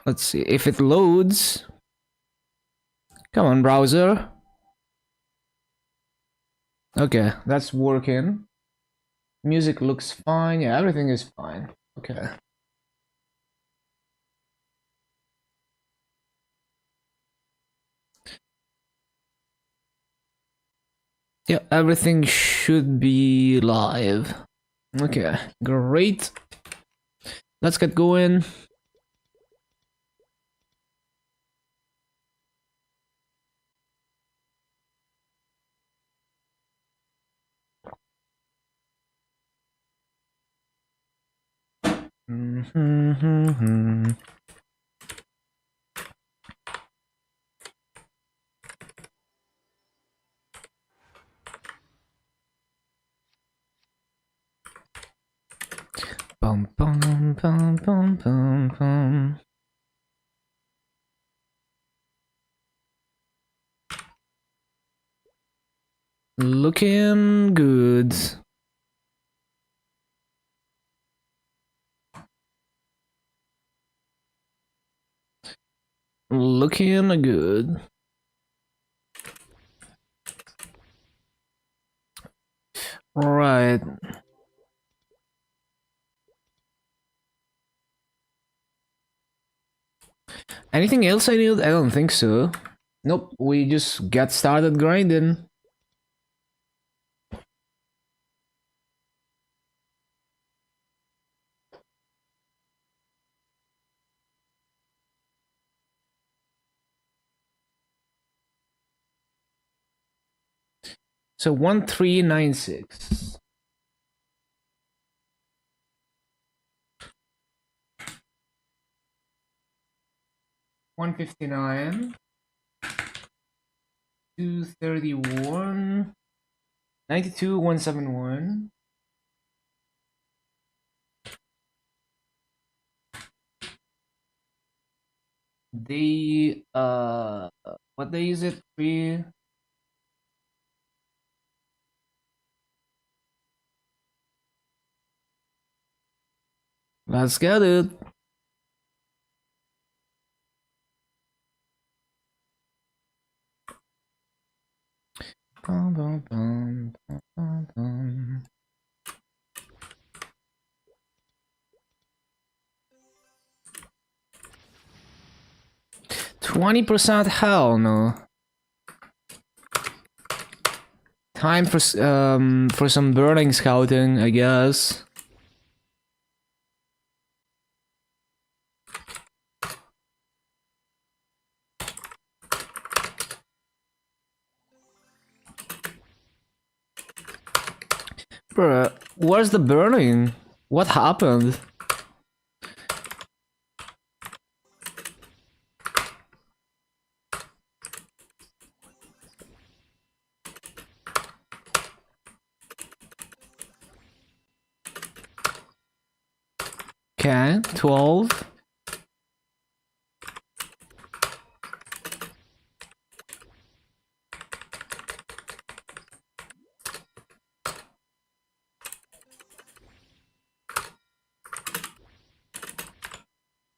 Let's see if it loads. Come on, browser. Okay, that's working. Music looks fine. Yeah, everything is fine. Okay. Yeah, everything should be live. Okay, great. Let's get going. Bum, bum, bum, bum, bum, bum. Looking good. Looking good. Right. Anything else I need? I don't think so. Nope, we just get started grinding. So 1396. $159. 231. 92. 171. They what day is it? Let's get it. Bum, bum, bum, bum, bum. 20%? Hell no. Time for some burning scouting, I guess. Bruh, where's the burning? What happened? Okay, 12.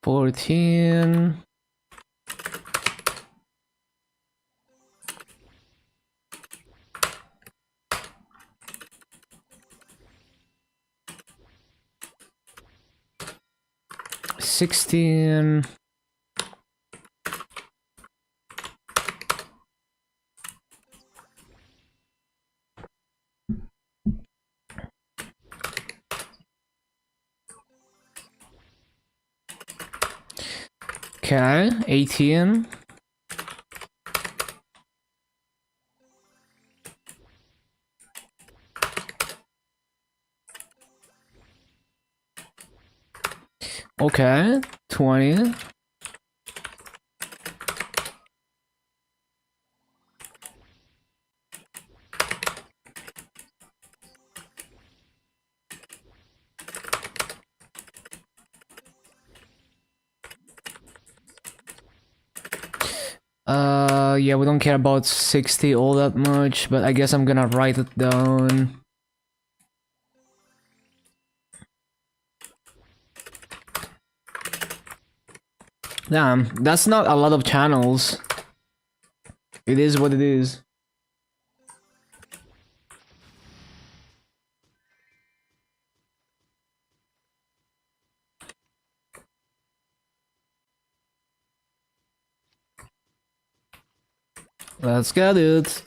$14. $16. Okay, 18. Okay, 20. Yeah, we don't care about 60 all that much, but I guess I'm gonna write it down. Damn, that's not a lot of channels. It is what it is. Let's get it.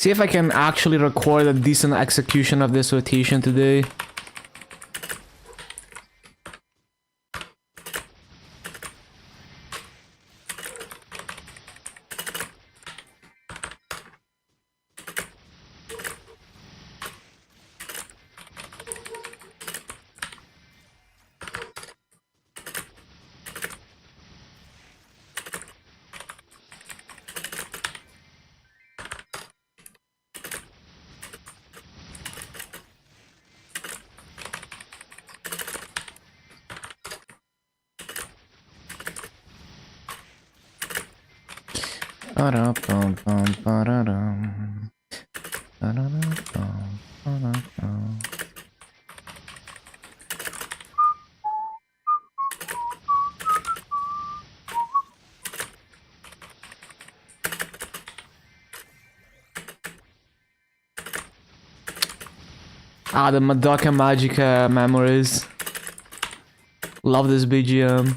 See if I can actually record a decent execution of this rotation today. Ah, the Madoka Magica memories. Love this BGM.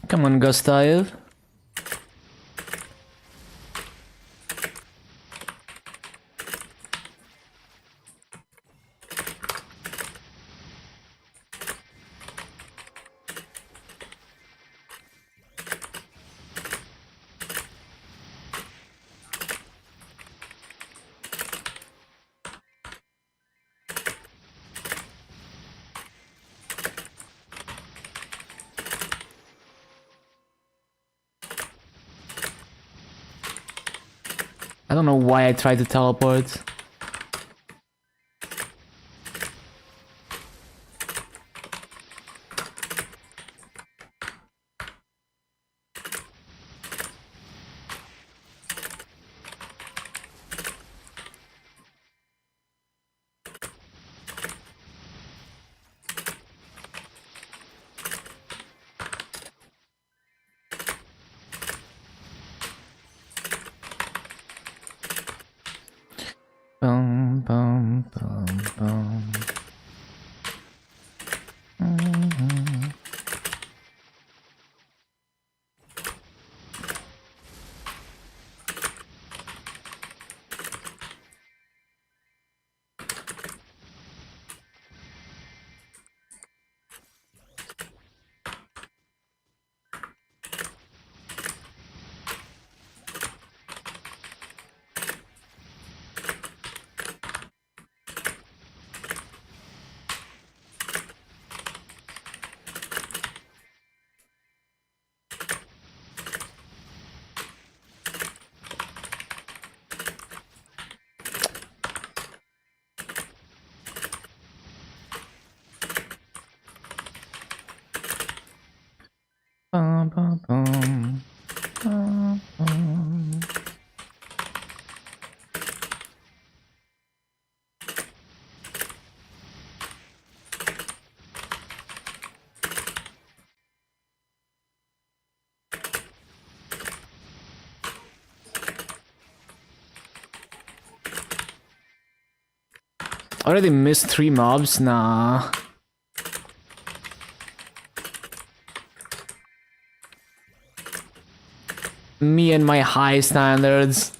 Come on, Gustav. I don't know why I tried to teleport. Already missed 3 mobs? Nah. Me and my high standards.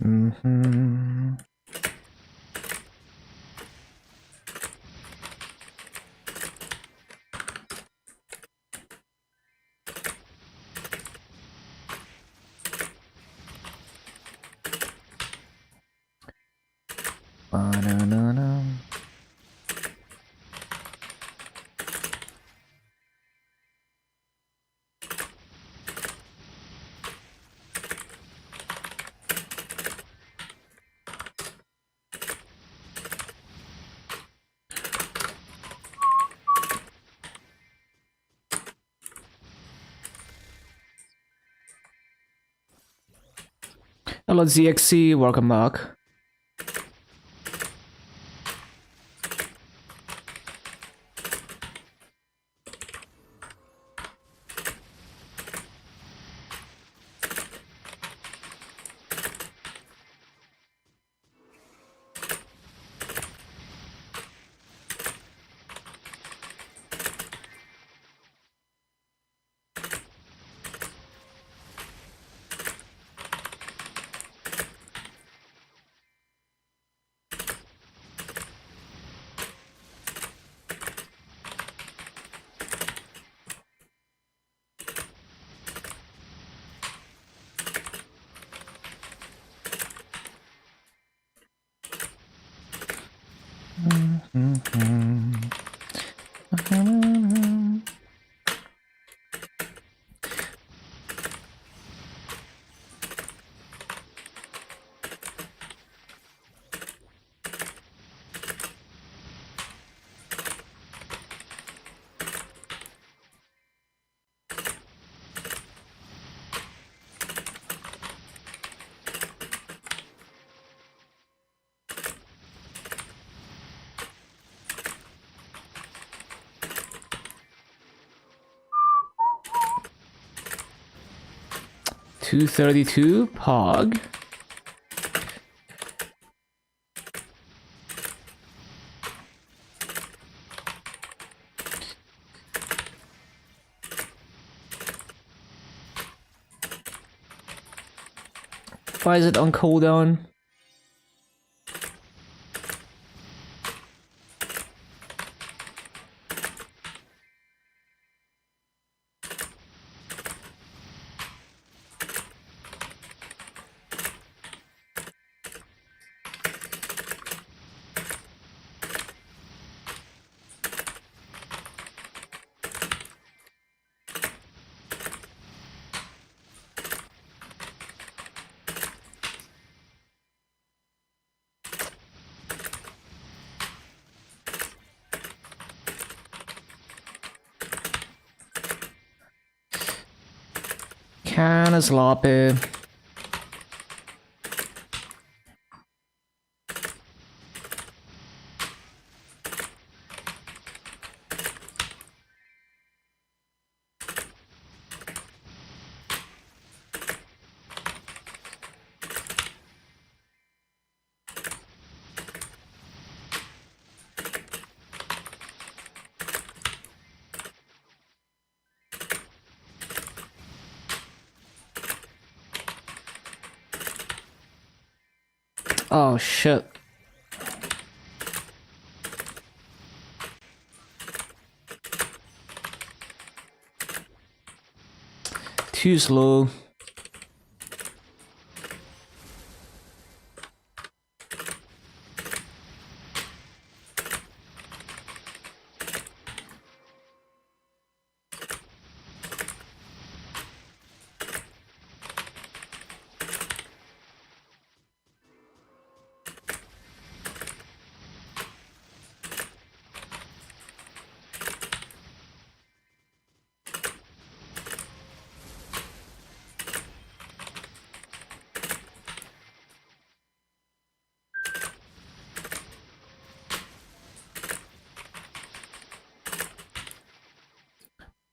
Mm-hmm. Ba-na-na-na. Hello ZXC, welcome back. $232 Pog. Why is it on cooldown? Kinda sloppy. Oh shit. Too slow.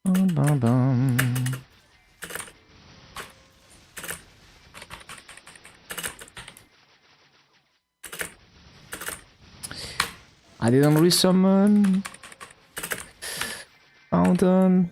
Bum, bum. I didn't resummon. Fountain.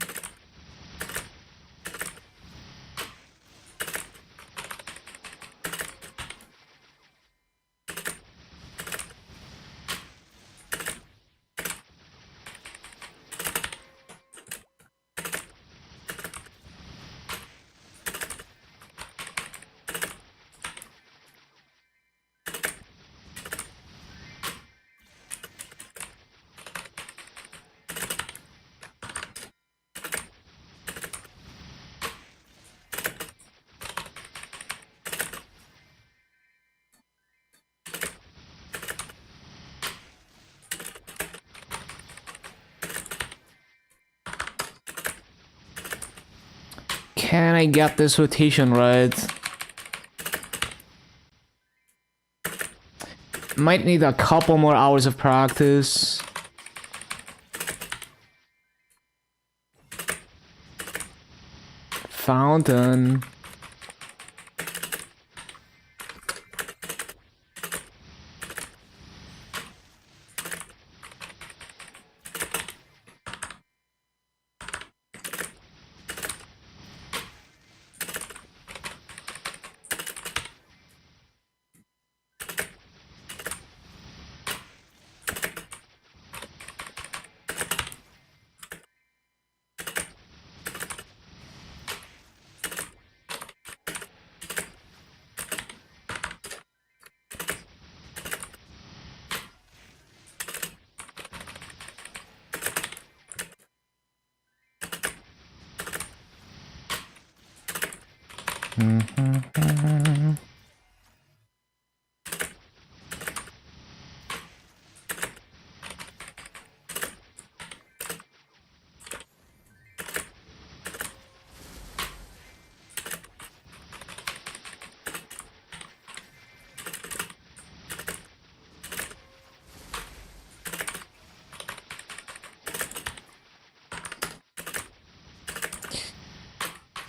Can I get this rotation right? Might need a couple more hours of practice. Fountain.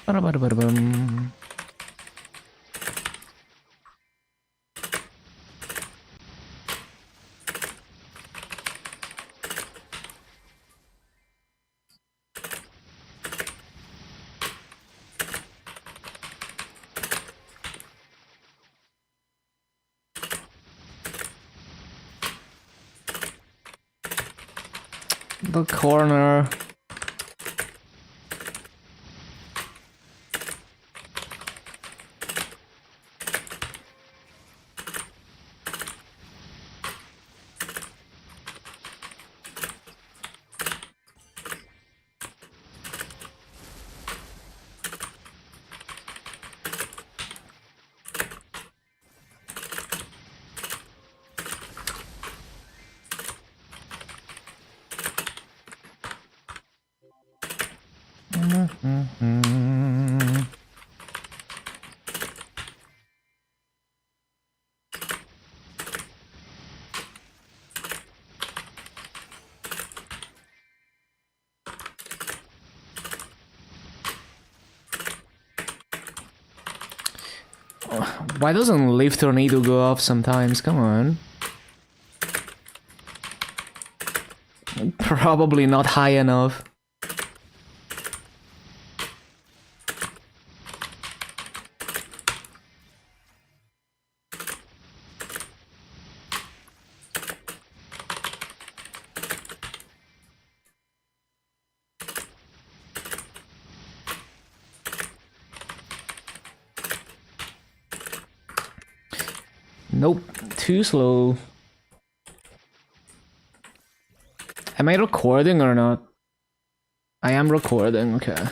Ba-da-ba-da-ba-da-bum. The corner. Why doesn't Leaf Tornado go off sometimes? Come on. Probably not high enough. Nope, too slow. Am I recording or not? I am recording, okay.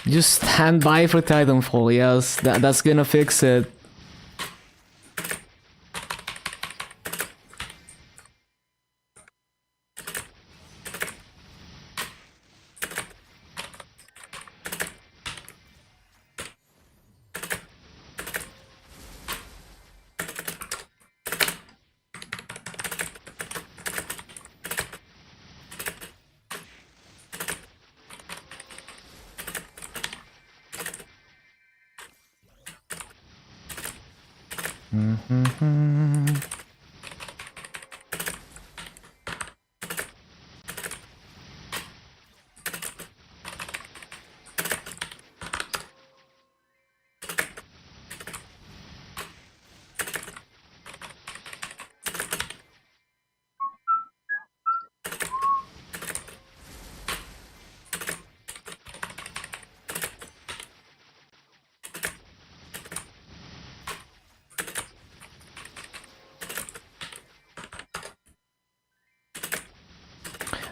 Just stand by for Titanfall, yes, that's gonna fix it.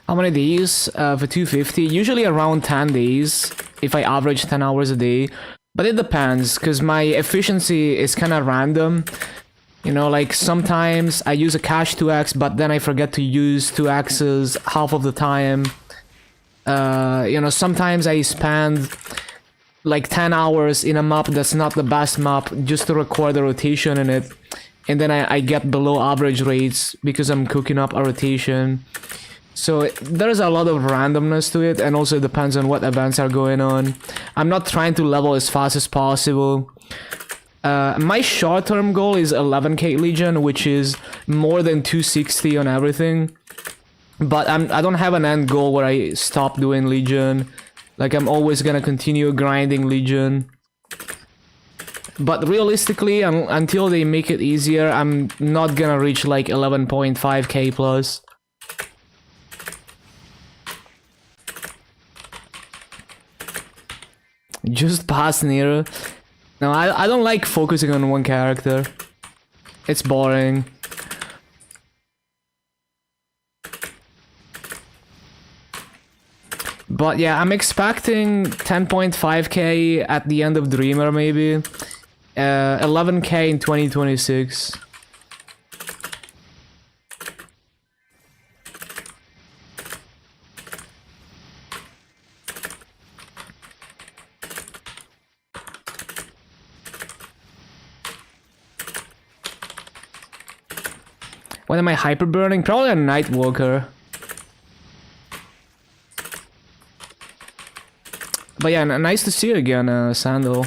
How many days for 250? Usually around 10 days, if I average 10 hours a day. But it depends, because my efficiency is kind of random. You know, like sometimes I use a cache 2x, but then I forget to use 2x's half of the time. You know, sometimes I spend like 10 hours in a map that's not the best map just to record a rotation in it. And then I get below average rates because I'm cooking up a rotation. So there's a lot of randomness to it, and also it depends on what events are going on. I'm not trying to level as fast as possible. My short-term goal is 11k Legion, which is more than 260 on everything. But I don't have an end goal where I stop doing Legion. Like, I'm always gonna continue grinding Legion. But realistically, until they make it easier, I'm not gonna reach like 11.5k plus. Just past Nero. No, I don't like focusing on one character. It's boring. But yeah, I'm expecting 10.5k at the end of Dreamer maybe. 11k in 2026. What am I hyper burning? Probably a Nightwalker. But yeah, nice to see you again, Sandal.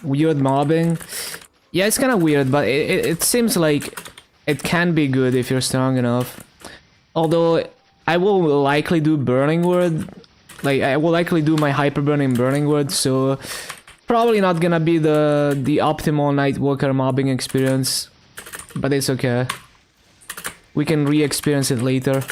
Weird mobbing. Yeah, it's kind of weird, but it seems like it can be good if you're strong enough. Although I will likely do Burning Word. Like, I will likely do my hyper burning Burning Word, so probably not gonna be the optimal Nightwalker mobbing experience. But it's okay. We can re-experience it later.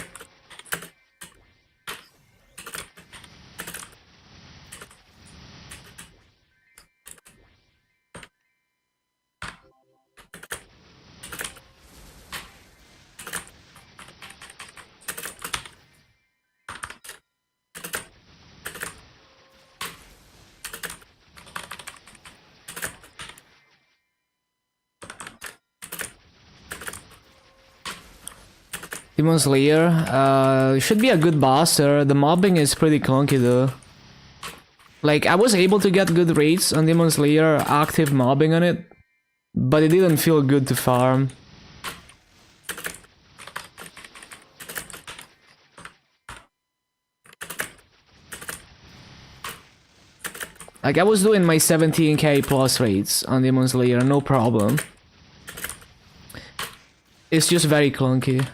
Demon Slayer, should be a good boss, sir. The mobbing is pretty clunky though. Like, I was able to get good rates on Demon Slayer, active mobbing on it, but it didn't feel good to farm. Like, I was doing my 17k plus rates on Demon Slayer, no problem. It's just very clunky.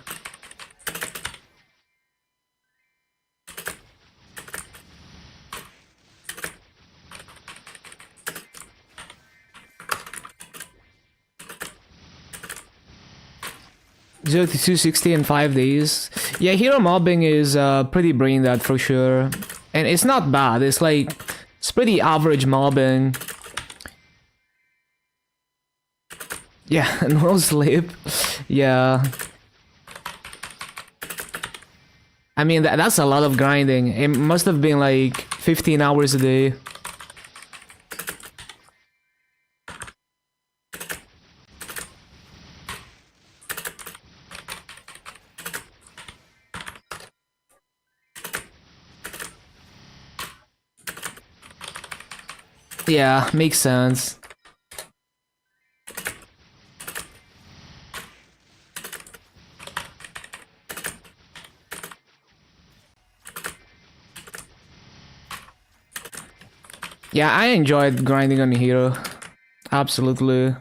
Zero to 260 in 5 days. Yeah, hero mobbing is pretty brain dead for sure. And it's not bad, it's like, it's pretty average mobbing. Yeah, no sleep. Yeah. I mean, that's a lot of grinding. It must have been like 15 hours a day. Yeah, makes sense. Yeah, I enjoyed grinding on Hero. Absolutely.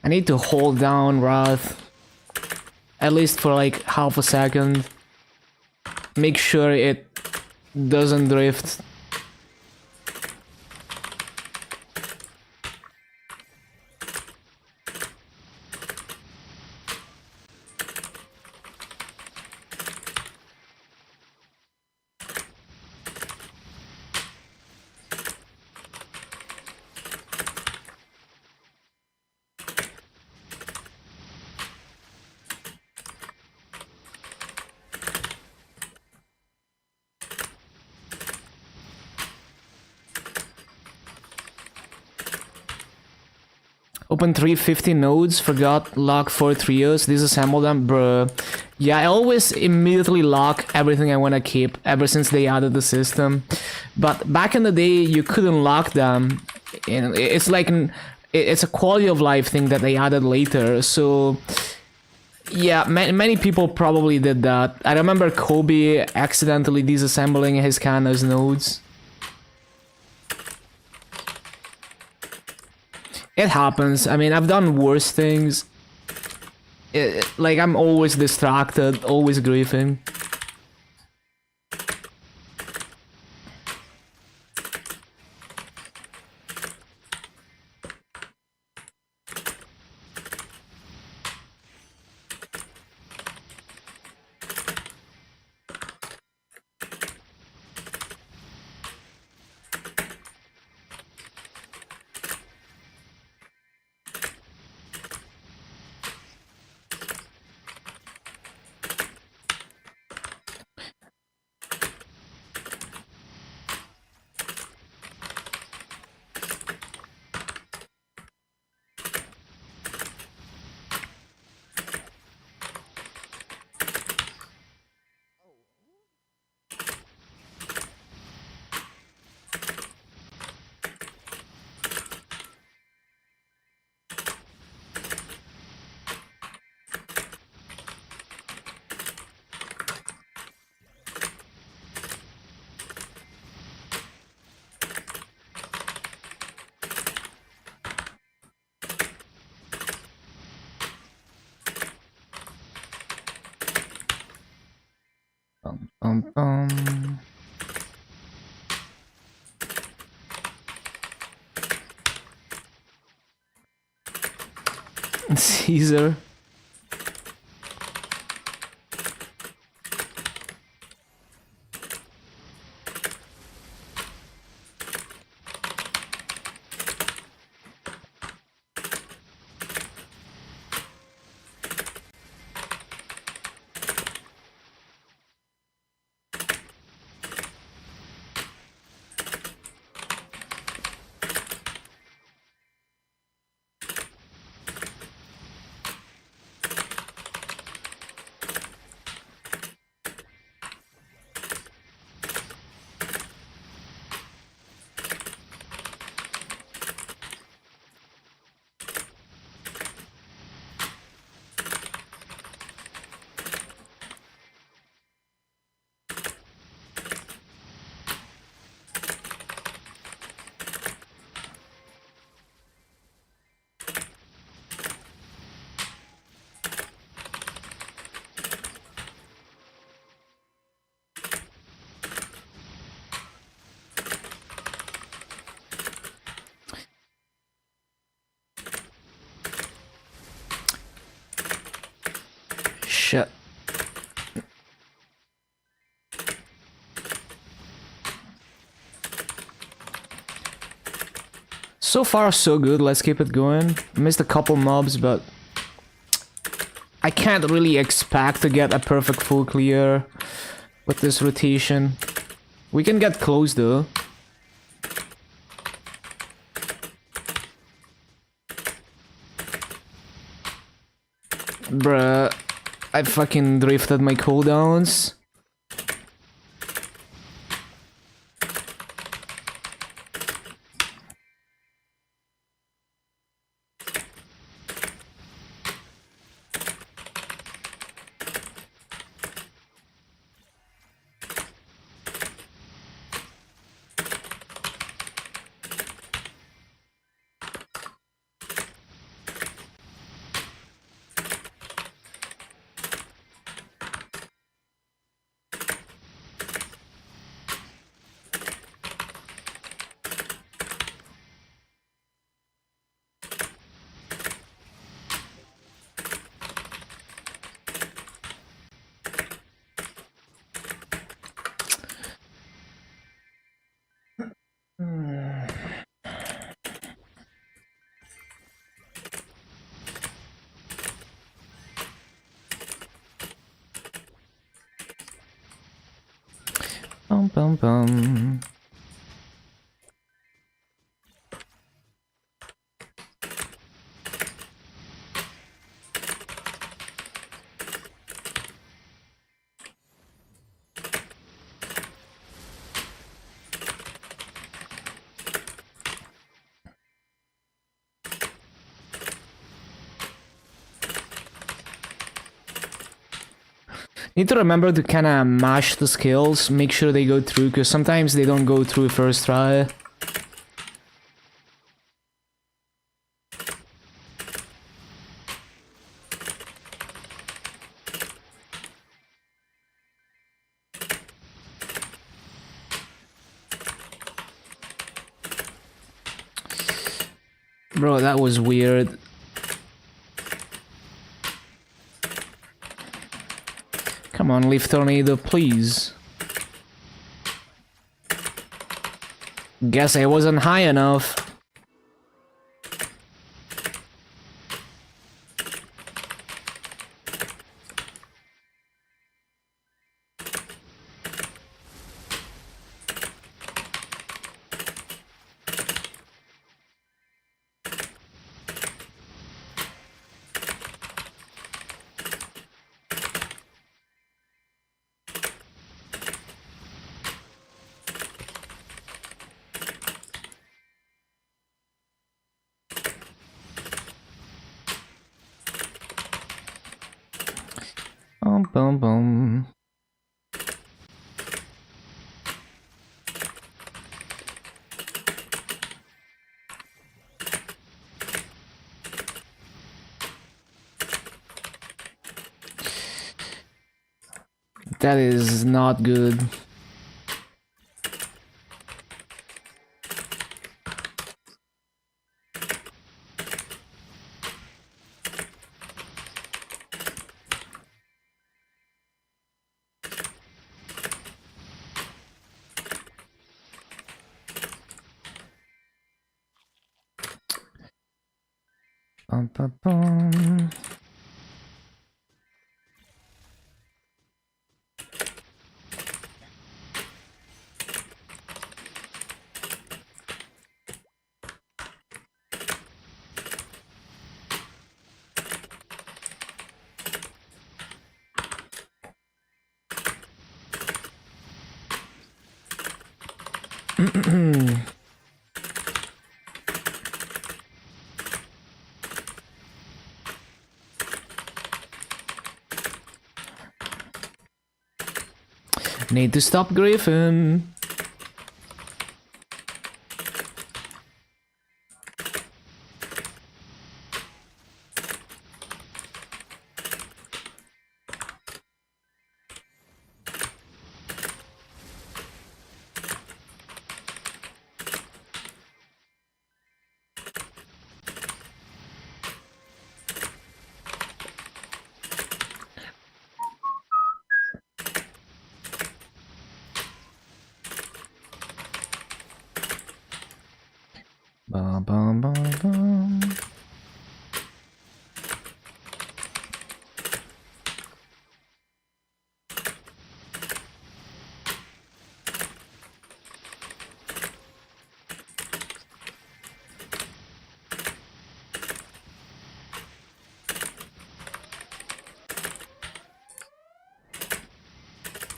I need to hold down Wrath. At least for like half a second. Make sure it doesn't drift. Open 350 nodes, forgot lock 4 trios, disassemble them, bruh. Yeah, I always immediately lock everything I want to keep ever since they added the system. But back in the day, you couldn't lock them. And it's like it's a quality of life thing that they added later. So yeah, many people probably did that. I remember Kobe accidentally disassembling his Canas nodes. It happens. I mean, I've done worse things. Like, I'm always distracted, always griefing. Caesar. So far, so good. Let's keep it going. Missed a couple mobs, but I can't really expect to get a perfect full clear with this rotation. We can get close though. Bruh, I fucking drifted my cooldowns. Bum bum bum. Need to remember to kind of mash the skills, make sure they go through, because sometimes they don't go through first try. Bro, that was weird. Come on, leaf tornado, please. Guess I wasn't high enough. Boom, boom, boom. That is not good. Bum, bum, bum. Need to stop Griffin.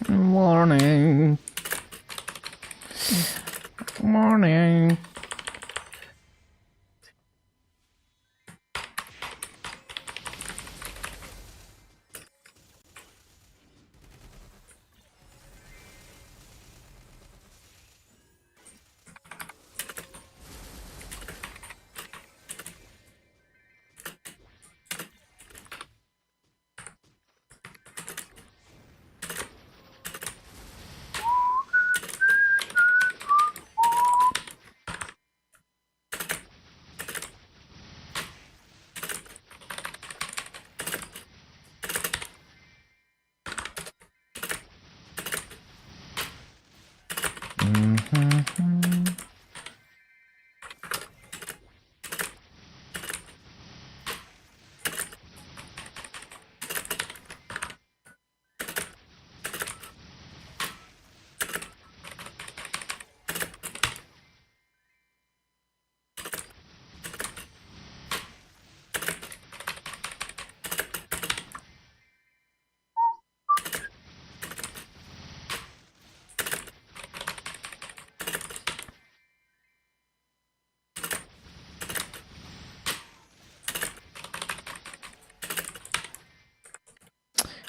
Morning. Morning.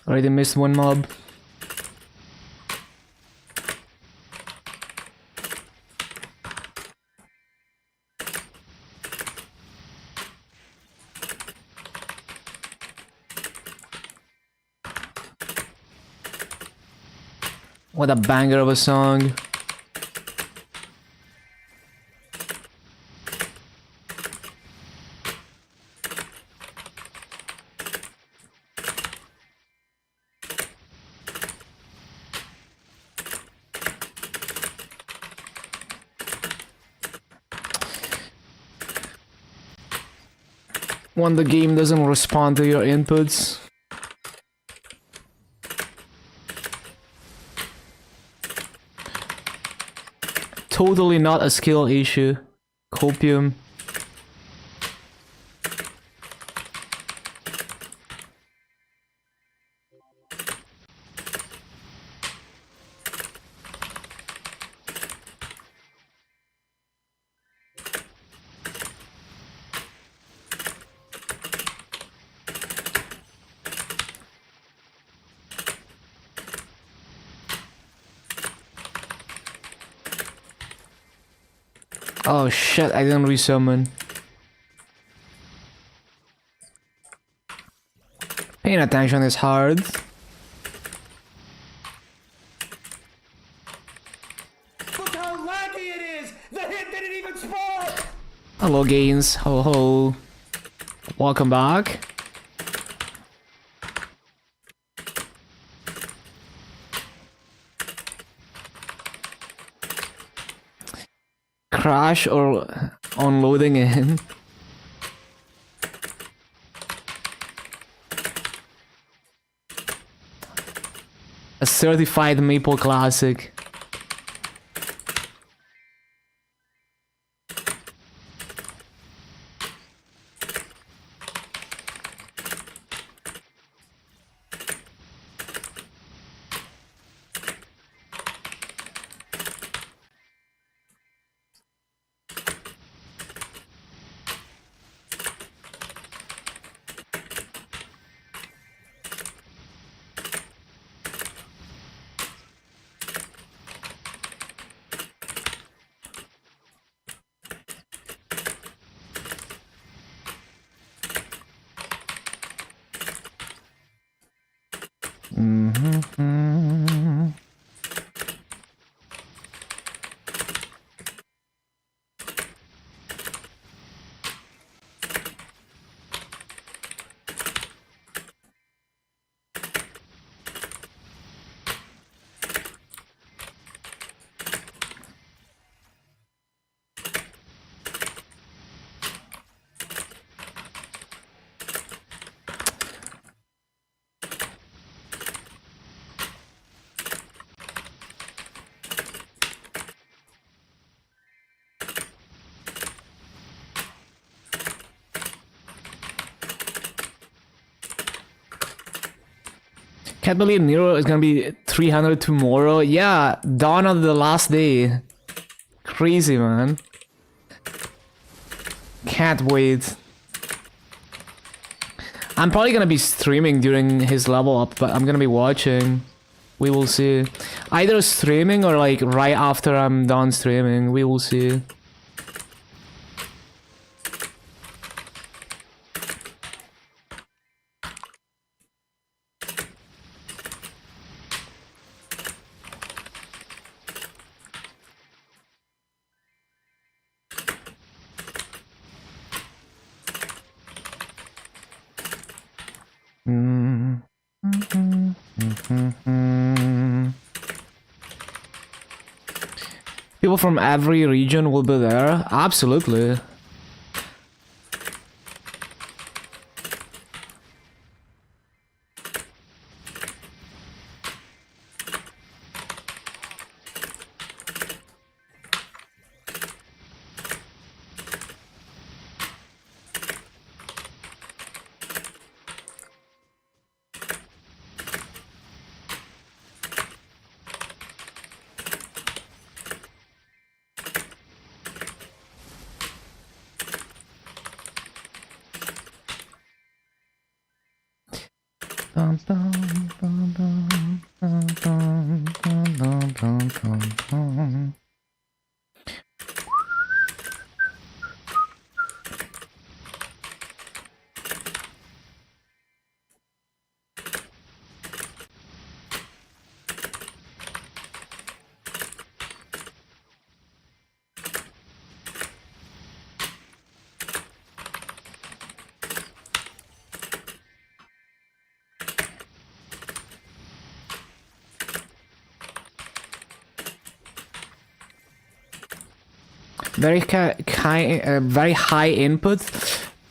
Already missed one mob. What a banger of a song. When the game doesn't respond to your inputs. Totally not a skill issue. Copium. Oh shit, I didn't resummon. Paying attention is hard. Look how laggy it is! The hit didn't even spawn! Hello Gains, ho ho. Welcome back. Crash or unloading in. A certified Maple classic. Can't believe Nero is gonna be 300 tomorrow. Yeah, dawn of the last day. Crazy, man. Can't wait. I'm probably gonna be streaming during his level up, but I'm gonna be watching. We will see. Either streaming or like right after I'm done streaming. We will see. People from every region will be there. Absolutely. Very high input.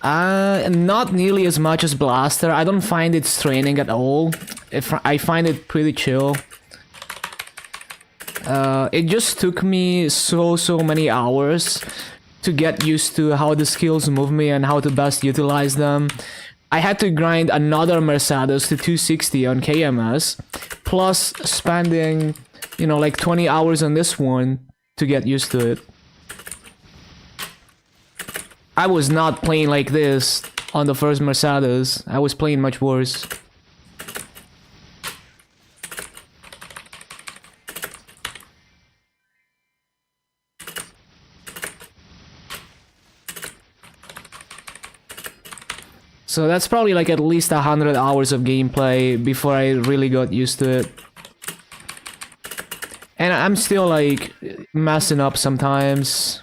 Not nearly as much as Blaster. I don't find it straining at all. I find it pretty chill. It just took me so many hours to get used to how the skills move me and how to best utilize them. I had to grind another Mercedes to 260 on KMS, plus spending, you know, like 20 hours on this one to get used to it. I was not playing like this on the first Mercedes. I was playing much worse. So that's probably like at least 100 hours of gameplay before I really got used to it. And I'm still like messing up sometimes.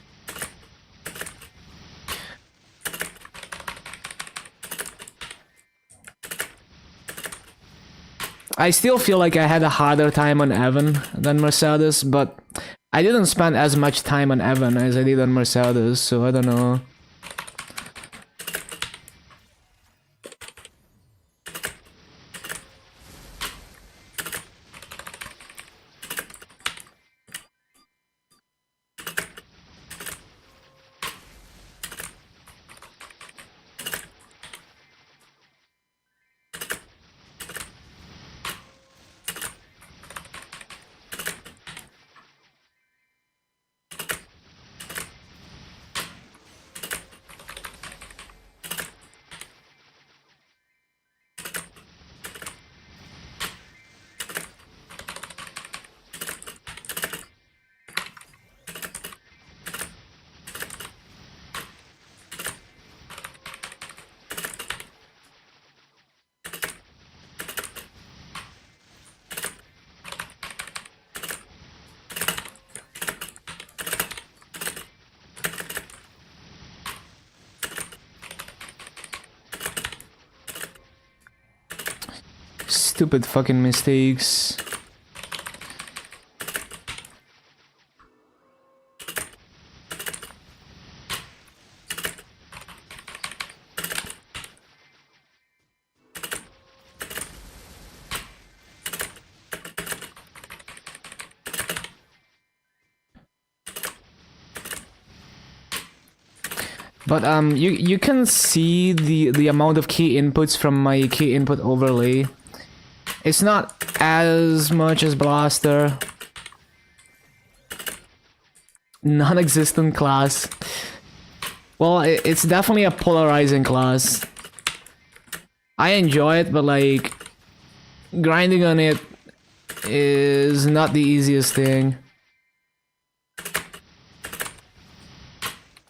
I still feel like I had a harder time on Evan than Mercedes, but I didn't spend as much time on Evan as I did on Mercedes, so I don't know. Stupid fucking mistakes. But you can see the amount of key inputs from my key input overlay. It's not as much as Blaster. Non-existent class. Well, it's definitely a polarizing class. I enjoy it, but like grinding on it is not the easiest thing.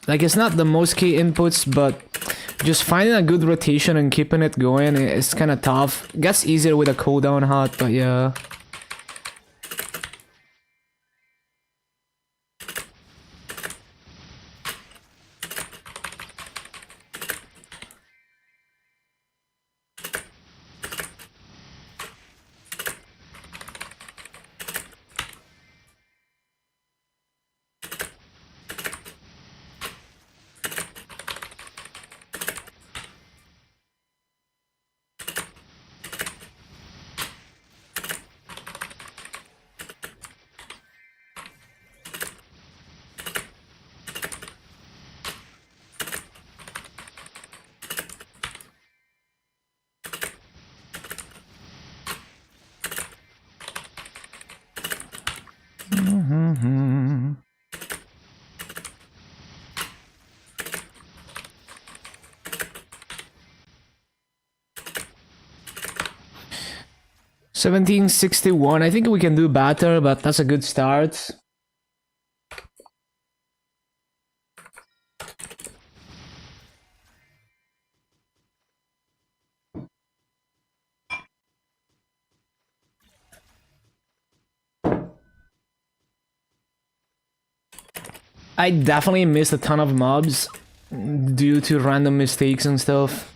Like, it's not the most key inputs, but just finding a good rotation and keeping it going is kind of tough. It gets easier with a cooldown hot, but yeah. Mm-hmm. 1761. I think we can do better, but that's a good start. I definitely missed a ton of mobs due to random mistakes and stuff.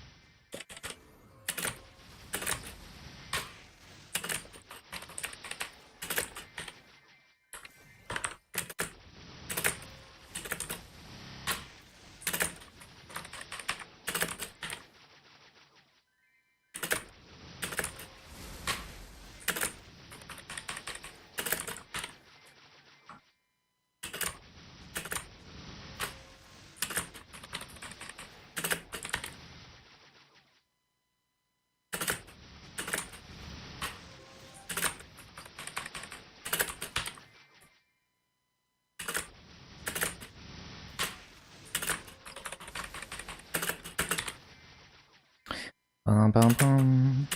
Bum, bum, bum.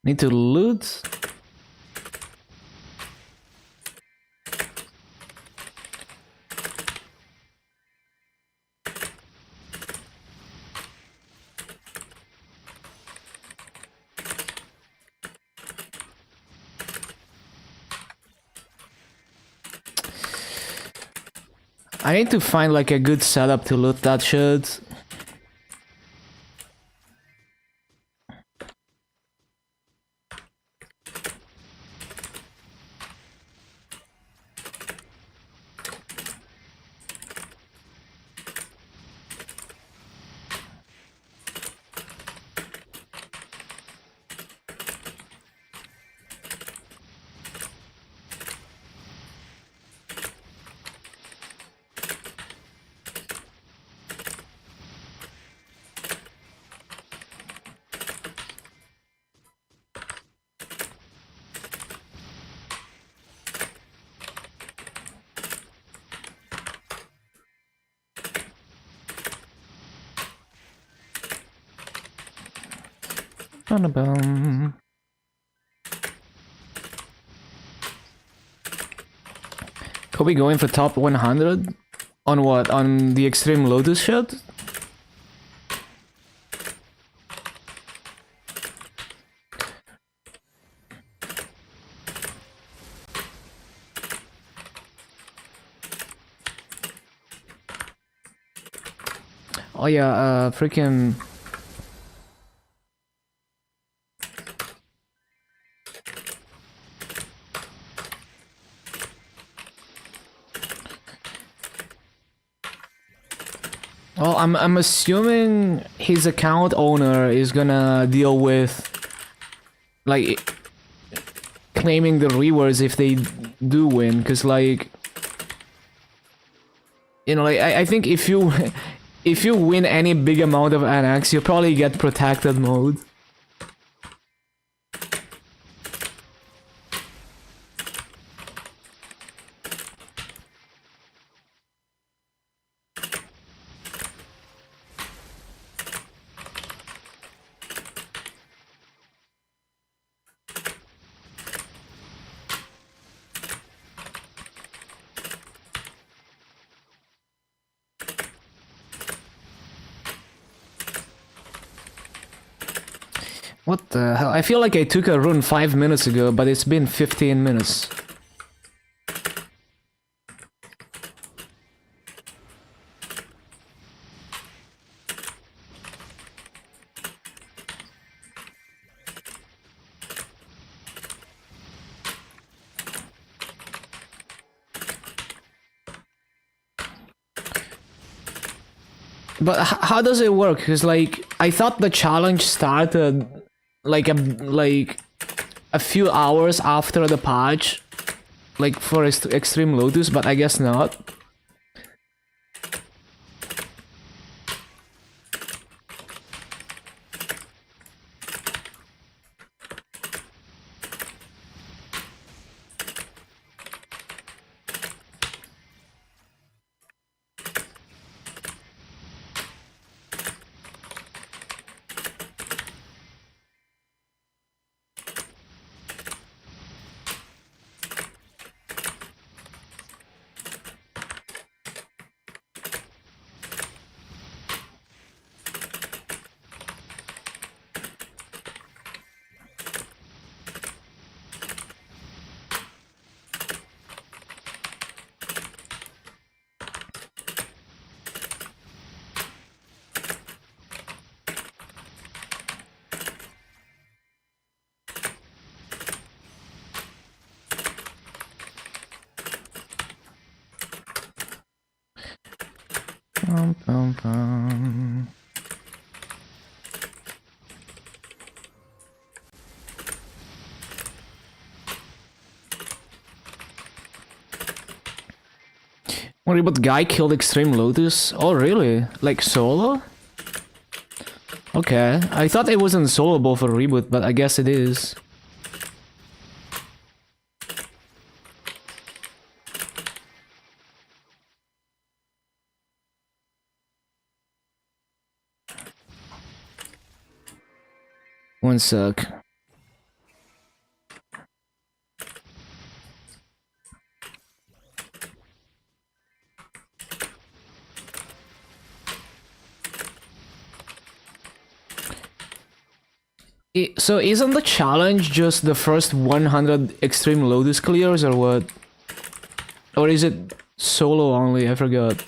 Need to loot. I need to find like a good setup to loot that shit. Bum. Could we go in for top 100? On what? On the extreme Lotus shot? Oh yeah, freaking Well, I'm assuming his account owner is gonna deal with like claiming the rewards if they do win, cause like you know, like I think if you if you win any big amount of NX, you probably get protected mode. What the hell? I feel like I took a run 5 minutes ago, but it's been 15 minutes. But how does it work? Because like I thought the challenge started like a few hours after the patch, like for Extreme Lotus, but I guess not. Bum, bum, bum. What about guy killed Extreme Lotus? Oh really? Like solo? Okay, I thought it wasn't soloable for reboot, but I guess it is. One sec. So isn't the challenge just the first 100 Extreme Lotus clears or what? Or is it solo only? I forgot.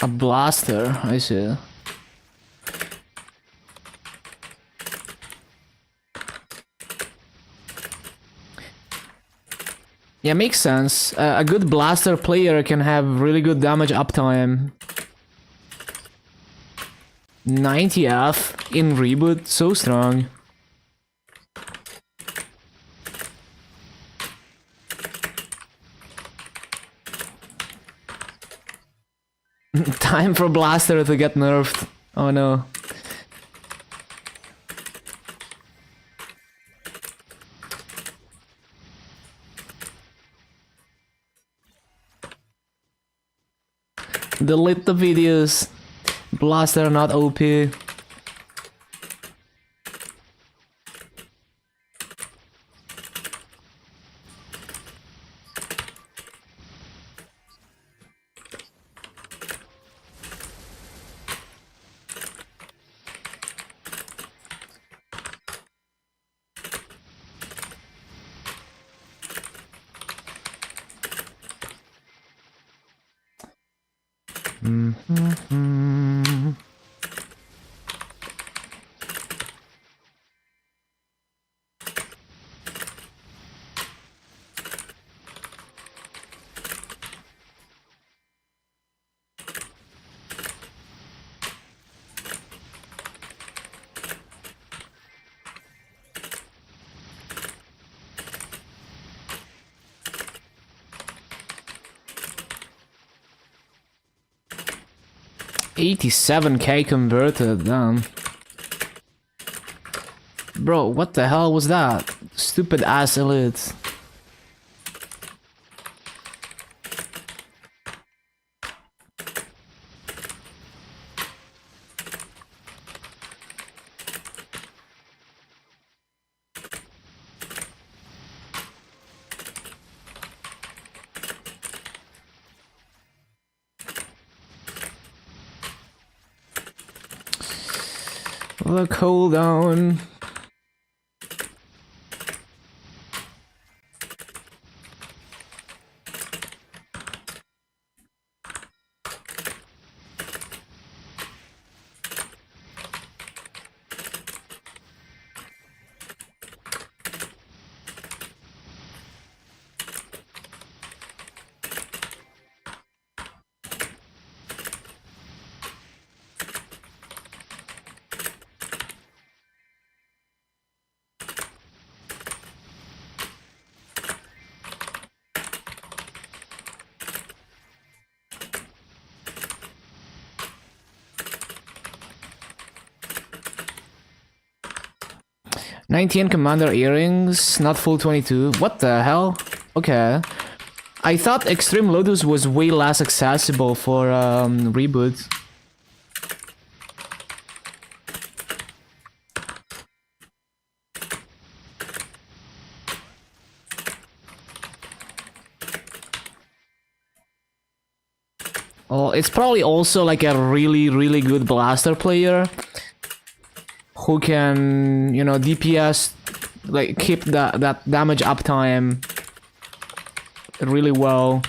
A blaster, I see. Yeah, makes sense. A good blaster player can have really good damage uptime. 90F in reboot, so strong. Time for Blaster to get nerfed. Oh no. Delete the videos. Blaster not OP. Mm-hmm. $87K converted, damn. Bro, what the hell was that? Stupid ass elite. The cooldown. $19 Commander earrings, not full 22. What the hell? Okay. I thought Extreme Lotus was way less accessible for reboot. Well, it's probably also like a really good blaster player who can, you know, DPS, like keep that damage uptime really well.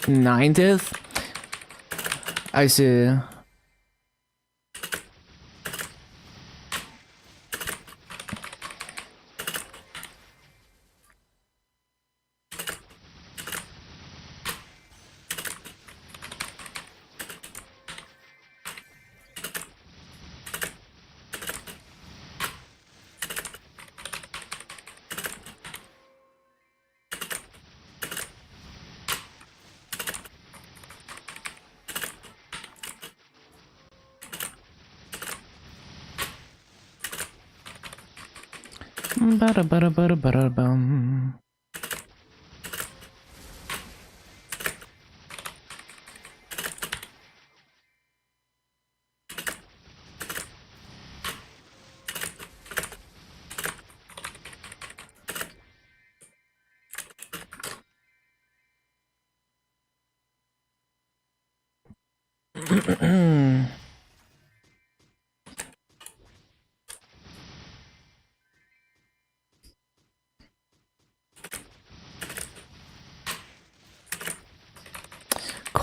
$90th? I see. Ba-da-ba-da-ba-da-ba-da-bum.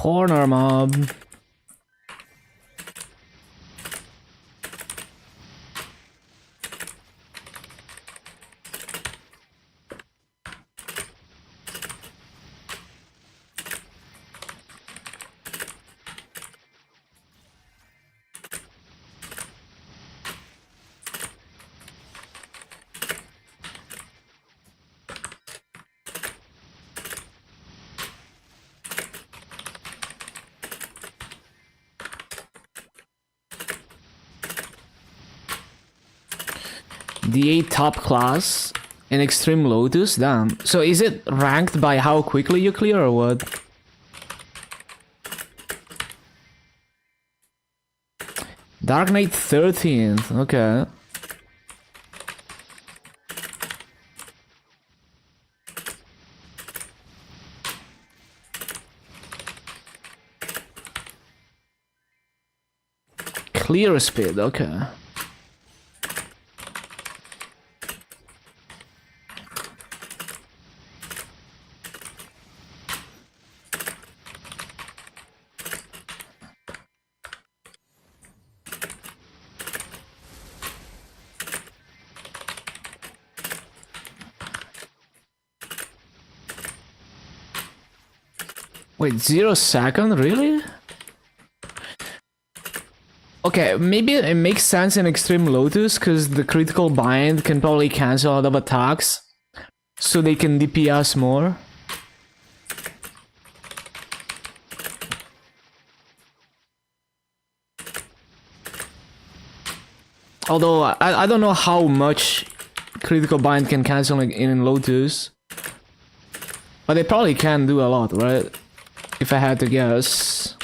corner mob. The 8 top class in Extreme Lotus? Damn. So is it ranked by how quickly you clear or what? Dark Knight 13th, okay. Clear speed, okay. Wait, 0 second? Really? Okay, maybe it makes sense in Extreme Lotus because the critical bind can probably cancel a lot of attacks, so they can DPS more. Although I don't know how much critical bind can cancel in Lotus, but they probably can do a lot, right? If I had to guess.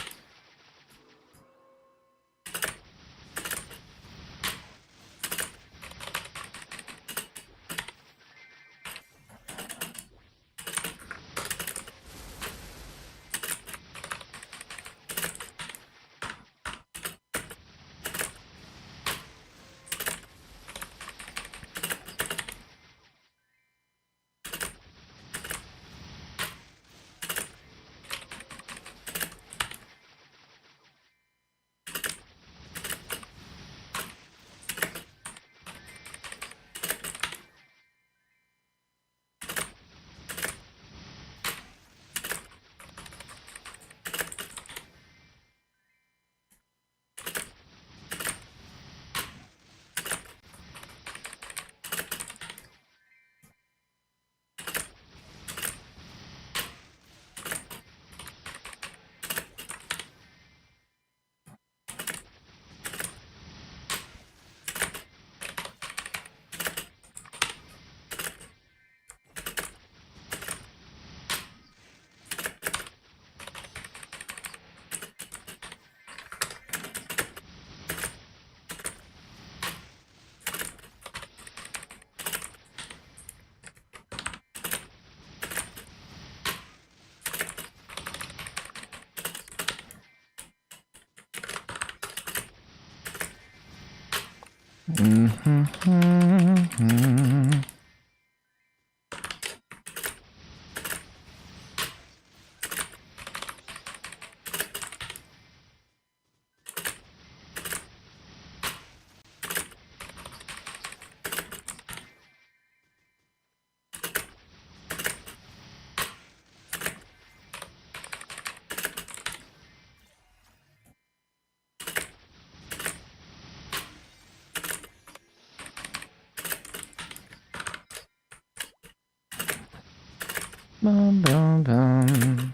Bum, bum, bum.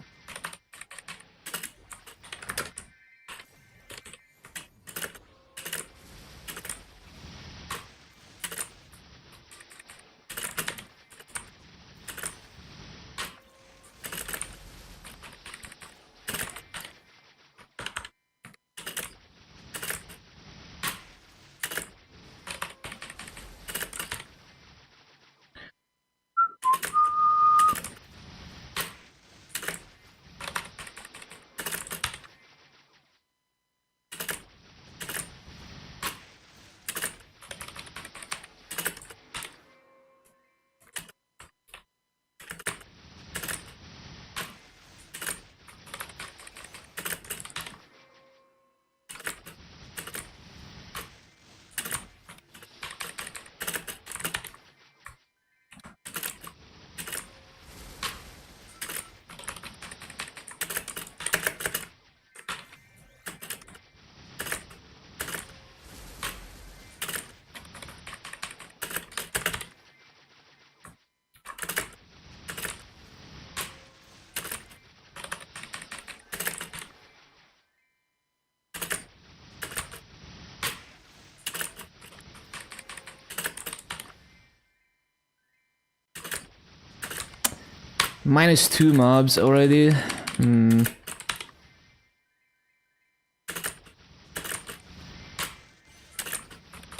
-2 mobs already.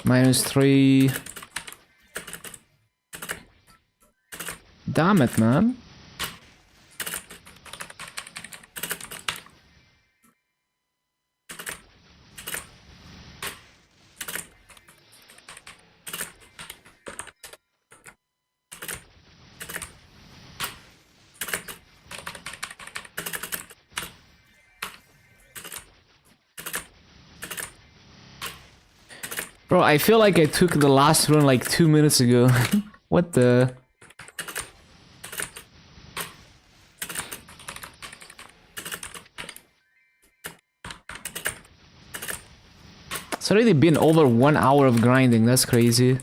-3. Damn it, man. Bro, I feel like I took the last run like 2 minutes ago. What the... It's already been over 1 hour of grinding, that's crazy.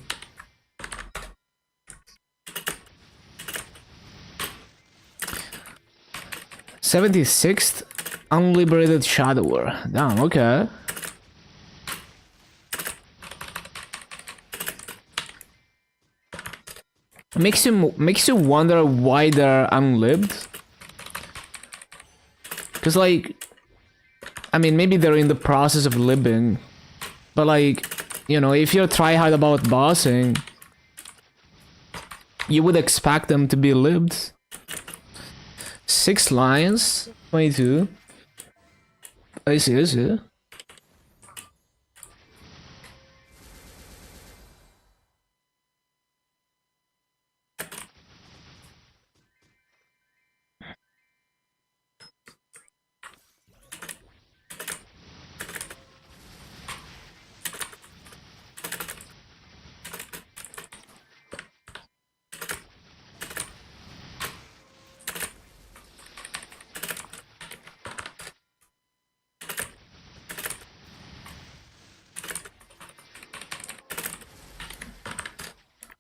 '76th unliberated shadower. Damn, okay. Makes you wonder why they're unlibbed. Cause like, I mean, maybe they're in the process of libbing, but like, you know, if you're tryhard about bossing, you would expect them to be libbed. 6 lines, 22. I see.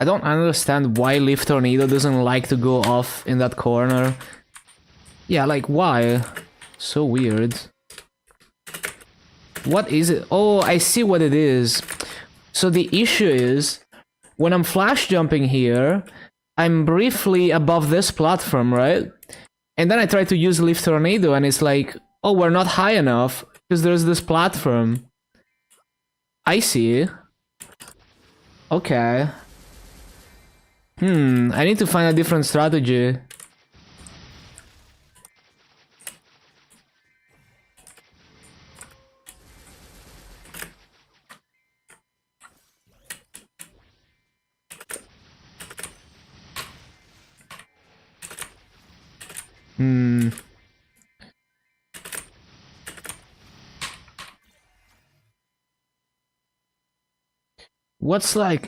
I don't understand why Leaf Tornado doesn't like to go off in that corner. Yeah, like, why? So weird. What is it? Oh, I see what it is. So the issue is, when I'm flash jumping here, I'm briefly above this platform, right? And then I try to use Leaf Tornado and it's like, oh, we're not high enough because there's this platform. I see. Okay. I need to find a different strategy.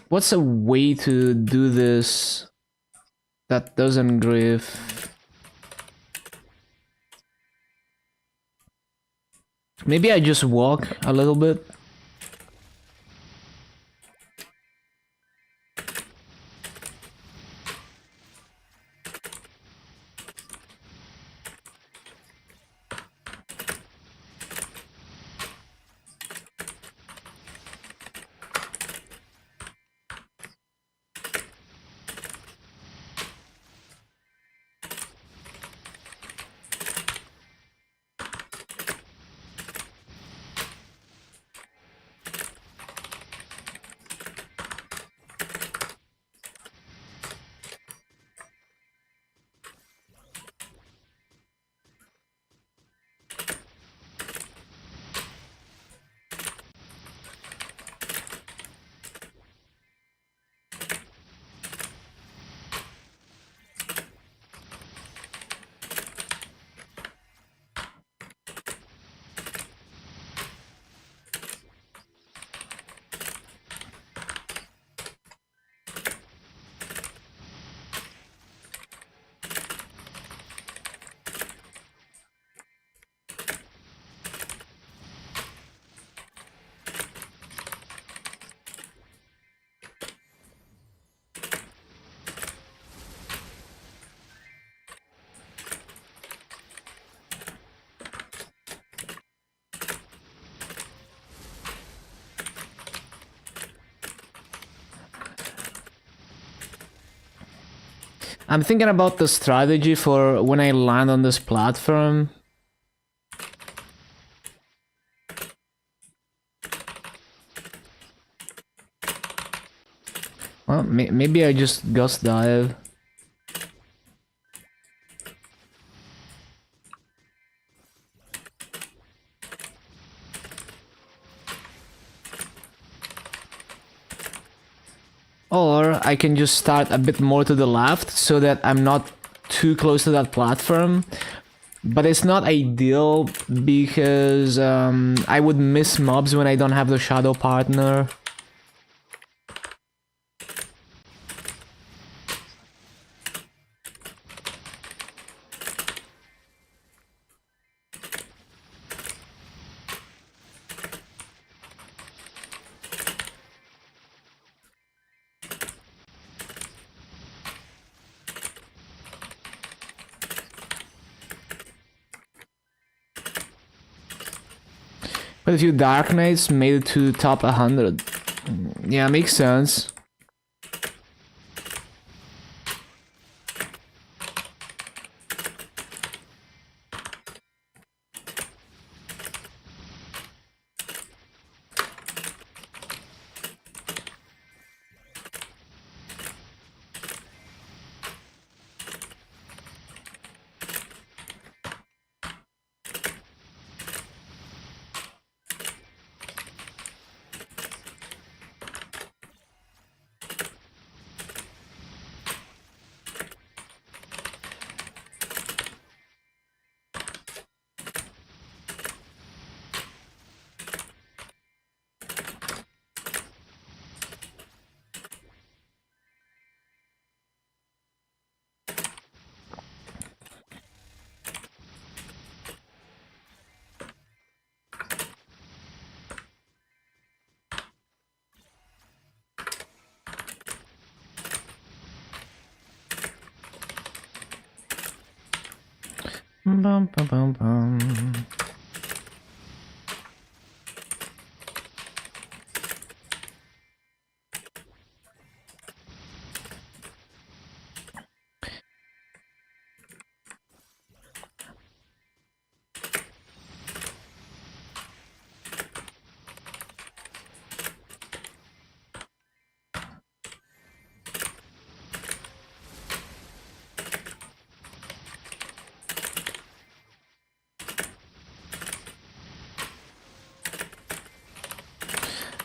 What's a way to do this that doesn't grief? Maybe I just walk a little bit. I'm thinking about the strategy for when I land on this platform. Well, maybe I just ghost dive. Or I can just start a bit more to the left so that I'm not too close to that platform. But it's not ideal because I would miss mobs when I don't have the shadow partner. But a few Dark Knights made it to top 100. Yeah, makes sense. Bum, bum, bum, bum.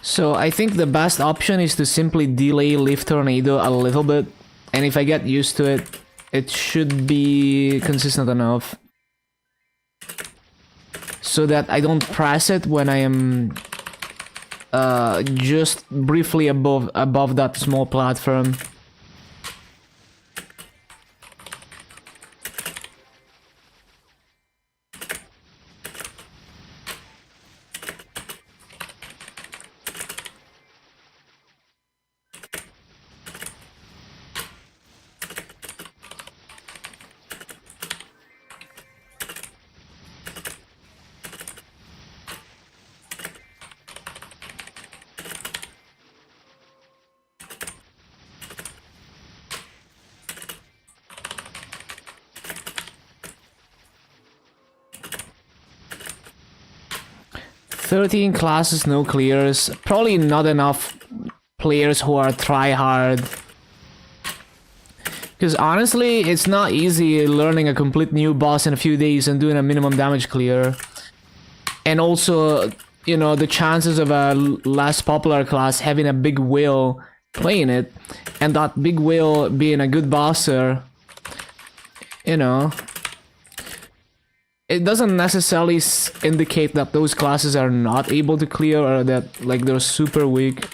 So I think the best option is to simply delay Leaf Tornado a little bit, and if I get used to it, it should be consistent enough. So that I don't press it when I am just briefly above that small platform. "13 classes, no clears." Probably not enough players who are try-hard. Because honestly, it's not easy learning a complete new boss in a few days and doing a minimum damage clear. And also, you know, the chances of a less popular class having a big whale playing it, and that big whale being a good bosser, you know, it doesn't necessarily indicate that those classes are not able to clear or that, like, they're super weak.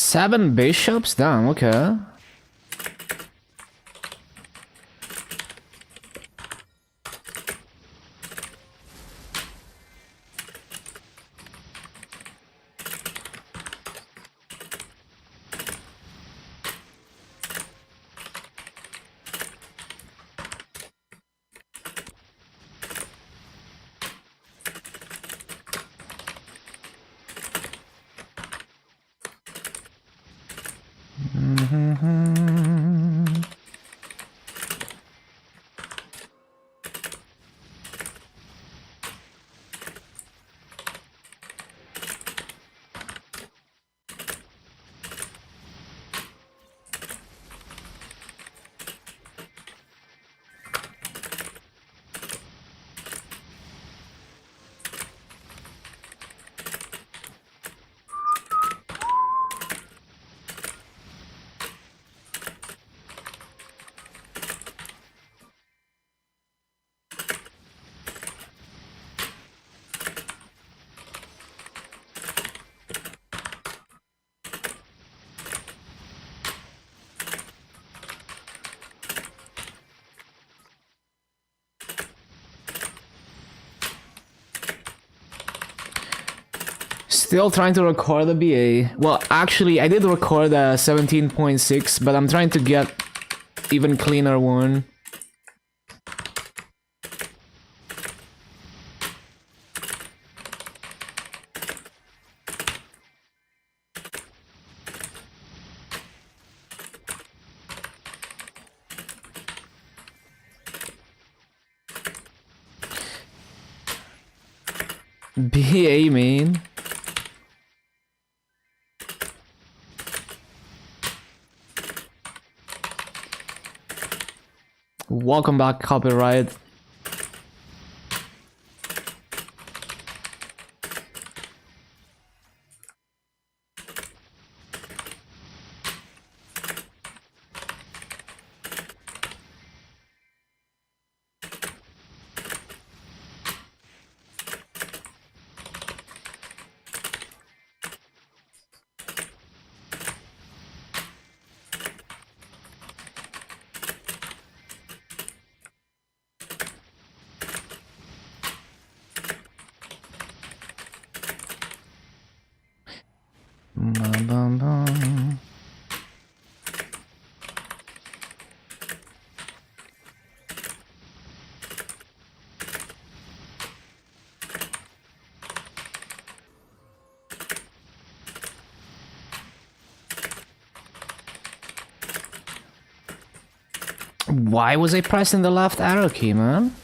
7 bishops? Damn, okay. Still trying to record the BA. Well, actually, I did record a 17.6, but I'm trying to get even cleaner one. BA, man. Welcome back, copyright. Bum, bum, bum. Why was I pressing the left arrow key, man?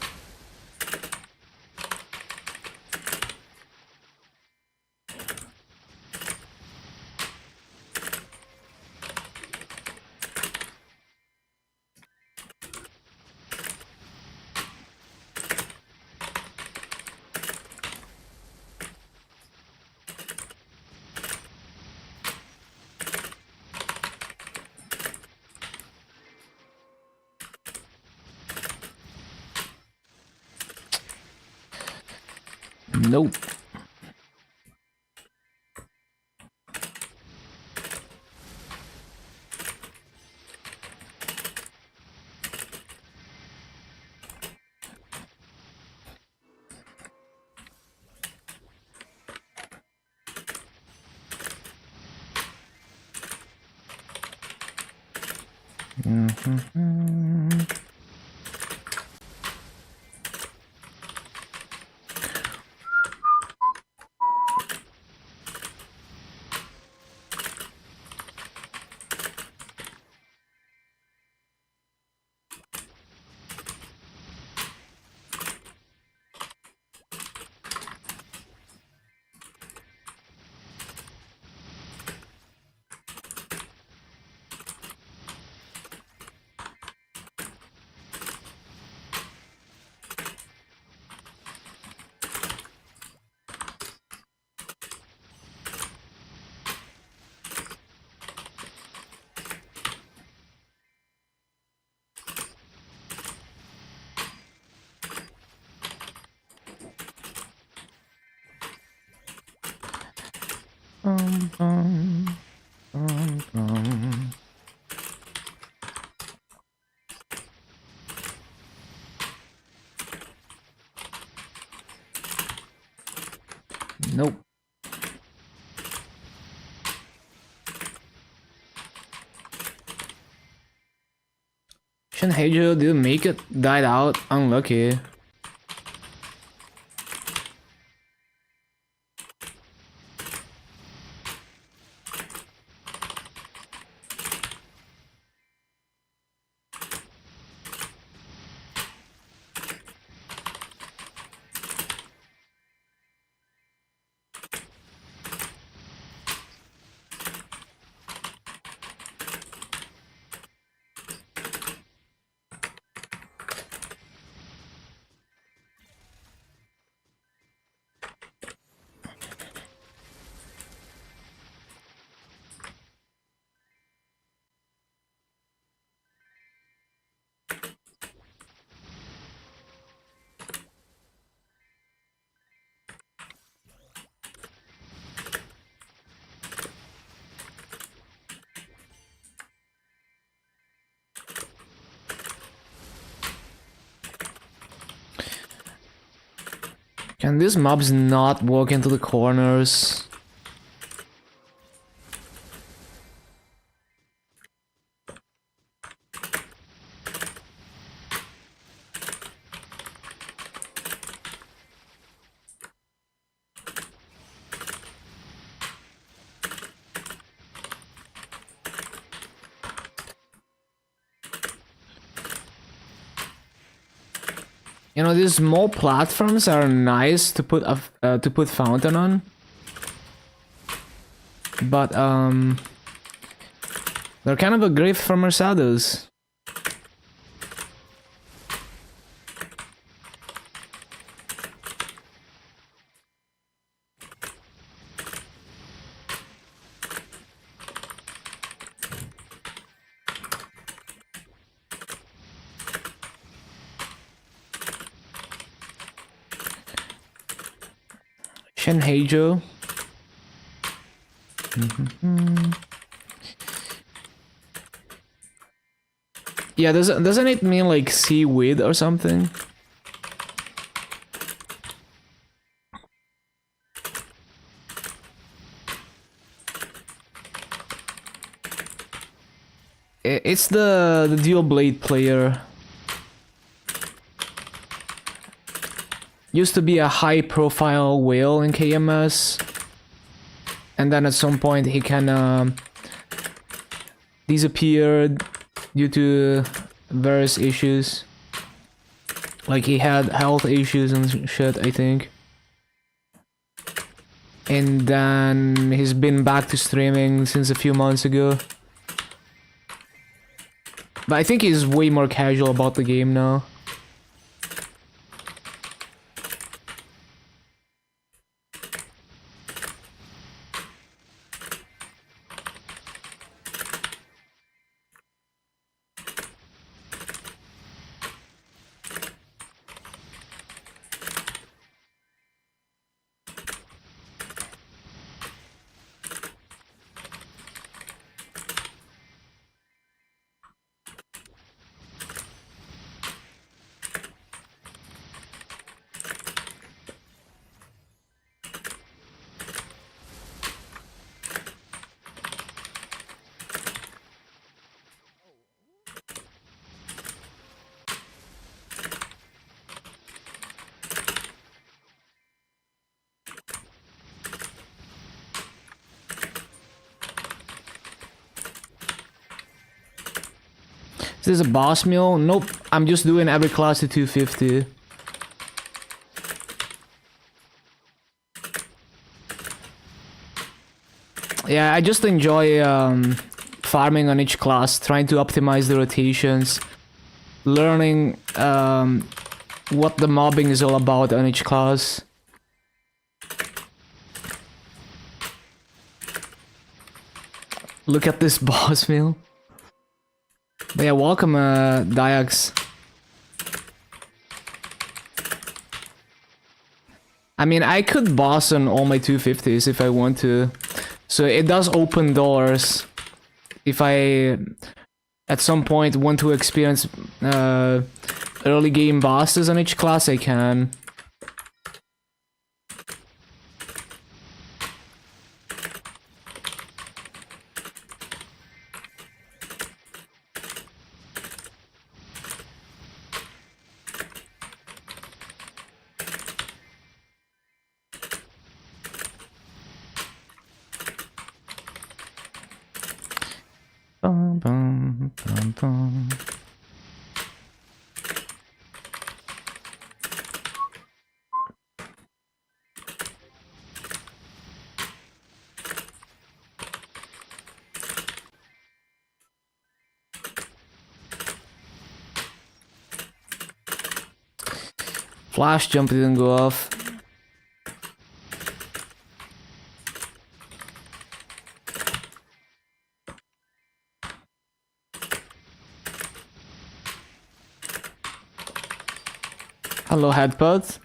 Nope. Nope. Shinheijo didn't make it, died out, unlucky. Can these mobs not walk into the corners? You know, these small platforms are nice to put fountain on, but they're kind of a grief for Mercedes. Shinheijo. Yeah, doesn't it mean like seaweed or something? It's the dual blade player. Used to be a high profile whale in KMS, and then at some point he kinda disappeared due to various issues. Like he had health issues and shit, I think. And then he's been back to streaming since a few months ago. But I think he's way more casual about the game now. Is this a boss meal? Nope, I'm just doing every class to 250. Yeah, I just enjoy farming on each class, trying to optimize the rotations, learning what the mobbing is all about on each class. Look at this boss meal. But yeah, welcome, Diax. I mean, I could boss on all my 250s if I want to. So it does open doors. If I, at some point, want to experience early game bosses on each class, I can. bum, bum, bum. Flash jump didn't go off. Hello, headbutt.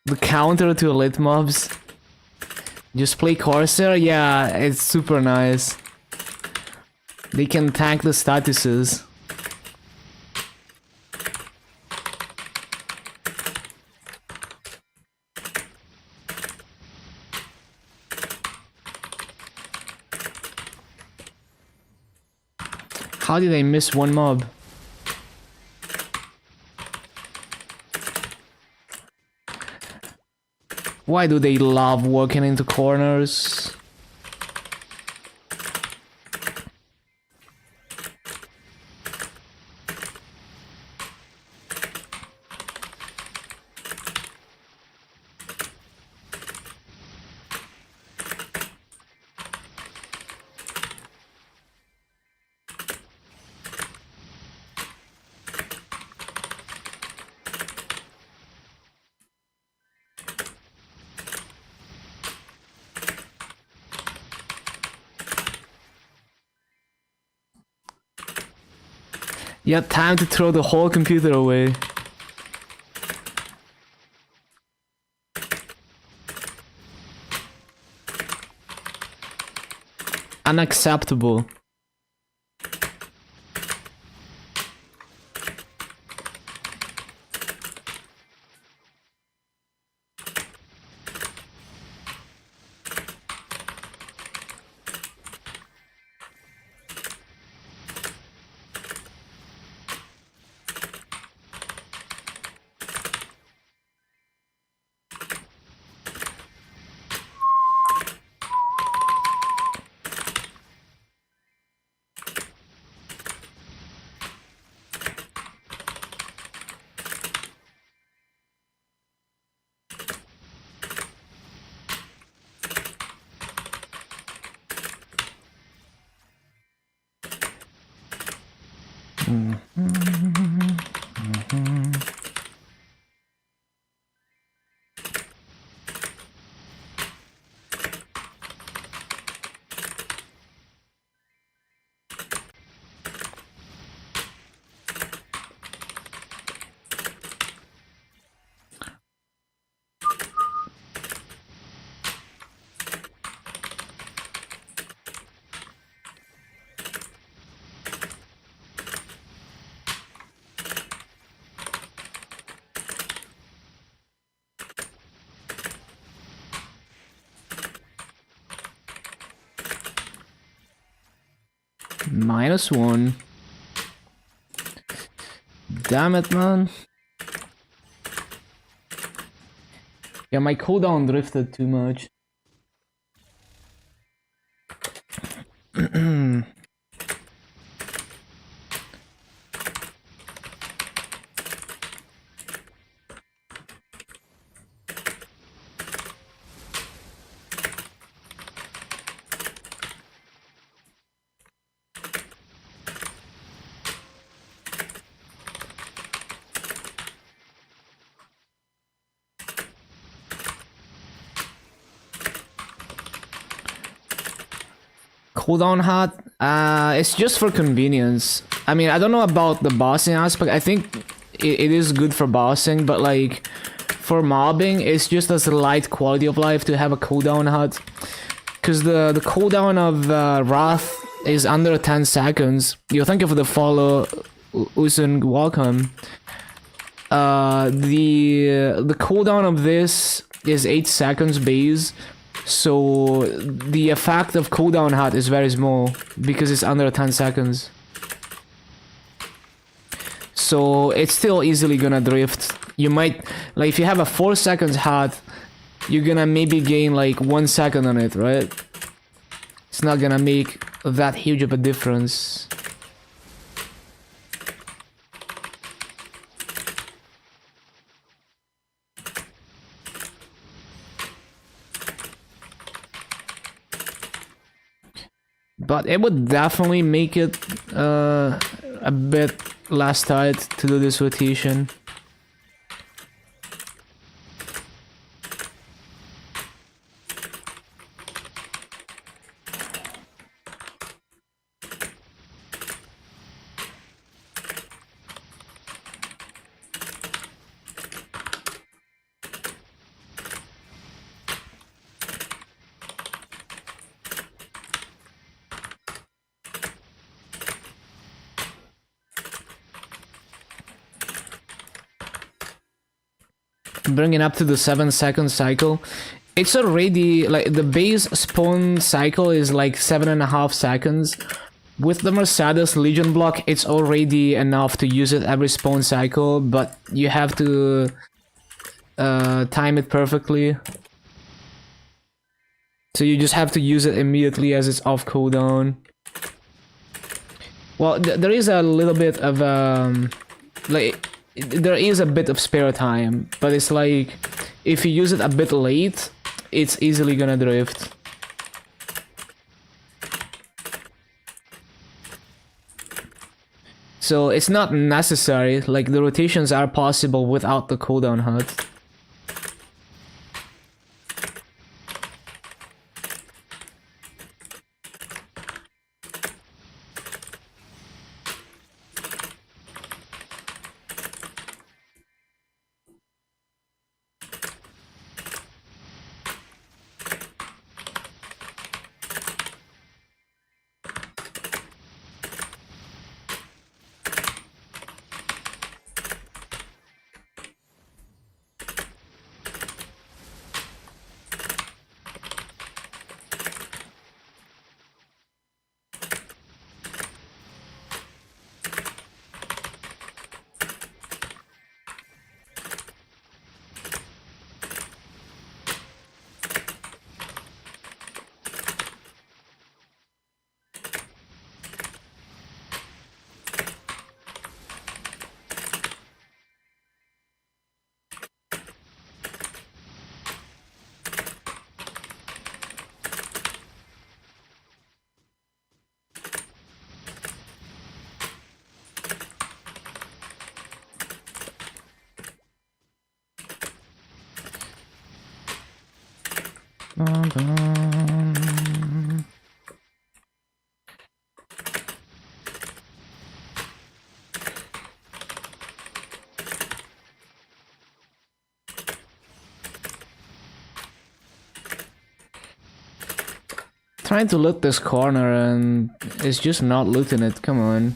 The counter to elite mobs. Just play Corsair? Yeah, it's super nice. They can tank the statuses. How did I miss one mob? Why do they love walking into corners? Yeah, time to throw the whole computer away. Unacceptable. -1. Damn it, man. Yeah, my cooldown drifted too much. Cooldown hat, it's just for convenience. I mean, I don't know about the bossing aspect. I think it is good for bossing, but like for mobbing, it's just as a light quality of life to have a cooldown hat. Because the cooldown of Wrath is under 10 seconds. You thank you for the follow, Usun. Welcome. The cooldown of this is 8 seconds base, so the effect of cooldown hut is very small because it's under 10 seconds. So it's still easily gonna drift. You might, like, if you have a 4 seconds hut, you're gonna maybe gain like 1 second on it, right? It's not gonna make that huge of a difference. But it would definitely make it a bit less tight to do this rotation. Bring it up to the 7 second cycle. It's already like the base spawn cycle is like 7.5 seconds. With the Mercedes Legion block, it's already enough to use it every spawn cycle, but you have to time it perfectly. So you just have to use it immediately as it's off cooldown. Well, there is a little bit of like. There is a bit of spare time, but it's like, if you use it a bit late, it's easily gonna drift. So it's not necessary, like the rotations are possible without the cooldown hut. Trying to loot this corner and it's just not looting it, come on.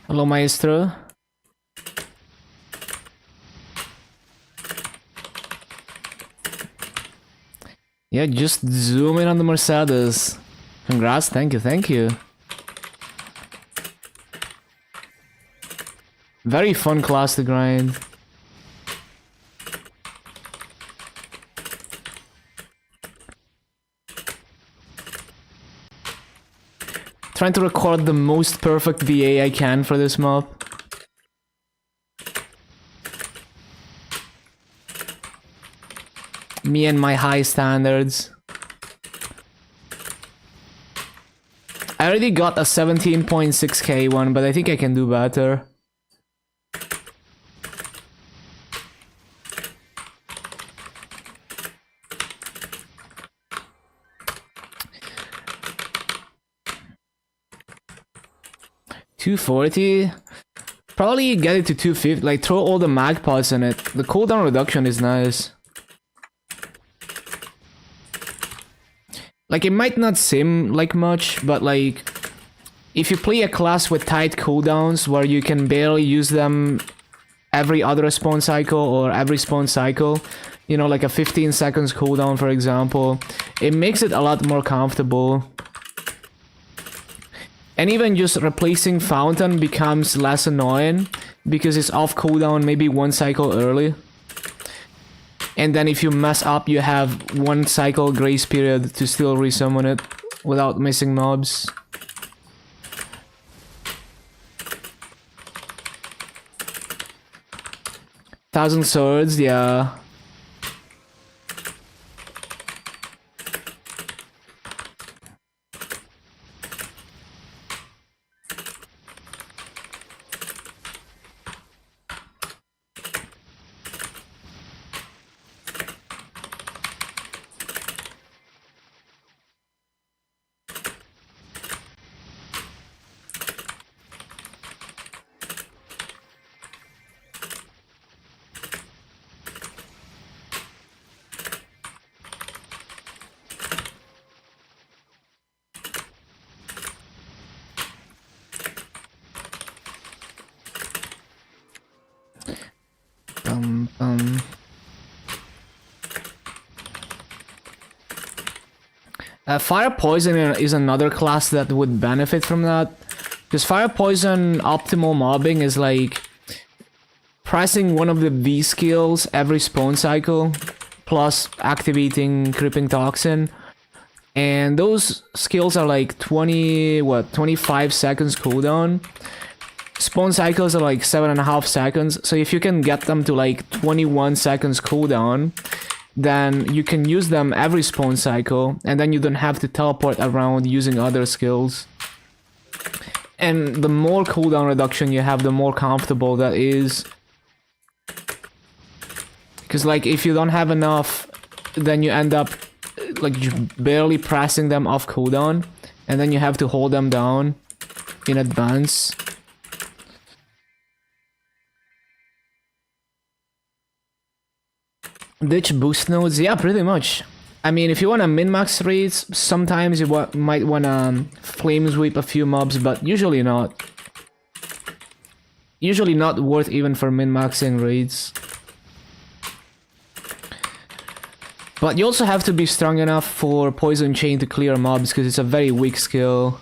Hello, Maestro. Yeah, just zoom in on the Mercedes. Congrats, thank you, thank you. Very fun class to grind. Trying to record the most perfect VA I can for this map. Me and my high standards. I already got a 17.6k one, but I think I can do better. $240. Probably get it to 250. Like throw all the mag pods in it. The cooldown reduction is nice. Like, it might not seem like much, but like, if you play a class with tight cooldowns where you can barely use them every other spawn cycle or every spawn cycle, you know, like a 15 seconds cooldown, for example, it makes it a lot more comfortable. And even just replacing Fountain becomes less annoying because it's off cooldown maybe one cycle early. And then if you mess up, you have one cycle grace period to still resummon it without missing mobs. Thousand Swords, yeah. Fire Poison is another class that would benefit from that. Because Fire Poison optimal mobbing is like pressing one of the V skills every spawn cycle, plus activating Creeping Toxin. And those skills are like 25 seconds cooldown. Spawn cycles are like 7.5 seconds. So if you can get them to like 21 seconds cooldown, then you can use them every spawn cycle, and then you don't have to teleport around using other skills. And the more cooldown reduction you have, the more comfortable that is. Because like if you don't have enough, then you end up like barely pressing them off cooldown, and then you have to hold them down in advance. Ditch boost nodes? Yeah, pretty much. I mean, if you want to min-max raids, sometimes you might want to flame sweep a few mobs, but usually not. Usually not worth even for min-maxing raids. But you also have to be strong enough for Poison Chain to clear mobs, because it's a very weak skill.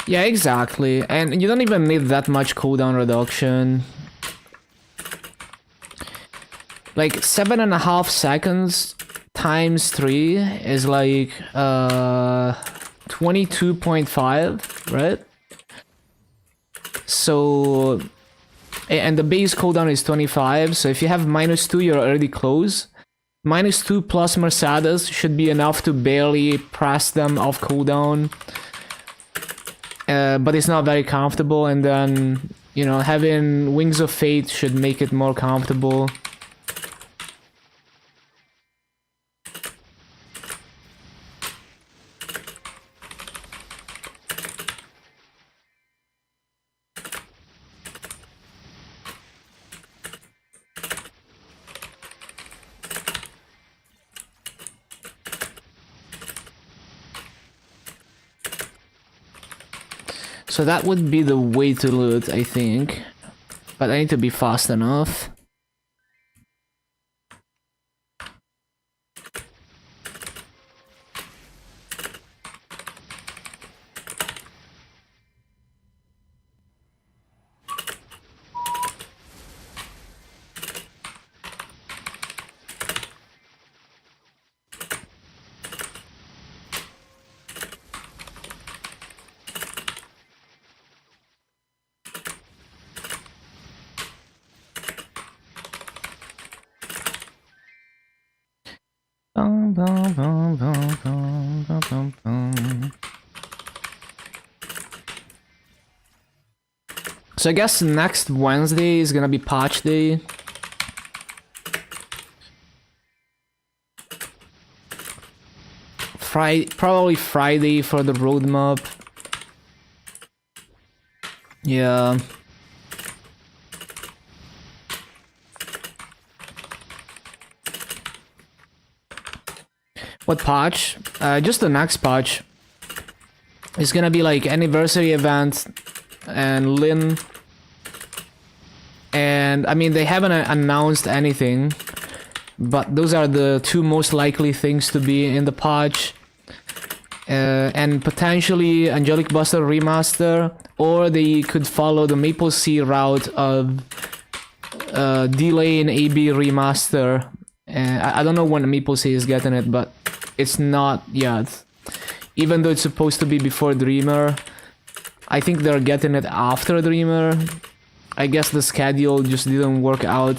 Yeah, exactly. And you don't even need that much cooldown reduction. Like 7.5 seconds times 3 is like 22.5, right? So, and the base cooldown is 25, so if you have -2, you're already close. -2 plus Mercedes should be enough to barely press them off cooldown. But it's not very comfortable, and then, you know, having Wings of Fate should make it more comfortable. So that would be the way to loot, I think. but I need to be fast enough. So I guess next Wednesday is gonna be patch day. Probably Friday for the roadmap. Yeah. What patch? Just the next patch. It's gonna be like anniversary event and Lin. And I mean, they haven't announced anything, but those are the two most likely things to be in the patch. And potentially Angelic Buster Remaster, or they could follow the MapleStory route of delay in AB Remaster. I don't know when MapleStory is getting it, but it's not yet. Even though it's supposed to be before Dreamer, I think they're getting it after Dreamer. I guess the schedule just didn't work out.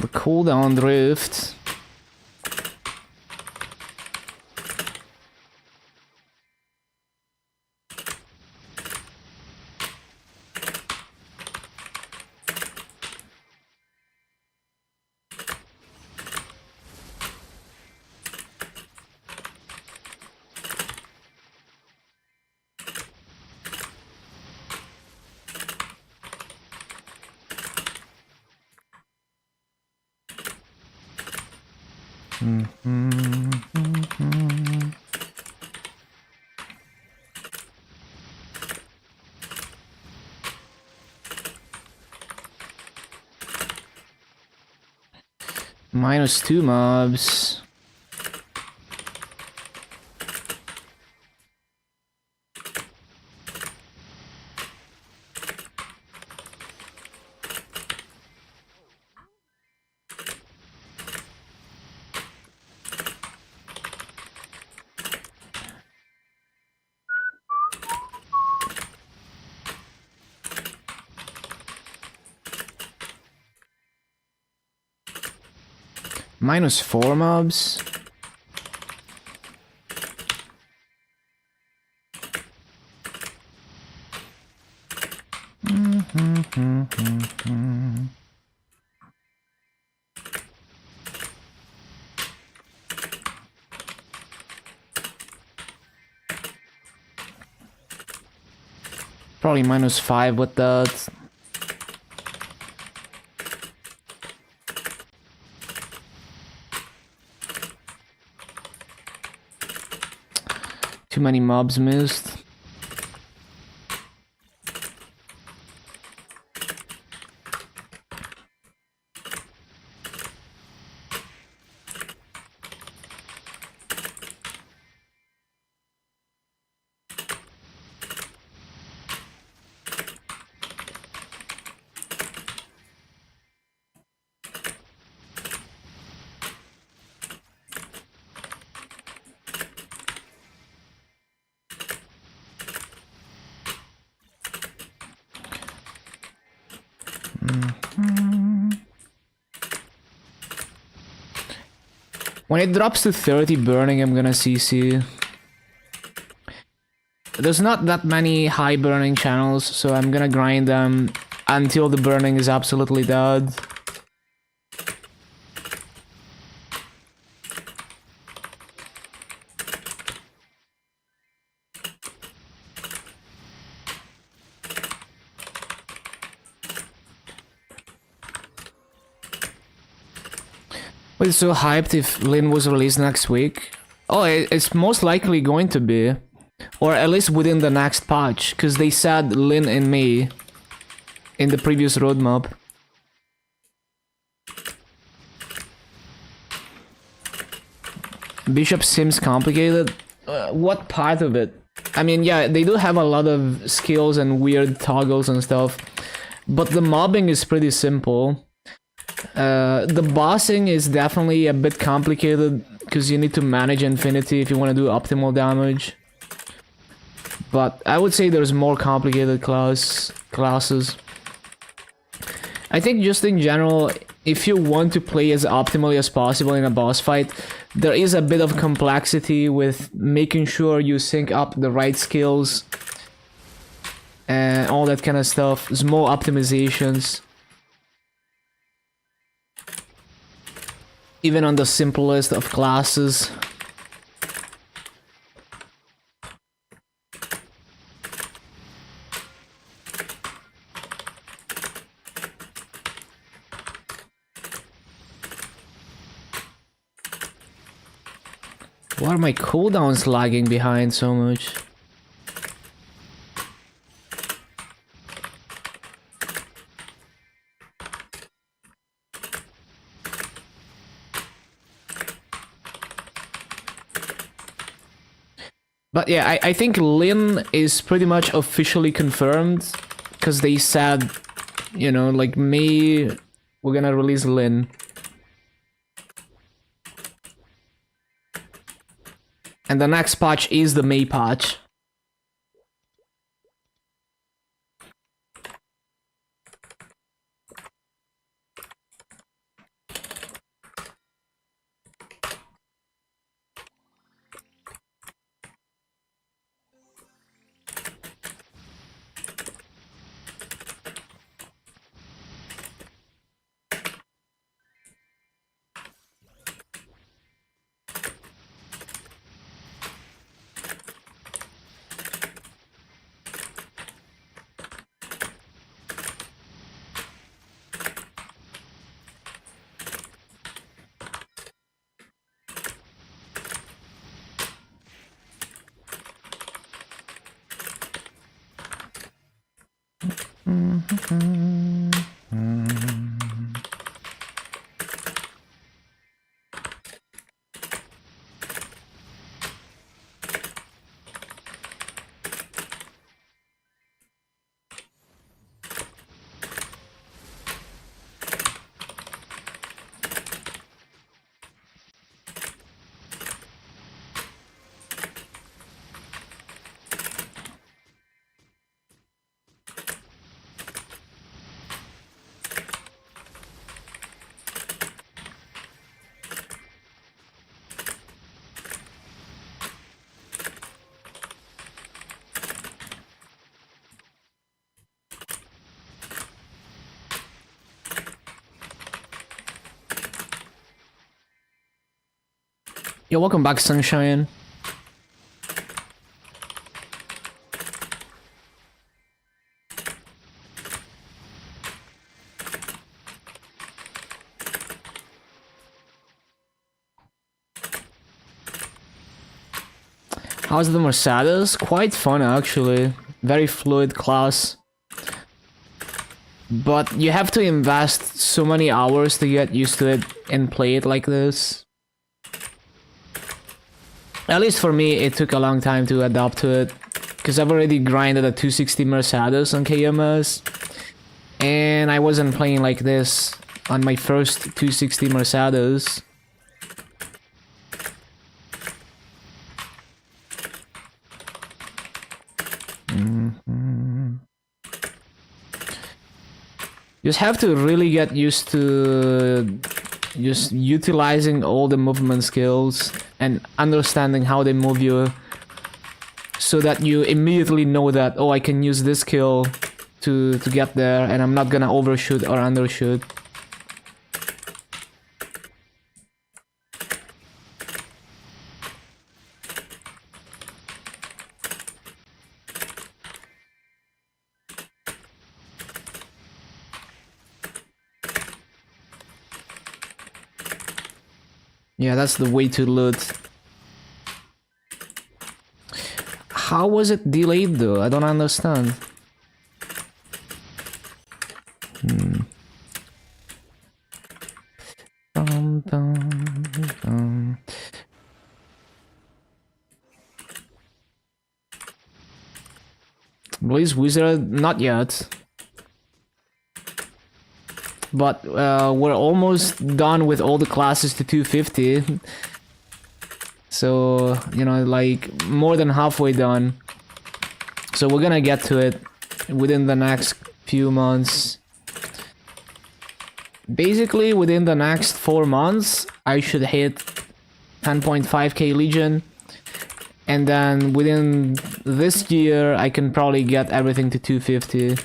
The cooldown drift. -2 mobs. -4 mobs. Probably -5 with that. Too many mobs missed. When it drops to 30 burning, I'm gonna CC. there's not that many high burning channels, so I'm gonna grind them until the burning is absolutely dead. Wait, so hyped if Lin was released next week? Oh, it's most likely going to be. Or at least within the next patch, because they said Lin in May in the previous roadmap. Bishop seems complicated. What part of it? I mean, yeah, they do have a lot of skills and weird toggles and stuff, but the mobbing is pretty simple. The bossing is definitely a bit complicated because you need to manage infinity if you want to do optimal damage. But I would say there's more complicated classes. I think just in general, if you want to play as optimally as possible in a boss fight, there is a bit of complexity with making sure you sync up the right skills and all that kind of stuff. Small optimizations. Even on the simplest of classes. Why are my cooldowns lagging behind so much? But yeah, I think Lin is pretty much officially confirmed, because they said, you know, like May, we're gonna release Lin. And the next patch is the May patch. Yo, welcome back, Sunshine. How's the Mercedes? Quite fun, actually. Very fluid class. But you have to invest so many hours to get used to it and play it like this. At least for me, it took a long time to adapt to it, because I've already grinded a 260 Mercedes on KMS, and I wasn't playing like this on my first 260 Mercedes. You just have to really get used to just utilizing all the movement skills and understanding how they move you so that you immediately know that, oh, I can use this skill to get there, and I'm not gonna overshoot or undershoot. Yeah, that's the way to loot. How was it delayed though? I don't understand. Blaze Wizard, not yet. But we're almost done with all the classes to 250. So, you know, like more than halfway done. So we're gonna get to it within the next few months. Basically, within the next 4 months, I should hit 10.5k Legion. And then within this year, I can probably get everything to 250.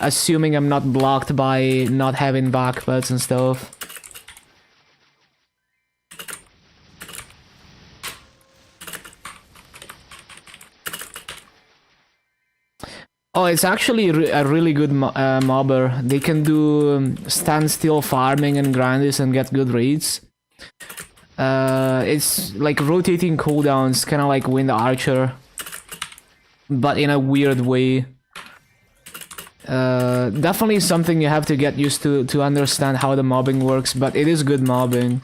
Assuming I'm not blocked by not having backpacks and stuff. Oh, it's actually a really good mobber. They can do standstill farming and grinders and get good rates. It's like rotating cooldowns, kind of like Wind Archer, but in a weird way. Definitely something you have to get used to understand how the mobbing works, but it is good mobbing.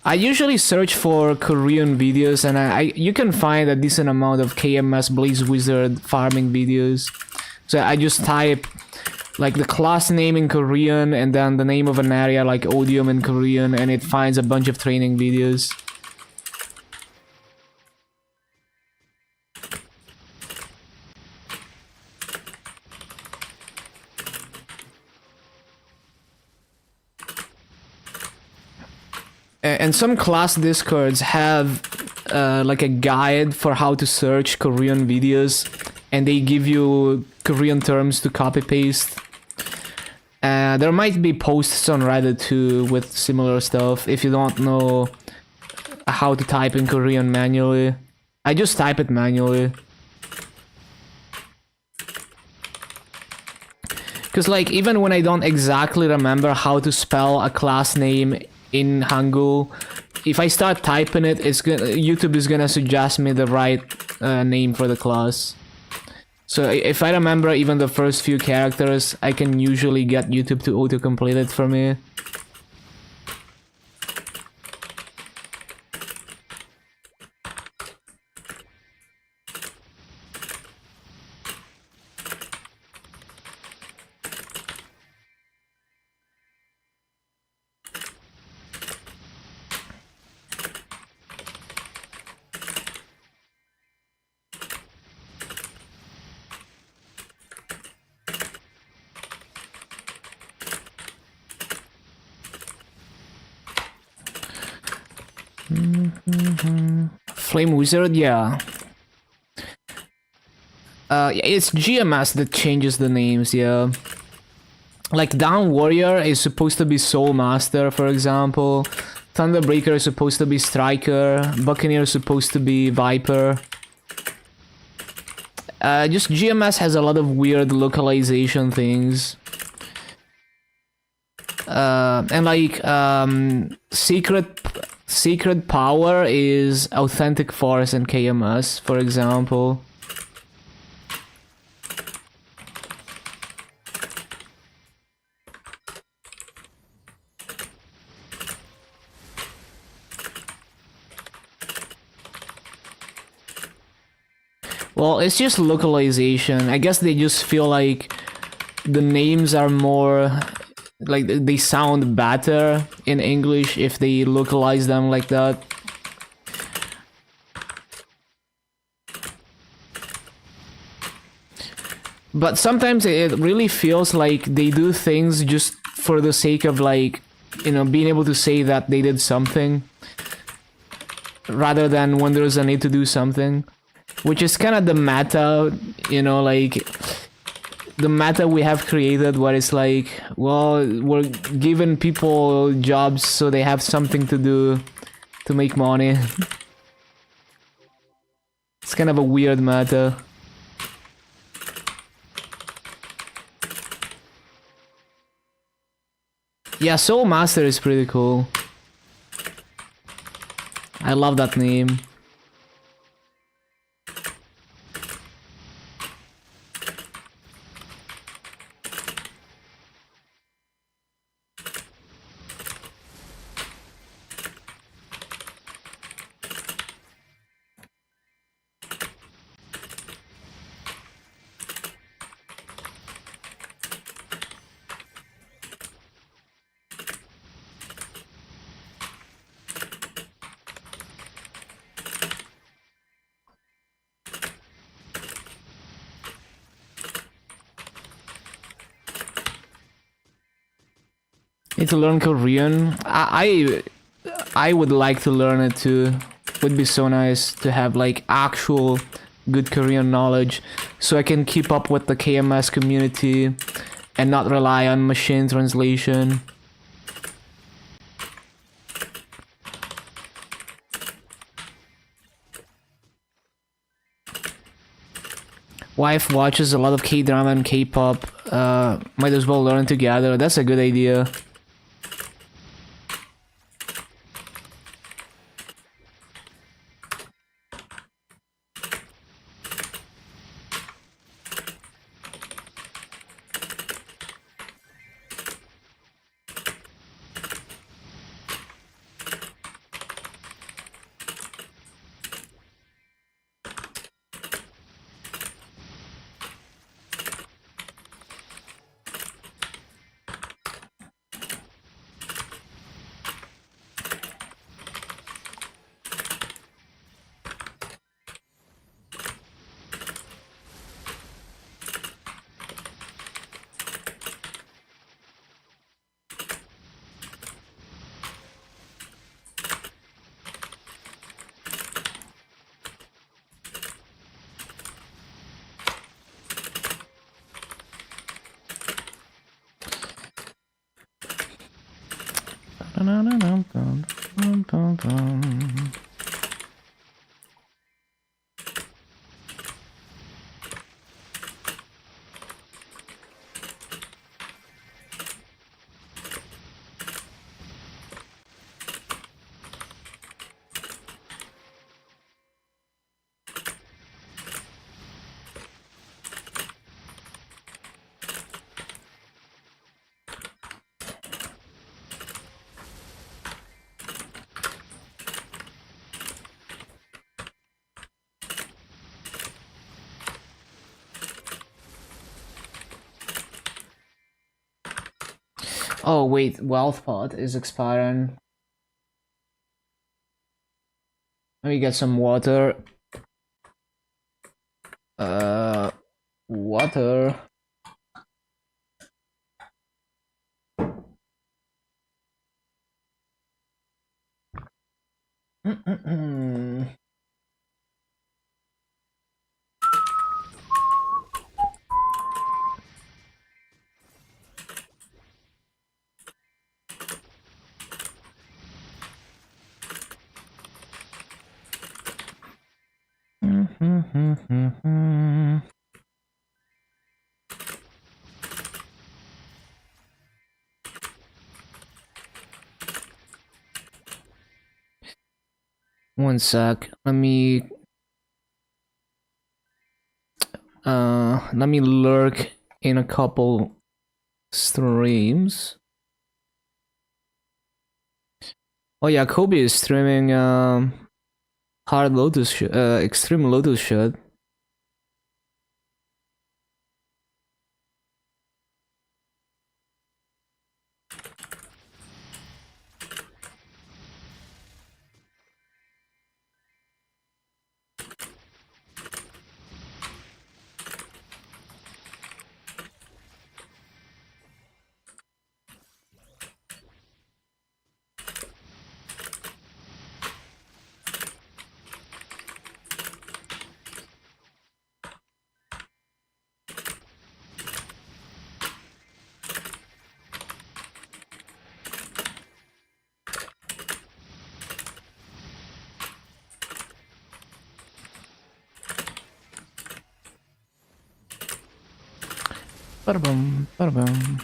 I usually search for Korean videos, and you can find a decent amount of KMS Blaze Wizard farming videos. So I just type like the class name in Korean and then the name of an area like Odium in Korean, and it finds a bunch of training videos. And some class discords have like a guide for how to search Korean videos, and they give you Korean terms to copy paste. There might be posts on Reddit too with similar stuff if you don't know how to type in Korean manually. I just type it manually. Because like even when I don't exactly remember how to spell a class name in Hangul, if I start typing it, YouTube is gonna suggest me the right name for the class. So if I remember even the first few characters, I can usually get YouTube to auto-complete it for me. Flame Wizard, yeah. It's GMS that changes the names, yeah. Like Down Warrior is supposed to be Soul Master, for example. Thunderbreaker is supposed to be Striker. Buccaneer is supposed to be Viper. Just GMS has a lot of weird localization things. And like, Secret Power is Authentic Force in KMS, for example. Well, it's just localization. I guess they just feel like the names are more... like, they sound better in English if they localize them like that. But sometimes it really feels like they do things just for the sake of, like, you know, being able to say that they did something. rather than when there's a need to do something, which is kind of the meta, you know, like the meta we have created, where it's like, well, we're giving people jobs so they have something to do to make money. It's kind of a weird meta. Yeah, Soul Master is pretty cool. I love that name. Need to learn Korean. I would like to learn it too. Would be so nice to have like actual good Korean knowledge, so I can keep up with the KMS community and not rely on machine translation. Wife watches a lot of K-drama and K-pop. Might as well learn together. That's a good idea. Oh wait, wealth pot is expiring. Let me get some water. Water. One sec. Let me lurk in a couple streams. Oh yeah, Kobe is streaming hard Lotus extreme Lotus shit. Ba-da-bum, ba-da-bum.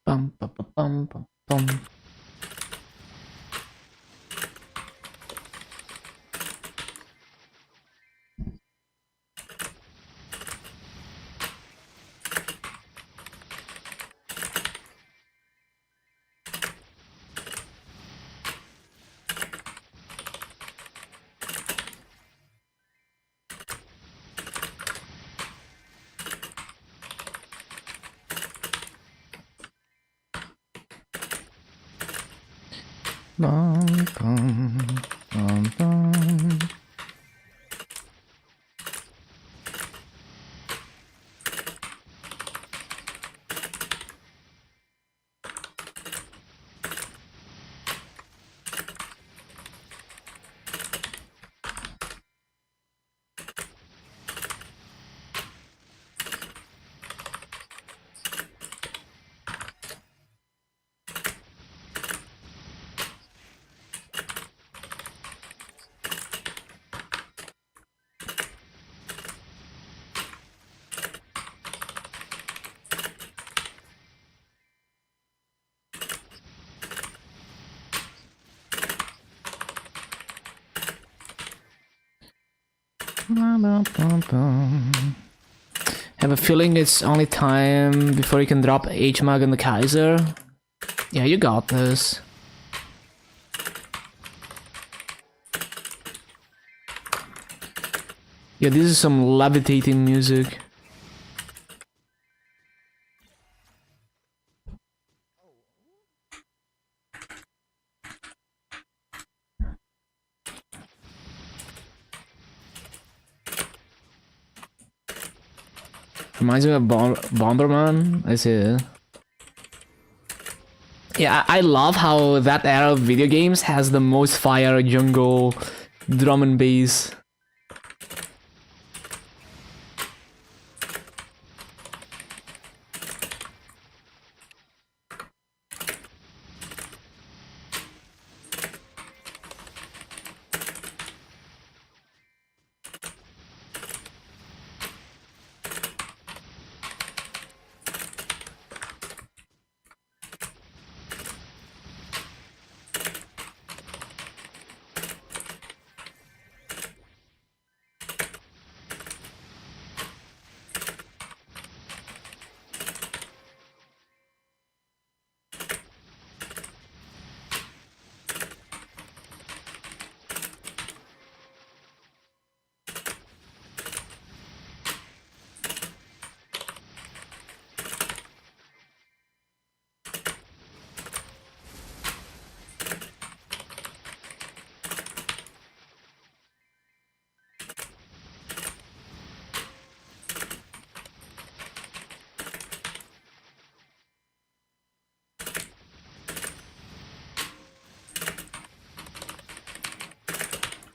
Bum, bum, bum, bum, bum, bum. Bum, bum, bum, bum. Have a feeling it's only time before you can drop H-Mag and the Kaiser. Yeah, you got this. Yeah, this is some levitating music. Reminds me of Bomberman. I see it. Yeah, I love how that era of video games has the most fire jungle drum and bass.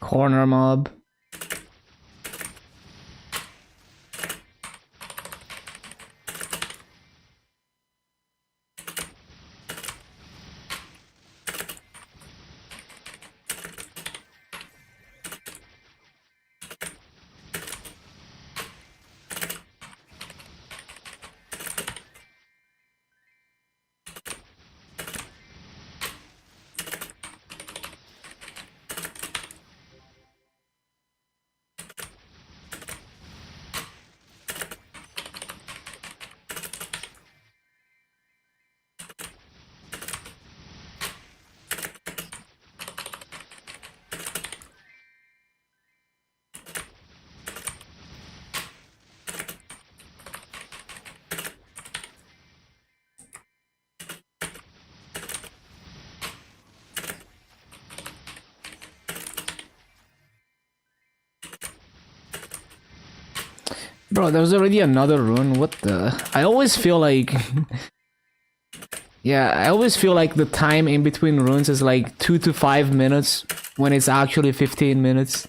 Corner mob. Bro, there's already another rune. What the? I always feel like... yeah, I always feel like the time in between runes is like 2 to 5 minutes when it's actually 15 minutes.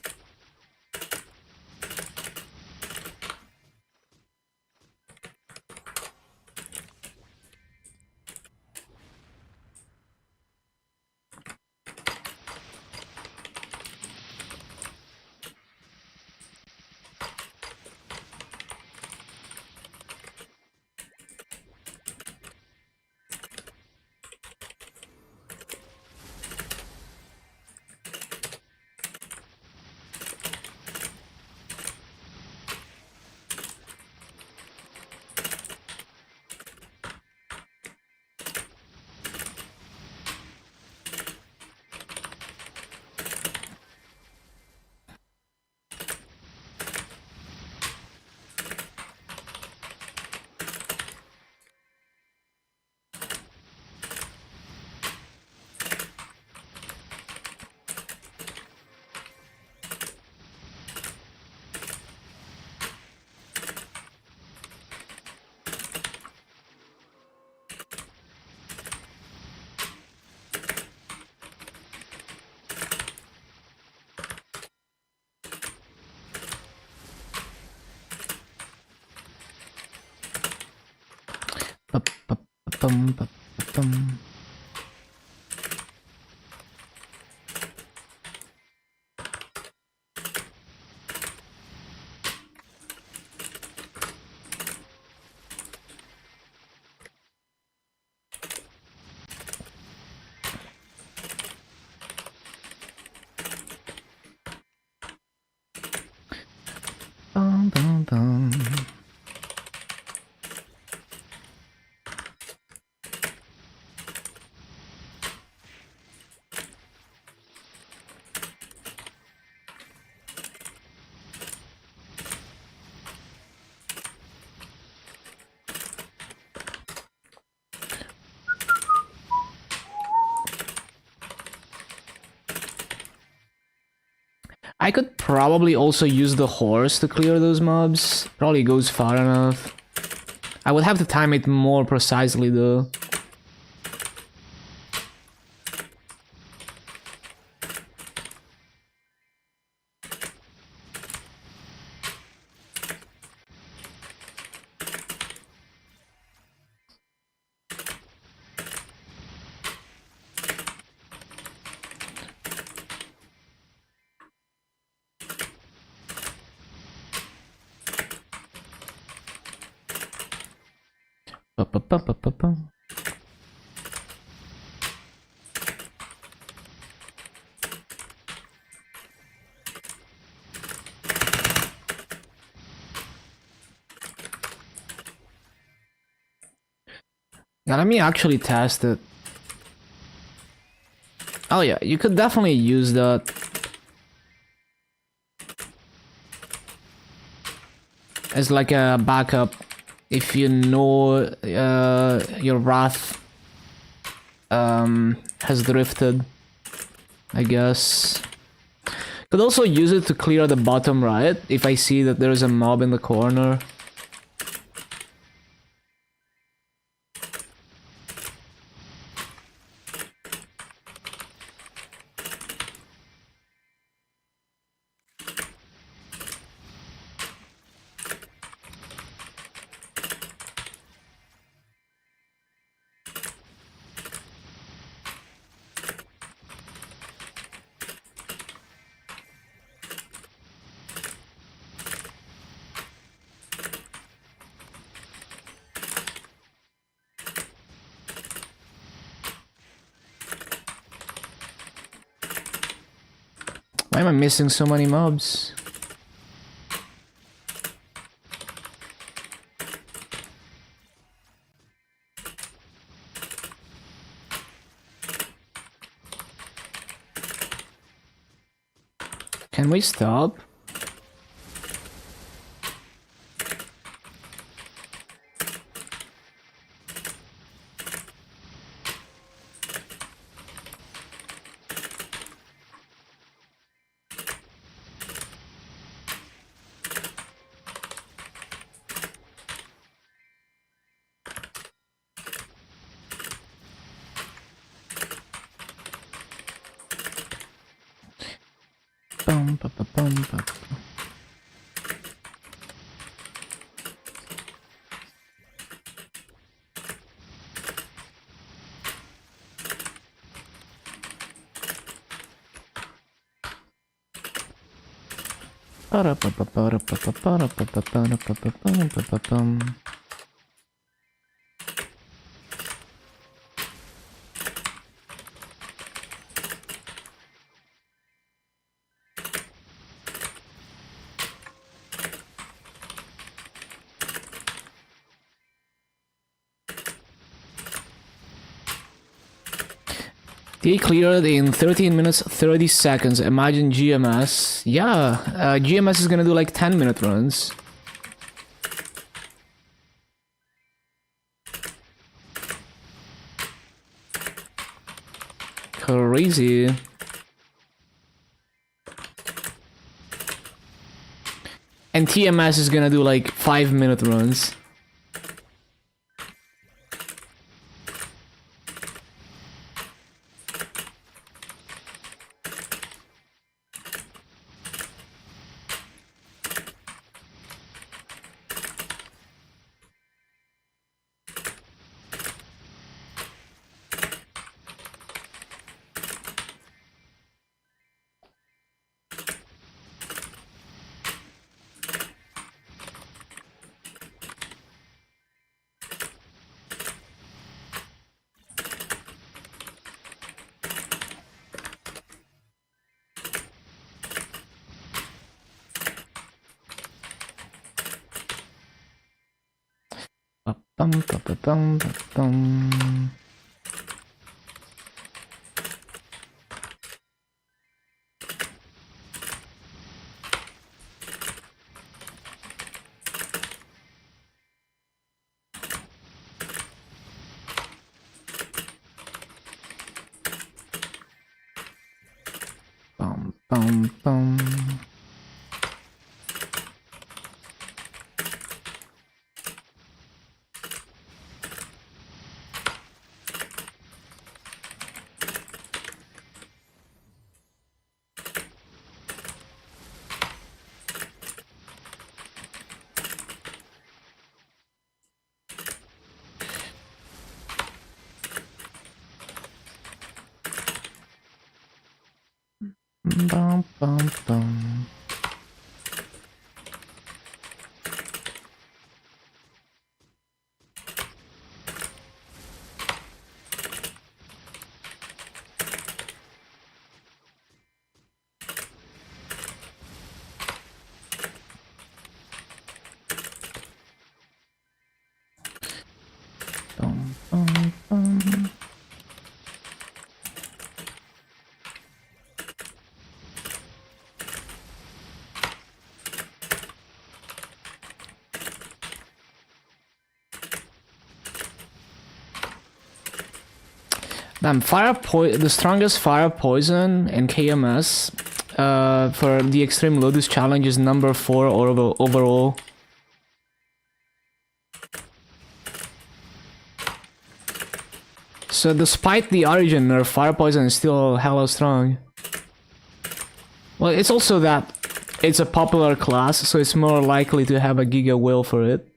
Bum, bum, bum. Bum, bum, bum. I could probably also use the horse to clear those mobs. Probably goes far enough. I would have to time it more precisely though. Ba-ba-ba-ba-ba-ba. Now let me actually test it. Oh yeah, you could definitely use that. As like a backup if you know your wrath has drifted, I guess. Could also use it to clear the bottom right if I see that there's a mob in the corner. Why am I missing so many mobs? Can we stop? bum, ba, ba, bum, ba. They cleared in 13 minutes 30 seconds. Imagine GMS. Yeah, GMS is gonna do like 10-minute runs. Crazy. And TMS is gonna do like 5-minute runs. Bum, ba, ba, bum, ba, bum. Bum, bum, bum. Bum, bum, bum. Bum, bum, bum. Damn, the strongest fire poison in KMS for the extreme Lotus challenge is number 4 overall. So despite the origin nerf, fire poison is still hella strong. Well, it's also that it's a popular class, so it's more likely to have a giga will for it.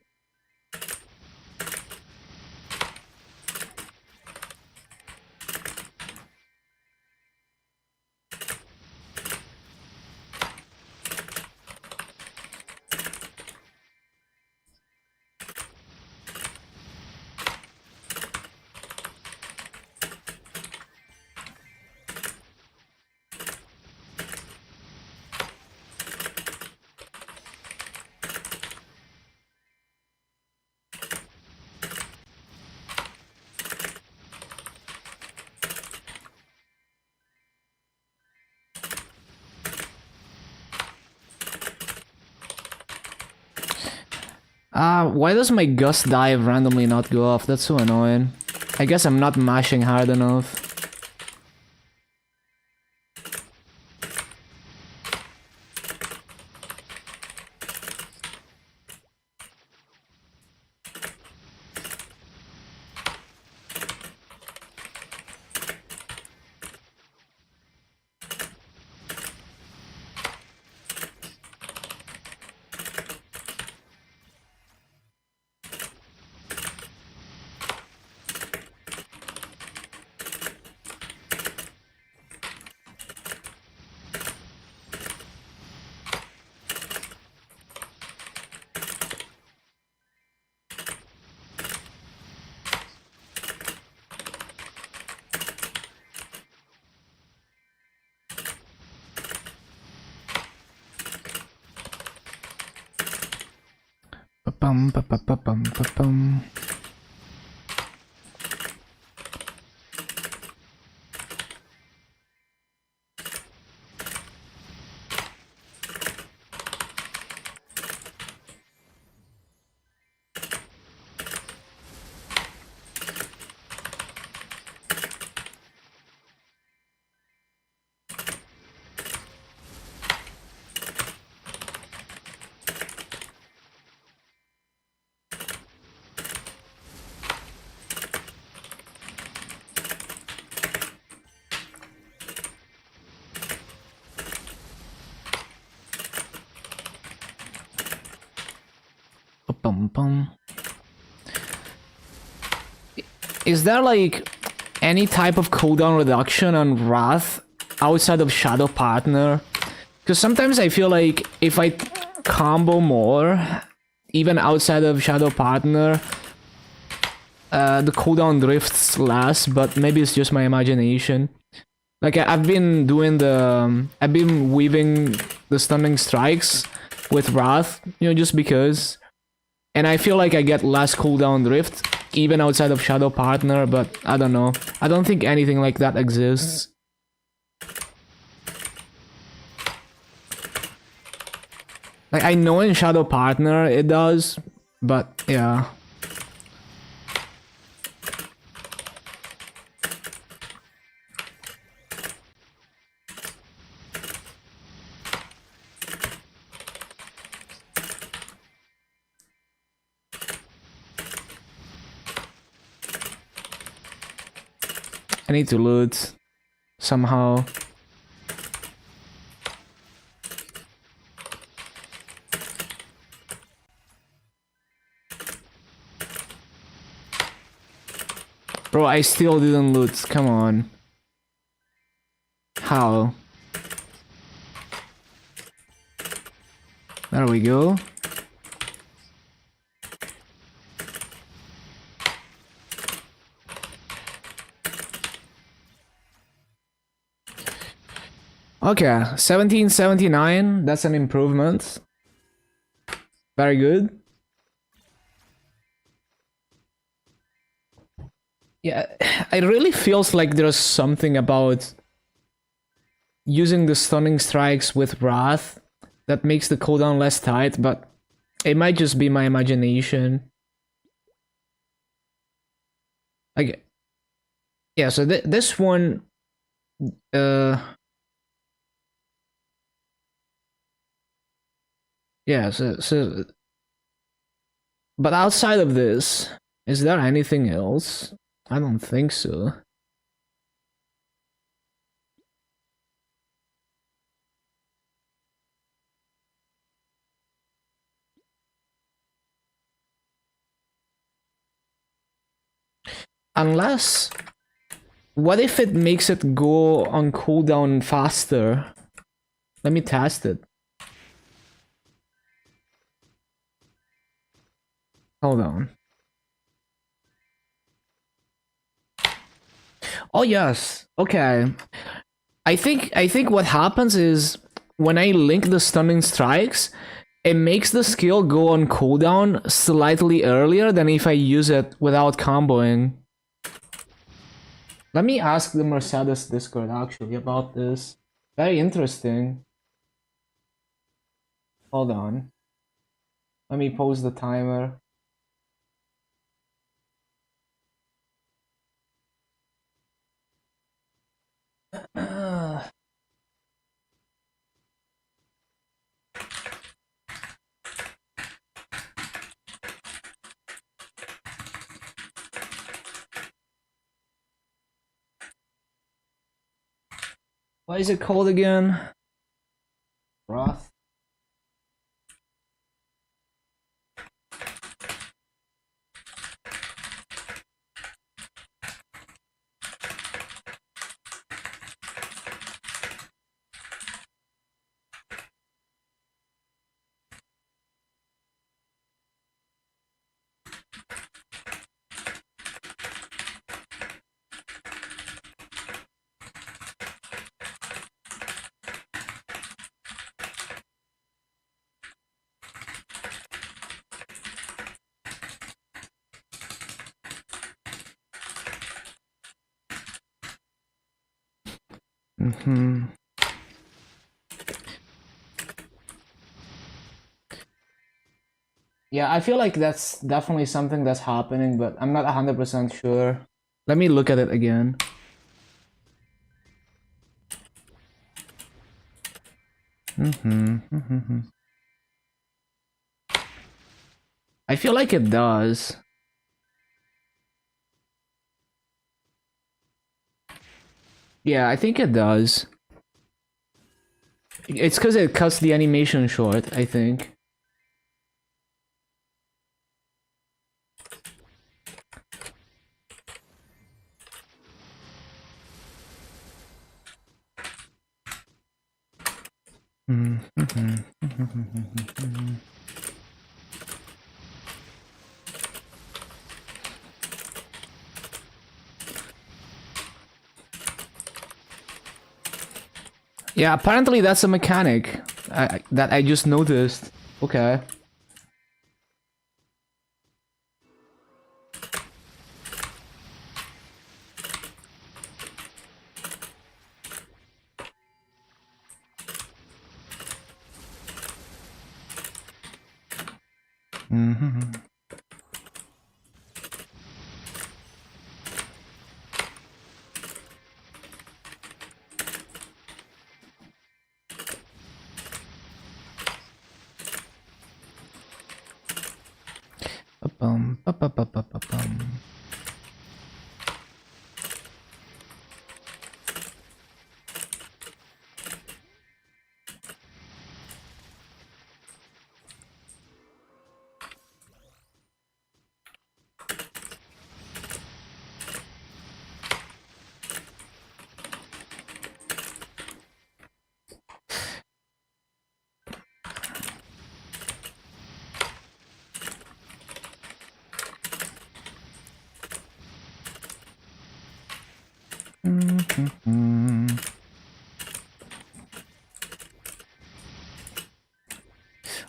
Why does my gust dive randomly not go off? That's so annoying. I guess I'm not mashing hard enough. Bum, ba, ba, ba, bum, ba, bum. Bum, bum. Is there like any type of cooldown reduction on Wrath outside of Shadow Partner? Because sometimes I feel like if I combo more, even outside of Shadow Partner, the cooldown drifts less, but maybe it's just my imagination. Like I've been doing I've been weaving the stunning strikes with Wrath, you know, just because. And I feel like I get less cooldown drift, even outside of Shadow Partner, but I don't know. I don't think anything like that exists. Like, I know in Shadow Partner it does, but yeah. I need to loot somehow. Bro, I still didn't loot. Come on. How? There we go. Okay, 1779, that's an improvement. Very good. Yeah, it really feels like there's something about using the stunning strikes with Wrath that makes the cooldown less tight, but it might just be my imagination. Like, yeah, so this one, yeah, but outside of this, is there anything else? I don't think so. Unless, what if it makes it go on cooldown faster? Let me test it. Hold on. Oh yes. Okay. I think what happens is when I link the stunning strikes, it makes the skill go on cooldown slightly earlier than if I use it without comboing. Let me ask the Mercedes Discord actually about this. Very interesting. Hold on. Let me pause the timer. What is it called again? Wrath. Yeah, I feel like that's definitely something that's happening, but I'm not 100% sure. Let me look at it again. I feel like it does. Yeah, I think it does. It's because it cuts the animation short, I think. Yeah, apparently that's a mechanic that I just noticed. Okay. Ba-bum, ba-ba-ba-ba-ba-bum.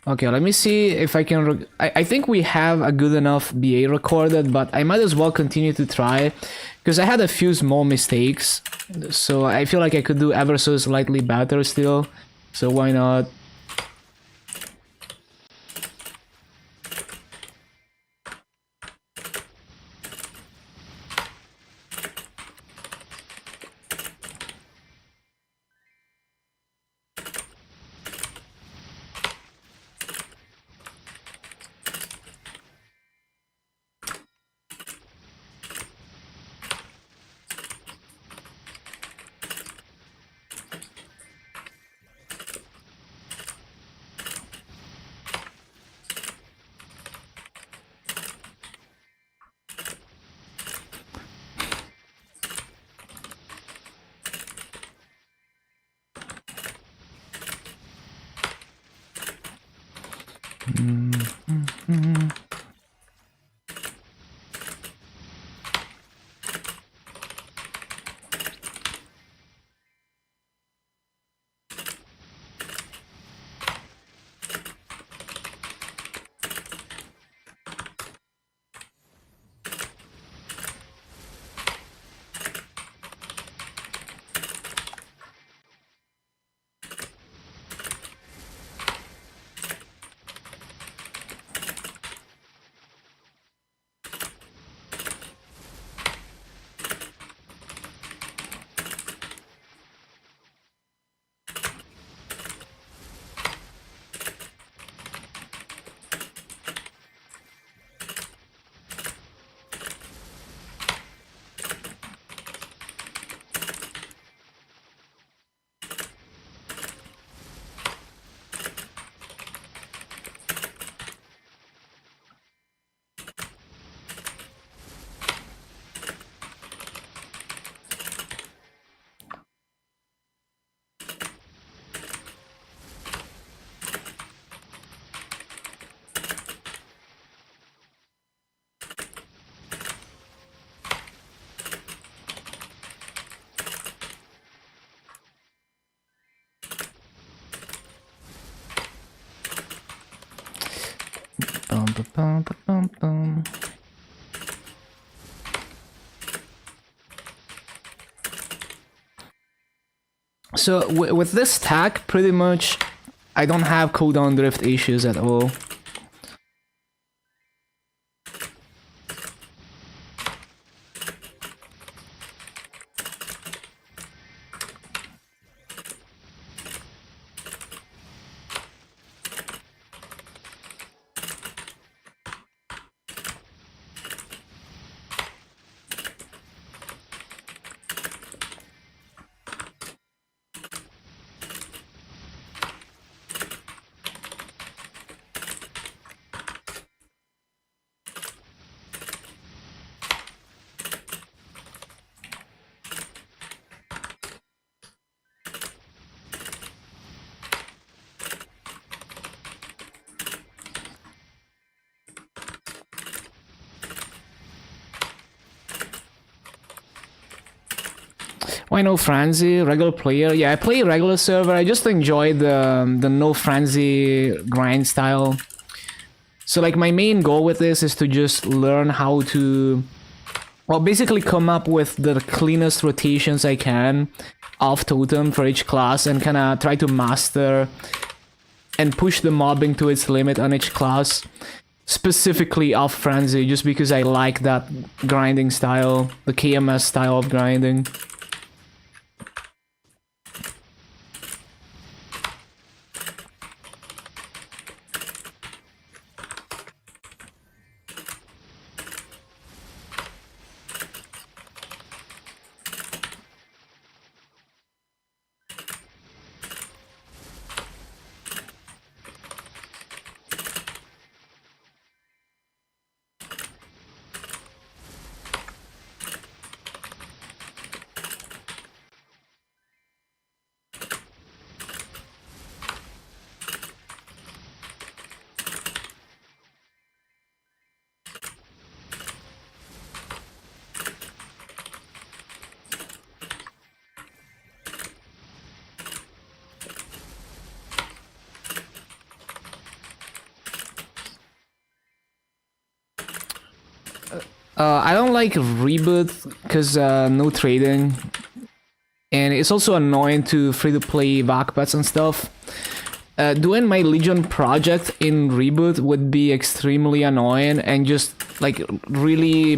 Okay, let me see if I can. I think we have a good enough BA recorded, but I might as well continue to try because I had a few small mistakes, so I feel like I could do ever so slightly better still. So why not? Bum, ba, bum, ba, bum, bum. So with this stack, pretty much, I don't have cooldown drift issues at all. Why no frenzy? Regular player? Yeah, I play regular server. I just enjoy the no frenzy grind style. So like my main goal with this is to just learn how to, well, basically come up with the cleanest rotations I can off totem for each class and kind of try to master and push the mobbing to its limit on each class. Specifically off frenzy, just because I like that grinding style, the KMS style of grinding. I don't like reboot because no trading, and it's also annoying to free-to-play vac pets and stuff. Doing my Legion project in reboot would be extremely annoying and just like really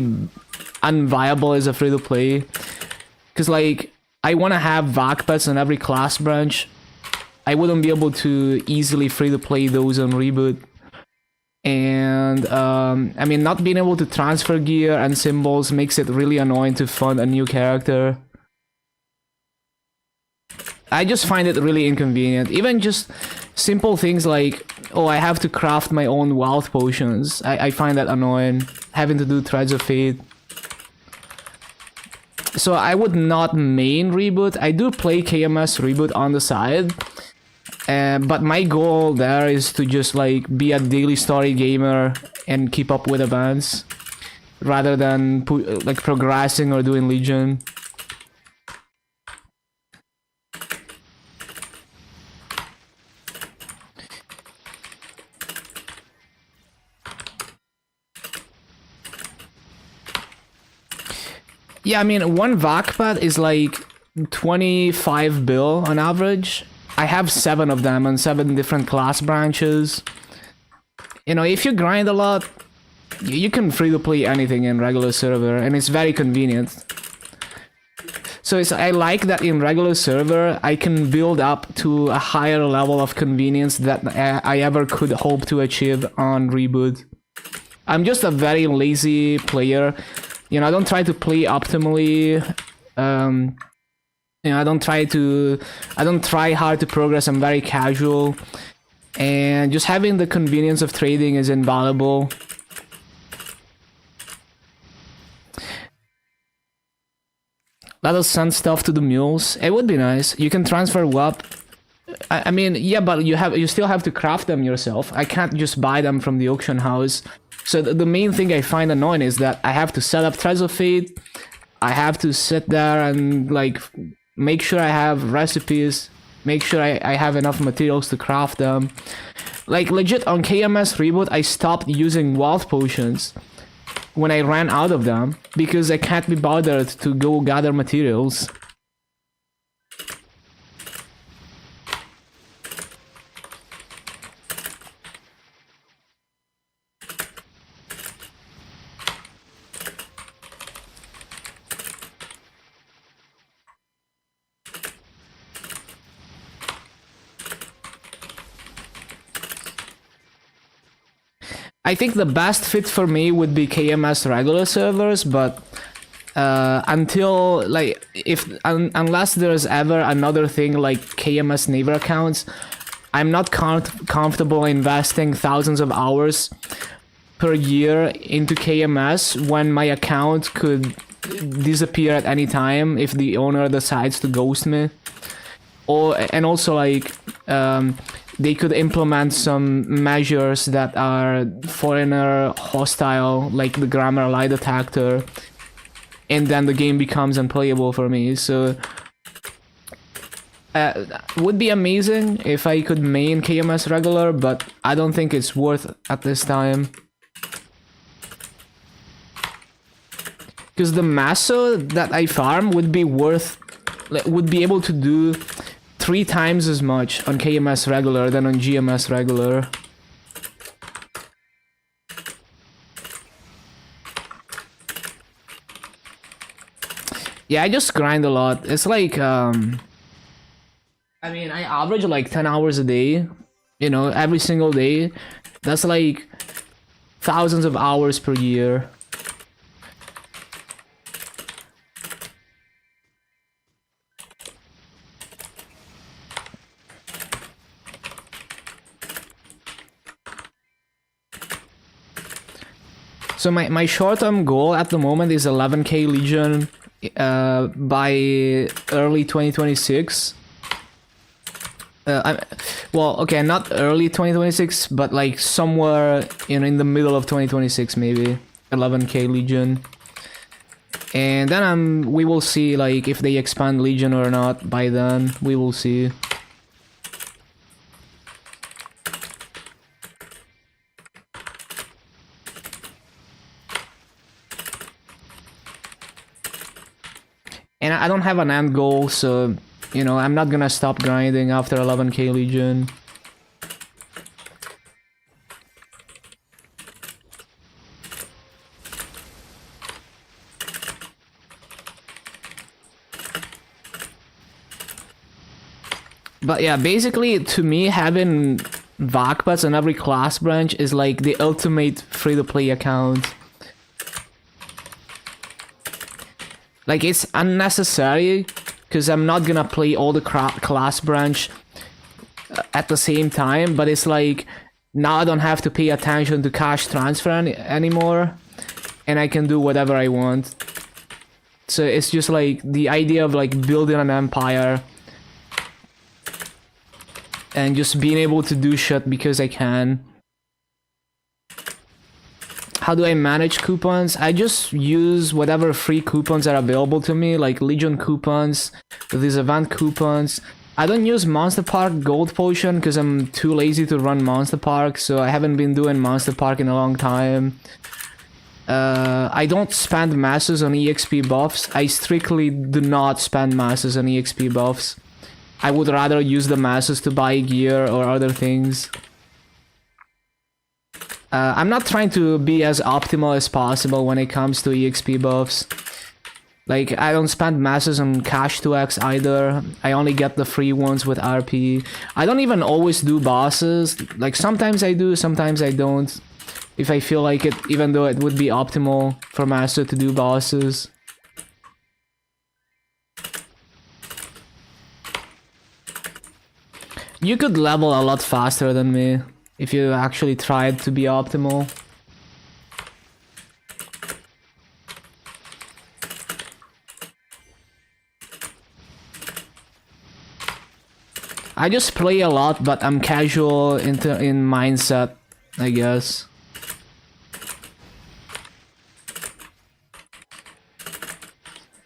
unviable as a free-to-play. Because like I want to have vac pets on every class branch. I wouldn't be able to easily free-to-play those on reboot. And I mean, not being able to transfer gear and symbols makes it really annoying to fund a new character. I just find it really inconvenient. Even just simple things like, oh, I have to craft my own wealth potions. I find that annoying, having to do Threads of Fate. So I would not main reboot. I do play KMS reboot on the side. But my goal there is to just like be a daily story gamer and keep up with events rather than like progressing or doing Legion. Yeah, I mean, one vac pet is like 25 bill on average. I have 7 of them on 7 different class branches. You know, if you grind a lot, you can free to play anything in regular server, and it's very convenient. So I like that in regular server, I can build up to a higher level of convenience that I ever could hope to achieve on reboot. I'm just a very lazy player. You know, I don't try to play optimally. You know, I don't try hard to progress. I'm very casual, and just having the convenience of trading is invaluable. Let us send stuff to the mules. It would be nice. You can transfer WAP. I mean, yeah, but you still have to craft them yourself. I can't just buy them from the auction house. So the main thing I find annoying is that I have to set up Threads of Fate. I have to sit there and like make sure I have recipes, make sure I have enough materials to craft them. Like legit on KMS reboot, I stopped using wealth potions when I ran out of them because I can't be bothered to go gather materials. I think the best fit for me would be KMS regular servers, but until like unless there's ever another thing like KMS neighbor accounts, I'm not comfortable investing thousands of hours per year into KMS when my account could disappear at any time if the owner decides to ghost me. And also like they could implement some measures that are foreigner hostile, like the grammar lie detector, and then the game becomes unplayable for me. So would be amazing if I could main KMS regular, but I don't think it's worth at this time. Because the maso that I farm would be able to do 3 times as much on KMS regular than on GMS regular. Yeah, I just grind a lot. It's like, I mean, I average like 10 hours a day, you know, every single day. That's like thousands of hours per year. So my short-term goal at the moment is 11k Legion by early 2026. Well, okay, not early 2026, but like somewhere in the middle of 2026, maybe 11k Legion. And then we will see like if they expand Legion or not. By then, we will see. And I don't have an end goal, so, you know, I'm not gonna stop grinding after 11k Legion. But yeah, basically, to me, having VACPATs on every class branch is like the ultimate free-to-play account. Like, it's unnecessary, because I'm not gonna play all the class branch at the same time, but it's like, now I don't have to pay attention to cash transfer anymore, and I can do whatever I want. So it's just like, the idea of like building an empire, and just being able to do shit because I can. How do I manage coupons? I just use whatever free coupons are available to me, like Legion coupons, these event coupons. I don't use Monster Park Gold Potion because I'm too lazy to run Monster Park, so I haven't been doing Monster Park in a long time. I don't spend masses on EXP buffs. I strictly do not spend masses on EXP buffs. I would rather use the masses to buy gear or other things. I'm not trying to be as optimal as possible when it comes to EXP buffs. Like, I don't spend masses on cash 2x either. I only get the free ones with RP. I don't even always do bosses. Like, sometimes I do, sometimes I don't. If I feel like it, even though it would be optimal for Master to do bosses. You could level a lot faster than me if you actually tried to be optimal. I just play a lot, but I'm casual in mindset, I guess.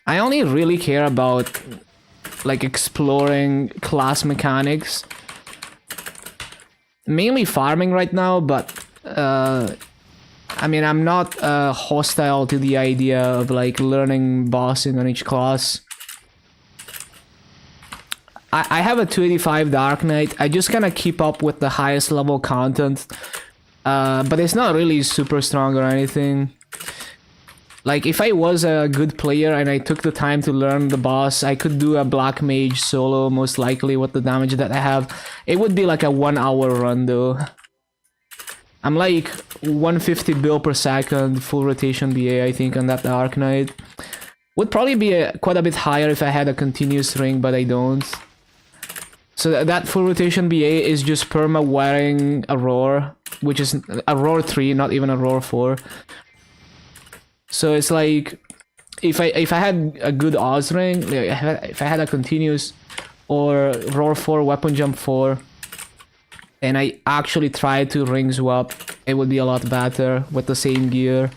I only really care about like exploring class mechanics. Mainly farming right now, but I mean, I'm not hostile to the idea of like learning bossing on each class. I have a 285 Dark Knight. I just kind of keep up with the highest level content, but it's not really super strong or anything. Like, if I was a good player and I took the time to learn the boss, I could do a Black Mage solo, most likely, with the damage that I have. It would be like a 1 hour run, though. I'm like 150 build per second full rotation BA, I think, on that Dark Knight. Would probably be quite a bit higher if I had a continuous ring, but I don't. So that full rotation BA is just perma wearing a roar, which is a roar 3, not even a roar 4. So it's like, if I had a good Oz ring, if I had a continuous or roar 4, weapon jump 4, and I actually tried to ring swap, it would be a lot better with the same gear.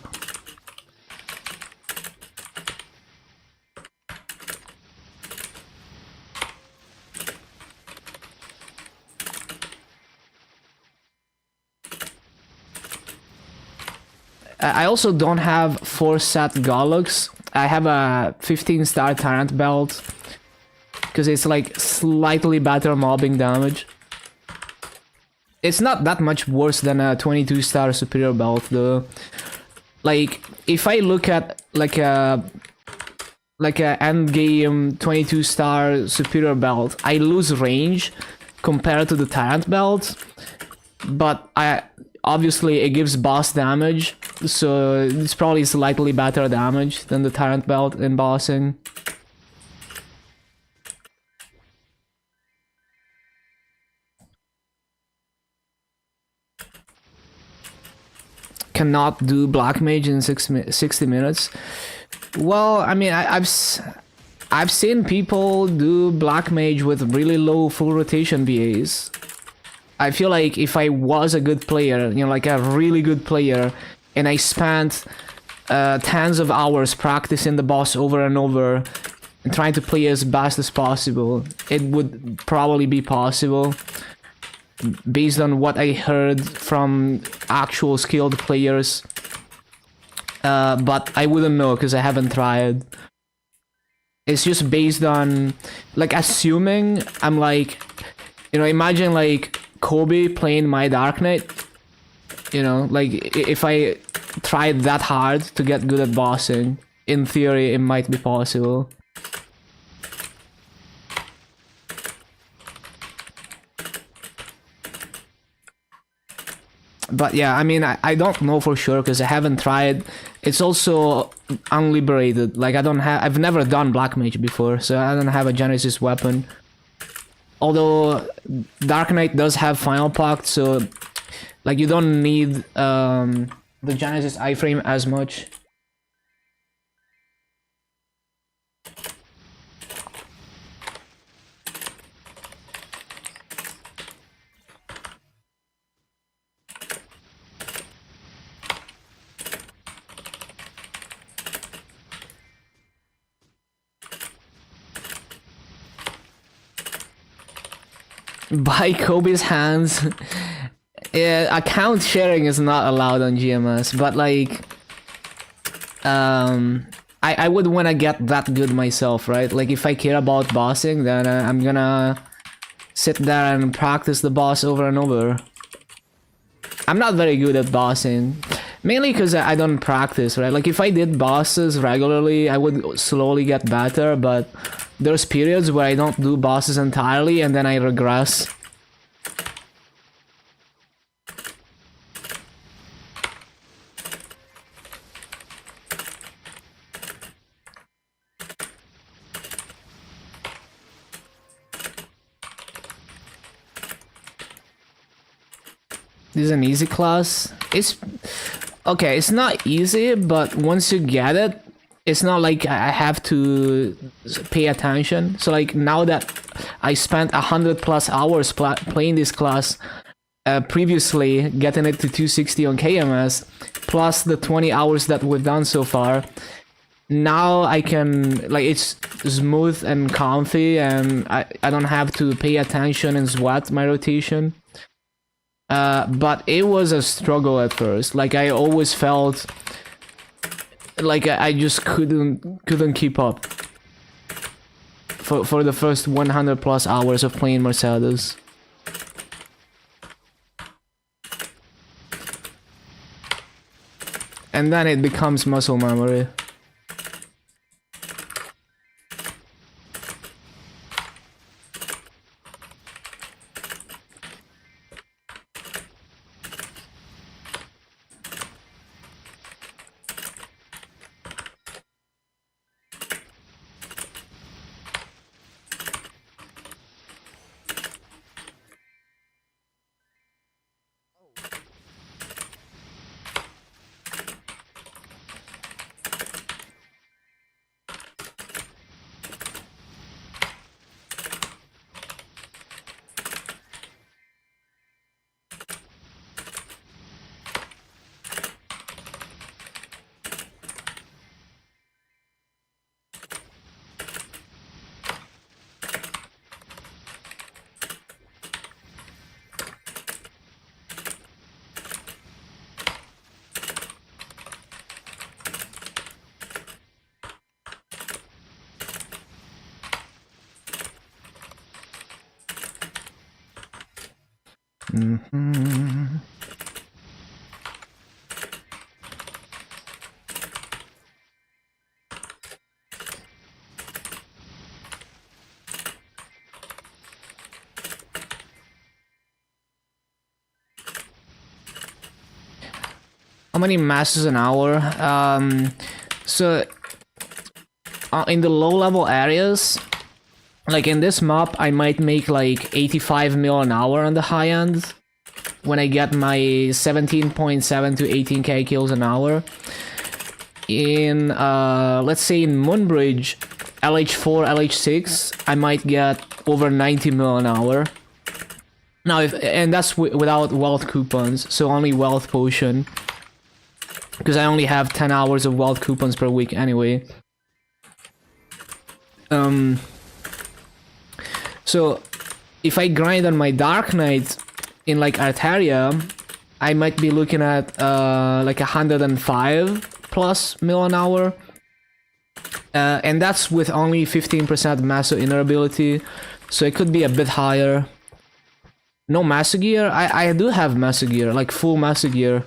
I also don't have 4 set Gollux. I have a 15-star Tyrant belt because it's like slightly better mobbing damage. It's not that much worse than a 22-star superior belt though. Like, if I look at like a end game 22-star superior belt, I lose range compared to the Tyrant belt, but obviously it gives boss damage, so it's probably slightly better damage than the Tyrant belt in bossing. Cannot do Black Mage in 60 minutes. Well, I mean, I've seen people do Black Mage with really low full rotation BAs. I feel like if I was a good player, you know, like a really good player, and I spent tens of hours practicing the boss over and over and trying to play as best as possible, it would probably be possible based on what I heard from actual skilled players. But I wouldn't know because I haven't tried. It's just based on, like, assuming I'm like, you know, imagine like Kobe playing my Dark Knight. You know, like, if I tried that hard to get good at bossing, in theory it might be possible. But yeah, I mean, I don't know for sure because I haven't tried. It's also unliberated. Like, I've never done Black Mage before, so I don't have a Genesis weapon. Although Dark Knight does have Final Pact, so like you don't need the Genesis iframe as much. By Kobe's hands. Yeah, account sharing is not allowed on GMS, but like, I would want to get that good myself, right? Like, if I care about bossing, then I'm gonna sit there and practice the boss over and over. I'm not very good at bossing, mainly because I don't practice, right? Like, if I did bosses regularly, I would slowly get better, but there's periods where I don't do bosses entirely and then I regress. This is an easy class. It's okay, it's not easy, but once you get it, it's not like I have to pay attention. So like, now that I spent 100+ hours playing this class, previously getting it to 260 on KMS, plus the 20 hours that we've done so far, now I can, like, it's smooth and comfy, and I don't have to pay attention and sweat my rotation. But it was a struggle at first. Like, I always felt like I just couldn't keep up for the first 100+ hours of playing Mercedes. And then it becomes muscle memory. How many masses an hour? So in the low level areas, like in this map, I might make like 85 mil an hour on the high end when I get my 17.7 to 18k kills an hour. In let's say in Moonbridge, LH4, LH6, I might get over 90 mil an hour. Now, and that's without wealth coupons, so only wealth potion. Because I only have 10 hours of wealth coupons per week anyway. So if I grind on my Dark Knight in like Artaria, I might be looking at like 105 plus mil an hour. And that's with only 15% Maso Inner ability, so it could be a bit higher. No Maso Gear? I do have Maso Gear, like full Maso Gear.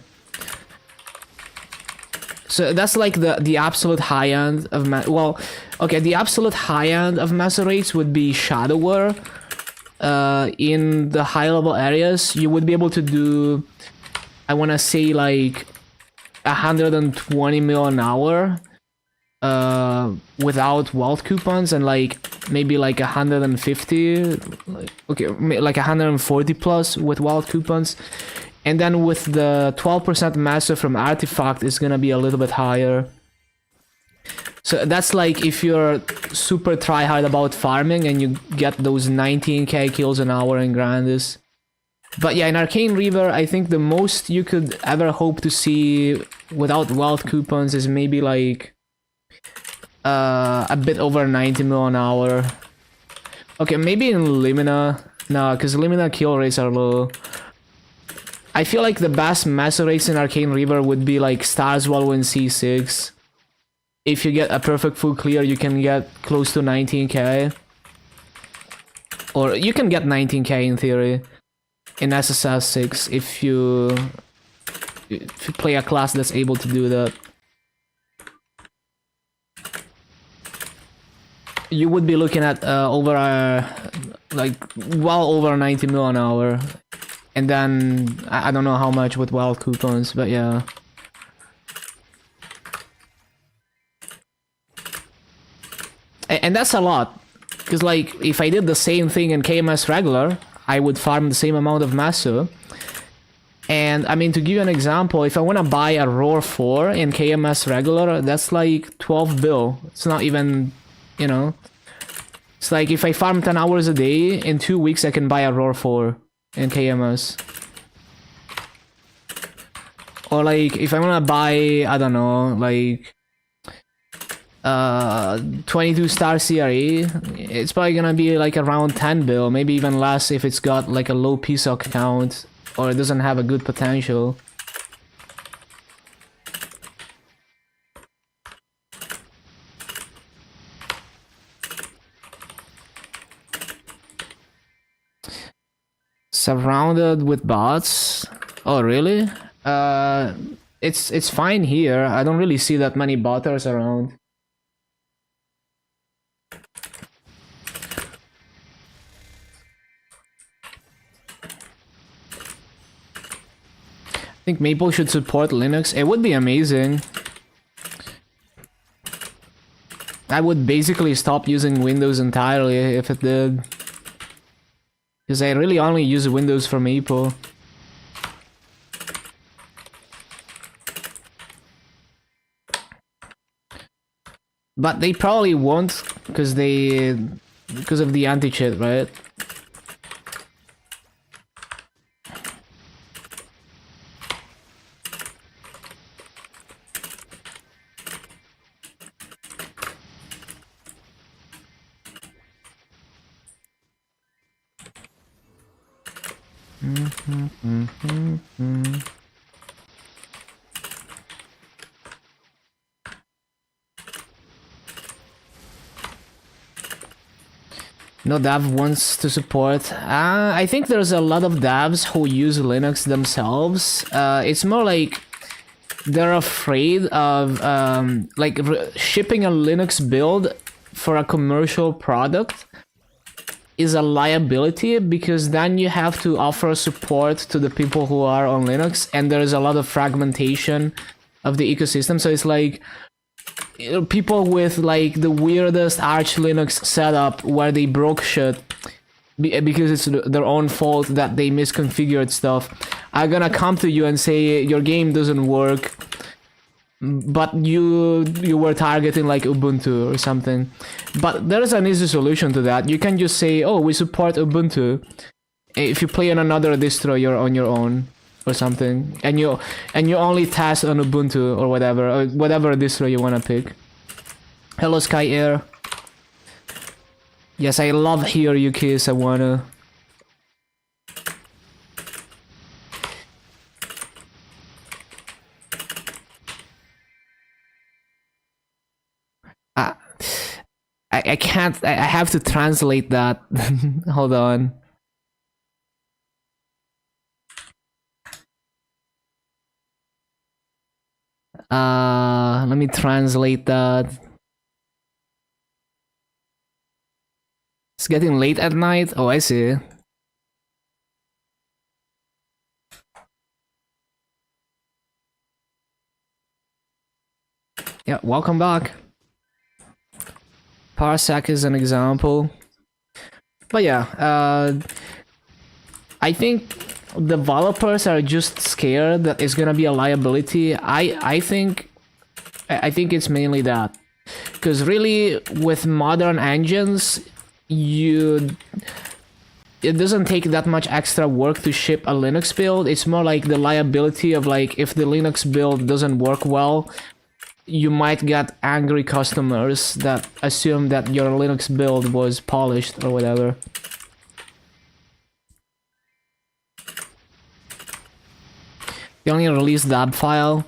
So that's like the absolute high end of well, okay, the absolute high end of Maso rates would be Shadow War. In the high level areas, you would be able to do, I want to say like 120 mil an hour without wealth coupons, and like maybe like 150, like, okay, like 140 plus with wealth coupons. And then with the 12% master from Artifact is gonna be a little bit higher. So that's like if you're super try-hard about farming and you get those 19k kills an hour in Grandis. But yeah, in Arcane Reaver, I think the most you could ever hope to see without wealth coupons is maybe like a bit over 90 mil an hour. Okay, maybe in Limina. No, because Limina kill rates are low. I feel like the best master race in Arcane Reaver would be like Stars Wallow in C6. If you get a perfect full clear, you can get close to 19k. Or you can get 19k in theory in SSS 6 if you play a class that's able to do that. You would be looking at over like well over 90 mil an hour. And then, I don't know how much with wild coupons, but yeah. And that's a lot. Because like, if I did the same thing in KMS regular, I would farm the same amount of Masu. And I mean, to give you an example, if I want to buy a Roar 4 in KMS regular, that's like 12 bill. It's not even, you know. It's like if I farm 10 hours a day, in 2 weeks I can buy a Roar 4. In KMS. Or like if I wanna buy, I don't know, like 22 star CRE, it's probably gonna be like around 10 bill, maybe even less if it's got like a low PSOC count or it doesn't have a good potential. Surrounded with bots? Oh really? It's fine here. I don't really see that many botters around. I think Maple should support Linux. It would be amazing. I would basically stop using Windows entirely if it did. Because I really only use Windows for Maple. But they probably won't, because of the anti-cheat, right? No dev wants to support. I think there's a lot of devs who use Linux themselves. It's more like they're afraid of like shipping a Linux build for a commercial product is a liability, because then you have to offer support to the people who are on Linux, and there's a lot of fragmentation of the ecosystem. So it's like, you know, people with like the weirdest Arch Linux setup where they broke shit because it's their own fault that they misconfigured stuff are gonna come to you and say your game doesn't work, but you were targeting like Ubuntu or something. But there's an easy solution to that. You can just say, oh, we support Ubuntu. If you play on another distro, you're on your own or something, and you only test on Ubuntu or whatever distro you wanna pick. Hello Sky Air. Yes, I love Hear You Kiss. I wanna. I can't. I have to translate that. Hold on. Let me translate that. It's getting late at night. Oh, I see. Yeah, welcome back. Parsec is an example. But yeah, I think developers are just scared that it's gonna be a liability. I think it's mainly that, because really with modern engines, it doesn't take that much extra work to ship a Linux build. It's more like the liability of like, if the Linux build doesn't work well, you might get angry customers that assume that your Linux build was polished or whatever. You only release the app file.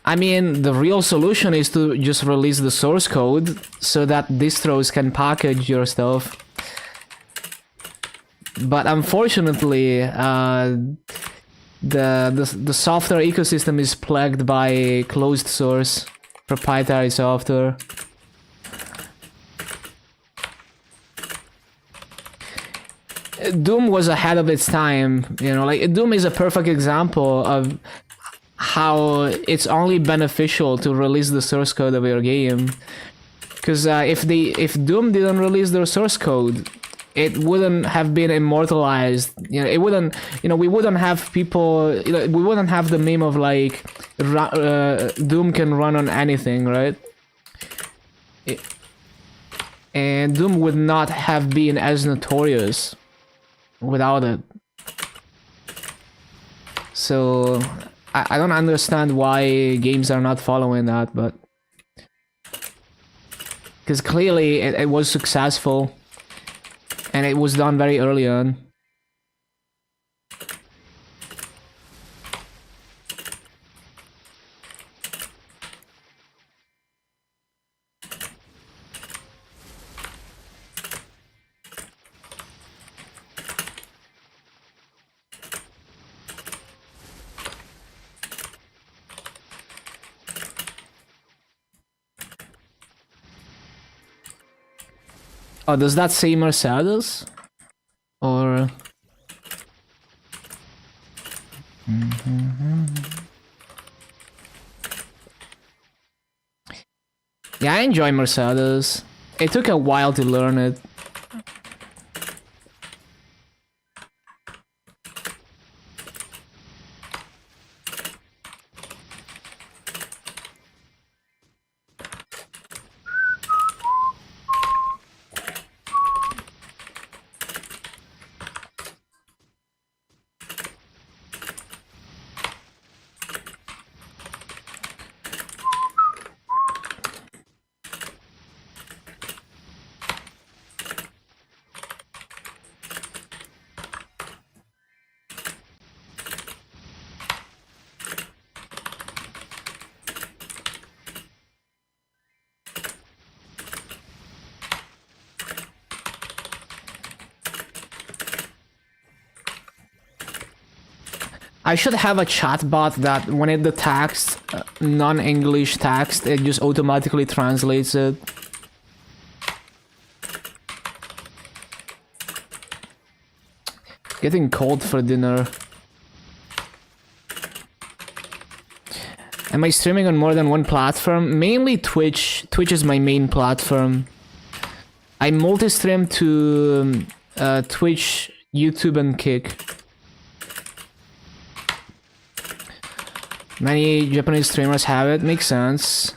I mean, the real solution is to just release the source code so that distros can package your stuff. But unfortunately, the software ecosystem is plagued by closed source proprietary software. Doom was ahead of its time, you know, like Doom is a perfect example of how it's only beneficial to release the source code of your game. Because if Doom didn't release their source code, it wouldn't have been immortalized. You know, it wouldn't. You know, we wouldn't have people. You know, we wouldn't have the meme of like Doom can run on anything, right? And Doom would not have been as notorious without it. So I don't understand why games are not following that, but because clearly it was successful. And it was done very early on. Oh, does that say Mercedes? Or... Yeah, I enjoy Mercedes. It took a while to learn it. I should have a chatbot that when it detects non-English text, it just automatically translates it. Getting cold for dinner. Am I streaming on more than one platform? Mainly Twitch. Twitch is my main platform. I multi-stream to Twitch, YouTube, and Kick. Many Japanese streamers have it. Makes sense.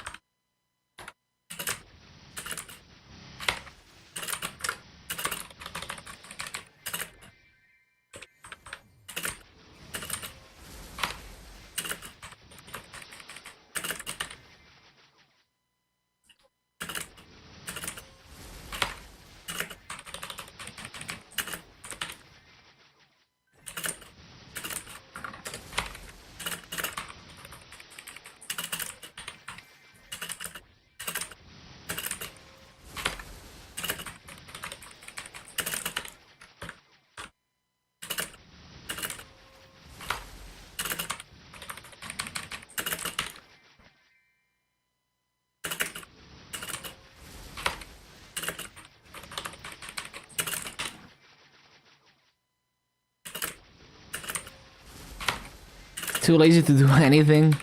Too lazy to do anything.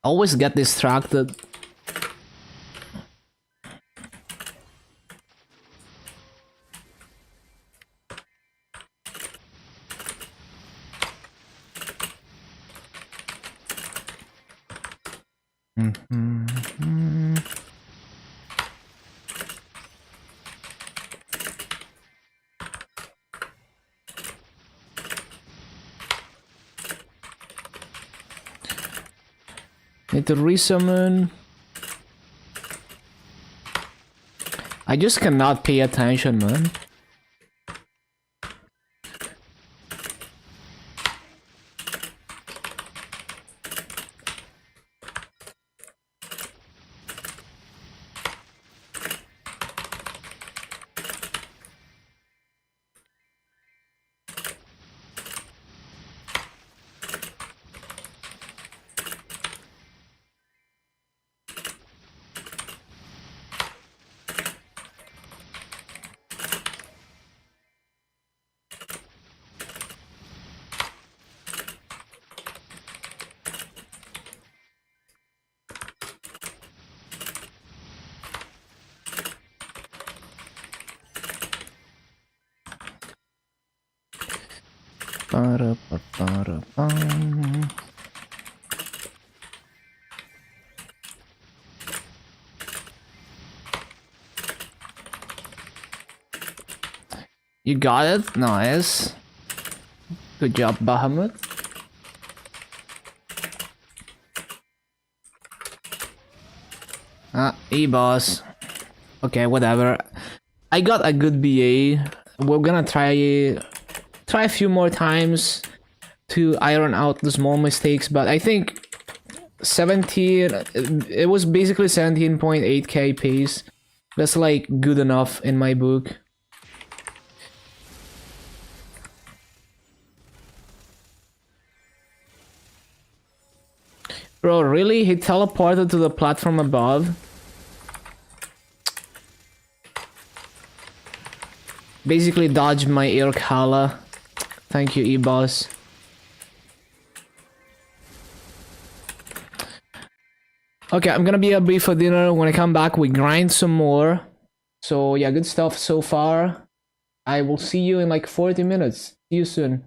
Always get distracted. Need to resummon. I just cannot pay attention, man. You got it? Nice. Good job, Bahamut. E-boss. Okay, whatever. I got a good BA. We're gonna try a few more times to iron out the small mistakes, but I think 17, it was basically 17.8k pace. That's like good enough in my book. Bro, really? He teleported to the platform above? Basically dodged my air Kala. Thank you, E-boss. Okay, I'm gonna be a brief for dinner. When I come back, we grind some more. So yeah, good stuff so far. I will see you in like 40 minutes. See you soon.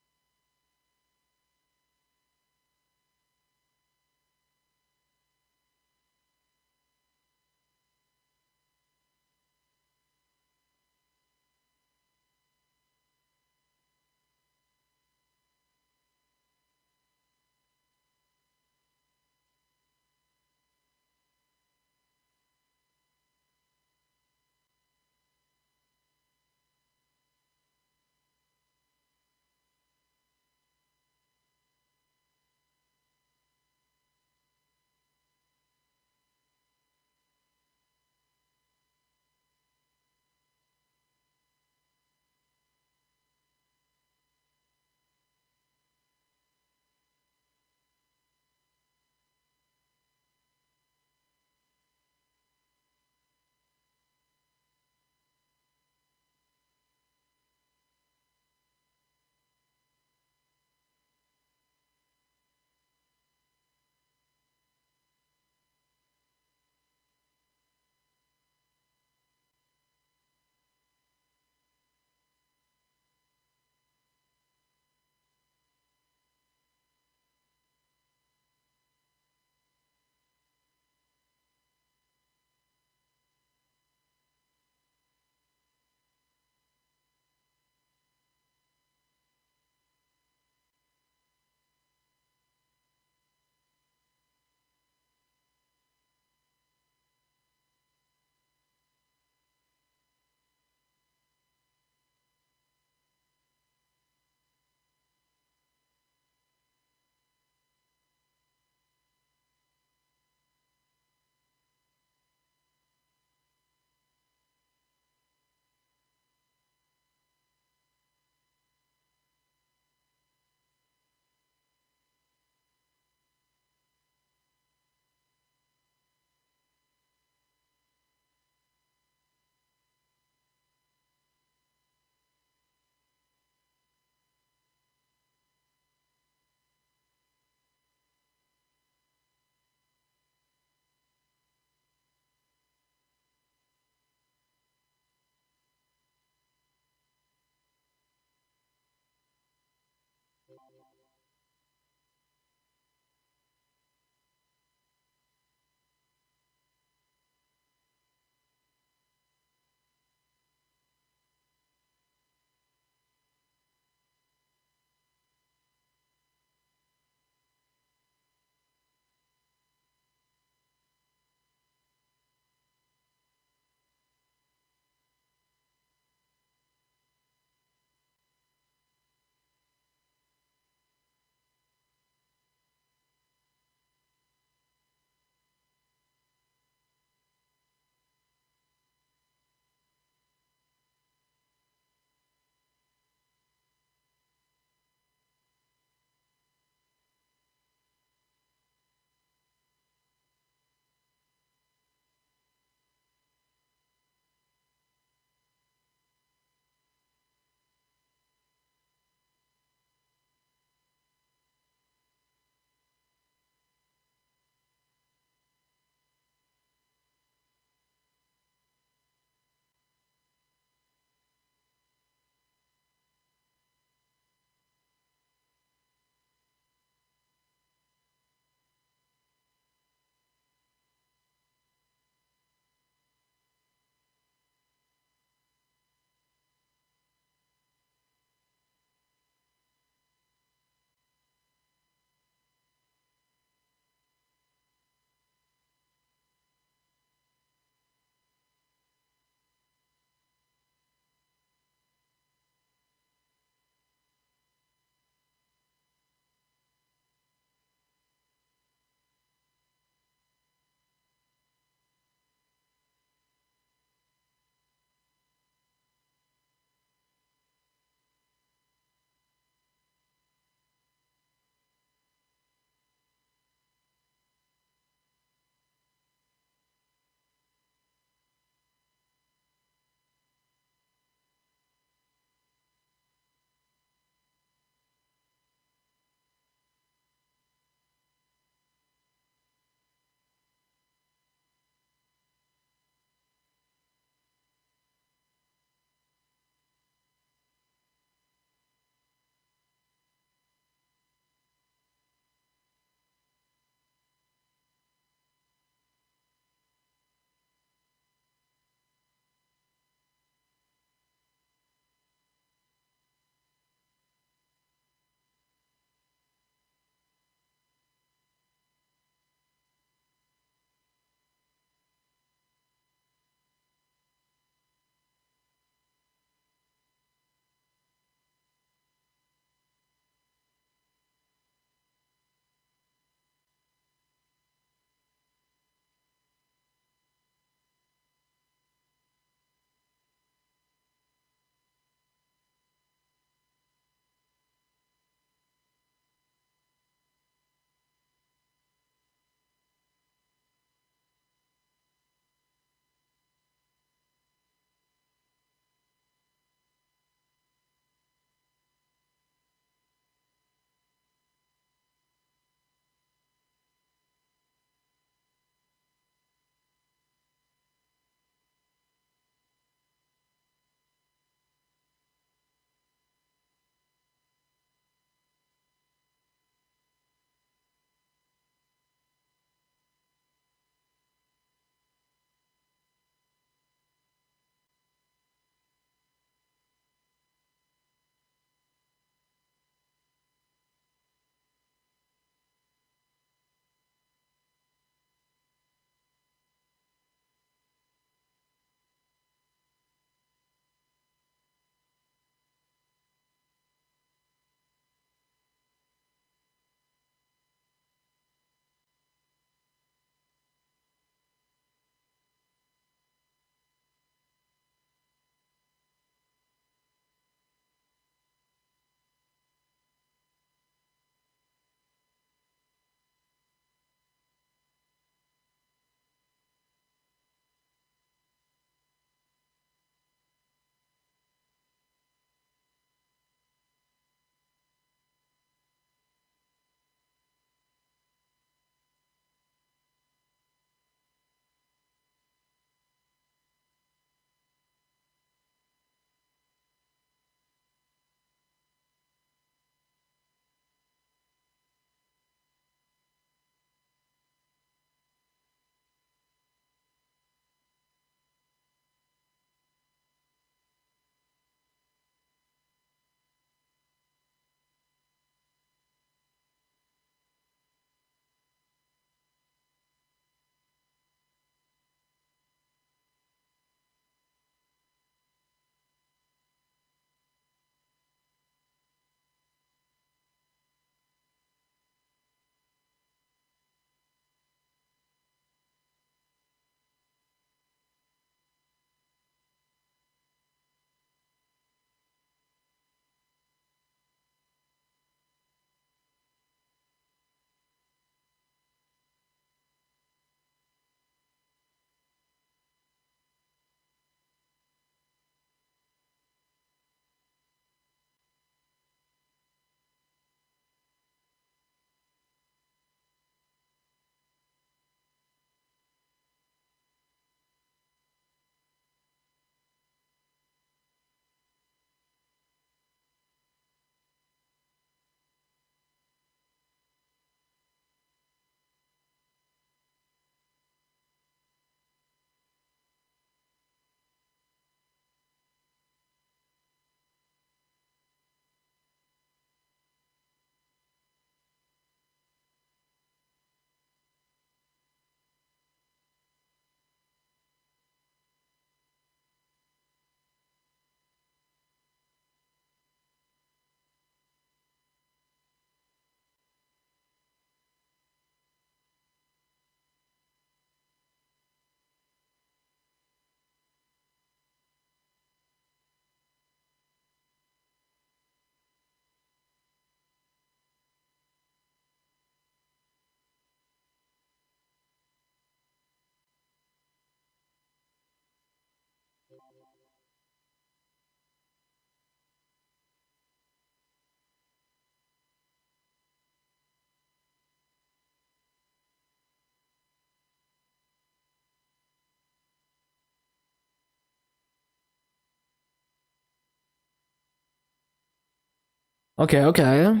Okay, okay.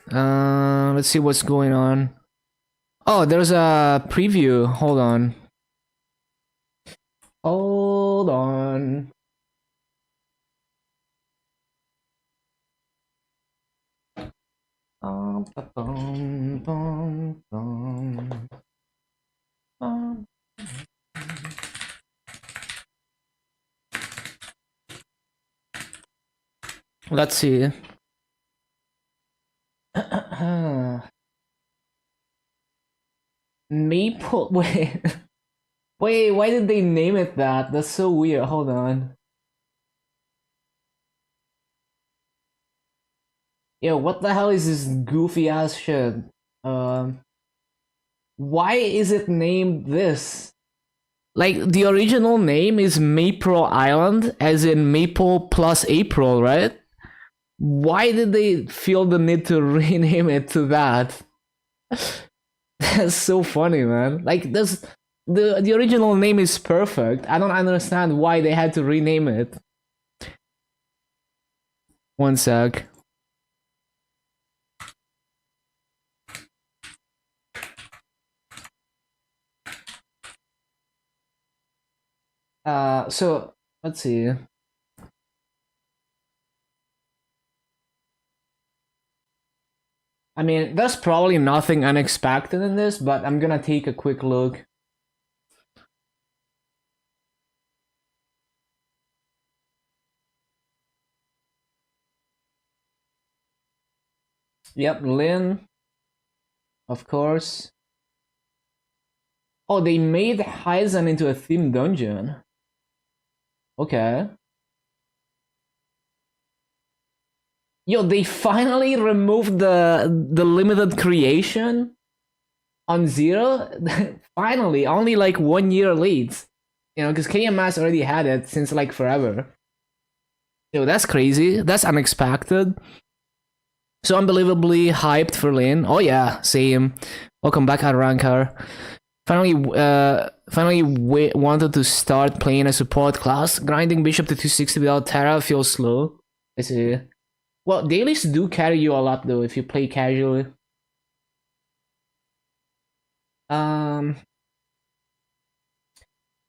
Let's see what's going on. Oh, there's a preview. Hold on. Hold on. Bum, bum, bum, bum. Let's see. Maple. Wait. Wait, why did they name it that? That's so weird. Hold on. Yo, what the hell is this goofy ass shit? Um, why is it named this? Like, the original name is Maple Island, as in Maple plus April, right? Why did they feel the need to rename it to that? That's so funny, man. Like, this, the original name is perfect. I don't understand why they had to rename it. One sec. So let's see. I mean, there's probably nothing unexpected in this, but I'm gonna take a quick look. Yep, Lynn, of course. Oh, they made Heisen into a themed dungeon. Okay. Yo, they finally removed the limited creation on Zero. Finally, only like 1 year late. You know, because KMS already had it since like forever. Yo, that's crazy. That's unexpected. So unbelievably hyped for Lane. Oh yeah, same. Welcome back, Rankar. Finally, wanted to start playing a support class. Grinding Bishop to 260 without Terra feels slow. I see. Well, dailies do carry you a lot though if you play casually. But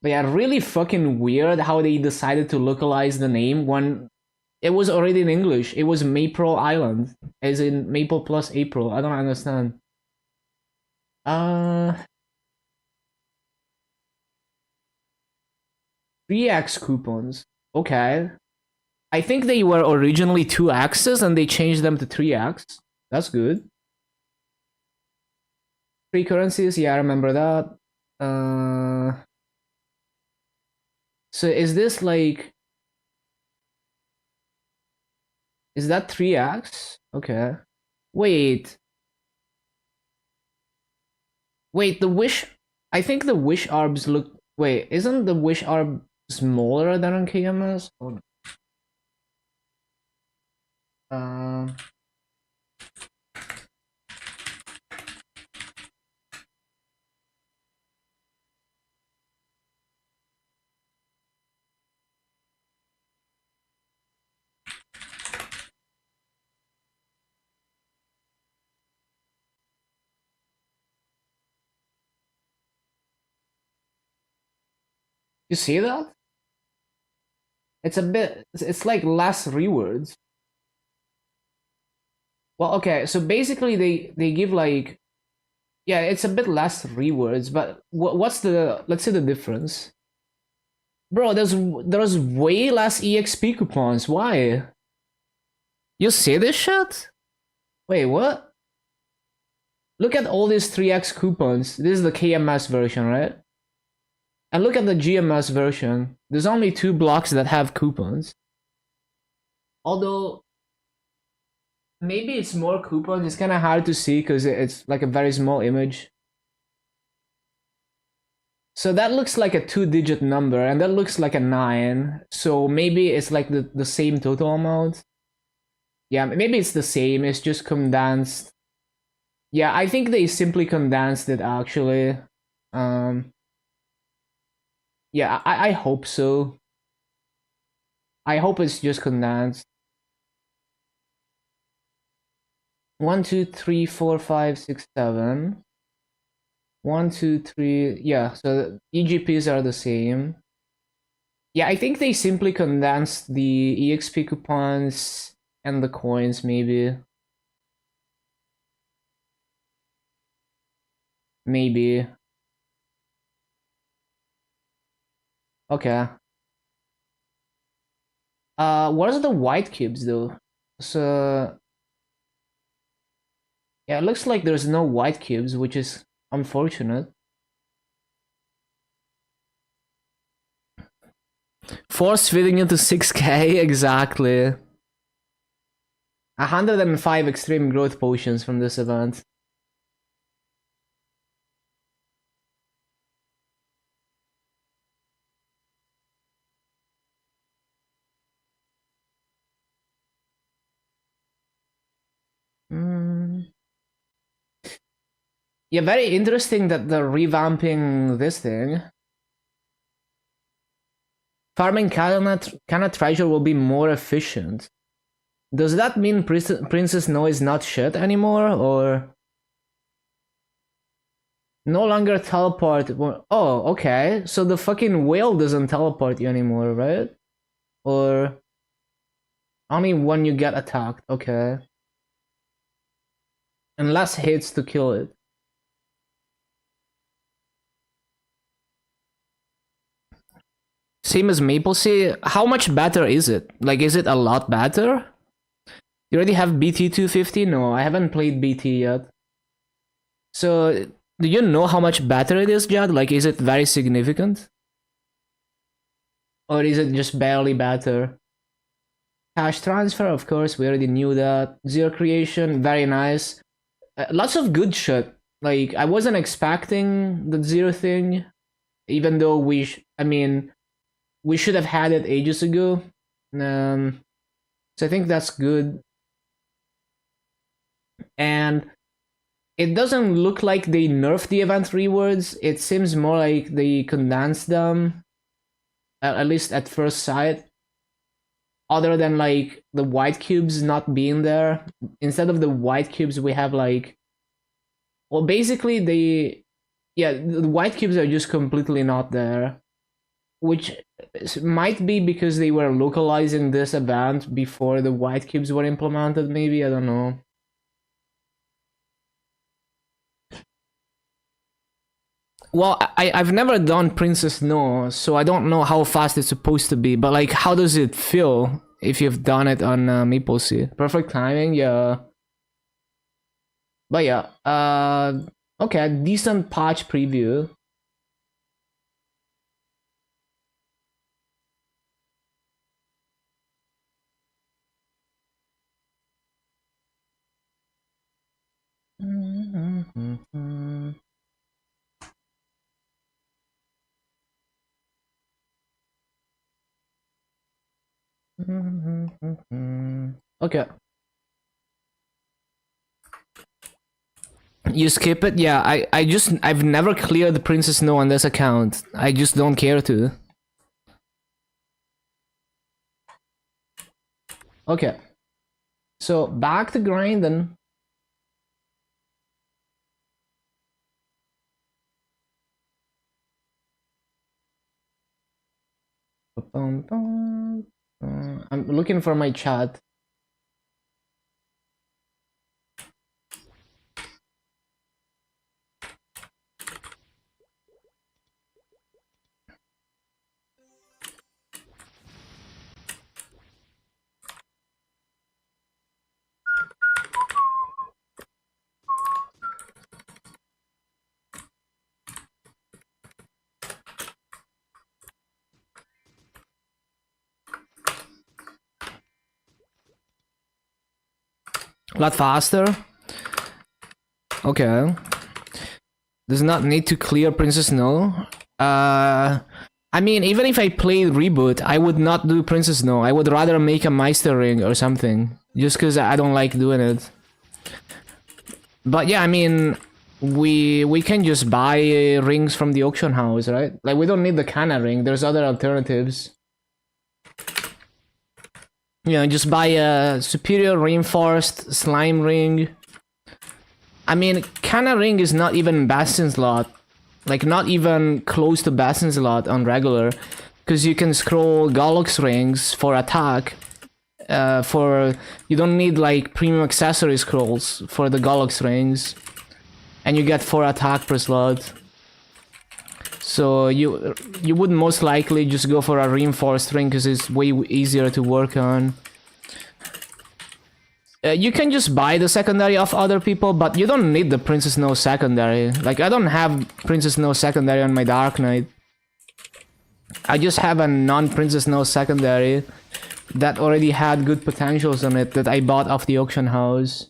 yeah, really fucking weird how they decided to localize the name when it was already in English. It was Maple Island, as in Maple plus April. I don't understand. 3x coupons. Okay. I think they were originally 2x's and they changed them to 3x. That's good. Free currencies, yeah, I remember that. So is this like... Is that 3x? Okay. Wait. Wait, the wish... I think the wish arbs look... Wait, isn't the wish arb smaller than on KMS? Hold on. You see that? It's a bit... It's like less rewards. Well, okay, so basically they give like... Yeah, it's a bit less rewards, but what's the... Let's say the difference. Bro, there's way less EXP coupons. Why? You see this shit? Wait, what? Look at all these 3x coupons. This is the KMS version, right? And look at the GMS version. There's only 2 blocks that have coupons. Although, maybe it's more coupons. It's kind of hard to see because it's like a very small image. So that looks like a 2-digit number, and that looks like a 9. So maybe it's like the same total amount. Yeah, maybe it's the same, it's just condensed. Yeah, I think they simply condensed it actually. Yeah, I hope so. I hope it's just condensed. 1, 2, 3, 4, 5, 6, 7. 1, 2, 3. Yeah, so EGPs are the same. Yeah, I think they simply condensed the EXP coupons and the coins, maybe. Maybe. Okay. What are the white cubes though? So yeah, it looks like there's no white cubes, which is unfortunate. Force fitting into 6k, exactly. 105 extreme growth potions from this event. Yeah, very interesting that they're revamping this thing. Farming Kana treasure will be more efficient. Does that mean Princess No is not shit anymore, or no longer teleport? Oh, okay. So the fucking whale doesn't teleport you anymore, right? Or only when you get attacked. Okay. And less hits to kill it. Same as MapleStory. How much better is it? Like, is it a lot better? You already have BT 250? No, I haven't played BT yet. So, do you know how much better it is, Jad? Like, is it very significant? Or is it just barely better? Cash transfer, of course, we already knew that. Zero creation, very nice. Lots of good shit. Like, I wasn't expecting the zero thing, even though I mean, we should have had it ages ago. So I think that's good. And it doesn't look like they nerfed the event rewards. It seems more like they condensed them, at least at first sight. Other than like the white cubes not being there, instead of the white cubes, we have like, well, basically the white cubes are just completely not there, which might be because they were localizing this event before the white cubes were implemented. Maybe, I don't know. Well, I've never done Princess No, so I don't know how fast it's supposed to be. But like, how does it feel if you've done it on MapleStory? Perfect timing, yeah. But yeah, okay, decent patch preview. Okay. You skip it? Yeah, I've never cleared the Princess No on this account. I just don't care to. Okay. So back to grinding. I'm looking for my chat. A lot faster. Okay. Does not need to clear Princess No. I mean, even if I played Reboot, I would not do Princess No. I would rather make a Meister ring or something, just because I don't like doing it. But yeah, I mean, we can just buy rings from the auction house, right? Like, we don't need the Kana ring. There's other alternatives. You know, just buy a superior reinforced slime ring. I mean, Kana ring is not even Bastion's lot. Like, not even close to Bastion's lot on regular. Because you can scroll Golux rings for attack. You don't need, like, premium accessory scrolls for the Golux rings. And you get 4 attack per slot. So you would most likely just go for a reinforced ring because it's way easier to work on. You can just buy the secondary of other people, but you don't need the Princess No secondary. Like, I don't have Princess No secondary on my Dark Knight. I just have a non-Princess No secondary that already had good potentials on it that I bought off the auction house.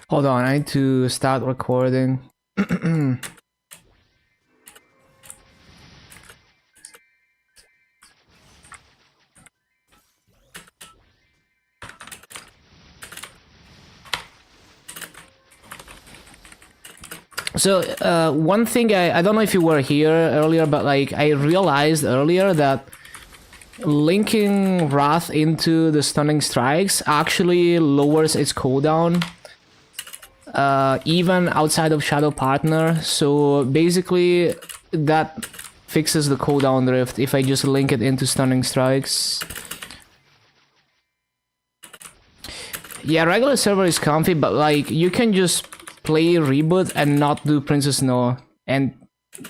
Hold on, I need to start recording. So, one thing I don't know if you were here earlier, but like I realized earlier that linking Wrath into the Stunning Strikes actually lowers its cooldown. Even outside of Shadow Partner, so basically that fixes the cooldown drift if I just link it into Stunning Strikes. Yeah, regular server is comfy, but like you can just play Reboot and not do Princess No, and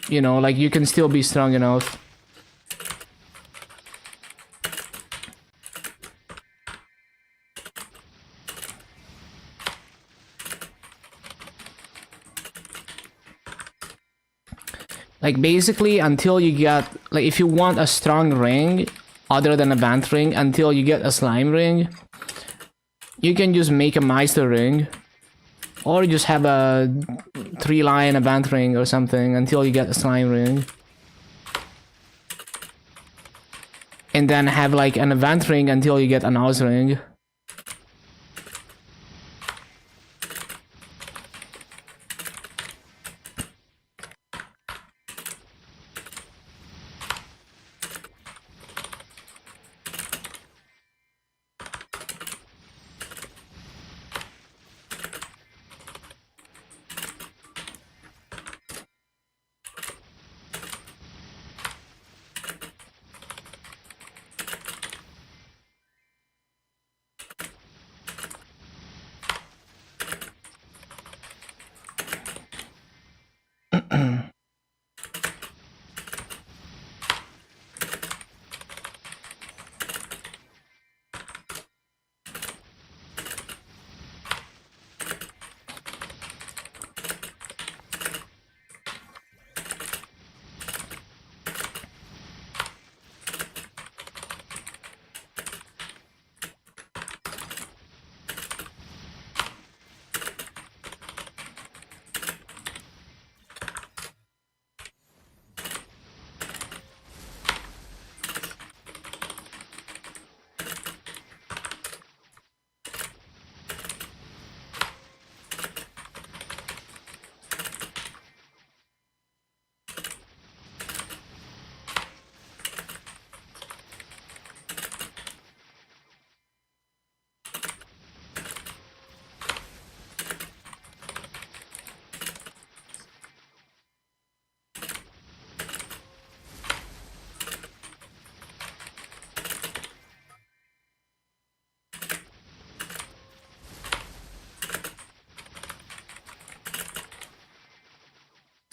you know, like you can still be strong enough. Like, basically, until you get... Like, if you want a strong ring, other than a Bant ring, until you get a Slime ring, you can just make a Meister ring. Or just have a 3-line, a Bant ring or something, until you get a Slime ring. And then have, like, an Event ring until you get an Oz ring.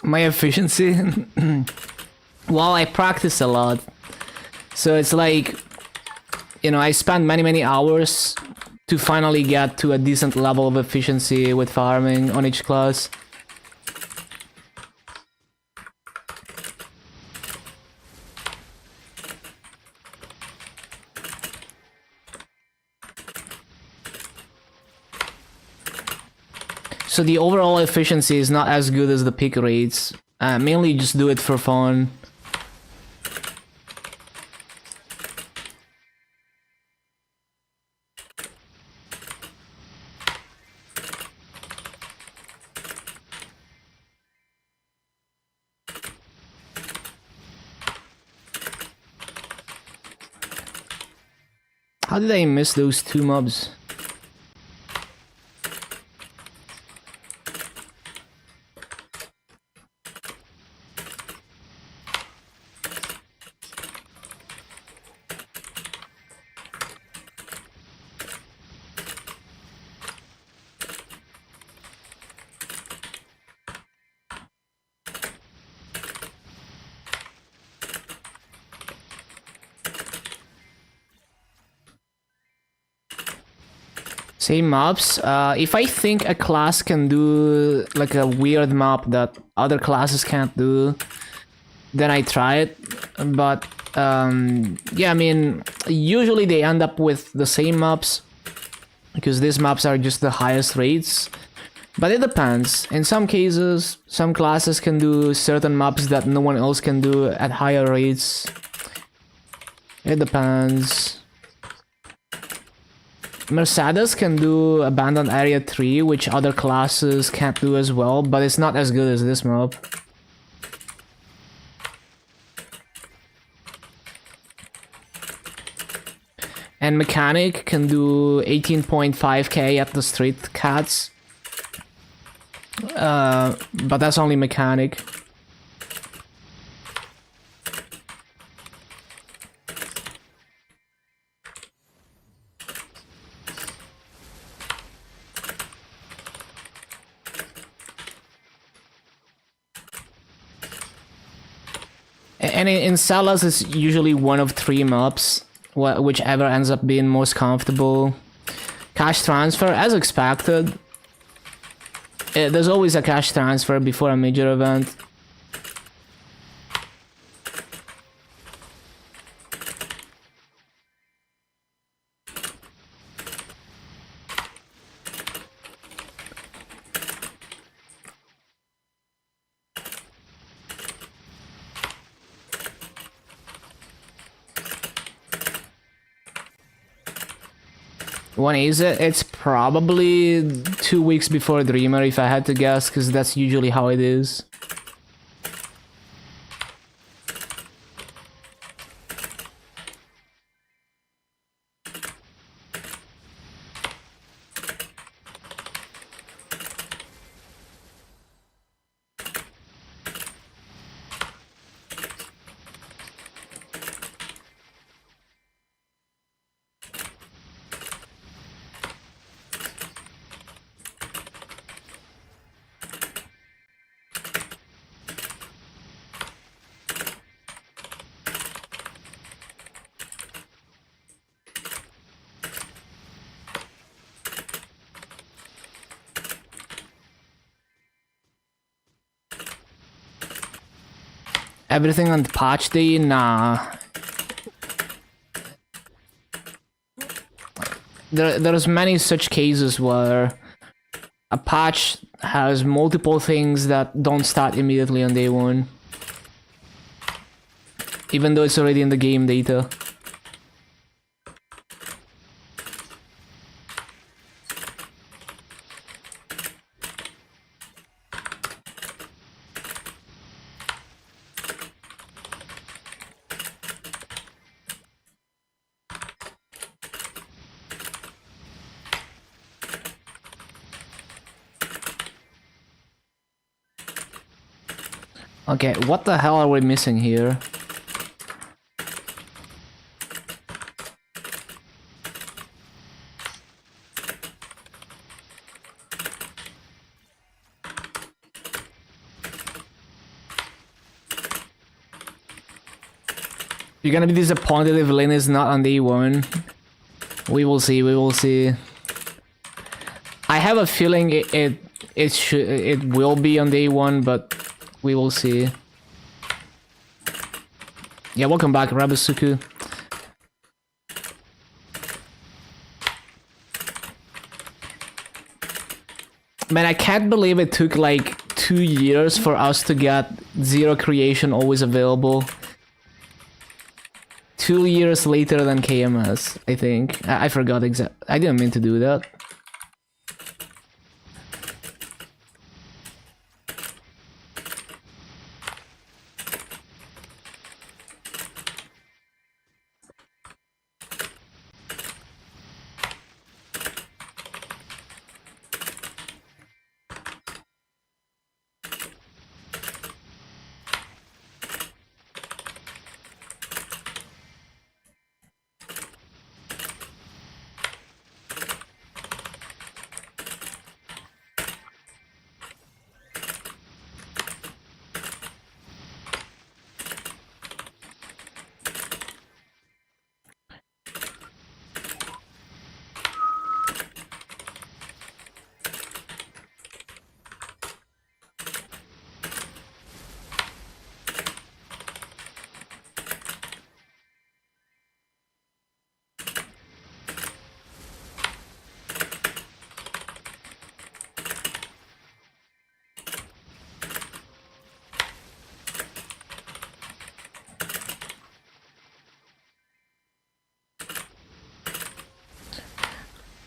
My efficiency? Well, I practice a lot. So it's like... you know, I spent many hours to finally get to a decent level of efficiency with farming on each class. So the overall efficiency is not as good as the pick rates. Mainly just do it for fun. How did I miss those 2 mobs? Same mobs. If I think a class can do like a weird mob that other classes can't do, then I try it. But yeah, I mean, usually they end up with the same mobs because these maps are just the highest rates. But it depends. In some cases, some classes can do certain maps that no one else can do at higher rates. It depends. Mercedes can do Abandoned Area 3, which other classes can't do as well, but it's not as good as this map. And Mechanic can do 18.5k at the Street Cats. But that's only Mechanic. And in Salas, it's usually one of 3 maps, whichever ends up being most comfortable. Cash transfer, as expected. There's always a cash transfer before a major event. When is it? It's probably 2 weeks before Dreamer, if I had to guess, because that's usually how it is. Everything on patch day? Nah. There's many such cases where a patch has multiple things that don't start immediately on day 1. Even though it's already in the game data. Okay, what the hell are we missing here? You're gonna be disappointed if Lynn is not on day 1. We will see, we will see. I have a feeling it will be on day 1, but we will see. Yeah, welcome back, Rabasuku. Man, I can't believe it took like 2 years for us to get Zero Creation always available. 2 years later than KMS, I think. I forgot exact. I didn't mean to do that.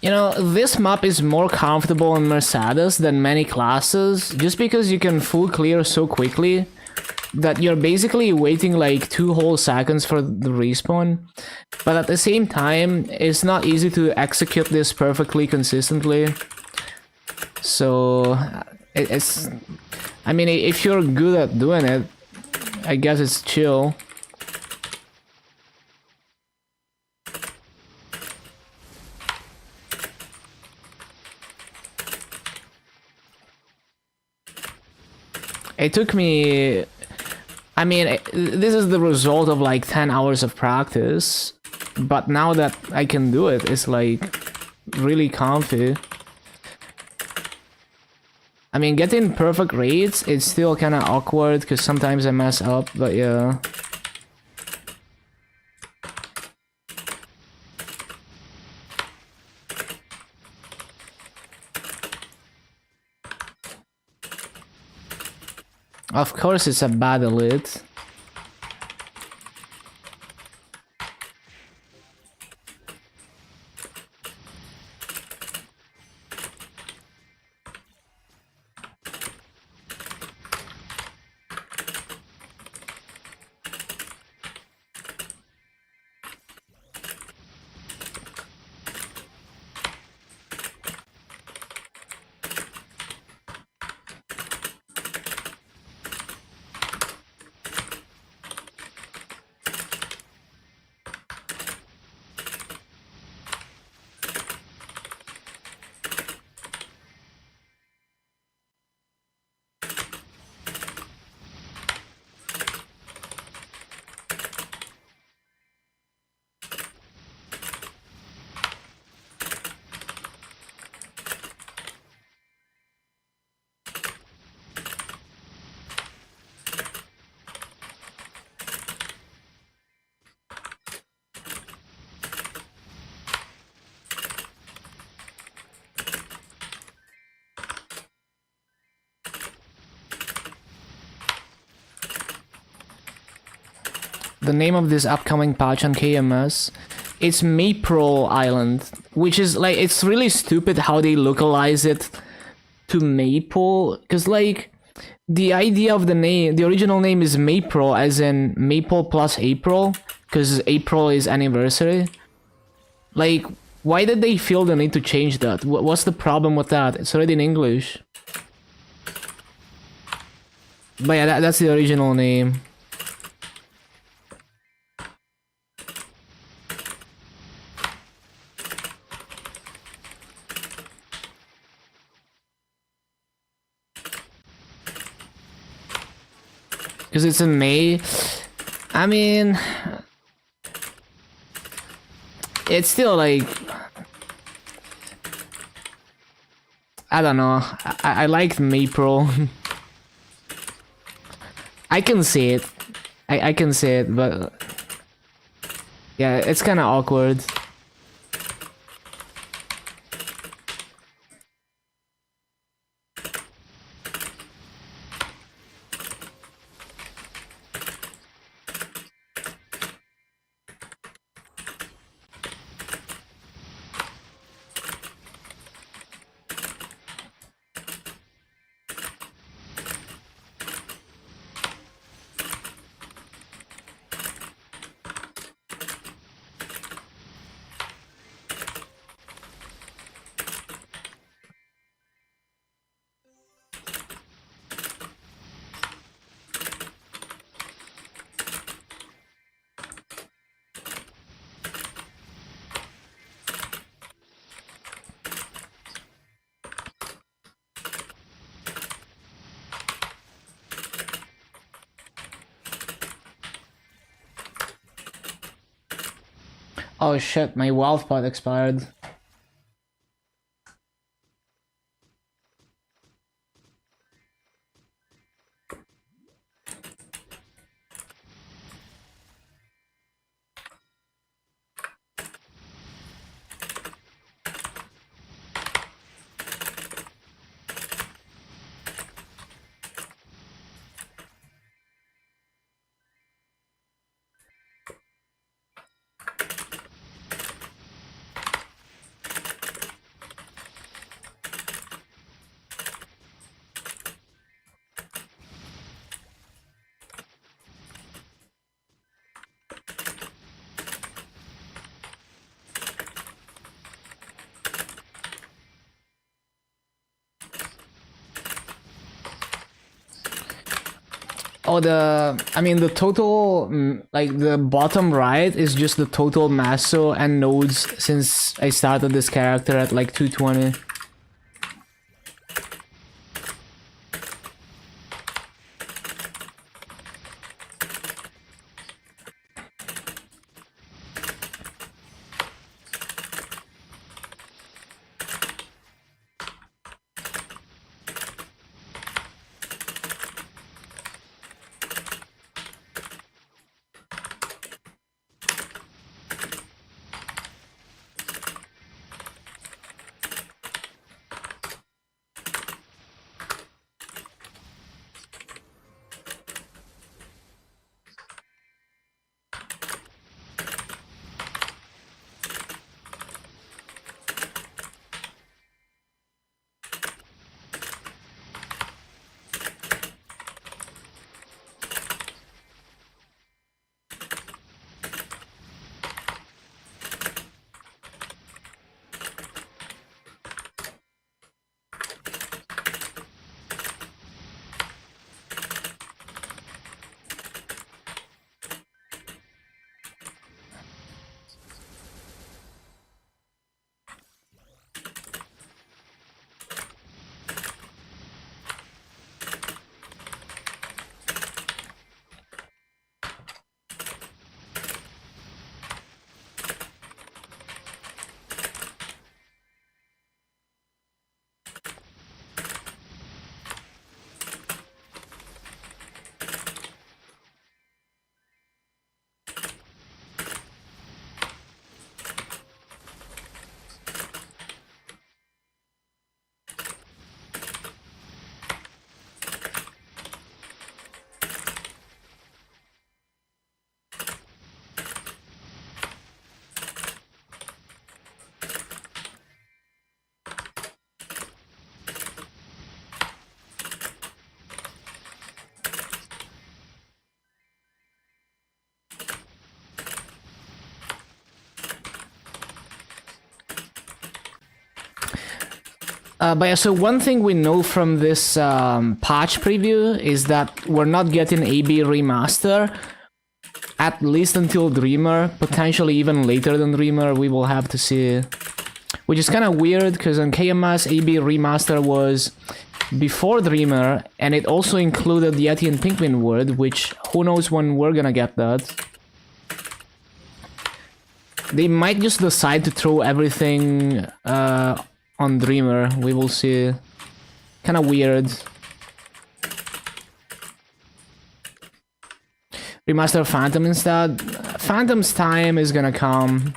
You know, this map is more comfortable in Mercedes than many classes, just because you can full clear so quickly that you're basically waiting like 2 whole seconds for the respawn. But at the same time, it's not easy to execute this perfectly consistently. So, it's... I mean, if you're good at doing it, I guess it's chill. It took me... I mean, this is the result of like 10 hours of practice. But now that I can do it, it's like really comfy. I mean, getting perfect rates, it's still kind of awkward because sometimes I mess up, but yeah. Of course it's a bad elite. The name of this upcoming patch on KMS, it's Maple Island, which is like, it's really stupid how they localize it to Maple, because like, the idea of the name, the original name is Maple, as in Maple plus April, because April is anniversary. Like, why did they feel the need to change that? What's the problem with that? It's already in English. But yeah, that's the original name. Because it's in May. I mean, it's still like, I don't know. I liked Maple. I can see it. I can see it, but yeah, it's kind of awkward. Oh shit, my wild pot expired. Oh, the total, like the bottom right is just the total masso and nodes since I started this character at like 220. But yeah, so one thing we know from this patch preview is that we're not getting AB Remaster, at least until Dreamer, potentially even later than Dreamer, we will have to see. Which is kind of weird, because on KMS, AB Remaster was before Dreamer, and it also included Yeti and Pinkmin Word, which who knows when we're gonna get that. They might just decide to throw everything on Dreamer. We will see. Kind of weird. Remaster Phantom instead. Phantom's time is gonna come.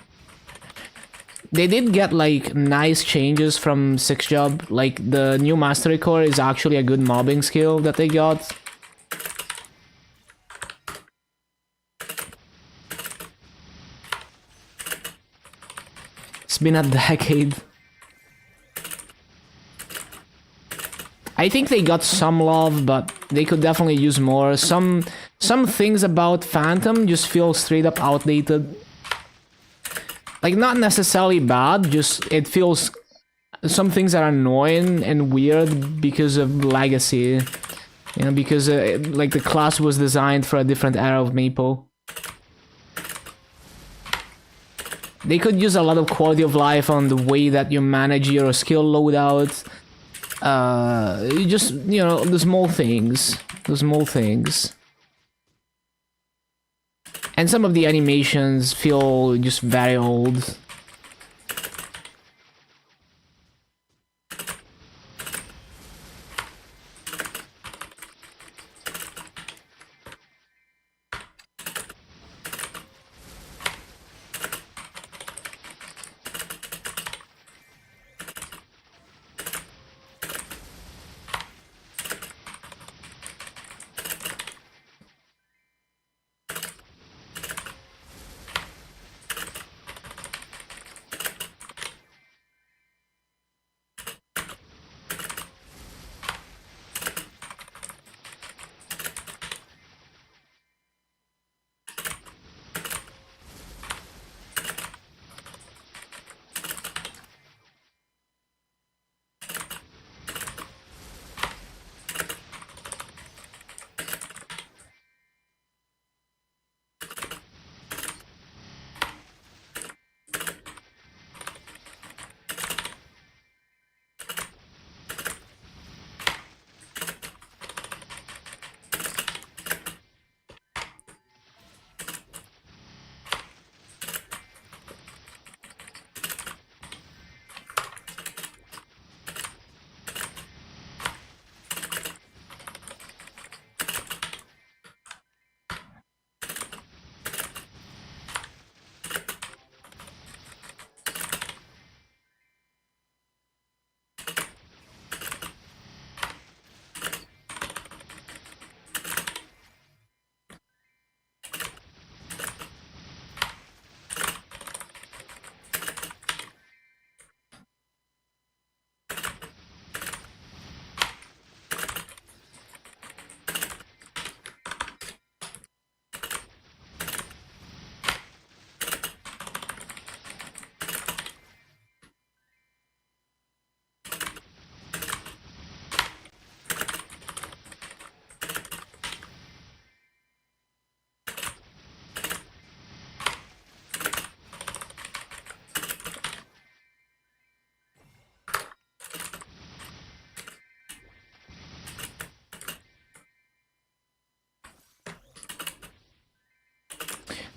They did get like nice changes from 6th Job. Like the new Mastery Core is actually a good mobbing skill that they got. It's been a decade. I think they got some love, but they could definitely use more. Some things about Phantom just feel straight up outdated. Like, not necessarily bad, just it feels... Some things are annoying and weird because of legacy. You know, because like the class was designed for a different era of Maple. They could use a lot of quality of life on the way that you manage your skill loadout. Just, you know, the small things. The small things. And some of the animations feel just very old.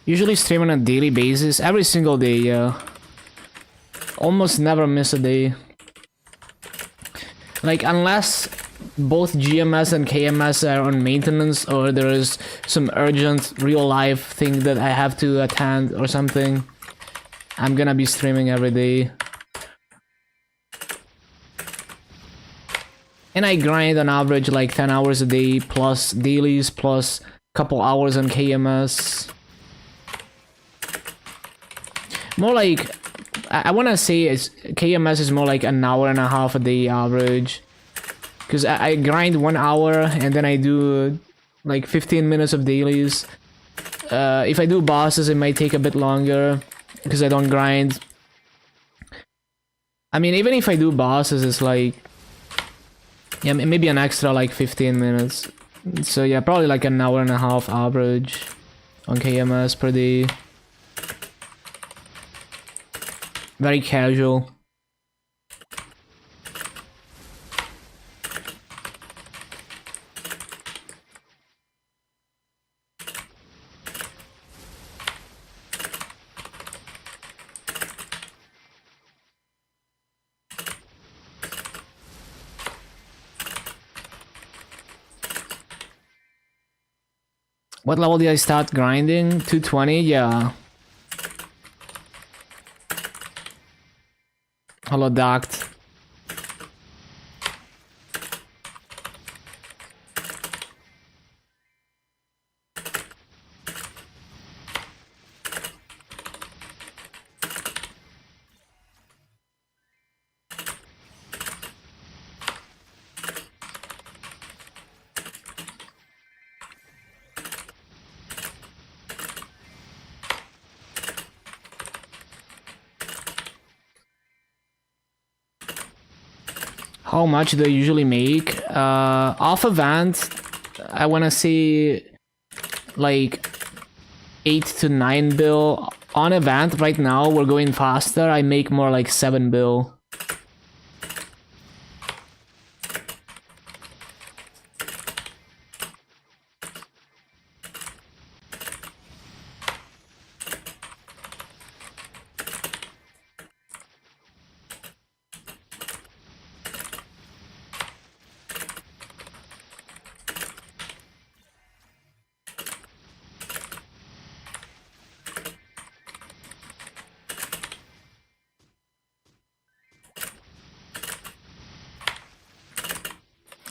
Usually stream on a daily basis, every single day, yeah. Almost never miss a day. Like, unless both GMS and KMS are on maintenance or there is some urgent real-life thing that I have to attend or something, I'm gonna be streaming every day. And I grind on average like 10 hours a day, plus dailies, plus couple hours on KMS. More like, I wanna say it's KMS is more like an hour and a half a day average. Because I grind 1 hour and then I do like 15 minutes of dailies. If I do bosses, it might take a bit longer because I don't grind. I mean, even if I do bosses, it's like, yeah, maybe an extra like 15 minutes. So yeah, probably like an hour and a half average on KMS per day. Very casual. What level did I start grinding? 220? Yeah. Holoduct. How much do I usually make? Off event, I wanna say like 8 to 9 bill. On event right now, we're going faster. I make more like 7 bill.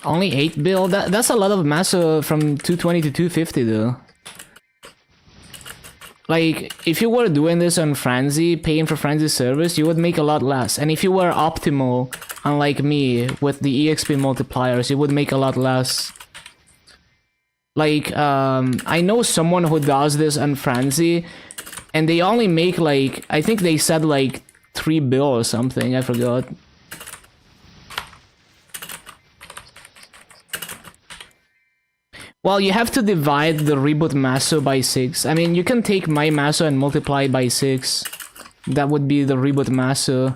Only 8 bill? That's a lot of masso from 220 to 250 though. Like, if you were doing this on Frenzy, paying for Frenzy service, you would make a lot less. And if you were optimal, unlike me, with the EXP multipliers, you would make a lot less. Like, I know someone who does this on Frenzy, and they only make like, I think they said like 3 bill or something, I forgot. Well, you have to divide the reboot masso by 6. I mean, you can take my masso and multiply it by 6. That would be the reboot masso.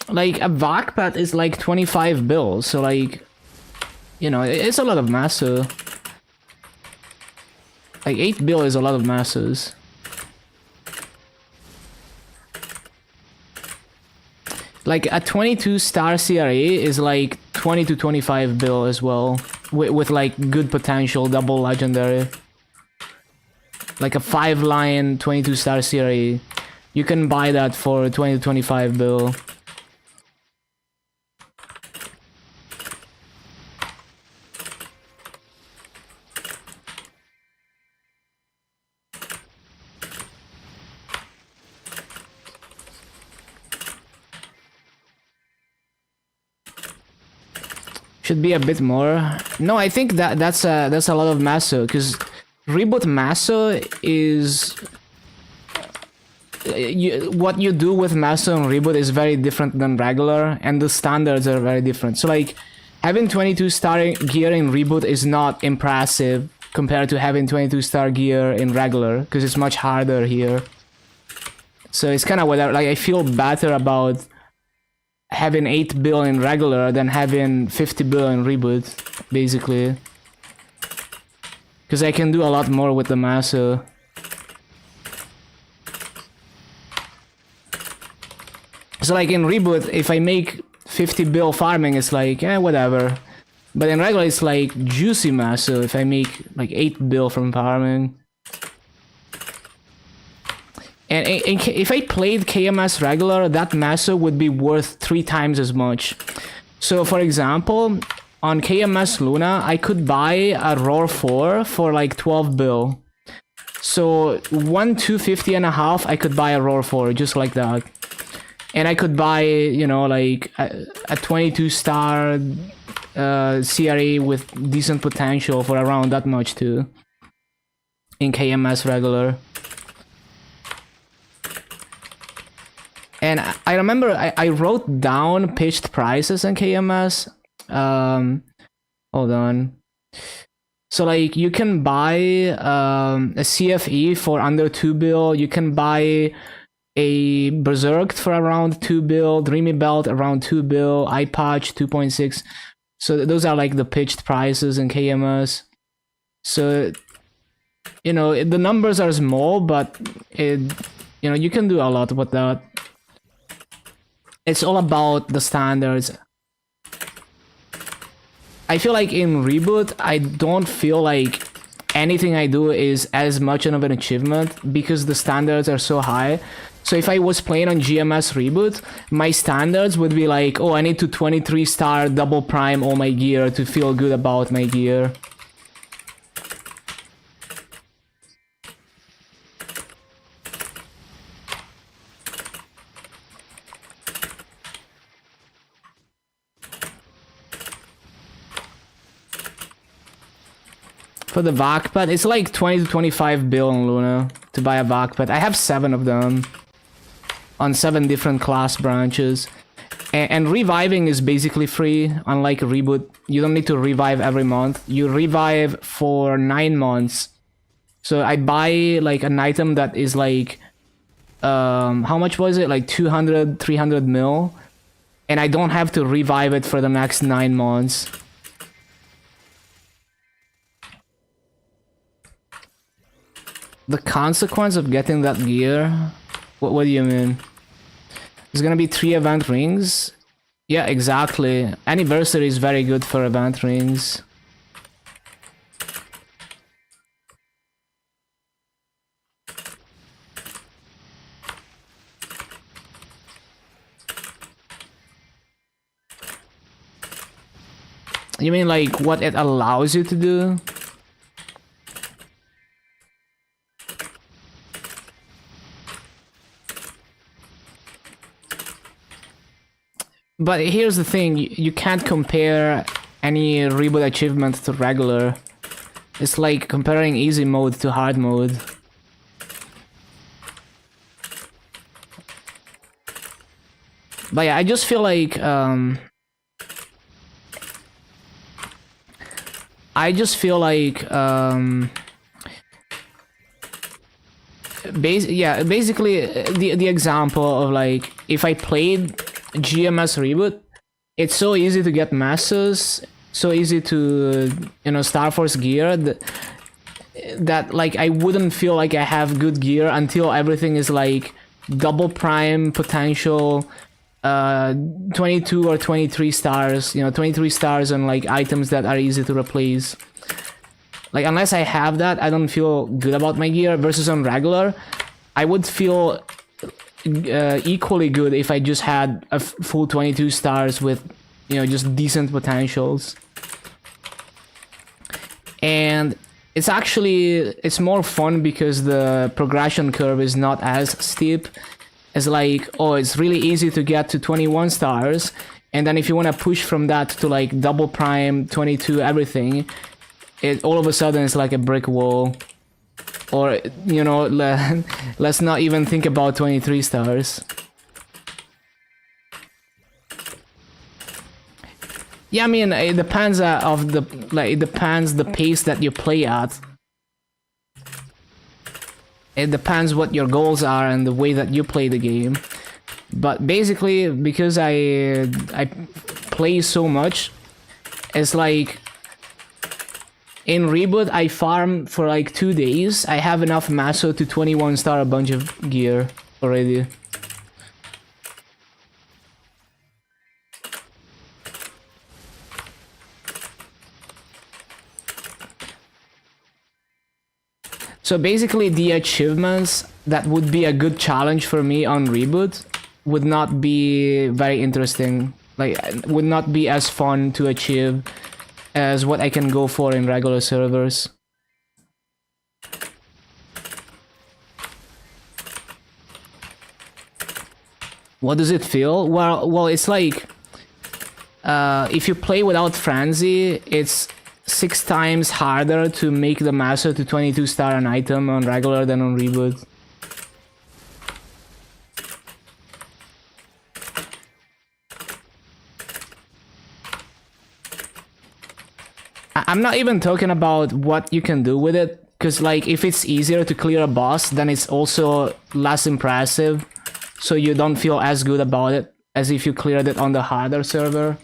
Like, a VACPAT is like 25 bills, so like, you know, it's a lot of masso. Like, 8 bill is a lot of massos. Like, a 22 star CRA is like 20 to 25 bill as well, with like good potential, double legendary. Like a 5-line 22 star CRA, you can buy that for 20 to 25 bill. Should be a bit more. No, I think that's a lot of masso, because reboot masso is what you do with masso and reboot is very different than regular, and the standards are very different. So like, having 22 star gear in reboot is not impressive compared to having 22 star gear in regular, because it's much harder here. So it's kind of whatever. Like, I feel better about having 8 bill in regular than having 50 bill in reboot, basically. Because I can do a lot more with the masso. So like in reboot, if I make 50 bill farming, it's like, whatever. But in regular, it's like juicy masso if I make like 8 bill from farming. And if I played KMS regular, that masso would be worth 3 times as much. So for example, on KMS Luna, I could buy a Roar 4 for like 12 bill. So 250.5, I could buy a Roar 4 just like that. And I could buy, you know, like a 22 star CRA with decent potential for around that much too. In KMS regular. And I remember I wrote down pitched prices in KMS. Hold on. So like, you can buy a CFE for under 2 bill. You can buy a Berserk for around 2 bill. Dreamy Belt around 2 bill. Eye Patch 2.6. So those are like the pitched prices in KMS. So, you know, the numbers are small, but you know, you can do a lot with that. It's all about the standards. I feel like in Reboot, I don't feel like anything I do is as much of an achievement because the standards are so high. So if I was playing on GMS Reboot, my standards would be like, oh, I need to 23-star double prime all my gear to feel good about my gear. For the vac pad, it's like 20 to 25 bill on Luna to buy a vac pad. I have 7 of them on 7 different class branches. And reviving is basically free, unlike Reboot. You don't need to revive every month. You revive for 9 months. So I buy like an item that is like, how much was it? Like 200, 300 mil. And I don't have to revive it for the next 9 months. The consequence of getting that gear? What do you mean? There's gonna be 3 event rings? Yeah, exactly. Anniversary is very good for event rings. You mean like what it allows you to do? But here's the thing, you can't compare any Reboot achievement to regular. It's like comparing easy mode to hard mode. But yeah, I just feel like basically the example of like if I played GMS Reboot, it's so easy to get masses, so easy to, you know, Star Force gear that like I wouldn't feel like I have good gear until everything is like double prime potential, 22 or 23 stars, you know, 23 stars on like items that are easy to replace. Like unless I have that, I don't feel good about my gear. Versus on regular, I would feel equally good if I just had a full 22 stars with, you know, just decent potentials. And it's more fun because the progression curve is not as steep. It's like, oh, it's really easy to get to 21 stars, and then if you want to push from that to like double prime 22 everything, it all of a sudden it's like a brick wall. Or, you know, let's not even think about 23 stars. Yeah, I mean, it depends it depends the pace that you play at. It depends what your goals are and the way that you play the game. But basically, because I play so much, it's like in Reboot, I farm for like 2 days. I have enough Maso to 21 star a bunch of gear already. So basically, the achievements that would be a good challenge for me on Reboot would not be very interesting. Like, would not be as fun to achieve as what I can go for in regular servers. What does it feel? Well, it's like if you play without Frenzy, it's 6 times harder to make the master to 22 star an item on regular than on Reboot. I'm not even talking about what you can do with it, because like if it's easier to clear a boss, then it's also less impressive, so you don't feel as good about it as if you cleared it on the harder server.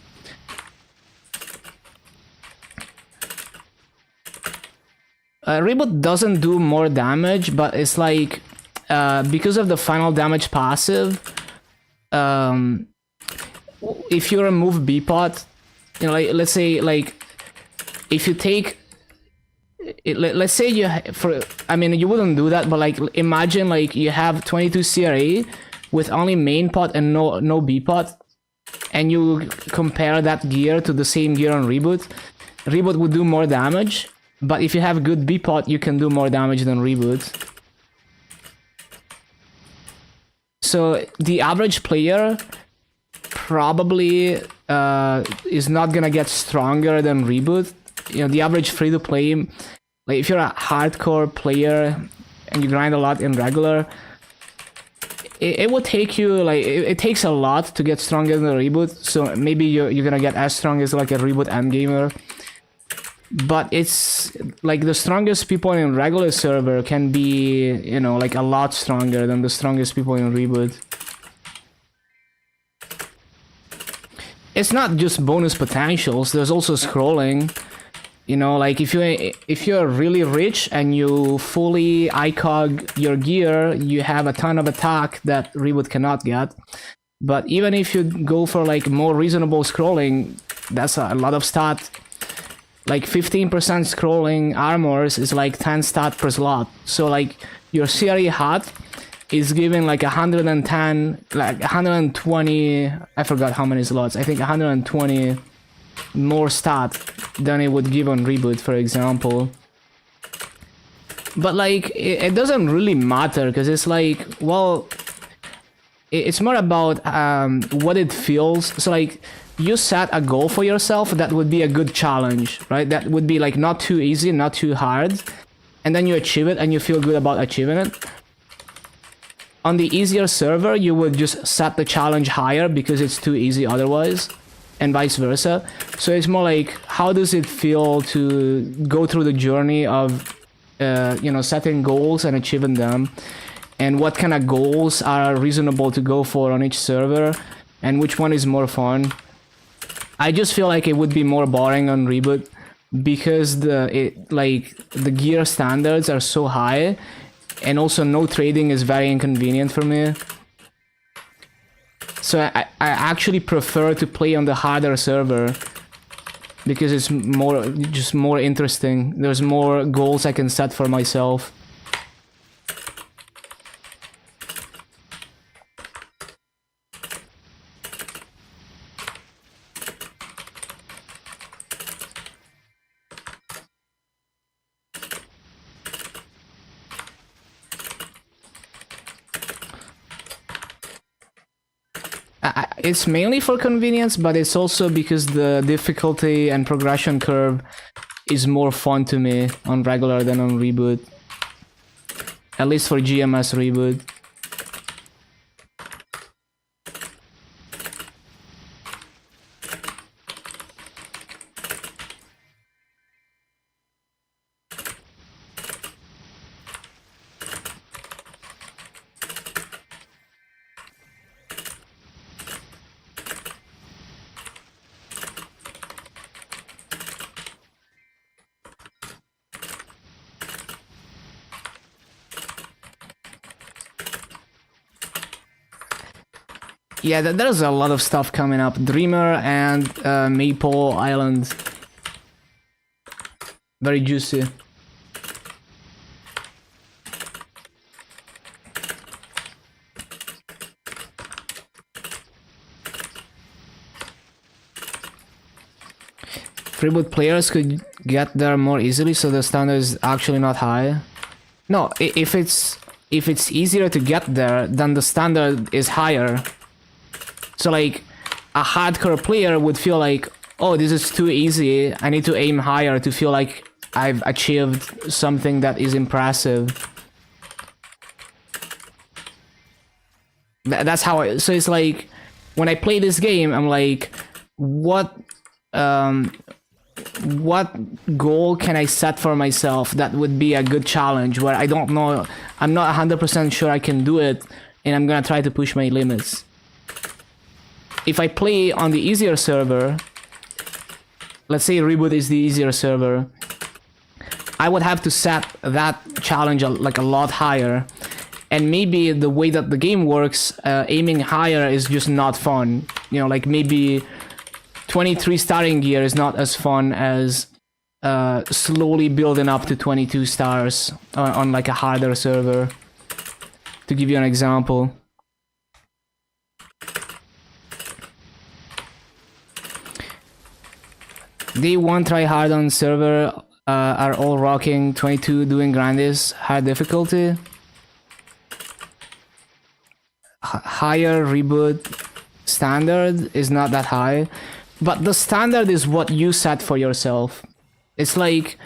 Reboot doesn't do more damage, but it's like because of the final damage passive, if you remove B-pot, you know, like let's say like if you take let's say I mean, you wouldn't do that, but like imagine like you have 22 CRA with only main pot and no B pot, and you compare that gear to the same gear on Reboot. Reboot would do more damage, but if you have good B pot, you can do more damage than Reboot. So the average player probably is not gonna get stronger than Reboot. You know, the average free-to-play, like if you're a hardcore player and you grind a lot in regular, it would take you, like, it takes a lot to get stronger than a Reboot, so maybe you're gonna get as strong as like a Reboot endgamer. But it's, like, the strongest people in regular server can be, you know, like a lot stronger than the strongest people in Reboot. It's not just bonus potentials, there's also scrolling. You know, like if you're really rich and you fully ICOG your gear, you have a ton of attack that Reboot cannot get. But even if you go for like more reasonable scrolling, that's a lot of stat. Like 15% scrolling armors is like 10 stat per slot. So like your CRE hot is giving like 110, like 120, I forgot how many slots, I think 120 more stat than it would give on Reboot, for example. But like it doesn't really matter, because it's like, well, it's more about what it feels. So like you set a goal for yourself that would be a good challenge, right? That would be like not too easy, not too hard, and then you achieve it and you feel good about achieving it. On the easier server, you would just set the challenge higher because it's too easy otherwise, and vice versa. So it's more like, how does it feel to go through the journey of you know, setting goals and achieving them, and what kind of goals are reasonable to go for on each server, and which one is more fun. I just feel like it would be more boring on Reboot because the gear standards are so high, and also no trading is very inconvenient for me. So I actually prefer to play on the harder server because it's more interesting. There's more goals I can set for myself. It's mainly for convenience, but it's also because the difficulty and progression curve is more fun to me on regular than on Reboot. At least for GMS Reboot. Yeah, there's a lot of stuff coming up. Dreamer and Maple Island. Very juicy. Reboot players could get there more easily, so the standard is actually not high. No, if it's easier to get there, then the standard is higher. So like, a hardcore player would feel like, oh, this is too easy, I need to aim higher to feel like I've achieved something that is impressive. That's how so it's like, when I play this game, I'm like, what goal can I set for myself that would be a good challenge, where I don't know, I'm not 100% sure I can do it, and I'm gonna try to push my limits. If I play on the easier server, let's say Reboot is the easier server, I would have to set that challenge like a lot higher. And maybe the way that the game works, aiming higher is just not fun. You know, like maybe 23 starting gear is not as fun as slowly building up to 22 stars on like a harder server. To give you an example. Day 1 try hard on server are all rocking 22 doing grandest high difficulty. Higher reboot standard is not that high, but the standard is what you set for yourself. It's like,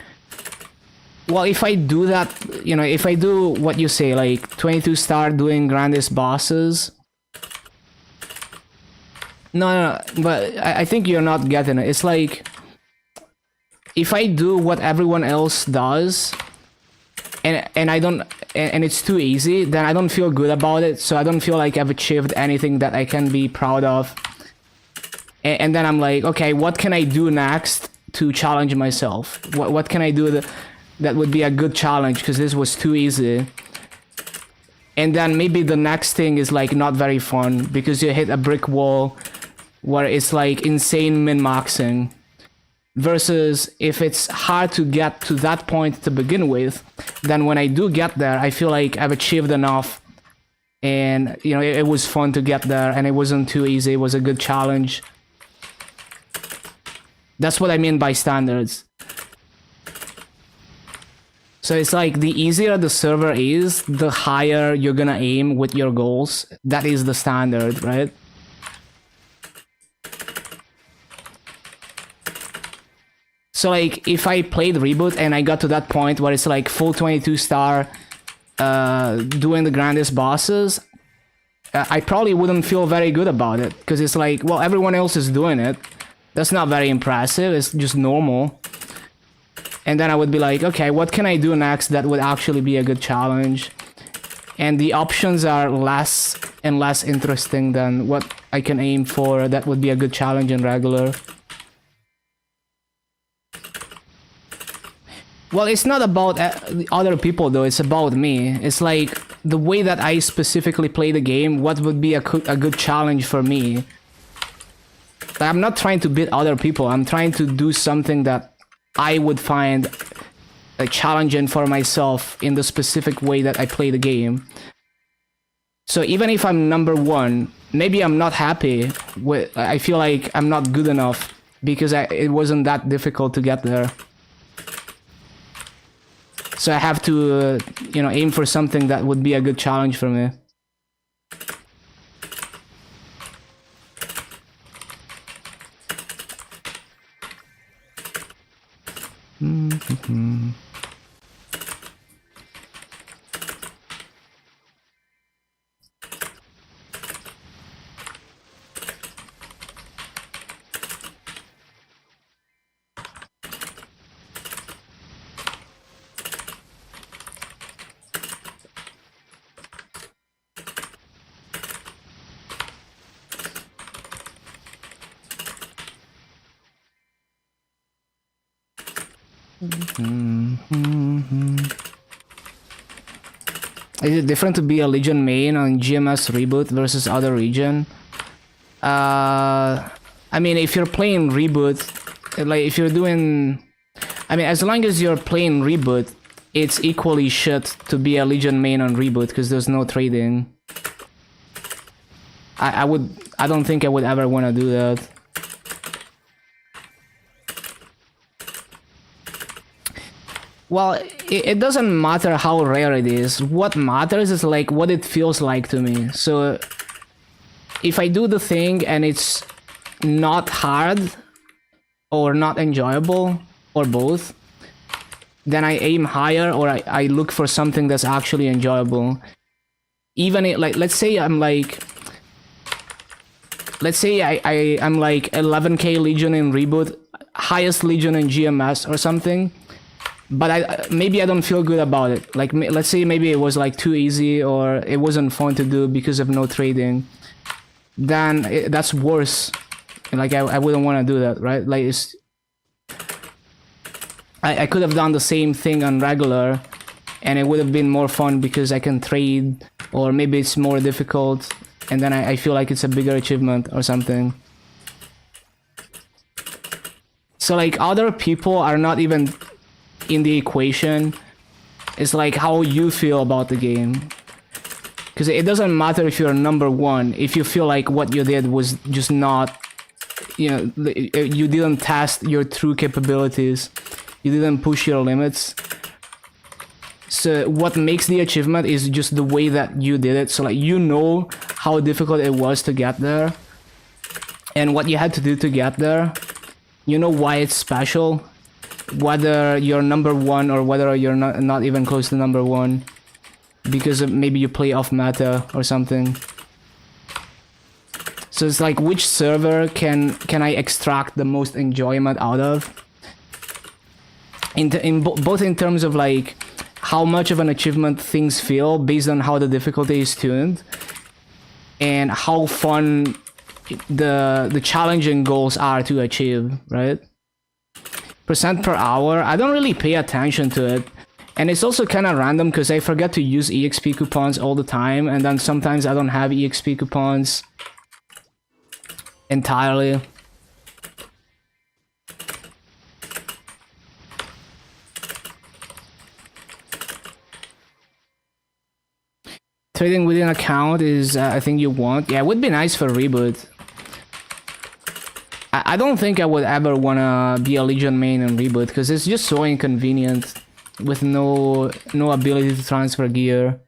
well, if I do that, you know, if I do what you say, like 22 star doing grandest bosses. No, but I think you're not getting it. It's like, if I do what everyone else does, and I don't, and it's too easy, then I don't feel good about it. So I don't feel like I've achieved anything that I can be proud of. And then I'm like, okay, what can I do next to challenge myself? What can I do that would be a good challenge, because this was too easy. And then maybe the next thing is like not very fun because you hit a brick wall where it's like insane min-maxing. Versus if it's hard to get to that point to begin with, then when I do get there, I feel like I've achieved enough. And, you know, it was fun to get there and it wasn't too easy. It was a good challenge. That's what I mean by standards. So it's like the easier the server is, the higher you're gonna aim with your goals. That is the standard, right? So like if I played Reboot and I got to that point where it's like full 22 star doing the grandest bosses, I probably wouldn't feel very good about it, because it's like, well, everyone else is doing it. That's not very impressive, it's just normal. And then I would be like, okay, what can I do next that would actually be a good challenge? And the options are less and less interesting than what I can aim for that would be a good challenge in regular. Well, it's not about other people though, it's about me. It's like the way that I specifically play the game, what would be a good challenge for me. I'm not trying to beat other people, I'm trying to do something that I would find challenging for myself in the specific way that I play the game. So even if I'm number 1, maybe I'm not happy with, I feel like I'm not good enough because it wasn't that difficult to get there. So I have to, you know, aim for something that would be a good challenge for me. Is it different to be a Legion main on GMS Reboot versus other region? I mean, if you're playing Reboot, like if you're doing... I mean, as long as you're playing Reboot, it's equally shit to be a Legion main on Reboot because there's no trading. I don't think I would ever want to do that. Well, it doesn't matter how rare it is. What matters is like what it feels like to me. So if I do the thing and it's not hard or not enjoyable or both, then I aim higher or I look for something that's actually enjoyable. Even it, like, let's say I'm like, let's say I'm like 11k Legion in Reboot, highest Legion in GMS or something. But maybe I don't feel good about it. Like, let's say maybe it was like too easy or it wasn't fun to do because of no trading. Then that's worse. Like, I wouldn't want to do that, right? Like, I could have done the same thing on regular and it would have been more fun because I can trade, or maybe it's more difficult and then I feel like it's a bigger achievement or something. So like other people are not even in the equation. It's like how you feel about the game. Because it doesn't matter if you're number one, if you feel like what you did was just not, you know, you didn't test your true capabilities, you didn't push your limits. So what makes the achievement is just the way that you did it. So like you know how difficult it was to get there and what you had to do to get there. You know why it's special, whether you're number one or whether you're not even close to number one, because maybe you play off meta or something. So it's like, which server can I extract the most enjoyment out of? Both in terms of like how much of an achievement things feel based on how the difficulty is tuned, and how fun the challenging goals are to achieve, right? Percent per hour, I don't really pay attention to it. And it's also kind of random because I forget to use EXP coupons all the time, and then sometimes I don't have EXP coupons entirely. Trading within account is a thing you want. Yeah, it would be nice for reboot. I don't think I would ever wanna be a Legion main in reboot because it's just so inconvenient with no ability to transfer gear.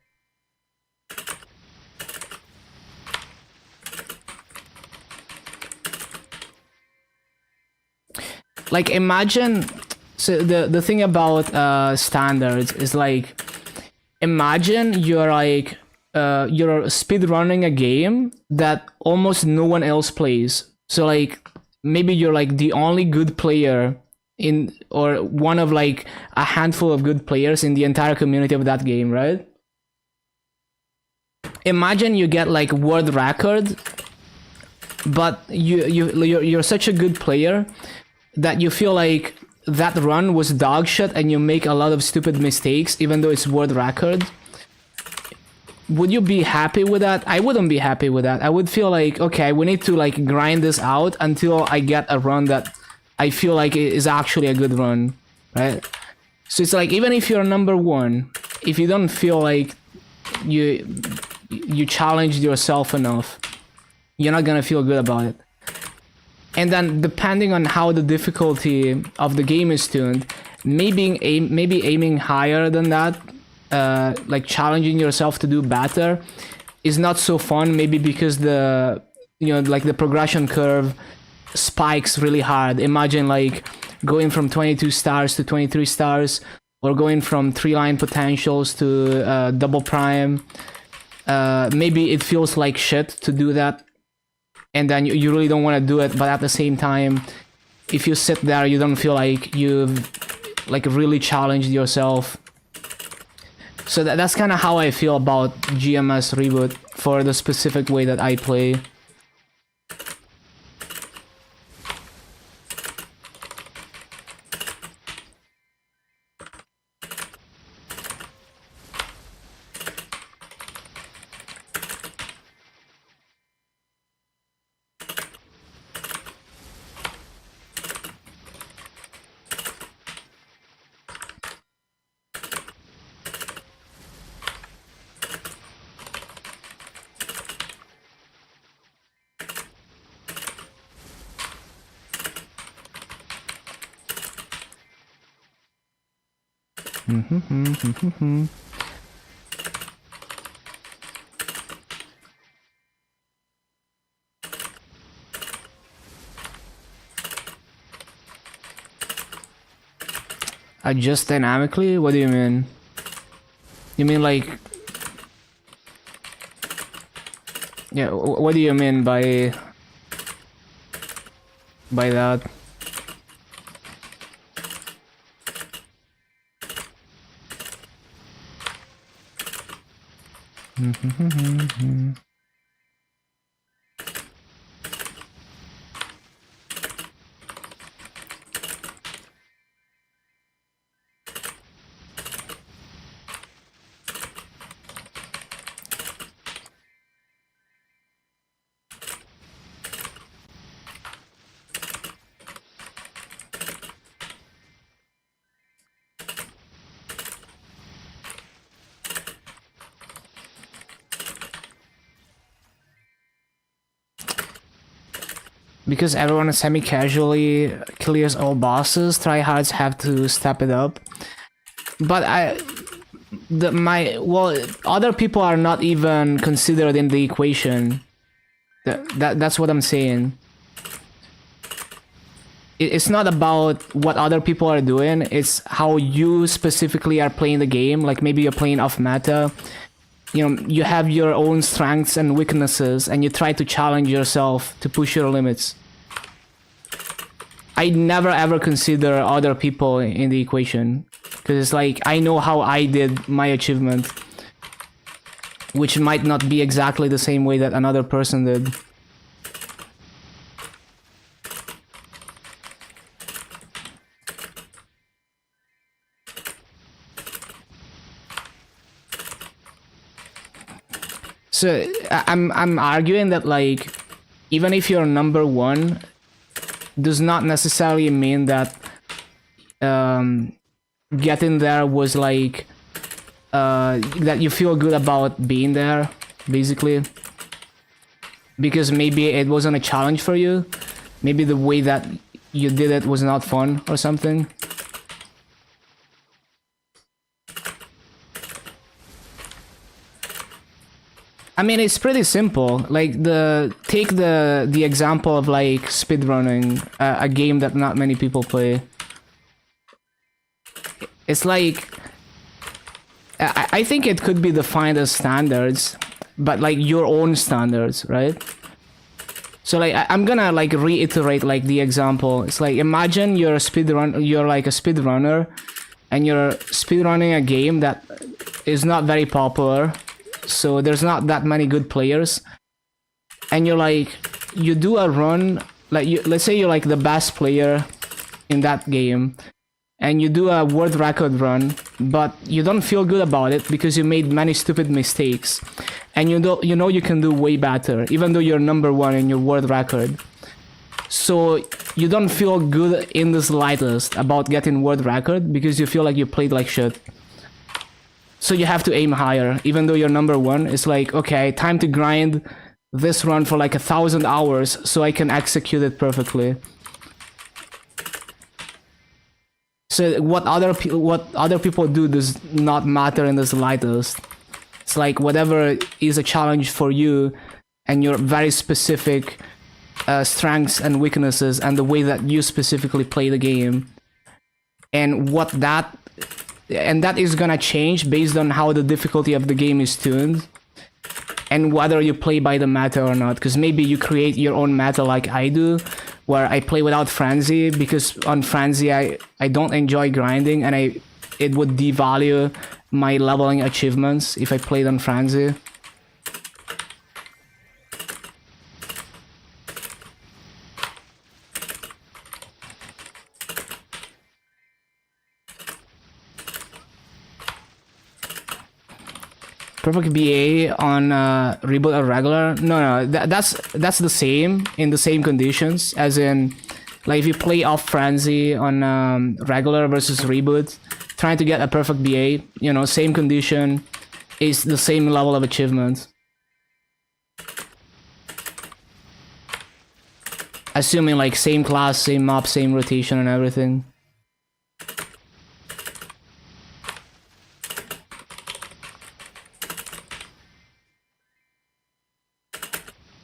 Like imagine, so the thing about standards is like, imagine you're like you're speedrunning a game that almost no one else plays. So like maybe you're like the only good player in, or one of like a handful of good players in the entire community of that game, right? Imagine you get like world record, but you're such a good player that you feel like that run was dog shit and you make a lot of stupid mistakes even though it's world record. Would you be happy with that? I wouldn't be happy with that. I would feel like, okay, we need to like grind this out until I get a run that I feel like is actually a good run, right? So it's like, even if you're number one, if you don't feel like you challenged yourself enough, you're not gonna feel good about it. And then depending on how the difficulty of the game is tuned, maybe aiming higher than that, like challenging yourself to do better, is not so fun. Maybe because the, you know, like the progression curve spikes really hard. Imagine like going from 22 stars to 23 stars, or going from 3-line potentials to double prime. Maybe it feels like shit to do that, and then you really don't want to do it, but at the same time, if you sit there, you don't feel like you've like really challenged yourself. So that's kind of how I feel about GMS reboot for the specific way that I play. Adjust dynamically? What do you mean? You mean like... Yeah, what do you mean by that? because everyone semi-casually clears all bosses, tryhards have to step it up. But other people are not even considered in the equation. That's what I'm saying. It's not about what other people are doing, it's how you specifically are playing the game. Like maybe you're playing off meta, you know, you have your own strengths and weaknesses and you try to challenge yourself to push your limits. I never ever consider other people in the equation, because it's like I know how I did my achievement, which might not be exactly the same way that another person did. So I'm arguing that like even if you're number one, does not necessarily mean that getting there was like that you feel good about being there, basically. Because maybe it wasn't a challenge for you, maybe the way that you did it was not fun or something. I mean, it's pretty simple. Like take the example of like speedrunning, a game that not many people play. It's like I think it could be defined as standards, but like your own standards, right? So like I'm gonna like reiterate like the example. It's like imagine you're like a speedrunner, and you're speedrunning a game that is not very popular. So there's not that many good players, and you're like, you do a run, like let's say you're like the best player in that game, and you do a world record run, but you don't feel good about it because you made many stupid mistakes, and you know you can do way better, even though you're number one in your world record. So you don't feel good in the slightest about getting world record because you feel like you played like shit. So you have to aim higher, even though you're number one. It's like, okay, time to grind this run for like 1,000 hours so I can execute it perfectly. So what other people do does not matter in the slightest. It's like whatever is a challenge for you and your very specific strengths and weaknesses and the way that you specifically play the game, and that is gonna change based on how the difficulty of the game is tuned and whether you play by the meta or not. Because maybe you create your own meta like I do, where I play without frenzy because on frenzy I don't enjoy grinding, and it would devalue my leveling achievements if I played on frenzy. Perfect BA on reboot or regular? No, that's the same in the same conditions, as in like if you play off frenzy on regular versus reboot, trying to get a perfect BA, you know, same condition, is the same level of achievement. Assuming like same class, same map, same rotation and everything.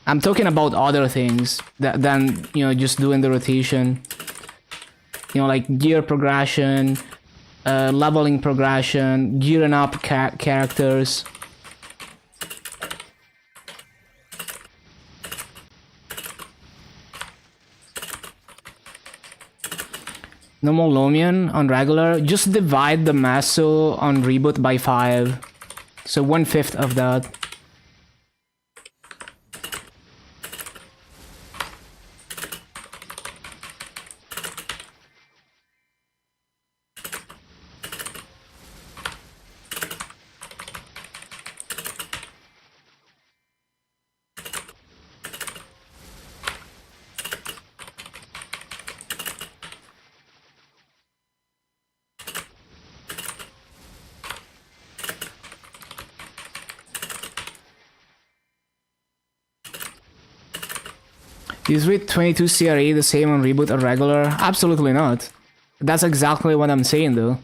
I'm talking about other things than, you know, just doing the rotation. You know, like gear progression, leveling progression, gearing up characters. Normal Lomian on regular, just divide the Maso on reboot by 5. So 1/5 of that. Is with 22 CRE the same on reboot or regular? Absolutely not. That's exactly what I'm saying though.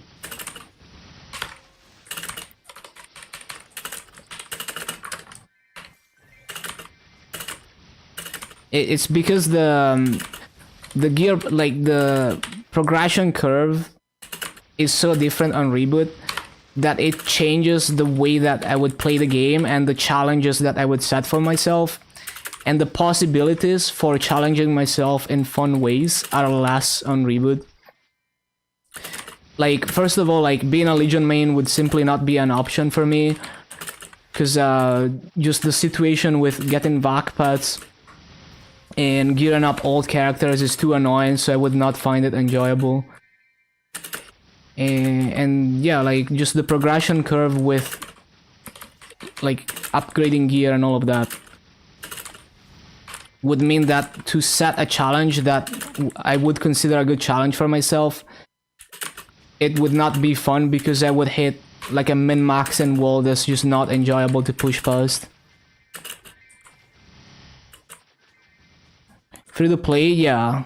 It's because the gear, like the progression curve is so different on reboot that it changes the way that I would play the game and the challenges that I would set for myself, and the possibilities for challenging myself in fun ways are less on reboot. Like, first of all, like being a Legion main would simply not be an option for me, because just the situation with getting vac pets and gearing up old characters is too annoying, so I would not find it enjoyable. And yeah, like just the progression curve with like upgrading gear and all of that would mean that to set a challenge that I would consider a good challenge for myself, it would not be fun because I would hit like a min-max and wall that's just not enjoyable to push past. Free to play, yeah.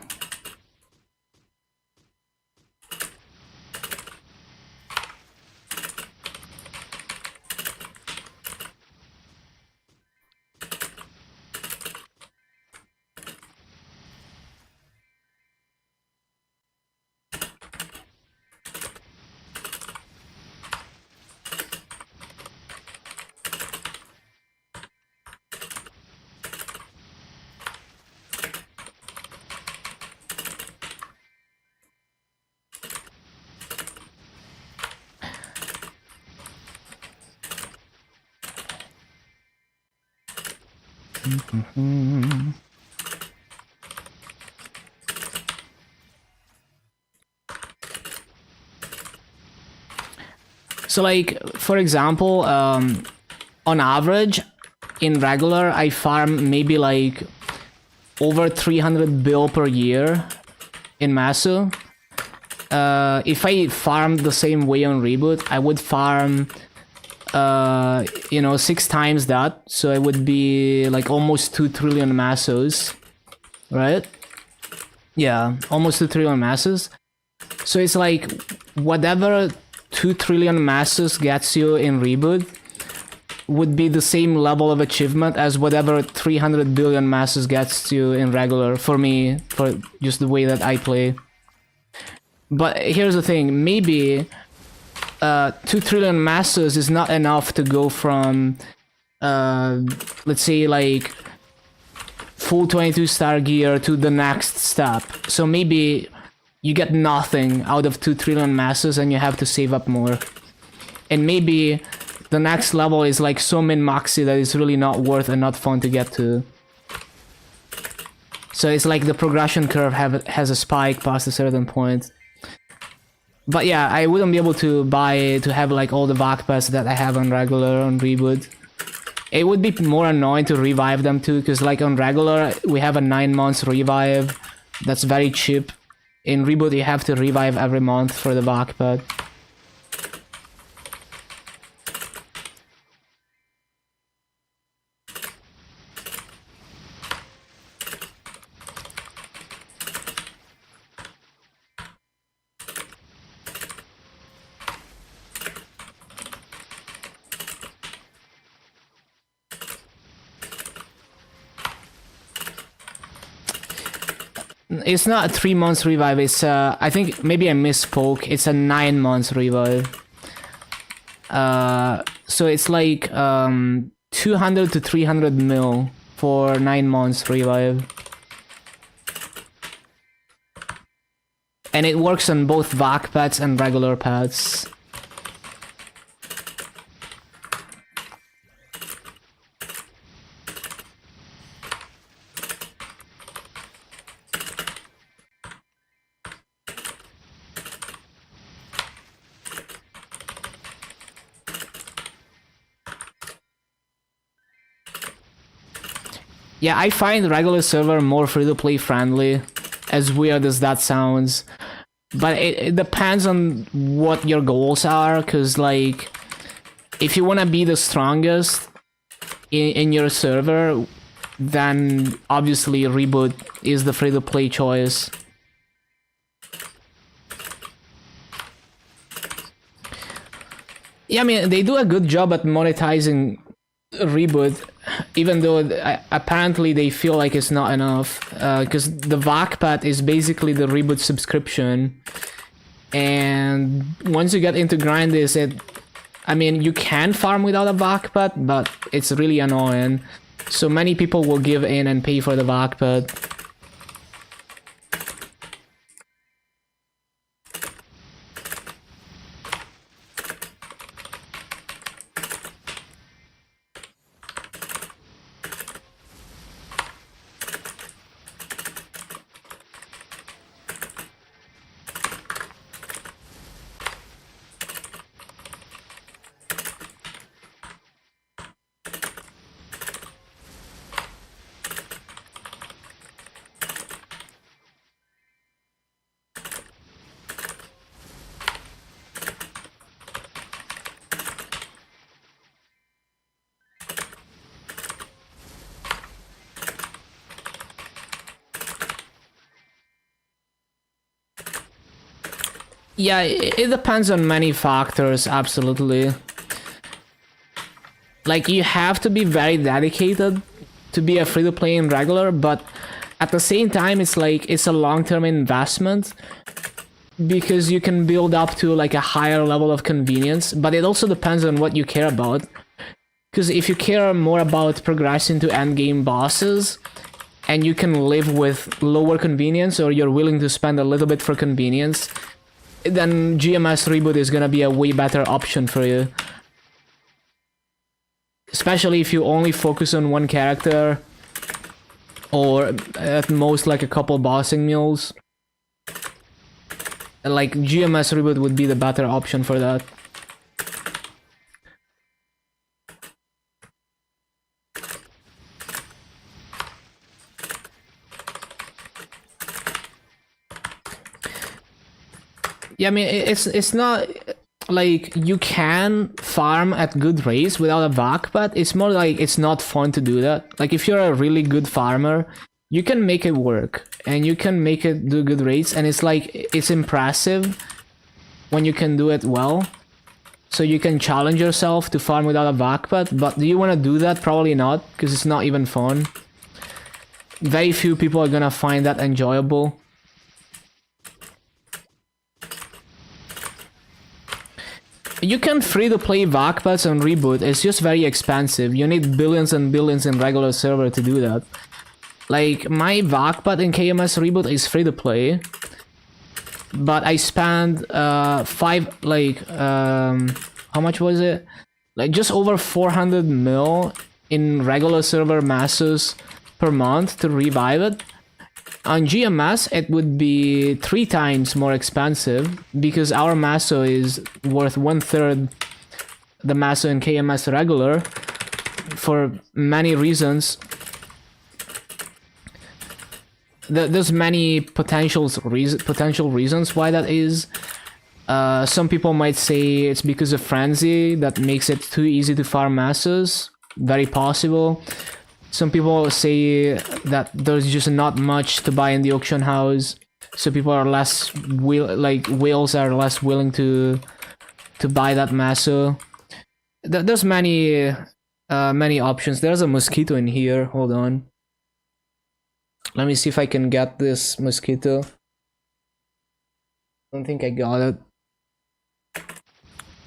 So like, for example, on average, in regular, I farm maybe like over 300 bill per year in Masu. If I farmed the same way on reboot, I would farm, you know, 6 times that. So it would be like almost 2 trillion Masus, right? Yeah, almost 2 trillion Masus. So it's like whatever 2 trillion Masus gets you in reboot would be the same level of achievement as whatever 300 billion Masus gets you in regular, for me, for just the way that I play. But here's the thing, maybe 2 trillion Masus is not enough to go from, let's say, like, full 22 star gear to the next step. So maybe you get nothing out of 2 trillion Masus and you have to save up more. And maybe the next level is like so min-maxy that it's really not worth and not fun to get to. So it's like the progression curve has a spike past a certain point. But yeah, I wouldn't be able to buy to have like all the vac pets that I have on regular on reboot. It would be more annoying to revive them too, because like on regular we have a 9 months revive that's very cheap. In reboot you have to revive every month for the vac pet. It's not a 3 months revive, it's I think maybe I misspoke, it's a 9 months revive. So it's like 200 to 300 mil for 9 months revive. And it works on both vac pets and regular pets. Yeah, I find regular server more free-to-play friendly, as weird as that sounds. But it depends on what your goals are, because like, if you want to be the strongest in your server, then obviously Reboot is the free-to-play choice. Yeah, I mean, they do a good job at monetizing Reboot, even though apparently they feel like it's not enough, because the VAC pad is basically the Reboot subscription, and once you get into Grindis, I mean, you can farm without a VAC pad, but it's really annoying, so many people will give in and pay for the VAC pad. Yeah, it depends on many factors, absolutely. Like, you have to be very dedicated to be a free-to-play in regular, but at the same time, it's like, it's a long-term investment, because you can build up to like a higher level of convenience, but it also depends on what you care about. Because if you care more about progressing to endgame bosses, and you can live with lower convenience, or you're willing to spend a little bit for convenience, then GMS Reboot is gonna be a way better option for you. Especially if you only focus on one character, or at most like a couple bossing mules. Like, GMS Reboot would be the better option for that. Yeah, I mean, it's not like you can farm at good rates without a VAC, but it's more like it's not fun to do that. Like, if you're a really good farmer, you can make it work, and you can make it do good rates, and it's like, it's impressive when you can do it well. So you can challenge yourself to farm without a VAC pad, but do you want to do that? Probably not, because it's not even fun. Very few people are gonna find that enjoyable. You can free-to-play VAC pads on Reboot, it's just very expensive. You need billions and billions in regular server to do that. Like, my VAC pad in KMS Reboot is free-to-play, but I spent how much was it? Like, just over 400 mil in regular server masses per month to revive it. On GMS, it would be 3 times more expensive, because our Maso is worth 1/3 the Maso in KMS regular, for many reasons. There's many potential reasons why that is. Some people might say it's because of Frenzy that makes it too easy to farm Masos. Very possible. Some people say that there's just not much to buy in the auction house, so people are less whales are less willing to buy that Maso. There's many options. There's a mosquito in here. Hold on. Let me see if I can get this mosquito. I don't think I got it.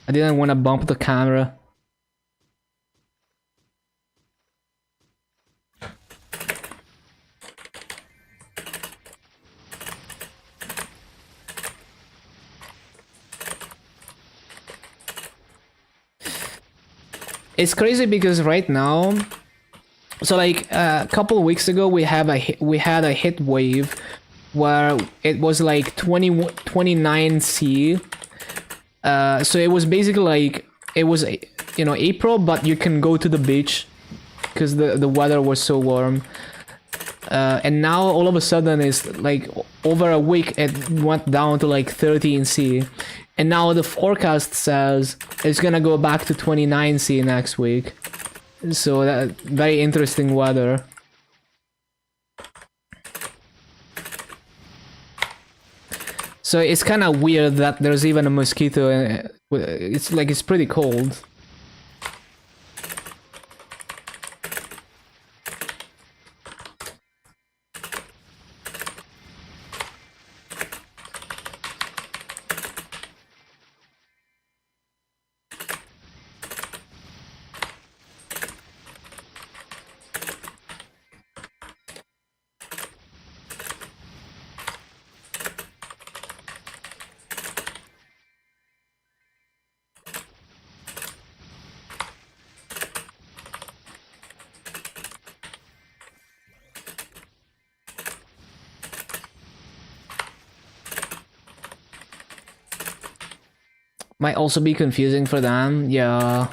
I didn't want to bump the camera. It's crazy because right now, so like a couple of weeks ago, we had a hit wave where it was like 29C. So it was basically like, it was, you know, April, but you can go to the beach because the weather was so warm. And now all of a sudden, it's like over a week it went down to like 13C. And now the forecast says it's gonna go back to 29C next week. So that very interesting weather. So it's kind of weird that there's even a mosquito. It's like it's pretty cold. Might also be confusing for them, yeah.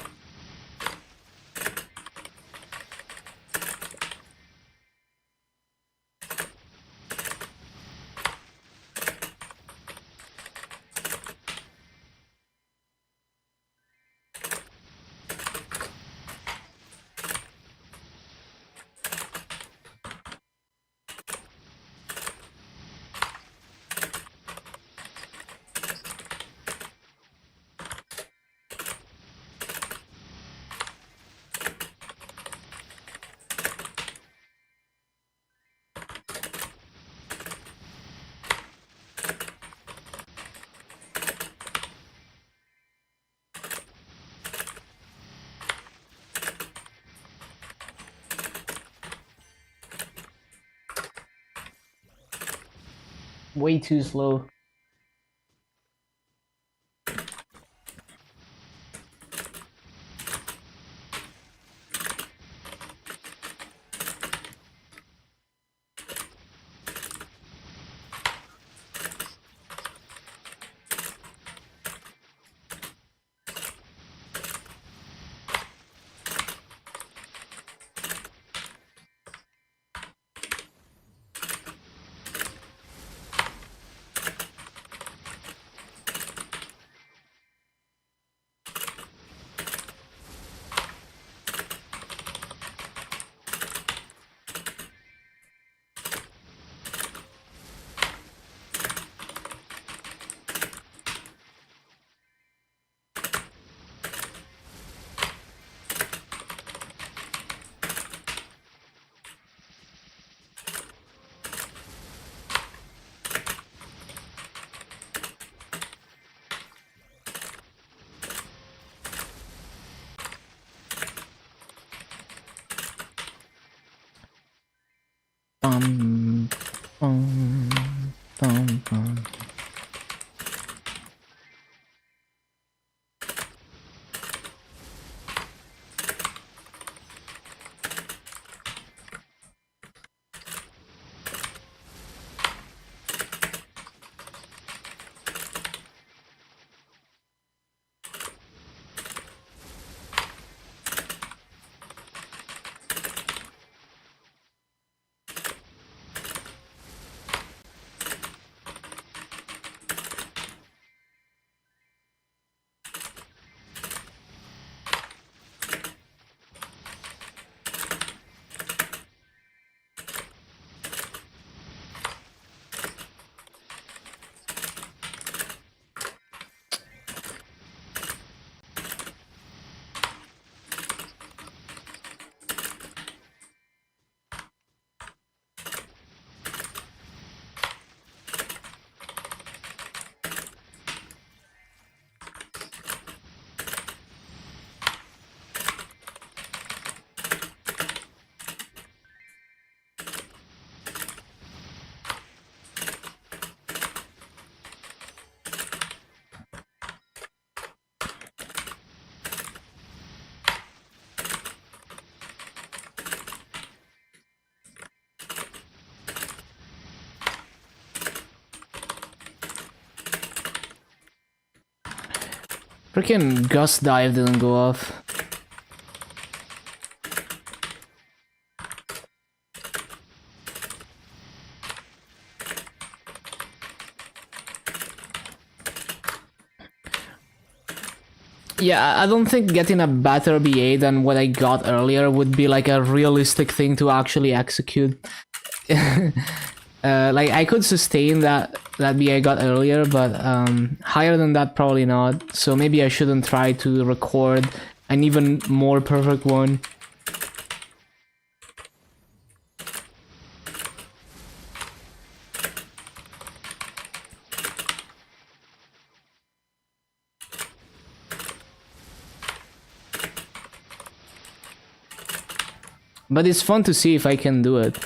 Way too slow. Bum, bum, bum, bum. Freaking gust dive didn't go off. Yeah, I don't think getting a better BA than what I got earlier would be like a realistic thing to actually execute. Like I could sustain that beat I got earlier, but higher than that probably not. So maybe I shouldn't try to record an even more perfect one. But it's fun to see if I can do it.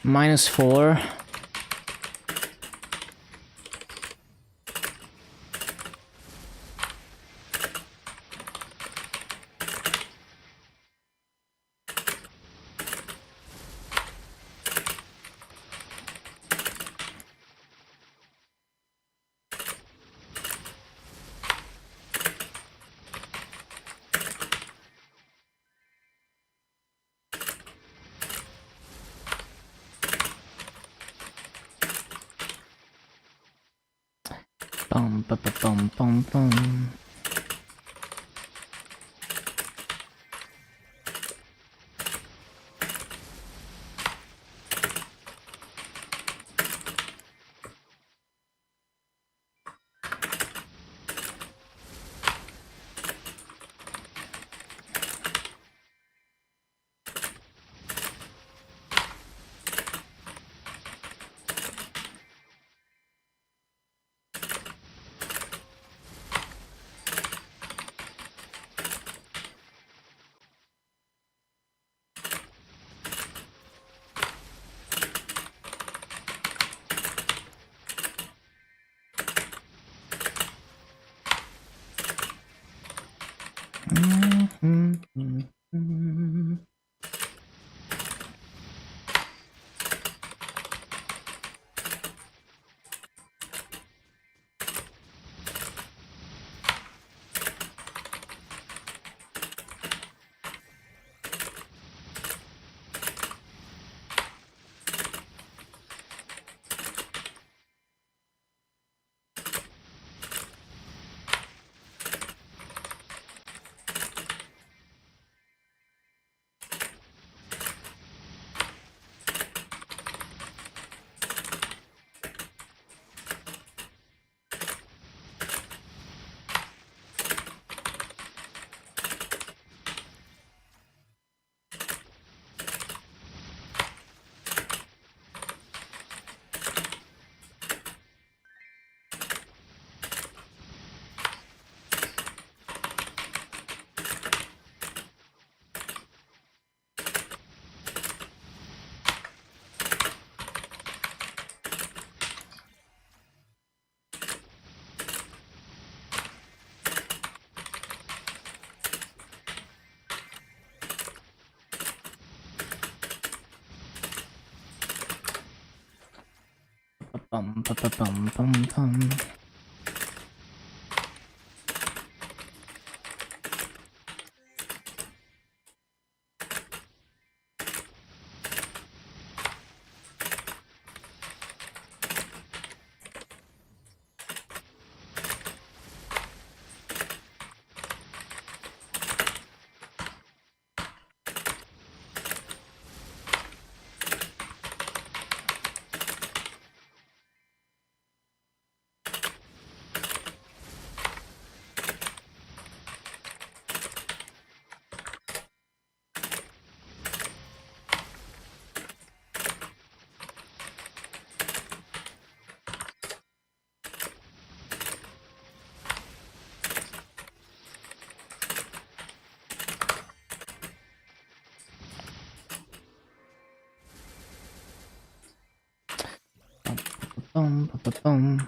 -4. Bum, ba, ba, bum, bum, bum. Bum, ba, ba, bum, bum, bum. Bum, ba, ba, bum.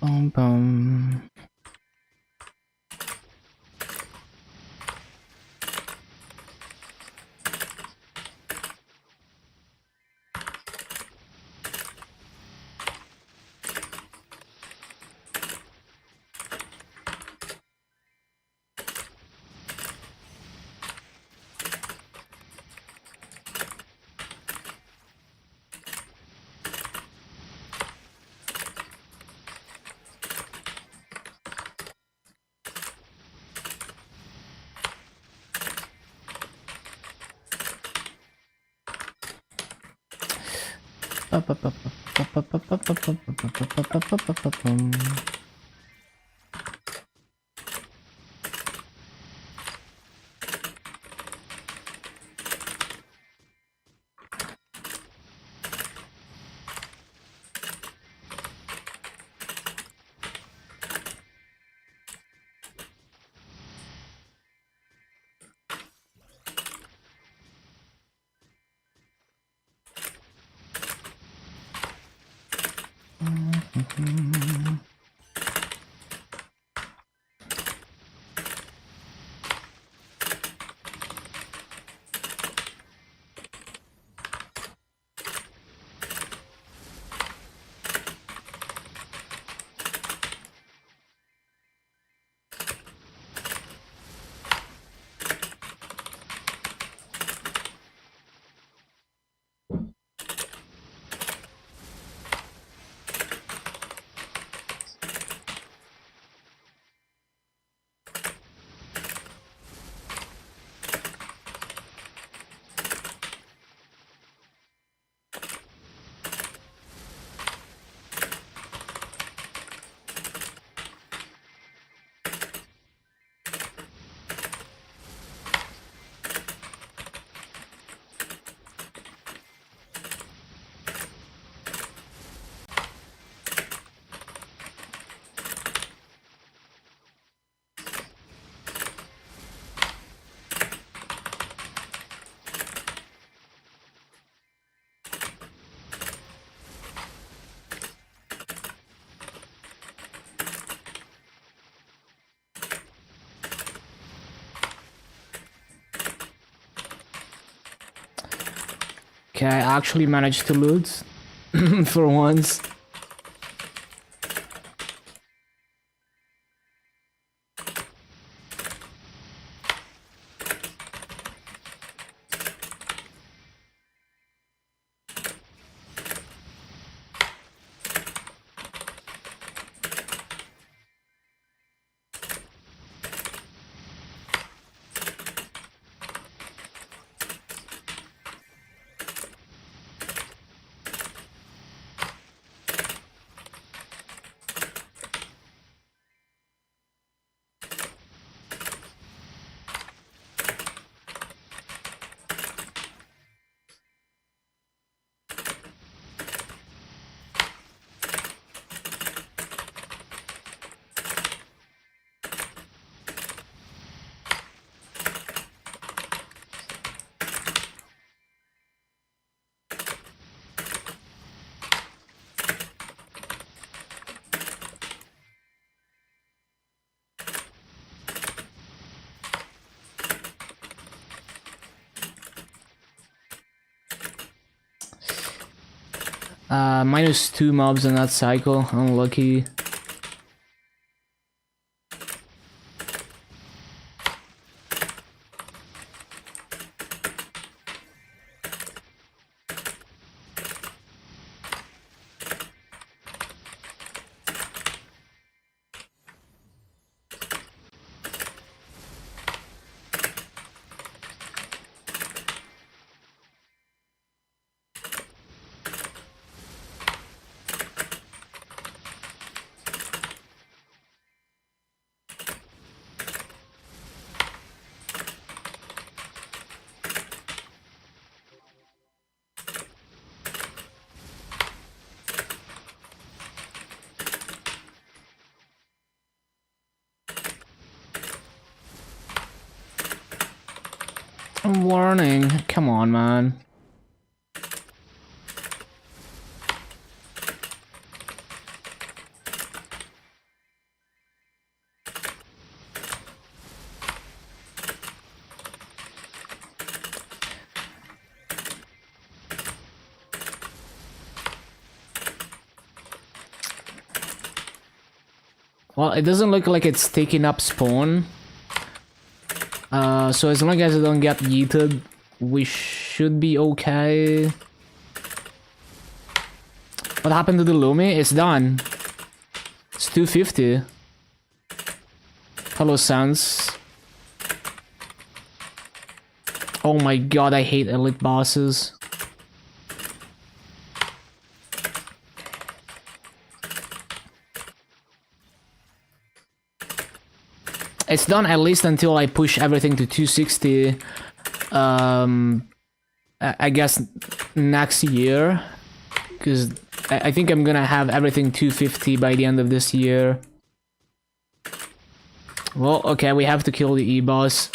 Bum, bum. Ba, ba, ba, ba, ba, ba, ba, ba, ba, ba, ba, ba, ba, ba, ba, ba, bum. Okay, I actually managed to loot for once. -2 mobs in that cycle. Unlucky. Warning. Come on, man. Well, it doesn't look like it's taking up spawn. So as long as it don't get yeeted, we should be okay. What happened to the Lumi? It's done. It's 250. Hello, Sans. Oh my god, I hate elite bosses. It's done at least until I push everything to 260. I guess next year, because I think I'm gonna have everything 250 by the end of this year. Well, okay, we have to kill the E-boss.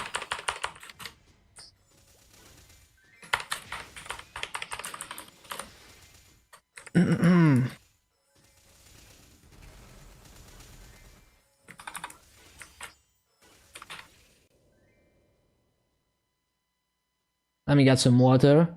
Let me get some water.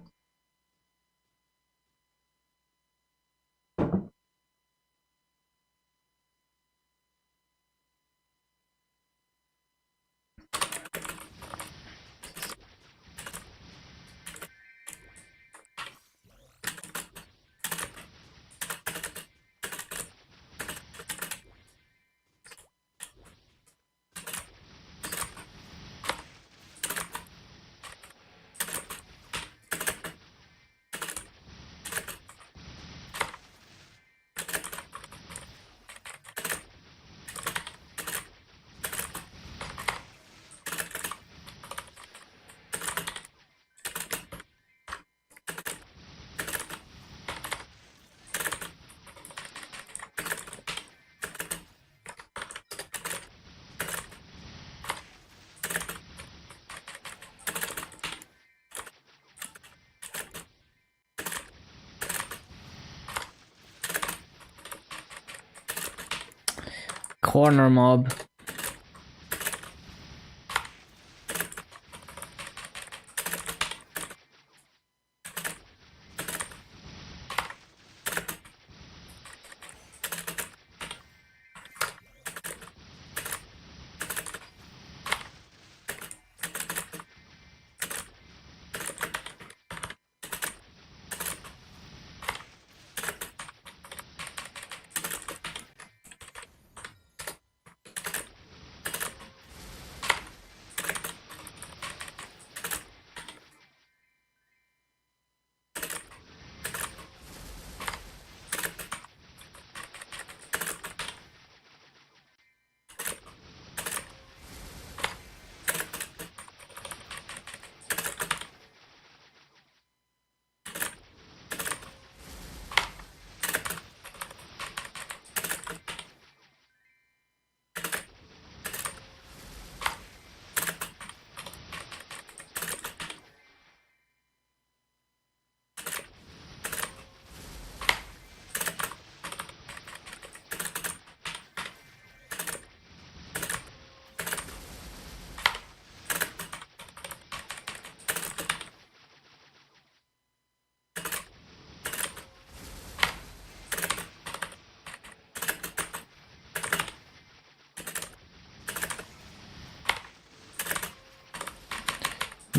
Corner mob.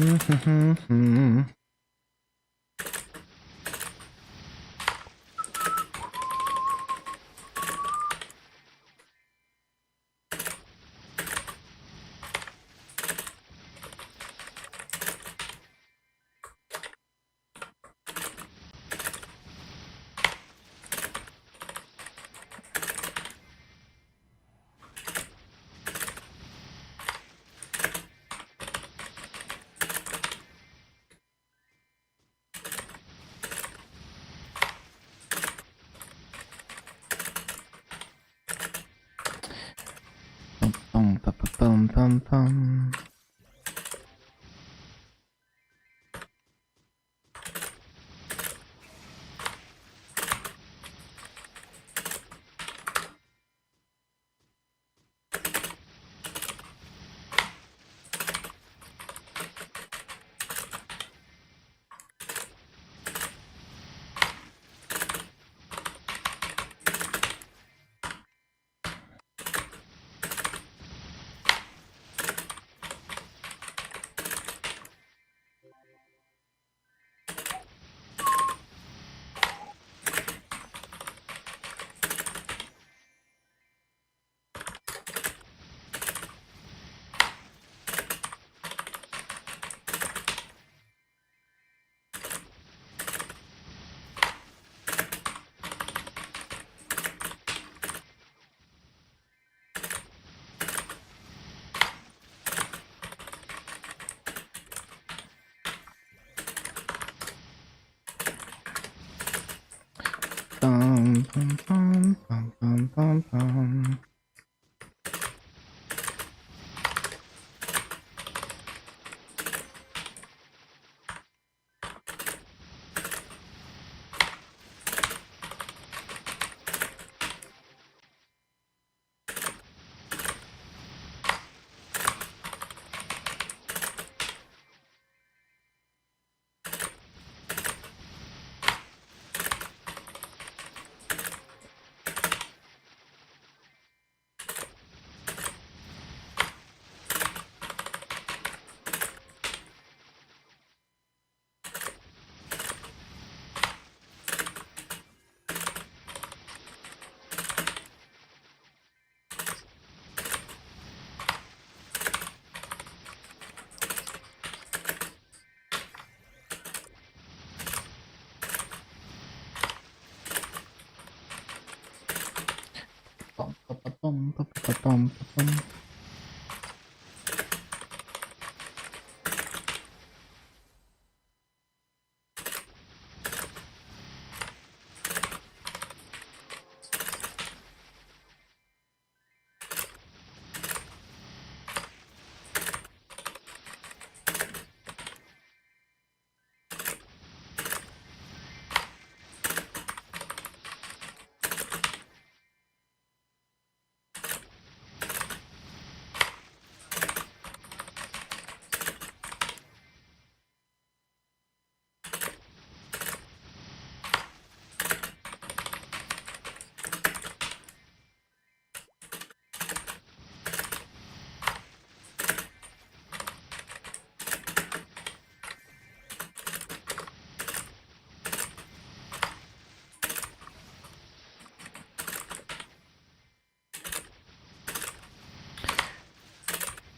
Bum. Bum, bum, bum, bum, bum, bum, bum. Bum, bum, bum, bum, bum, bum, bum.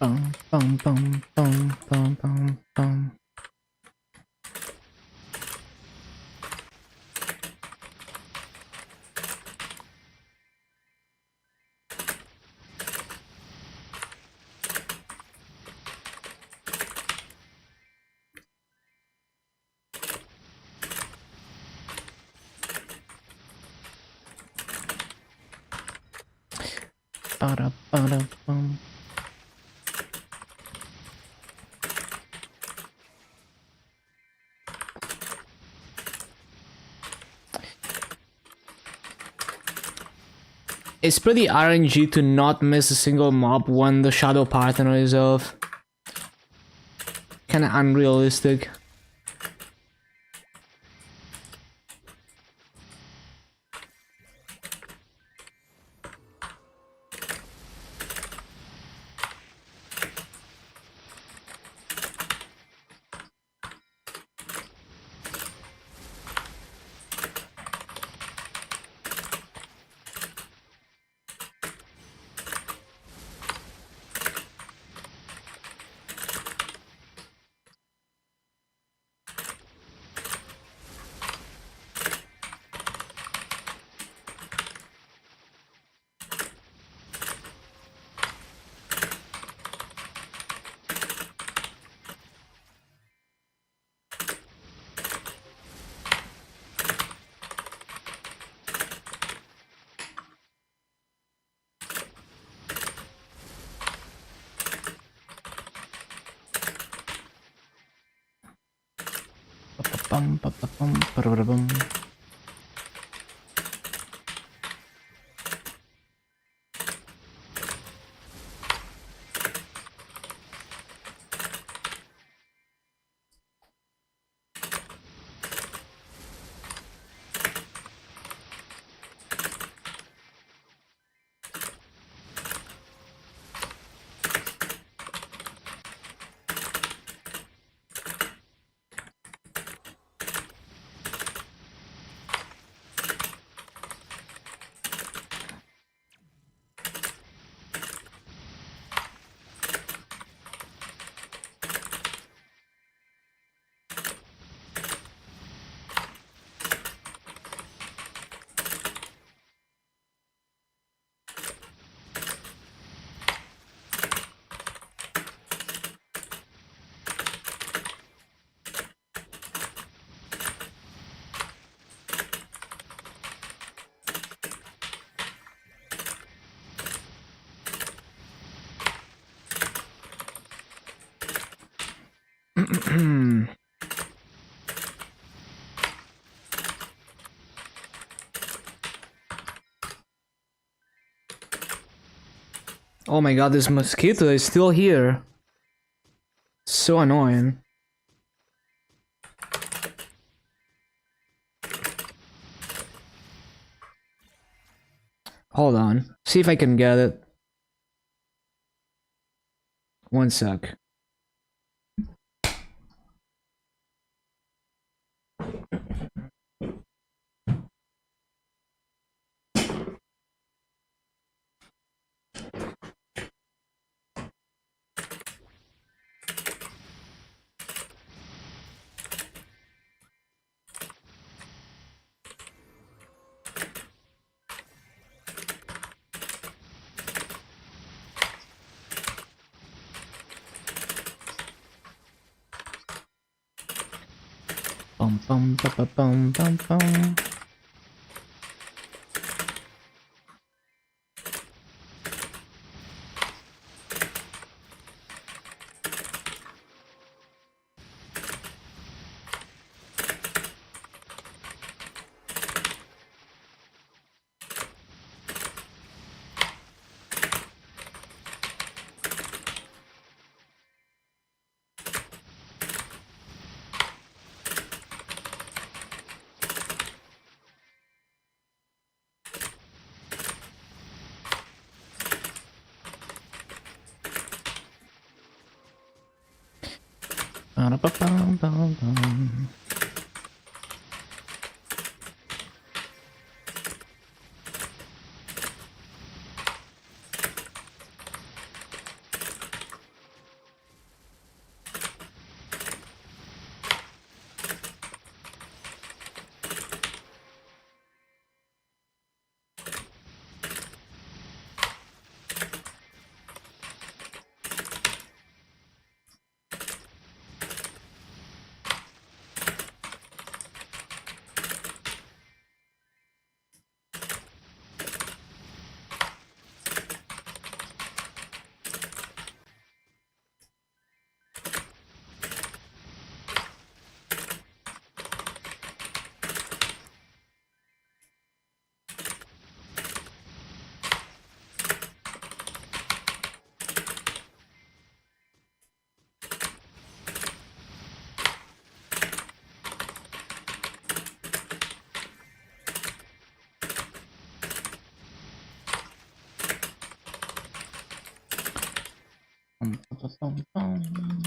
Bum, bum, bum, bum, bum, bum, bum. Bada, bada, bum. It's pretty RNG to not miss a single mob when the shadow partner is off. Kinda unrealistic. Bum, ba, ba, bum, ba, da, ba, bum. Oh my god, this mosquito is still here. So annoying. Hold on. See if I can get it. One sec. Bum bum ba ba bum bum bum. Ba-da-ba-bum-bum-bum. Bum-ba-ba-bum-bum.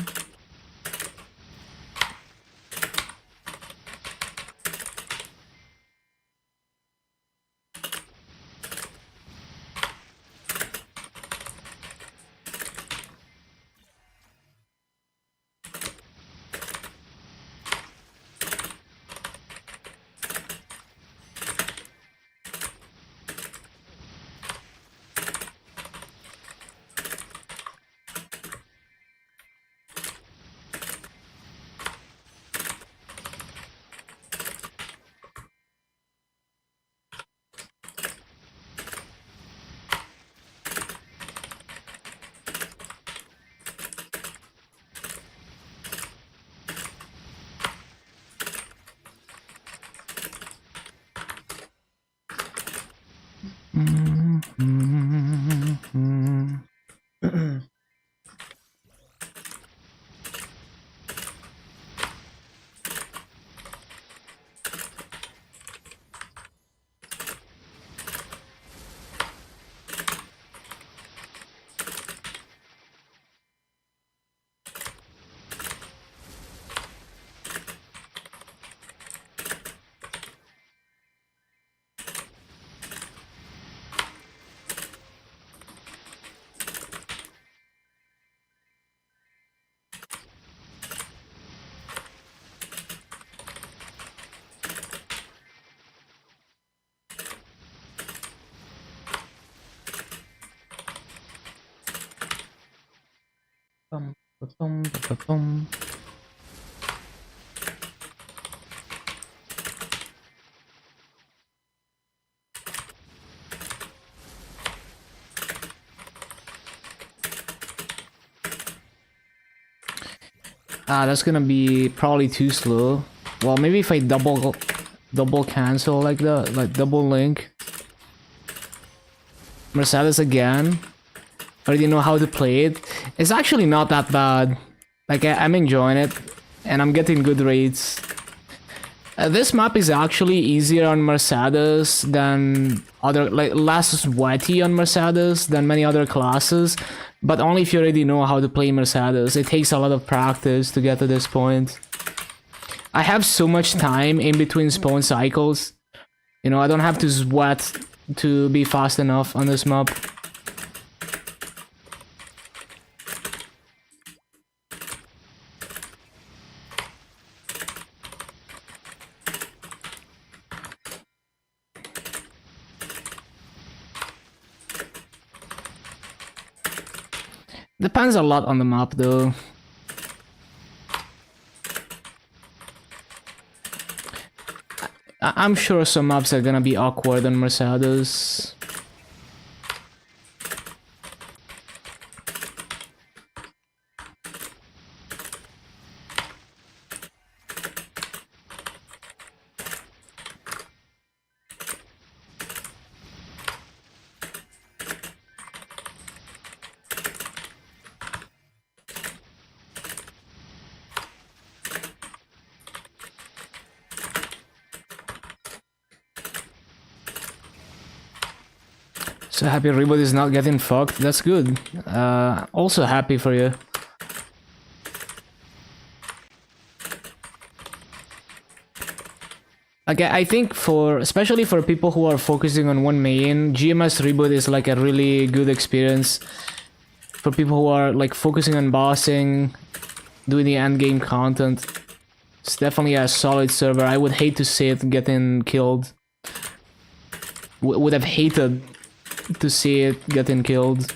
That's gonna be probably too slow. Well, maybe if I double cancel like that, like double link. Mercedes again. I already know how to play it. It's actually not that bad. Like I'm enjoying it, and I'm getting good rates. This map is actually easier on Mercedes than other, like less sweaty on Mercedes than many other classes, but only if you already know how to play Mercedes. It takes a lot of practice to get to this point. I have so much time in between spawn cycles. You know, I don't have to sweat to be fast enough on this map. Depends a lot on the map though. I'm sure some maps are gonna be awkward on Mercedes. So happy Reboot is not getting fucked. That's good. Also happy for you. Okay, I think especially for people who are focusing on one main, GMS Reboot is like a really good experience. For people who are like focusing on bossing, doing the end game content, it's definitely a solid server. I would hate to see it getting killed. Would have hated to see it getting killed.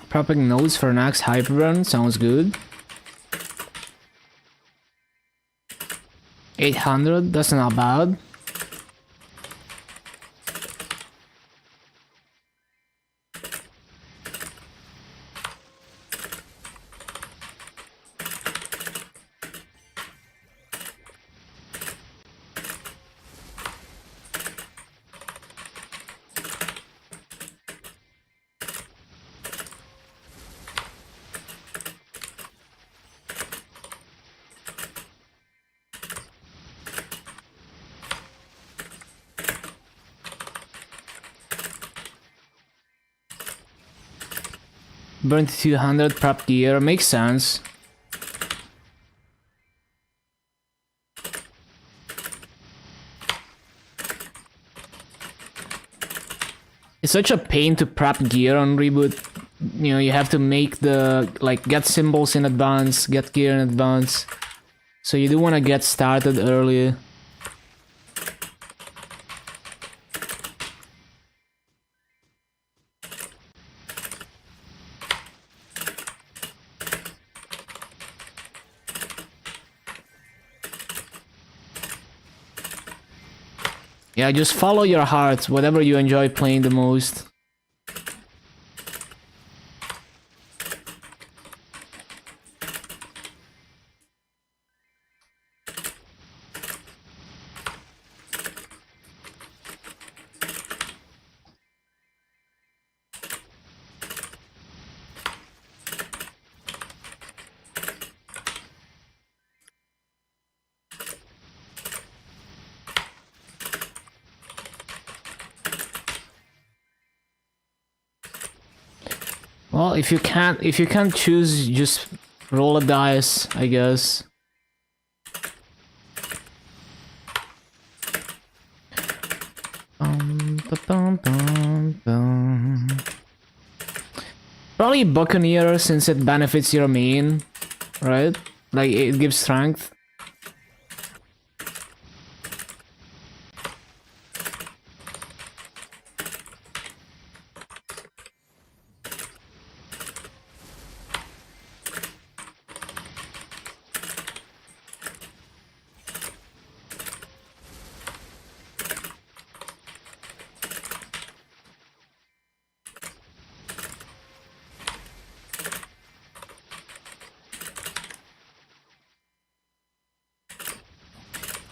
Prepping nodes for next hyperrun sounds good. 800, that's not bad. Burn to 200 prep gear, makes sense. It's such a pain to prep gear on Reboot. you know, you have to make the, like, get symbols in advance, get gear in advance. So you do want to get started early. Yeah, just follow your heart, whatever you enjoy playing the most. Well, if you can't choose, just roll a dice, I guess. Probably Buccaneer, since it benefits your main, right? Like, it gives strength.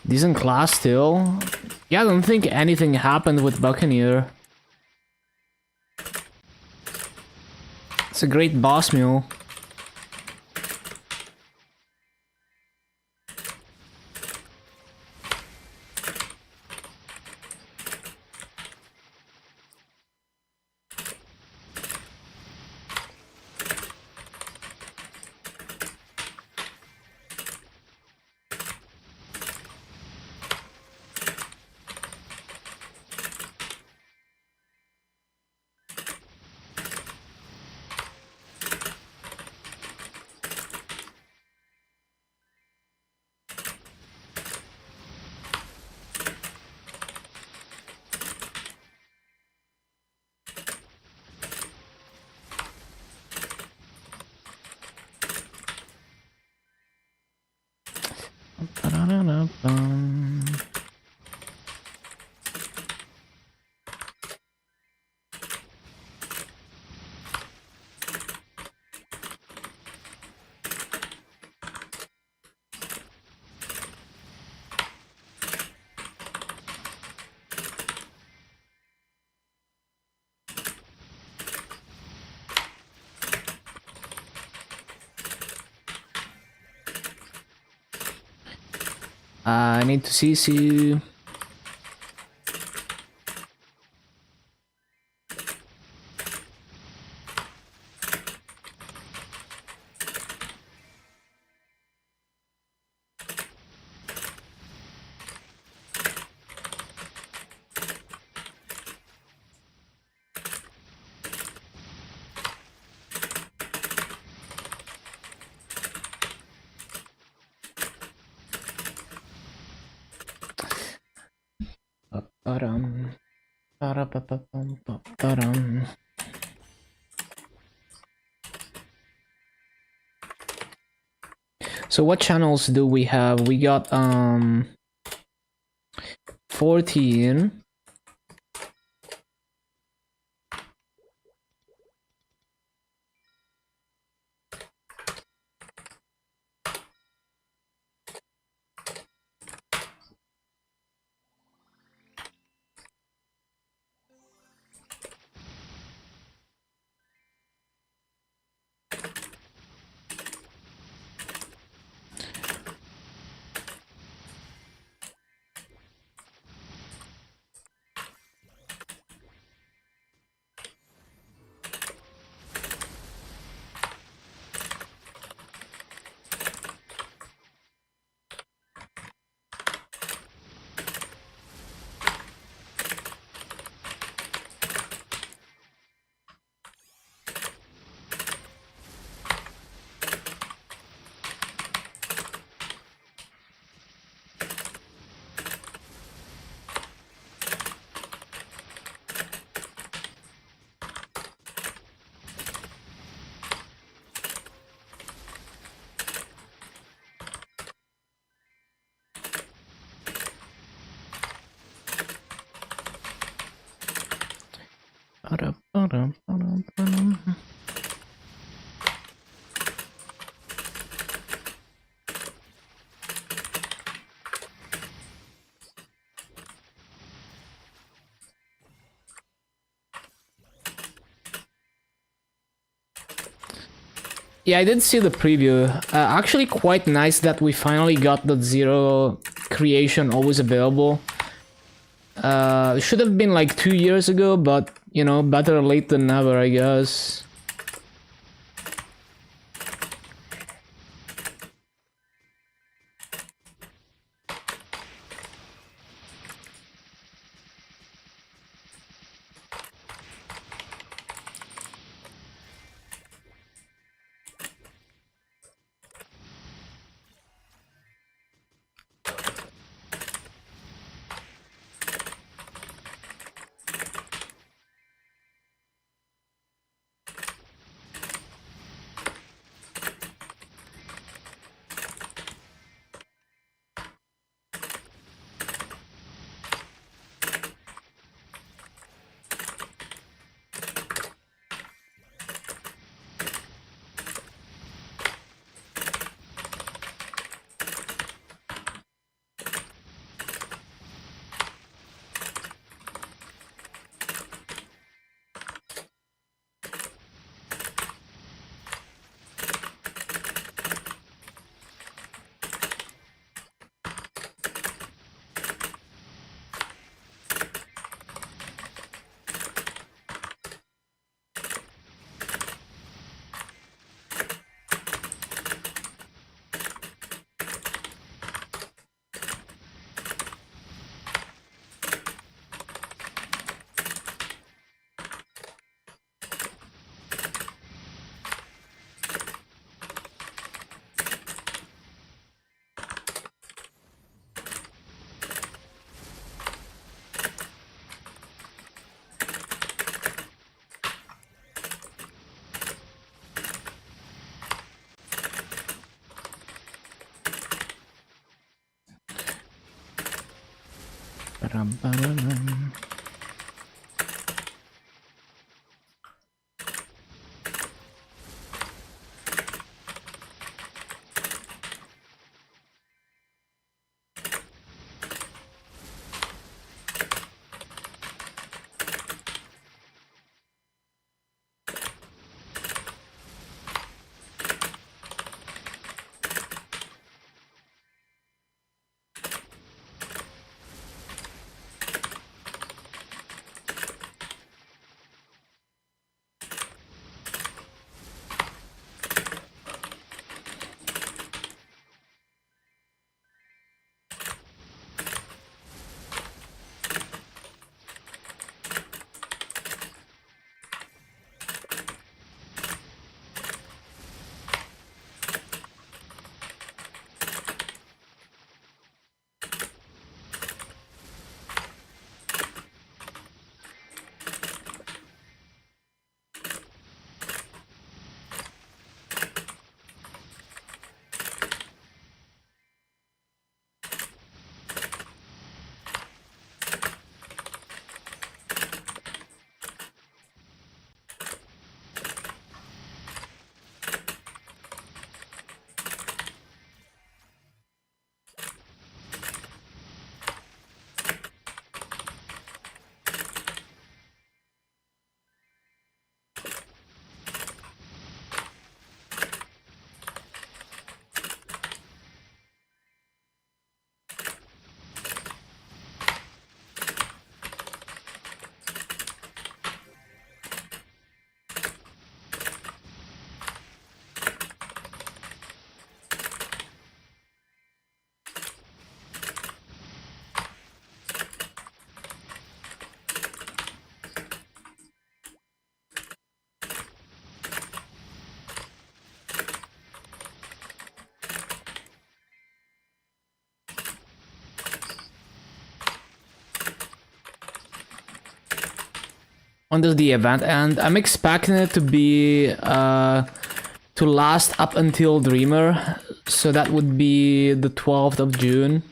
Decent class still. Yeah, I don't think anything happened with Buccaneer. It's a great boss mule. I need to CC. So what channels do we have? We got 14. Yeah, I did see the preview. Actually quite nice that we finally got the zero creation always available. It should have been like 2 years ago, but you know, better late than never, I guess. Under the event, and I'm expecting it to be to last up until Dreamer, so that would be the 12th of June.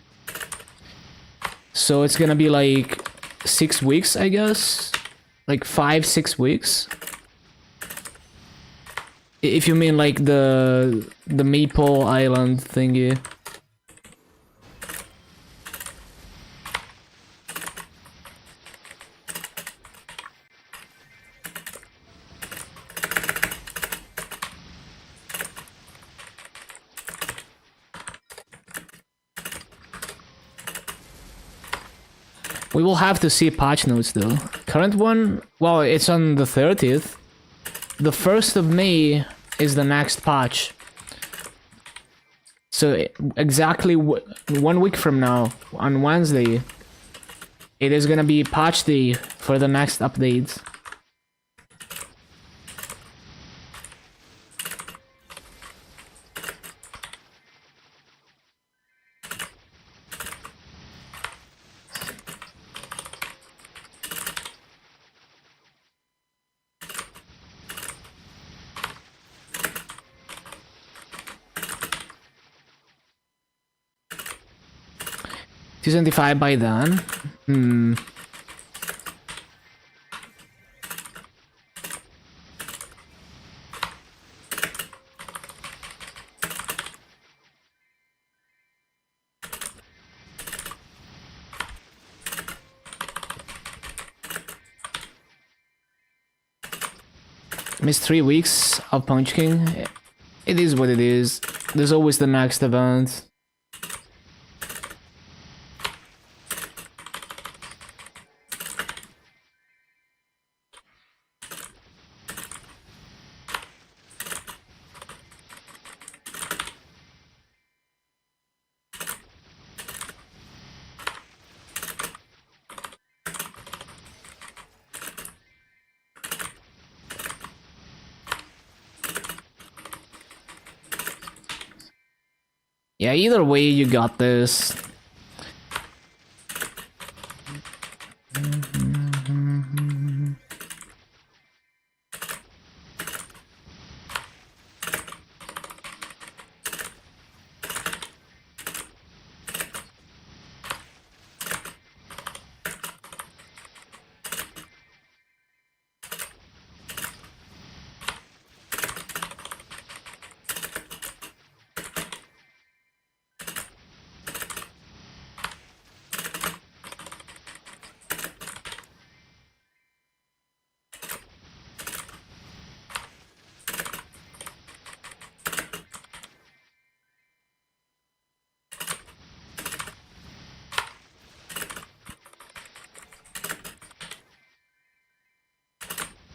So it's gonna be like 6 weeks, I guess, like 5-6 weeks. If you mean like the Maple Island thingy. We will have to see patch notes though. Current one, well, it's on the 30th. The 1st of May is the next patch. So exactly 1 week from now, on Wednesday, it is gonna be patch day for the next update. $275 by then. Missed 3 weeks of Punch King. It is what it is. There's always the next event. Yeah, either way, you got this.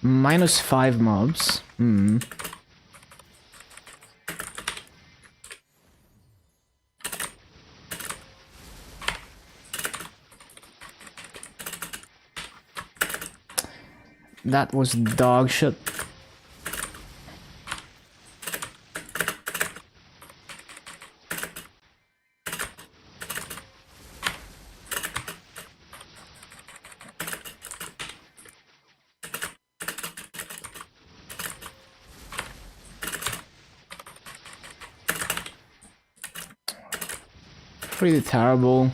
-5 mobs. That was dog shit. Pretty terrible.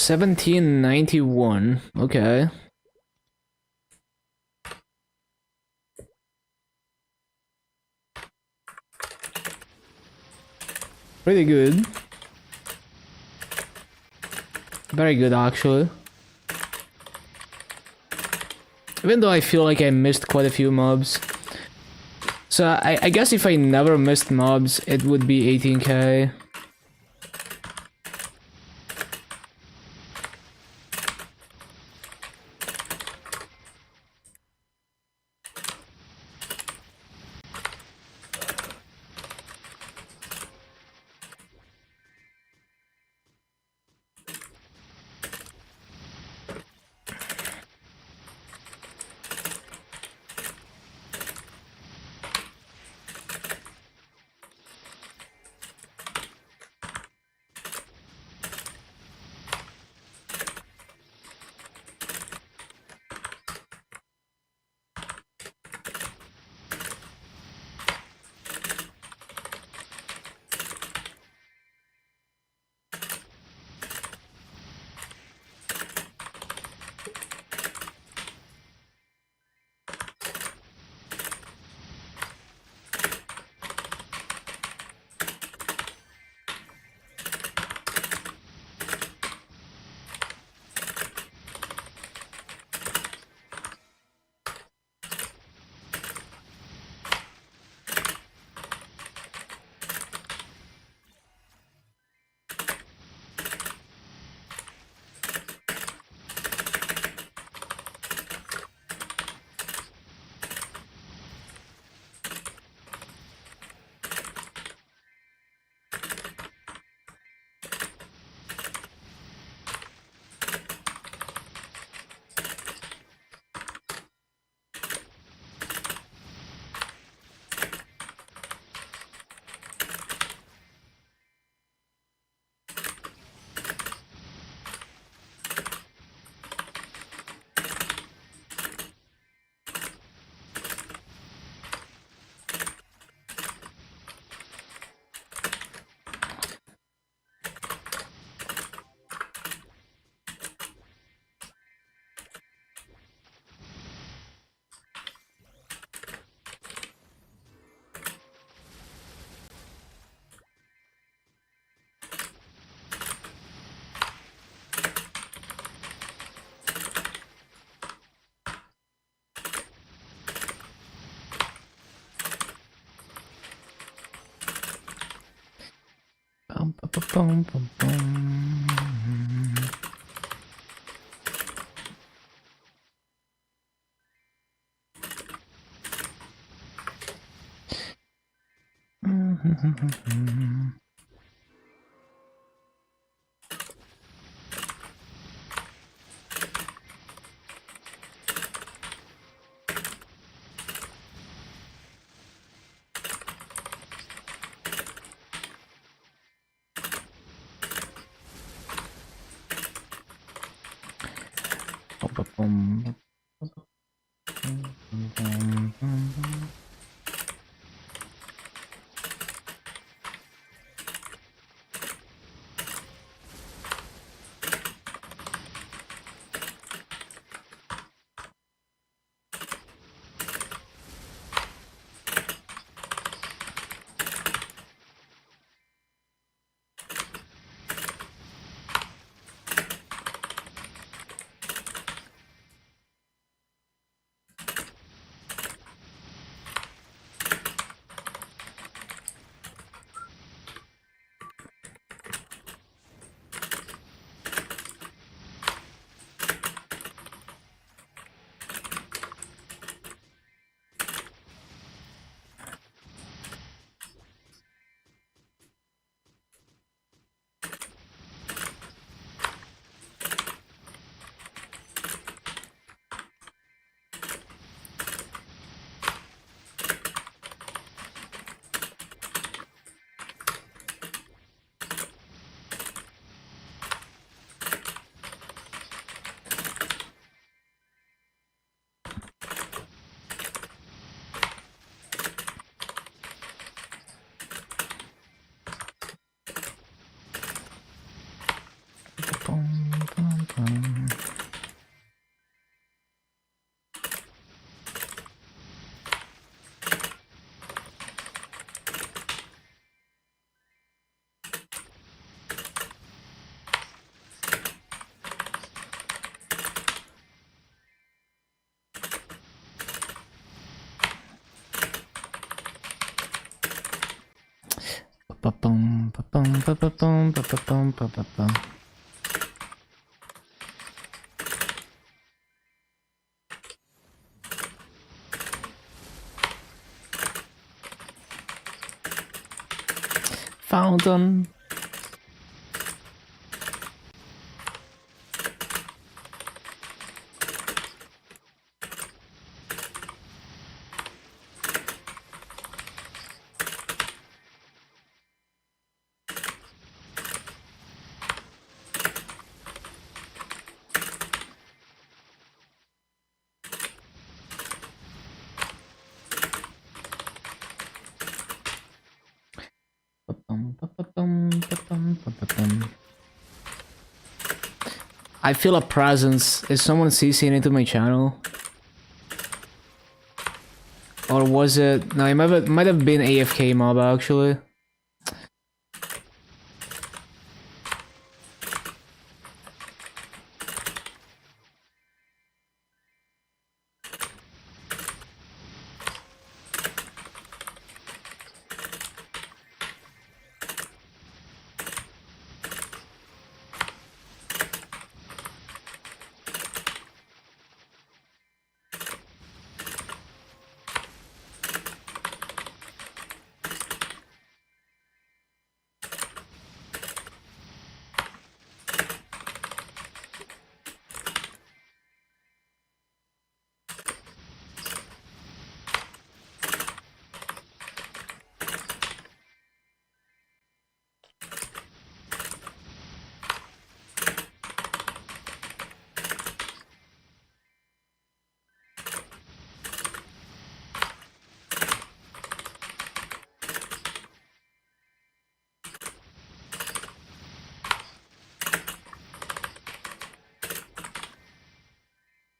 1791. Okay. Pretty good. Very good, actually. Even though I feel like I missed quite a few mobs. So I guess if I never missed mobs, it would be 18k. Boom, boom, boom. Ba-ba-bum, ba-bum, ba-ba-bum, ba-ba-bum, ba-ba-bum. Fountain. I feel a presence. Is someone CCing into my channel? Or was it... No, it might have been AFK mob actually.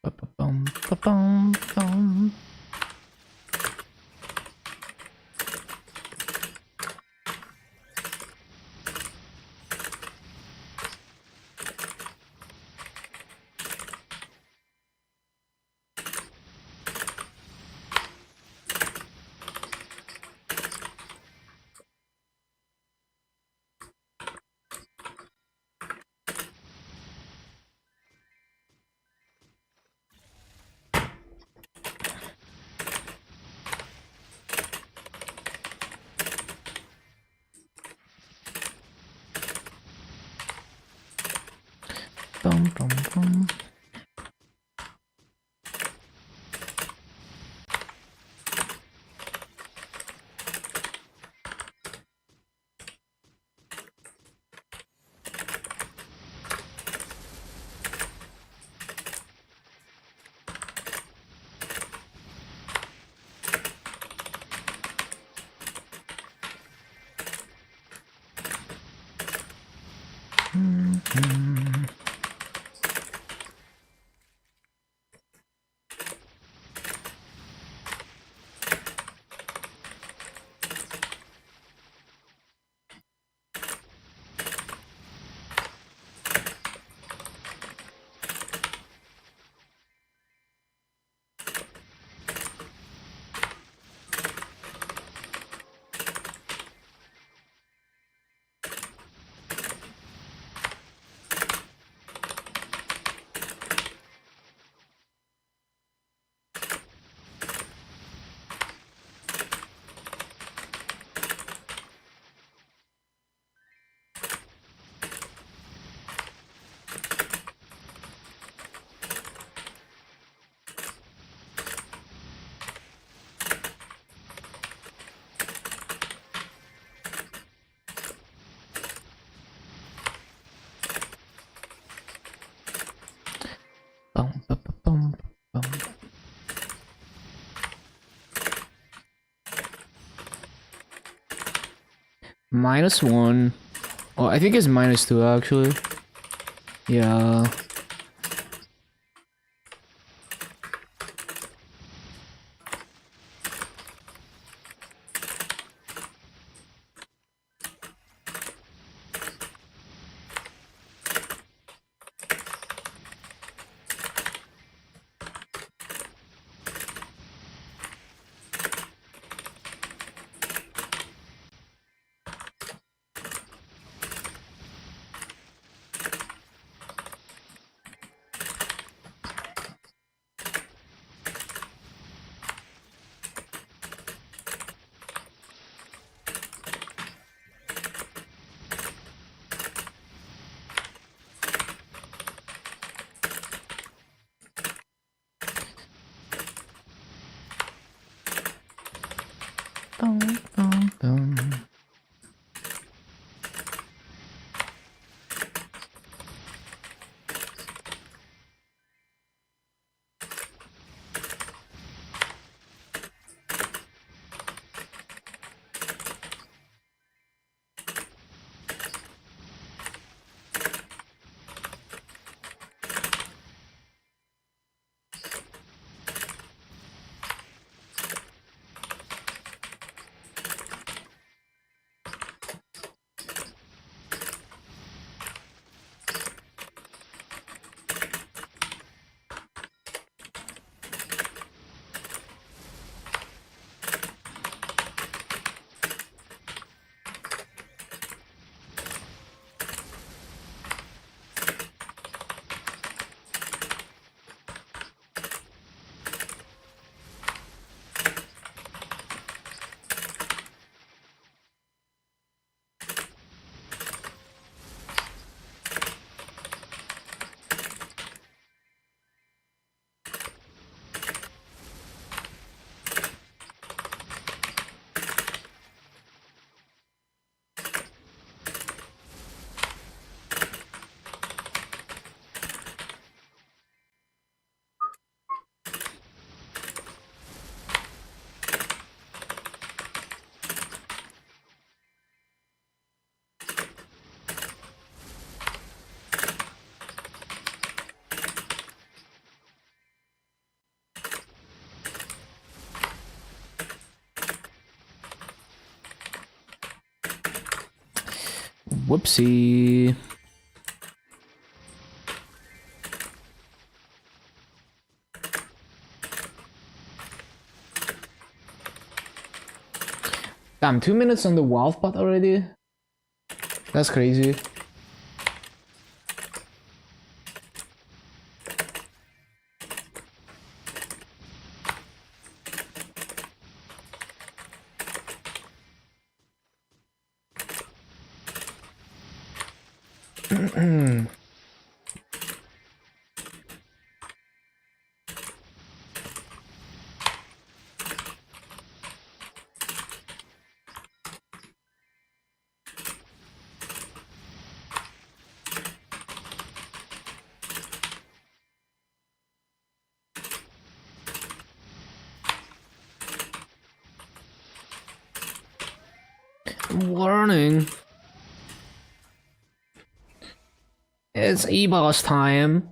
Ba-ba-bum, ba-bum, bum. Bum, bum, bum. Bum, ba-ba-bum, bum. -1. Oh, I think it's -2 actually. Yeah. Whoopsie. Damn, 2 minutes on the valve pot already? That's crazy. Warning. It's E-boss time.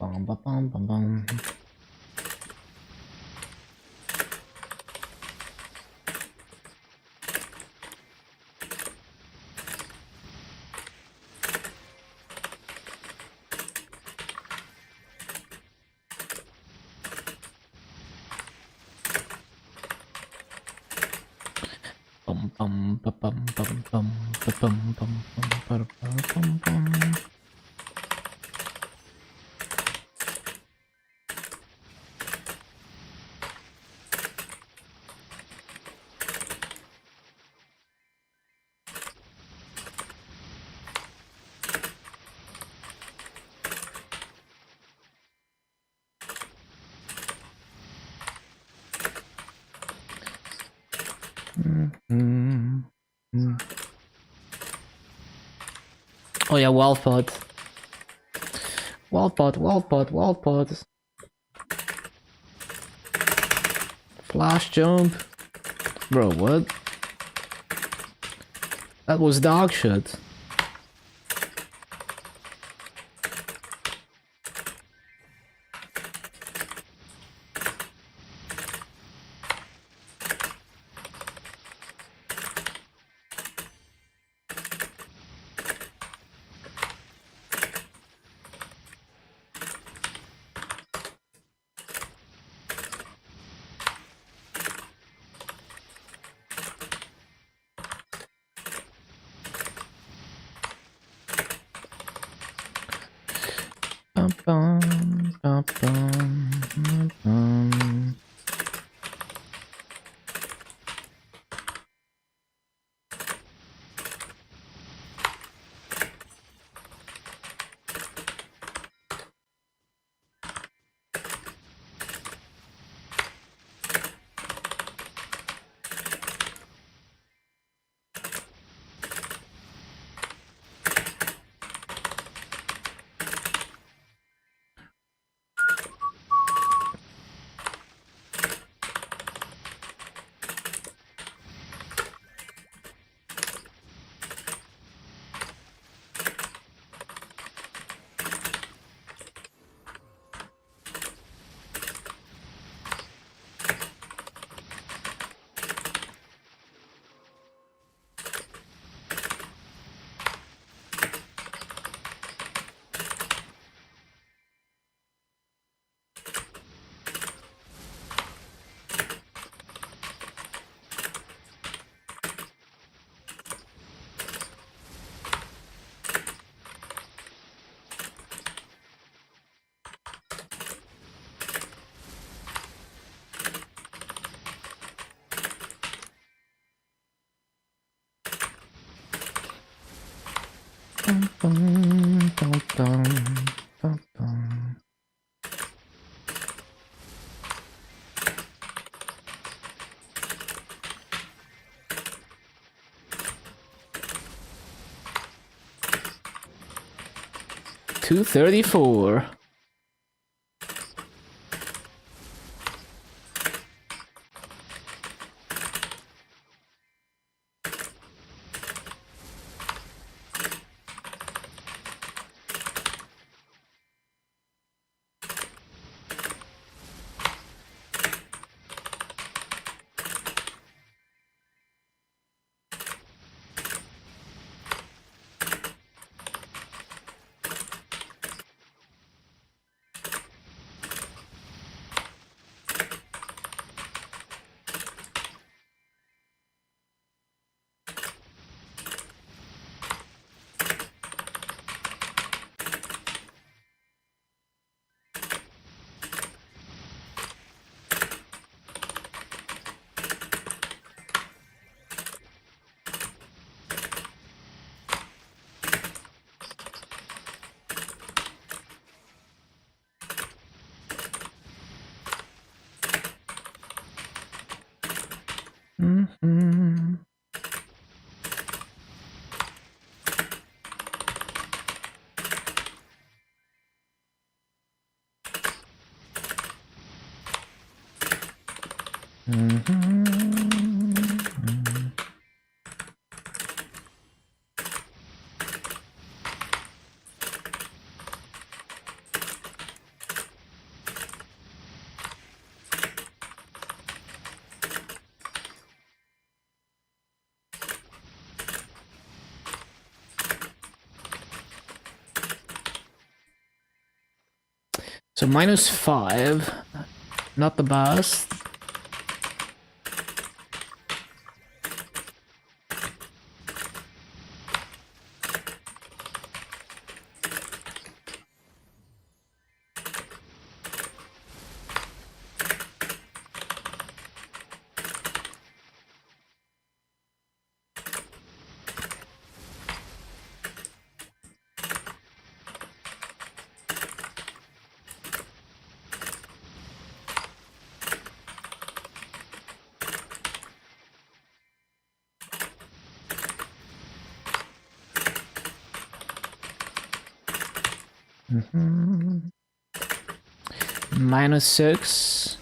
Bum, bum, bum, bum, bum. Bum, bum, ba, bum, bum, bum, ba, bum, bum, bum, ba, ba, bum, bum. Oh yeah, wall pod. Wall pod, wall pod, wall pod. Flash jump. Bro, what? That was dog shit. 234. So -5, not the best. -6.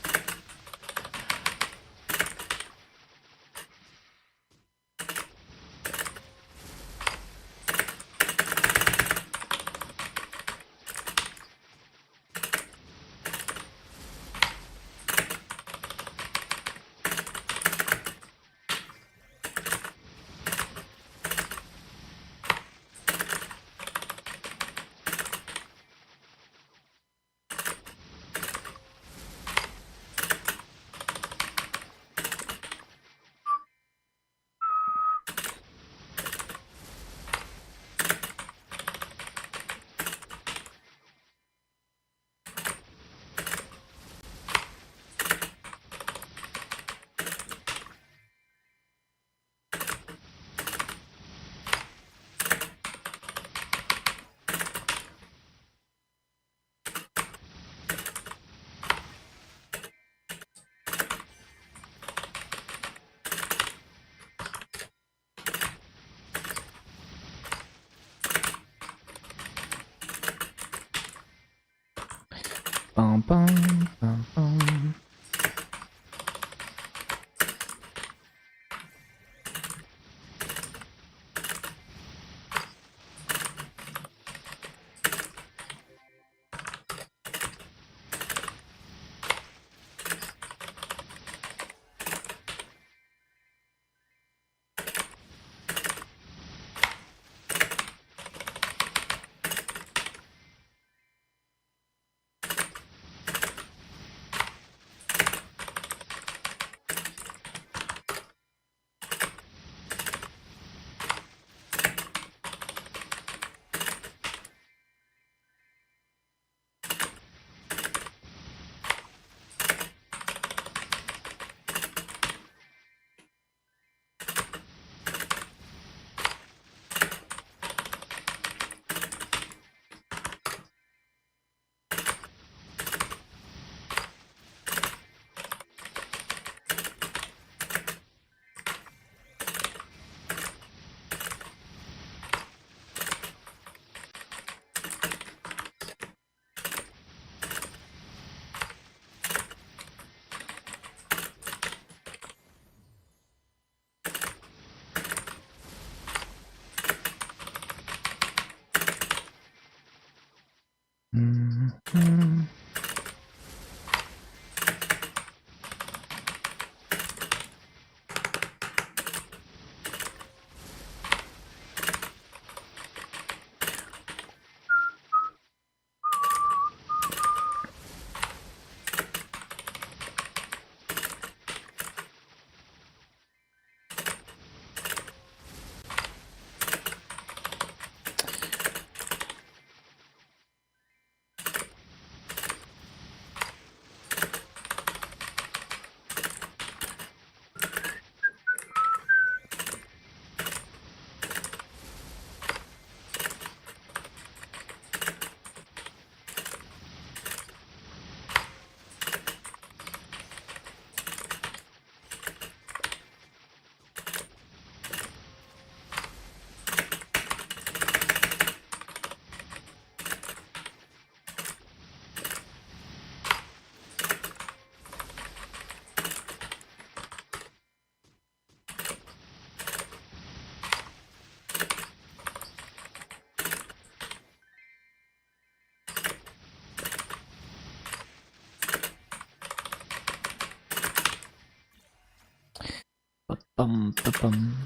Bum, ba, bum,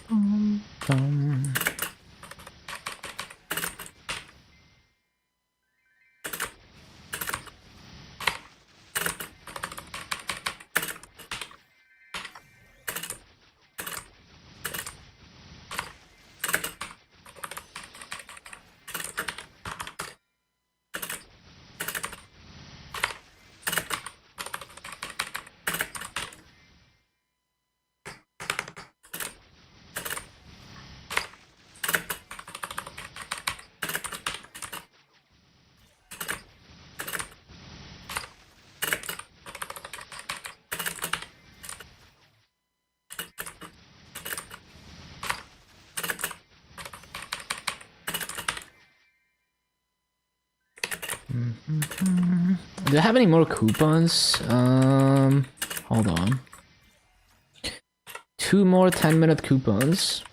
bum, bum. Do I have any more coupons? Hold on. 2 more 10-minute coupons.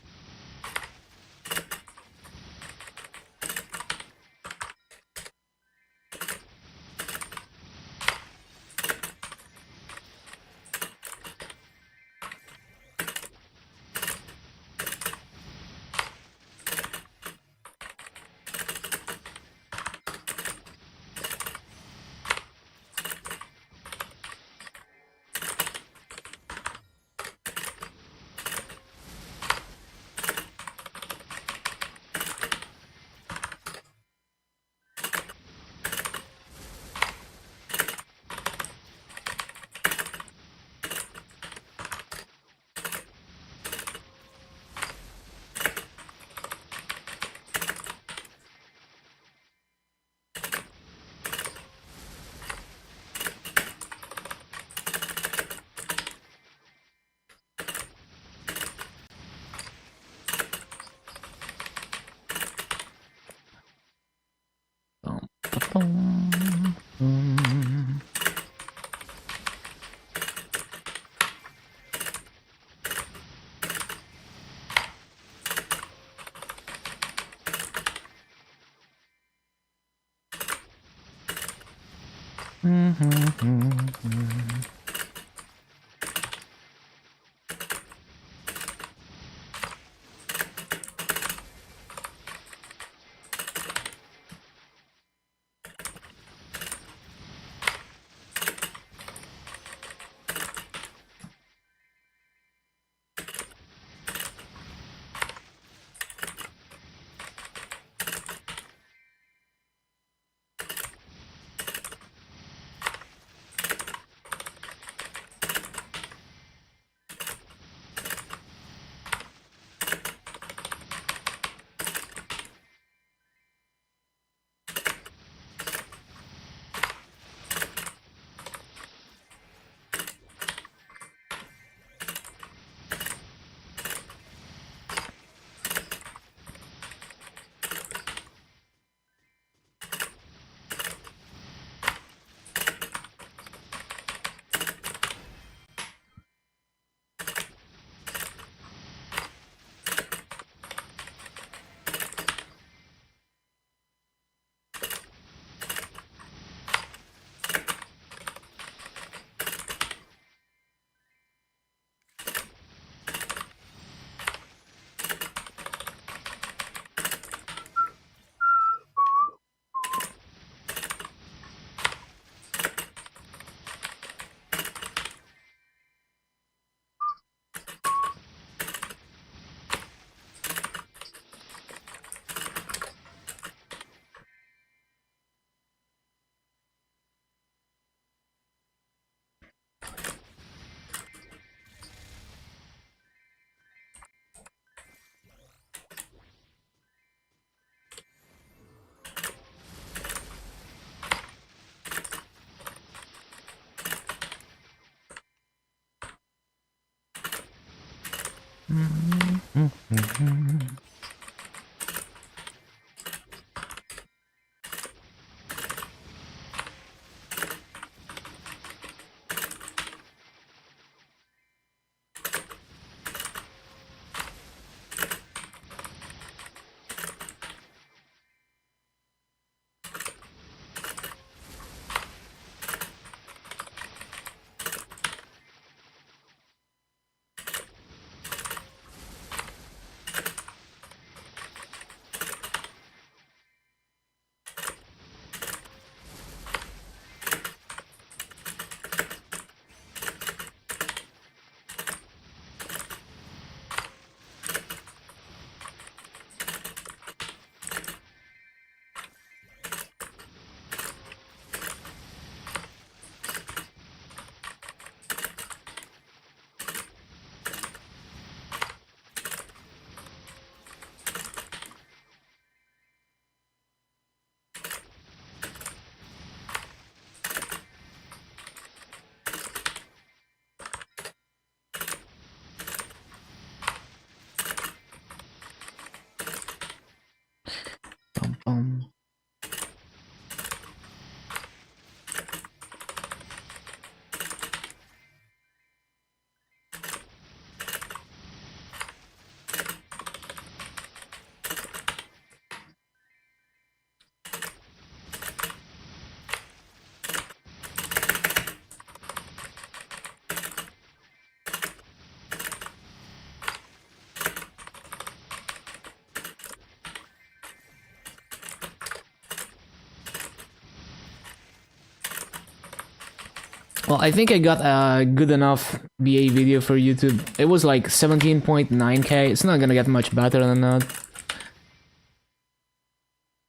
Well, I think I got a good enough BA video for YouTube. It was like 17.9k. It's not gonna get much better than that.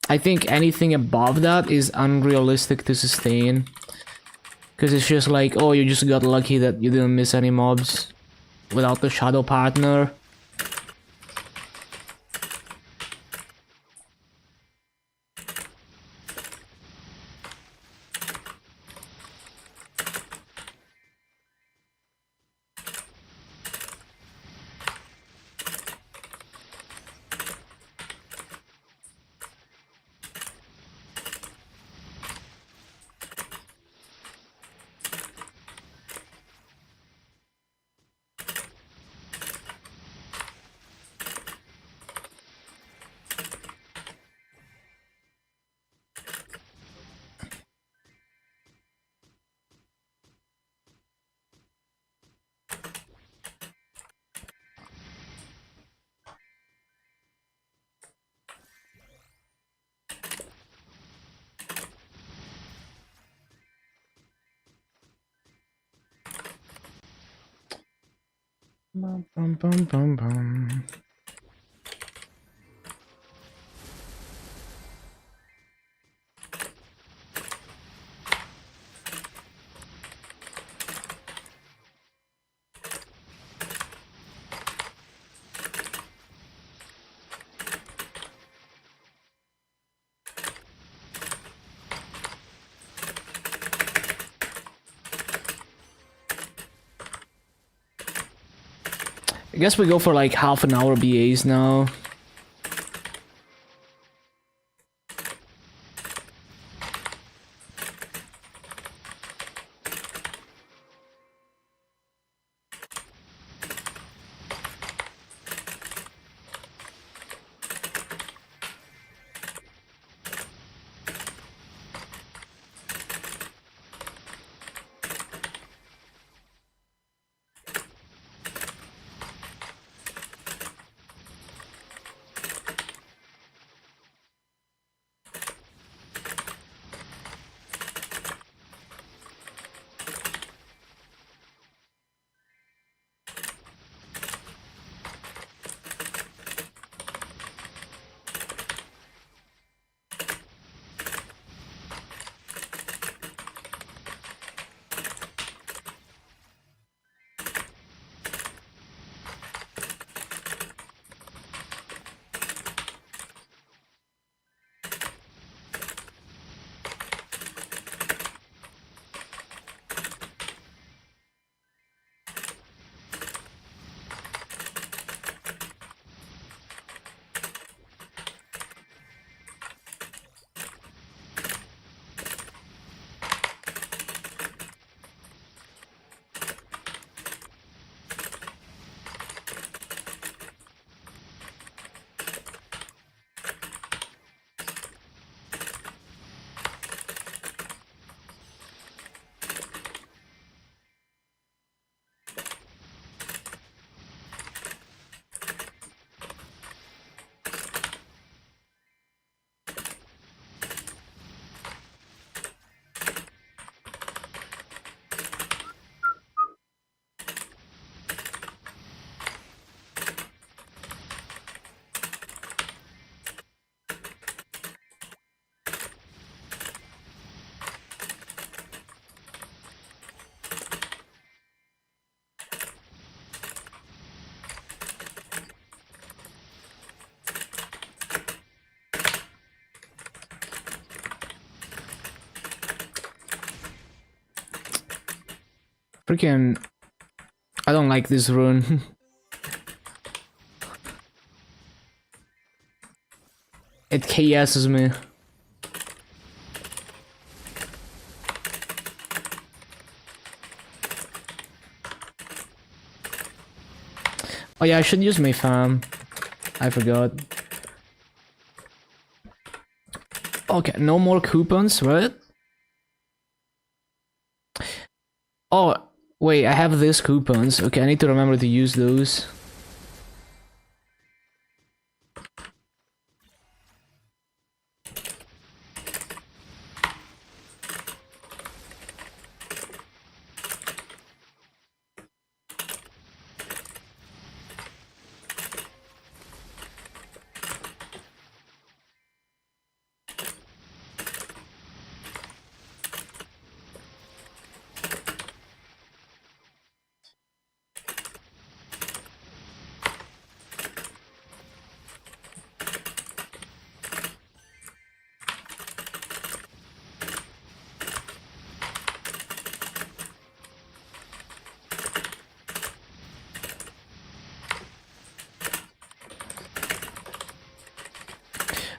I think anything above that is unrealistic to sustain. Because it's just like, oh, you just got lucky that you didn't miss any mobs without the shadow partner. Bum, bum, bum, bum, bum. I guess we go for like half an hour BAs now. Freaking... I don't like this rune. It KS's me. Oh yeah, I should use my fam. I forgot. Okay, no more coupons, right? Oh, wait, I have these coupons. Okay, I need to remember to use those.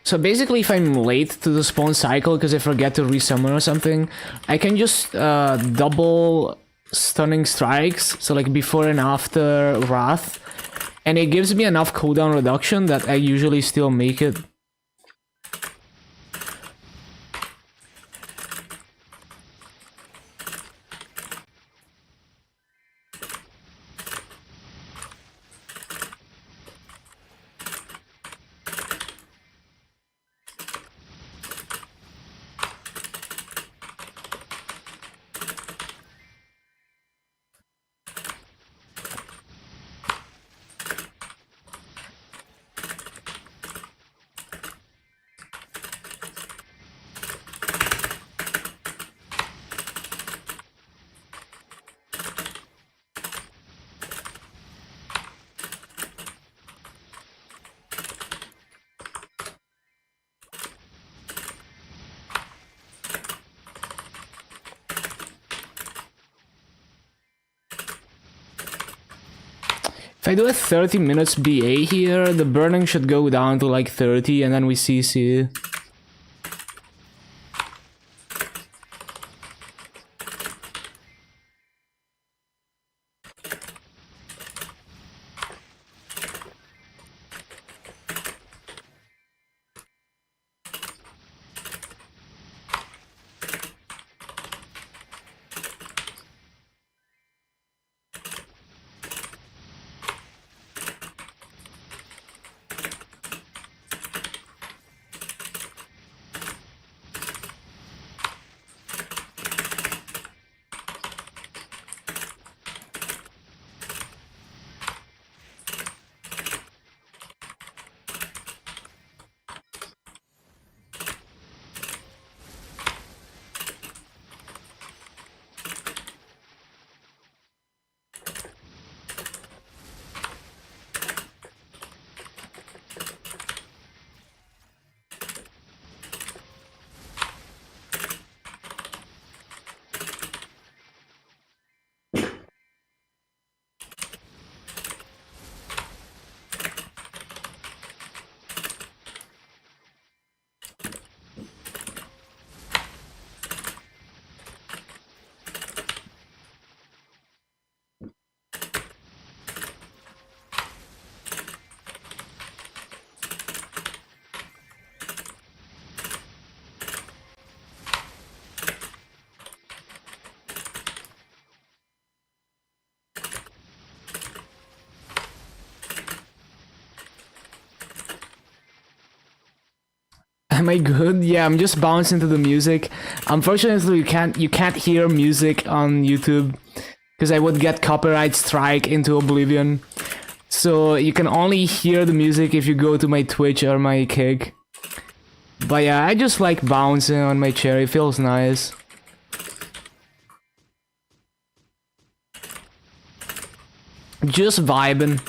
So basically, if I'm late to the spawn cycle because I forget to resummon or something, I can just double stunning strikes, so like before and after Wrath, and it gives me enough cooldown reduction that I usually still make it. If I do a 30 minutes BA here, the burning should go down to like 30 and then we CC. Am I good? Yeah, I'm just bouncing to the music. Unfortunately, you can't hear music on YouTube because I would get copyright strike into oblivion. So you can only hear the music if you go to my Twitch or my Kick. But yeah, I just like bouncing on my chair. It feels nice. Just vibing.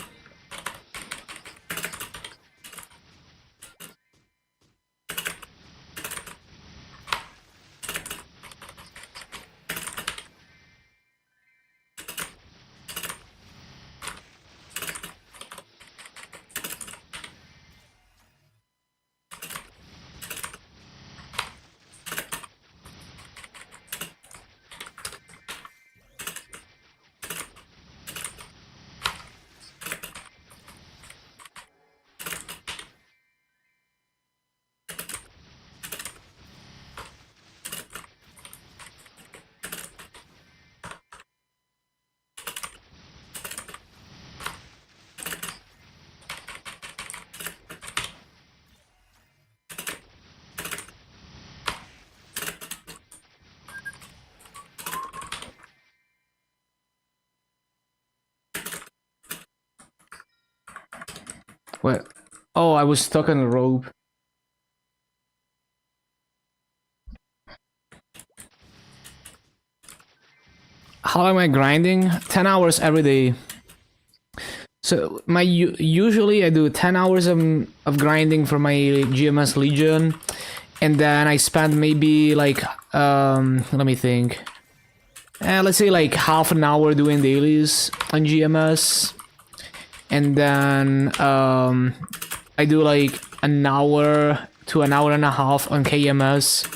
What? Oh, I was stuck on a rope. How am I grinding? 10 hours every day. So my usually I do 10 hours of grinding for my GMS Legion, and then I spend maybe like let me think. Let's say like half an hour doing dailies on GMS, and then I do like an hour to an hour and a half on KMS.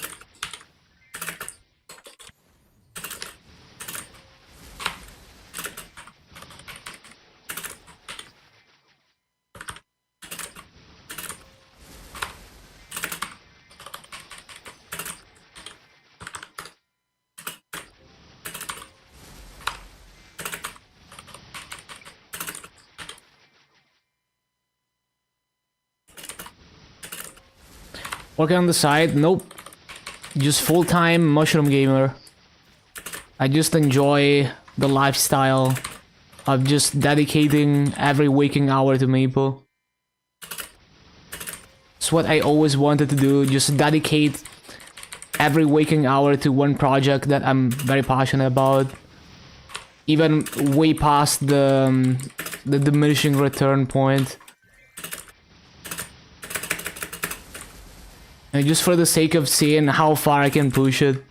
Working on the side? Nope. Just full-time mushroom gamer. I just enjoy the lifestyle of just dedicating every waking hour to Maple. It's what I always wanted to do, just dedicate every waking hour to one project that I'm very passionate about. Even way past the diminishing return point. And just for the sake of seeing how far I can push it.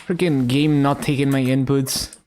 Freaking game not taking my inputs.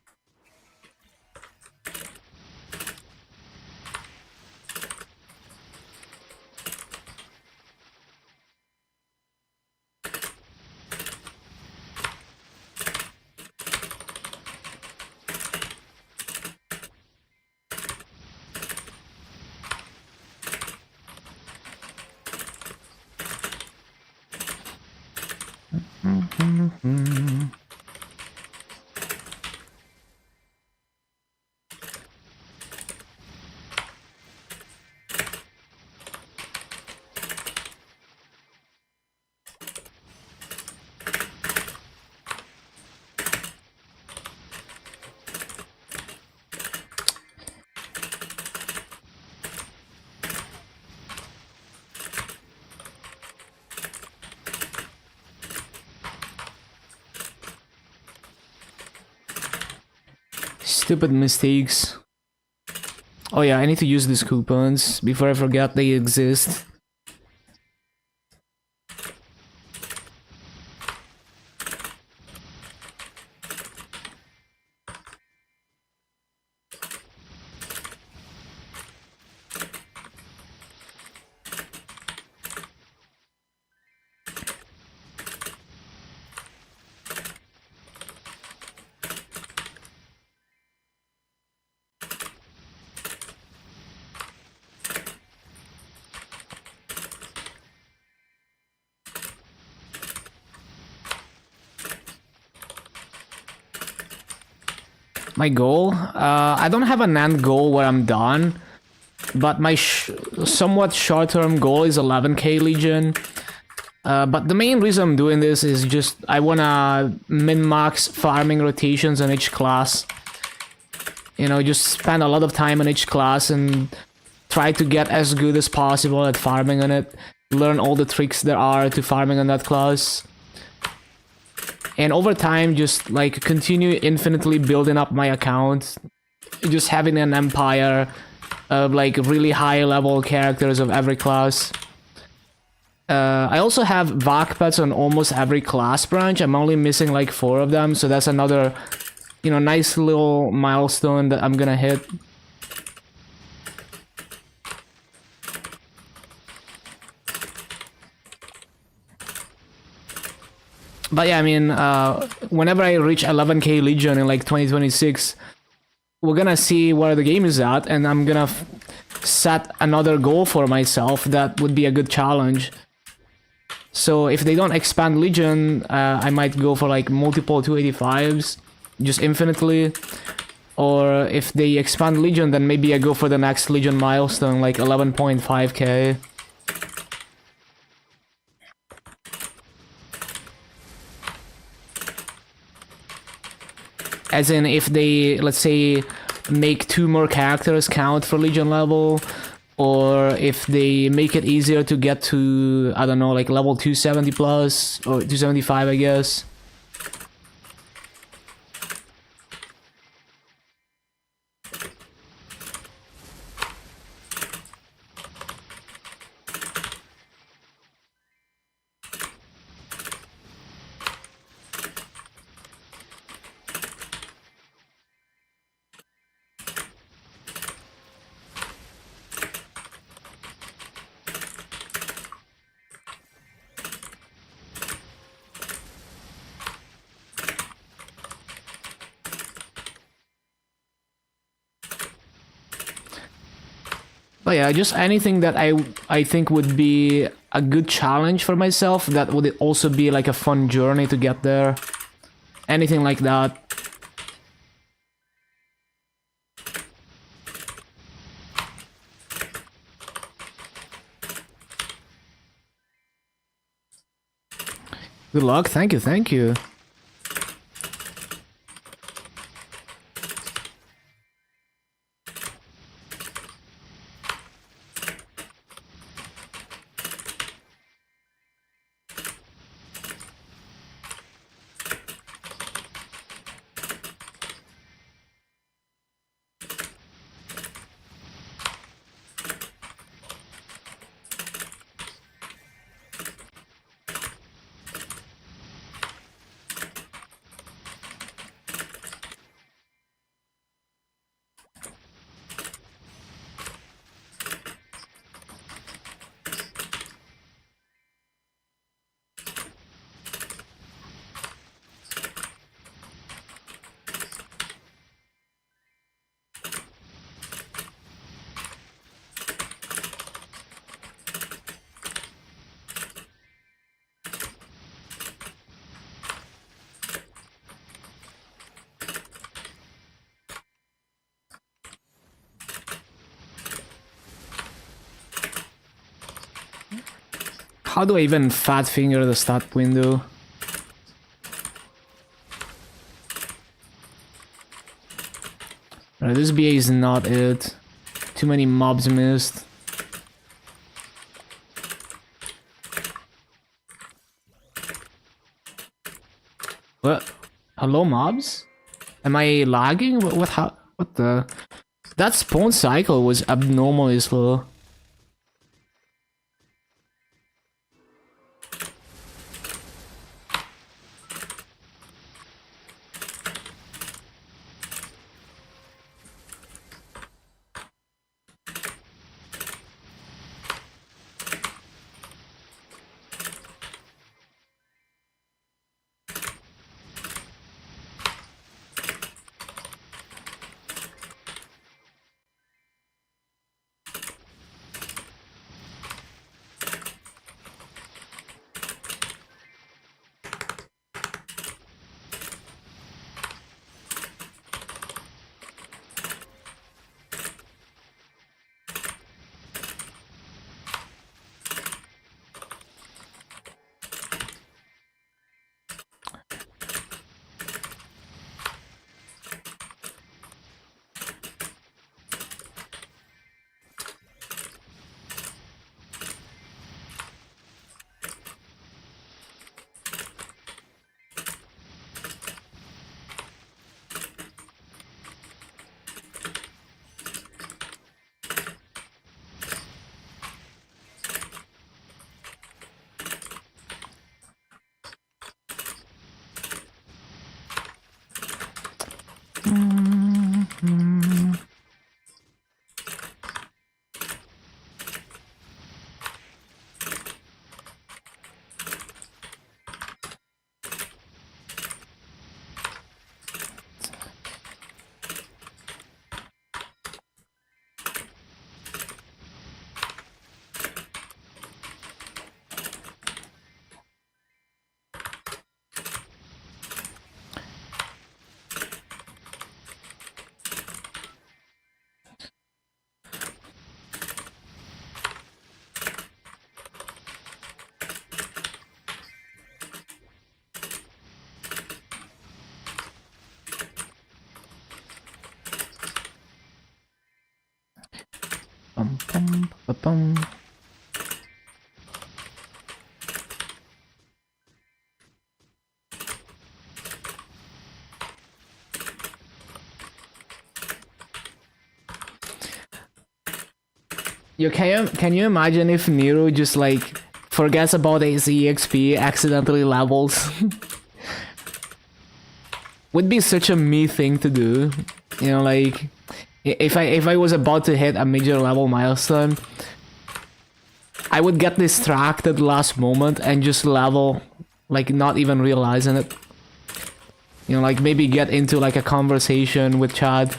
Stupid mistakes. Oh yeah, I need to use these coupons before I forget they exist. My goal? I don't have an end goal where I'm done, but my somewhat short-term goal is 11k Legion. But the main reason I'm doing this is just I wanna min-max farming rotations on each class. You know, just spend a lot of time on each class and try to get as good as possible at farming on it. Learn all the tricks there are to farming on that class. And over time, just like continue infinitely building up my account. Just having an empire of like really high level characters of every class. I also have VAC pets on almost every class branch. I'm only missing like 4 of them, so that's another, you know, nice little milestone that I'm gonna hit. But yeah, I mean, whenever I reach 11k Legion in like 2026, we're gonna see where the game is at, and I'm gonna set another goal for myself that would be a good challenge. So if they don't expand Legion, I might go for like multiple 285s, just infinitely. Or if they expand Legion, then maybe I go for the next Legion milestone, like 11.5k. As in, if they, let's say, make 2 more characters count for Legion level, or if they make it easier to get to, I don't know, like level 270 plus, or 275, I guess. But yeah, just anything that I think would be a good challenge for myself, that would also be like a fun journey to get there. Anything like that. Good luck, thank you, thank you. How do I even fat finger the stat window? Right, this BA is not it. Too many mobs missed. What? Hello, mobs? Am I lagging? What the? That spawn cycle was abnormally slow. Ba-bum, ba-bum. Can you imagine if Nero just like forgets about his EXP, accidentally levels? Would be such a me thing to do, you know, like if I was about to hit a major level milestone, I would get distracted last moment and just level, like not even realizing it. You know, like maybe get into like a conversation with Chad.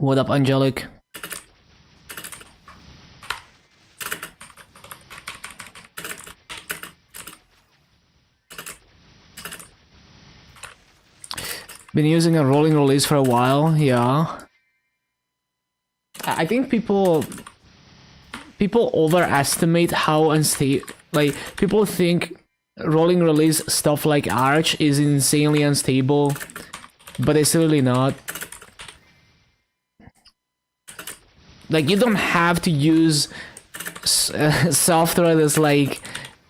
What up, Angelic? Been using a rolling release for a while, yeah. I think people overestimate how unstable, like people think rolling release stuff like Arch is insanely unstable, but it's really not. Like, you don't have to use software that's like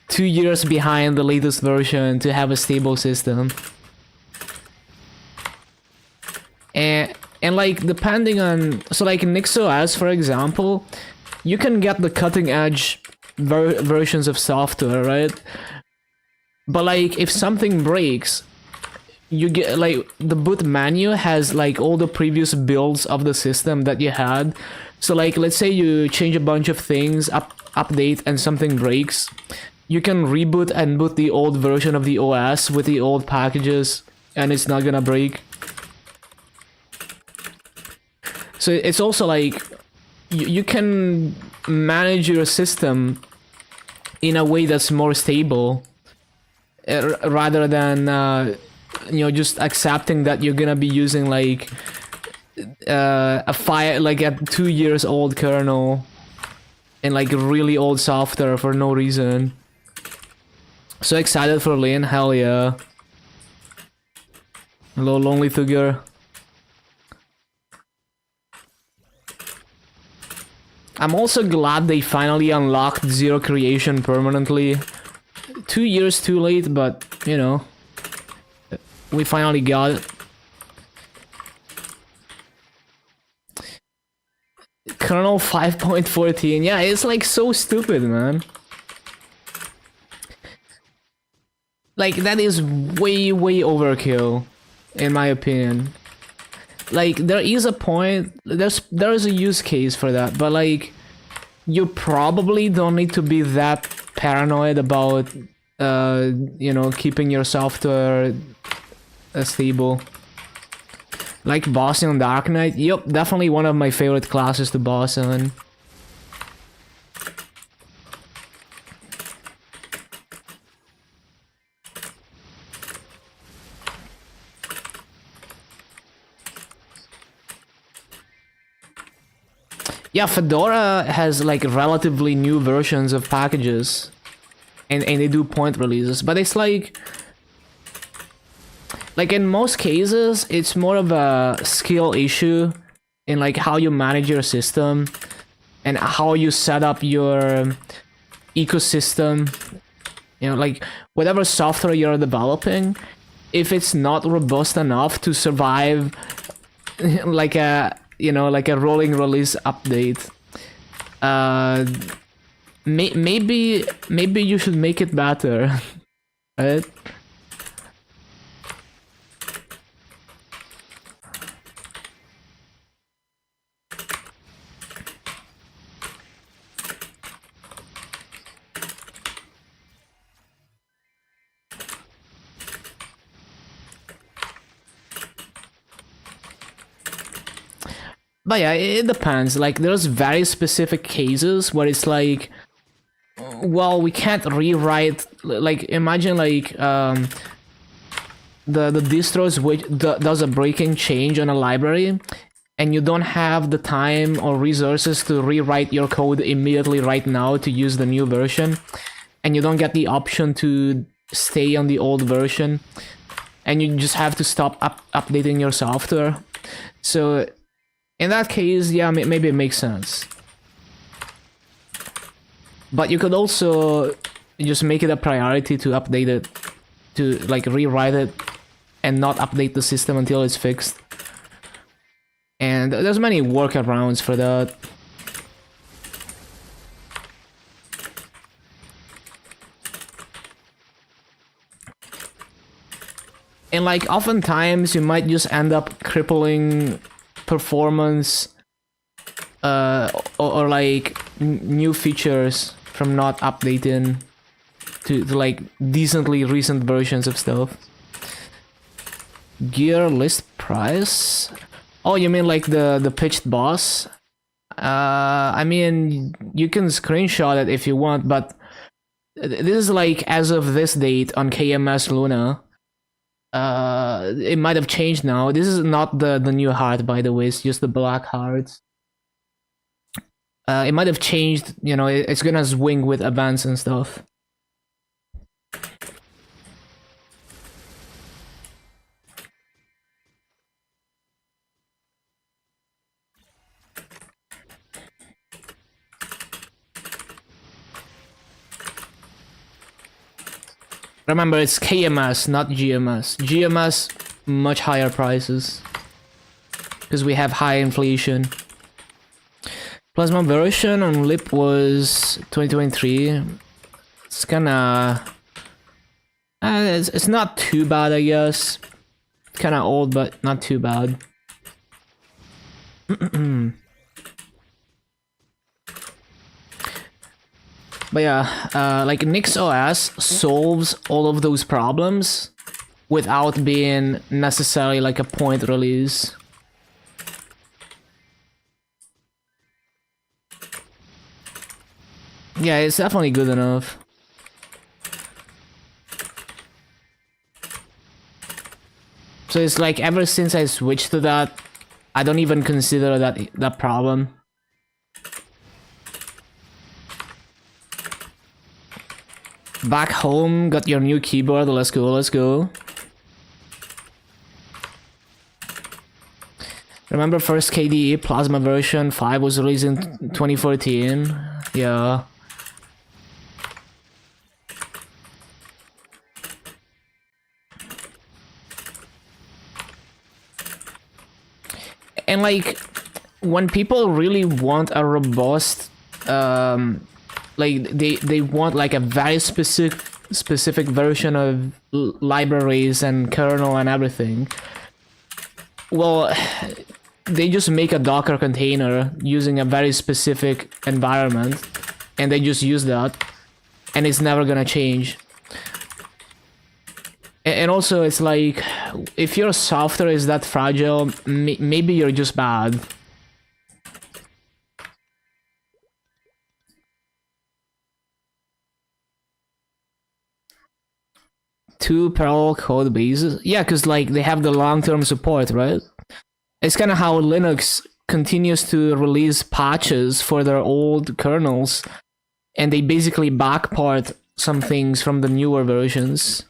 2 years behind the latest version to have a stable system. And like, depending on... So like NixOS, for example, you can get the cutting edge versions of software, right? But like, if something breaks, you get like the boot menu has like all the previous builds of the system that you had. So like, let's say you change a bunch of things, update, and something breaks, you can reboot and boot the old version of the OS with the old packages, and it's not gonna break. So it's also like, you can manage your system in a way that's more stable, rather than you know, just accepting that you're gonna be using like a 2 years old kernel and like really old software for no reason. So excited for Lane, hell yeah. Hello, Lonely Figure. I'm also glad they finally unlocked zero creation permanently. 2 years too late, but you know, we finally got it. Kernel 5.14, yeah, it's like so stupid, man. Like, that is way overkill, in my opinion. Like, there is a point, there is a use case for that, but like, you probably don't need to be that paranoid about, you know, keeping your software stable. Like bossing on Dark Knight? Yup, definitely one of my favorite classes to boss on. Yeah, Fedora has like relatively new versions of packages, and they do point releases, but it's like in most cases, it's more of a skill issue in like how you manage your system and how you set up your ecosystem. You know, like whatever software you're developing, if it's not robust enough to survive like a rolling release update, maybe you should make it better, right? But yeah, it depends. Like, there's very specific cases where it's like, well, we can't rewrite. Like, imagine like the distros which does a breaking change on a library, and you don't have the time or resources to rewrite your code immediately right now to use the new version, and you don't get the option to stay on the old version, and you just have to stop updating your software. So in that case, yeah, maybe it makes sense. But you could also just make it a priority to update it, to like rewrite it, and not update the system until it's fixed. And there's many workarounds for that. And like oftentimes you might just end up crippling performance or like new features from not updating to like decently recent versions of stuff. Gear list price? Oh, you mean like the pitched boss? I mean, you can screenshot it if you want, but this is like as of this date on KMS Luna. It might have changed now. This is not the new heart, by the way. It's just the black hearts. It might have changed. You know, it's gonna swing with events and stuff. Remember, it's KMS, not GMS. GMS, much higher prices. Because we have high inflation. Plasma version on LIP was 2023. It's kinda... it's not too bad, I guess. Kinda old, but not too bad. But yeah, like NixOS solves all of those problems without being necessarily like a point release. Yeah, it's definitely good enough. So it's like ever since I switched to that, I don't even consider that problem. Back home, got your new keyboard, let's go, let's go. Remember first KDE Plasma version 5 was released in 2014? Yeah. And like, when people really want a robust, like they want like a very specific version of libraries and kernel and everything, well, they just make a Docker container using a very specific environment, and they just use that, and it's never gonna change. And also, it's like, if your software is that fragile, maybe you're just bad. Two parallel code bases? Yeah, because like they have the long-term support, right? It's kind of how Linux continues to release patches for their old kernels, and they basically backport some things from the newer versions.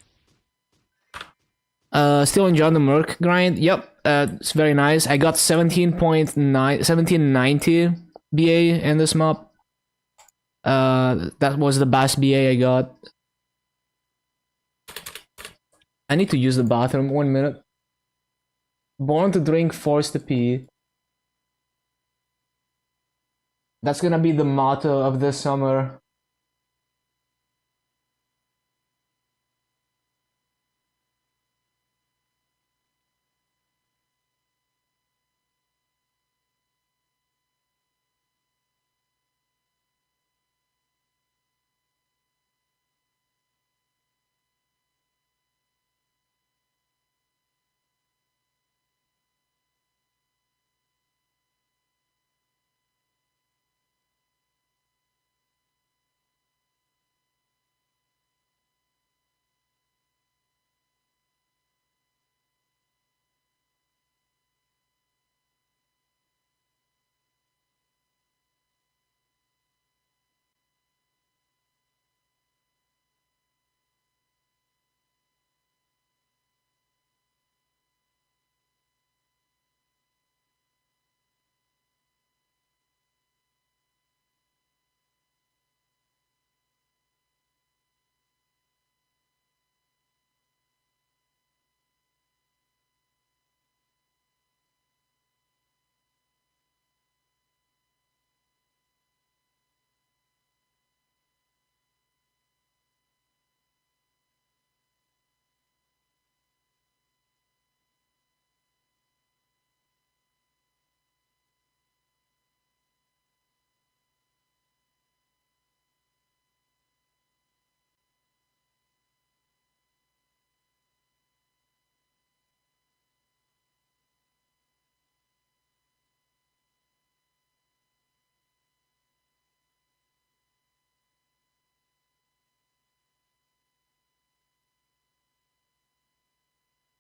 Still enjoying the Merc grind. Yep, it's very nice. I got 1790 BA in this map. That was the best BA I got. I need to use the bathroom. 1 minute. Born to drink, forced to pee. That's gonna be the motto of this summer.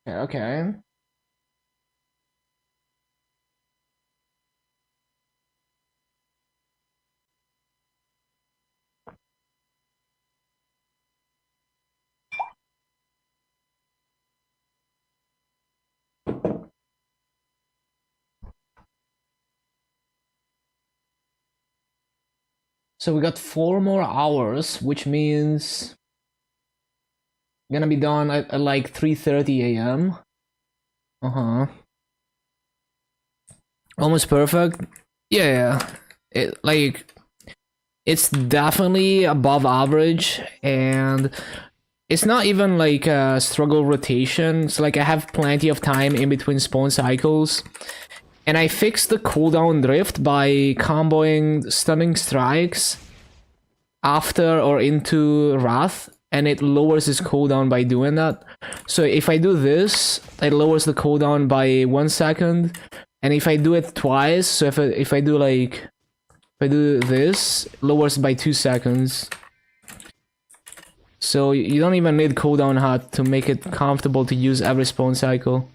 Okay. So we got 4 more hours, which means gonna be done at like 3:30 a.m. Almost perfect. Yeah. It's definitely above average, and it's not even like a struggle rotation. It's like I have plenty of time in between spawn cycles. And I fixed the cooldown drift by comboing stunning strikes after or into Wrath, and it lowers his cooldown by doing that. So if I do this, it lowers the cooldown by 1 second, and if I do it twice, so if I do this, it lowers by 2 seconds. So you don't even need cooldown HUD to make it comfortable to use every spawn cycle.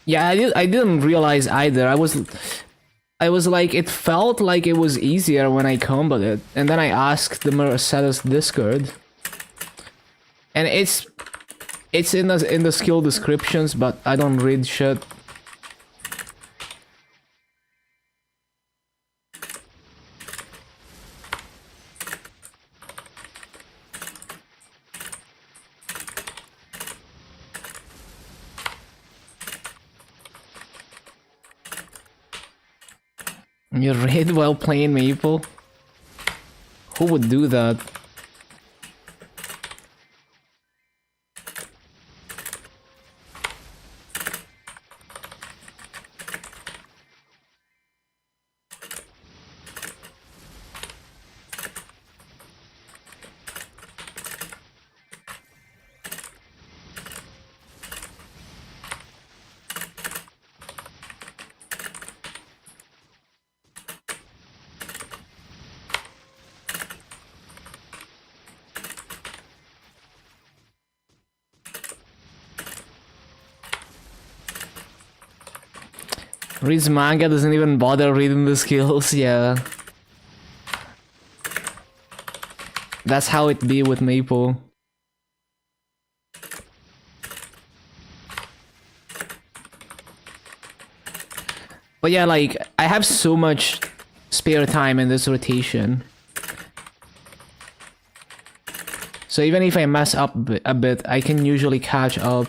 Yeah, I didn't realize either. I was like, it felt like it was easier when I comboed it, and then I asked the Mercedes Discord, and it's in the skill descriptions, but I don't read shit. You read while playing Maple? Who would do that? Reads manga, doesn't even bother reading the skills, yeah. That's how it be with Maple. But yeah, like, I have so much spare time in this rotation. So even if I mess up a bit, I can usually catch up.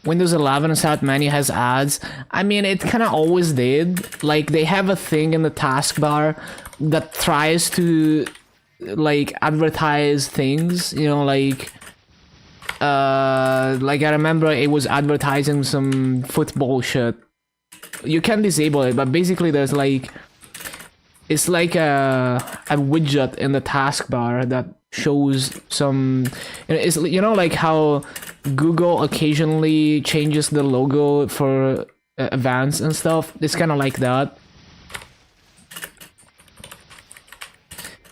Windows 11 start menu has ads. I mean, it kind of always did. Like, they have a thing in the taskbar that tries to, like, advertise things, you know, like I remember it was advertising some football shit. You can disable it, but basically there's like, it's like a widget in the taskbar that shows some, it's, you know, like how Google occasionally changes the logo for events and stuff. It's kind of like that.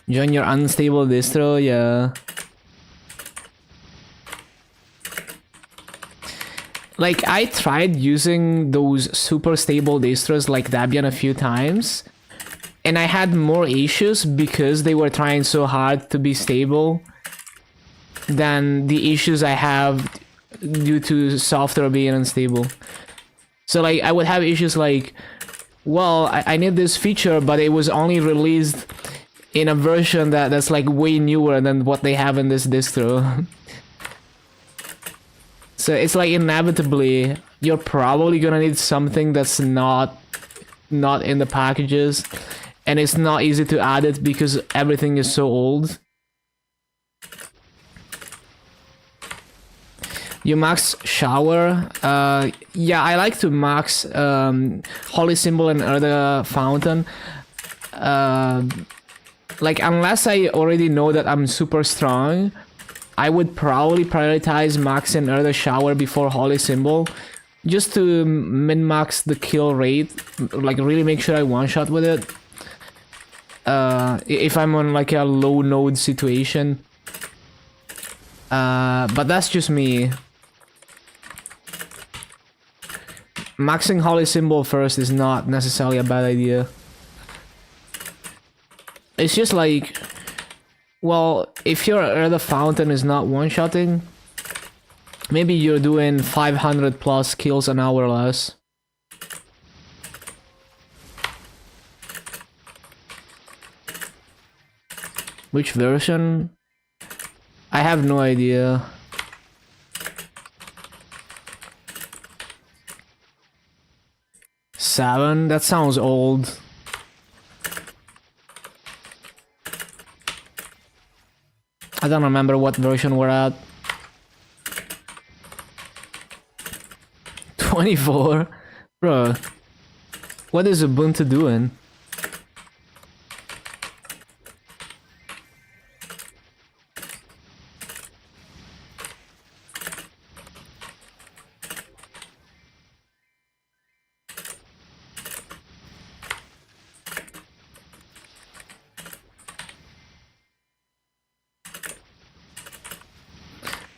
Join your unstable distro, yeah. Like, I tried using those super stable distros like Debian a few times, and I had more issues because they were trying so hard to be stable than the issues I have due to software being unstable. So like, I would have issues like, well, I need this feature, but it was only released in a version that's like way newer than what they have in this distro. So it's like, inevitably you're probably gonna need something that's not in the packages, and it's not easy to add it because everything is so old. You max shower? Yeah, I like to max Holy Symbol and Erda Fountain. Like, unless I already know that I'm super strong, I would probably prioritize maxing Erda Shower before Holy Symbol, just to min-max the kill rate, like really make sure I one-shot with it. If I'm on like a low node situation. But that's just me. Maxing Holy Symbol first is not necessarily a bad idea. It's just like, well, if your Erda Fountain is not one-shotting, maybe you're doing 500 plus kills an hour less. Which version? I have no idea. Seven? That sounds old. I don't remember what version we're at. 24? Bro. What is Ubuntu doing?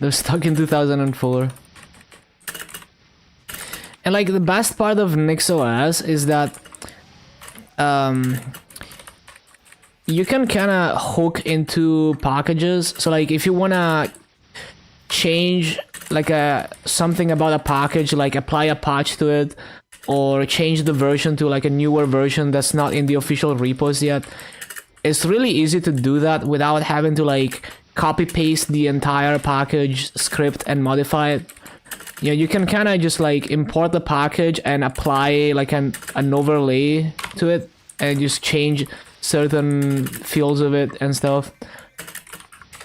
They're stuck in 2004. And like, the best part of NixOS is that you can kind of hook into packages. So like, if you wanna change like something about a package, like apply a patch to it, or change the version to like a newer version that's not in the official repos yet, it's really easy to do that without having to like copy paste the entire package script and modify it. Yeah, you can kind of just like import the package and apply like an overlay to it and just change certain fields of it and stuff.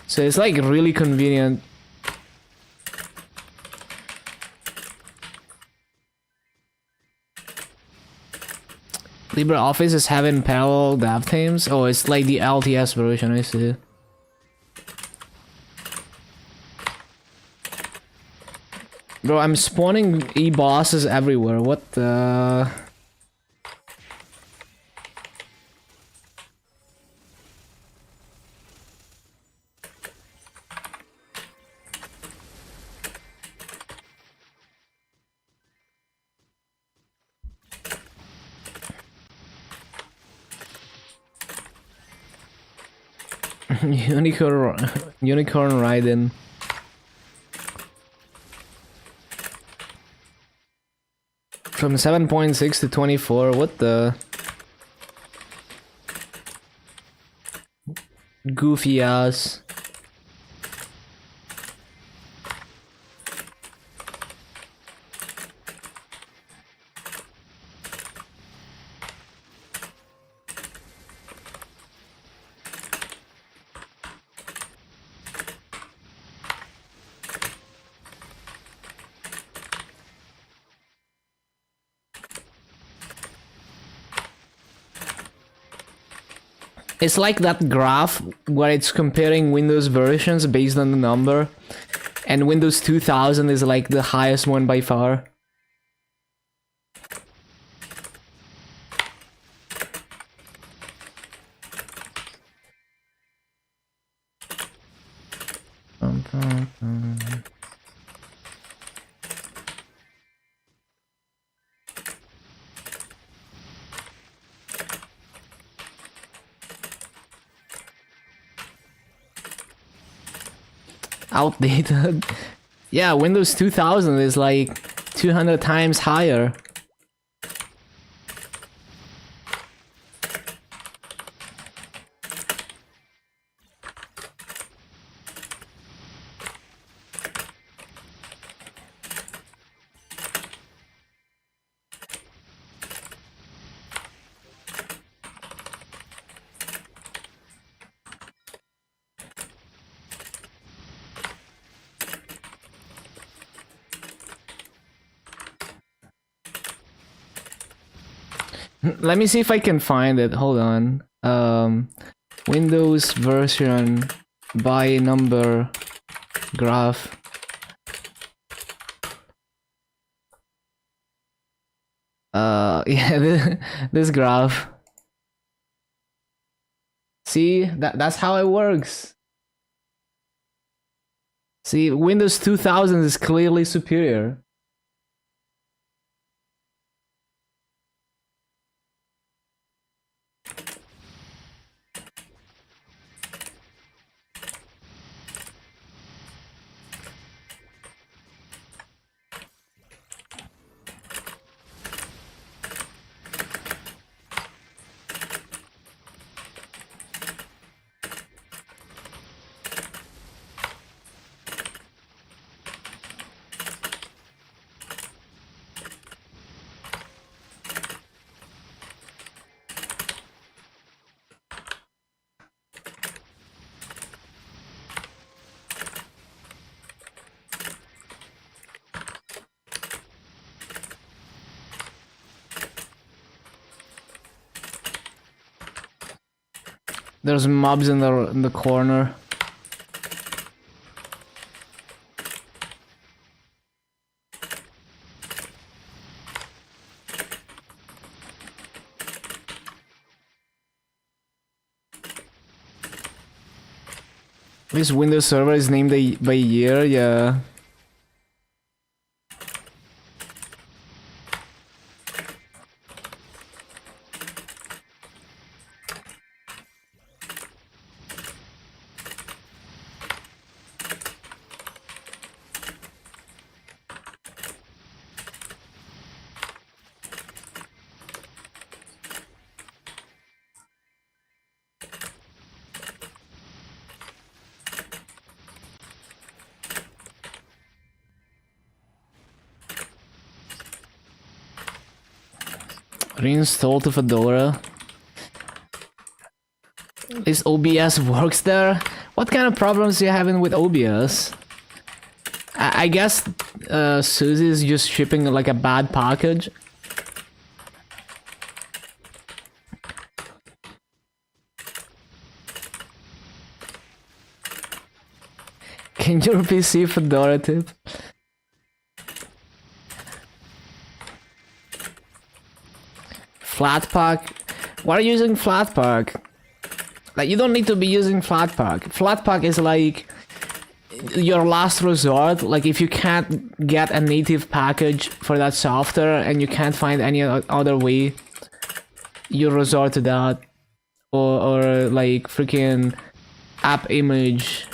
So it's like really convenient. LibreOffice is having parallel dev teams. Oh, it's like the LTS version, I see. Bro, I'm spawning E-bosses everywhere. What the... Unicorn riding. From 7.6 to 24, what the... Goofy ass. It's like that graph where it's comparing Windows versions based on the number, and Windows 2000 is like the highest one by far. Outdated. Yeah, Windows 2000 is like 200 times higher. Let me see if I can find it. Hold on. Windows version by number graph. Yeah, this graph. See, that's how it works. See, Windows 2000 is clearly superior. There's mobs in the corner. This Windows server is named by year, yeah. Reinstall to Fedora. This OBS works there? What kind of problems are you having with OBS? I guess Susie is just shipping like a bad package. Can your PC Fedora tip? Flatpak? Why are you using Flatpak? Like, you don't need to be using Flatpak. Flatpak is like your last resort. Like, if you can't get a native package for that software and you can't find any other way, you resort to that. Or like freaking app image.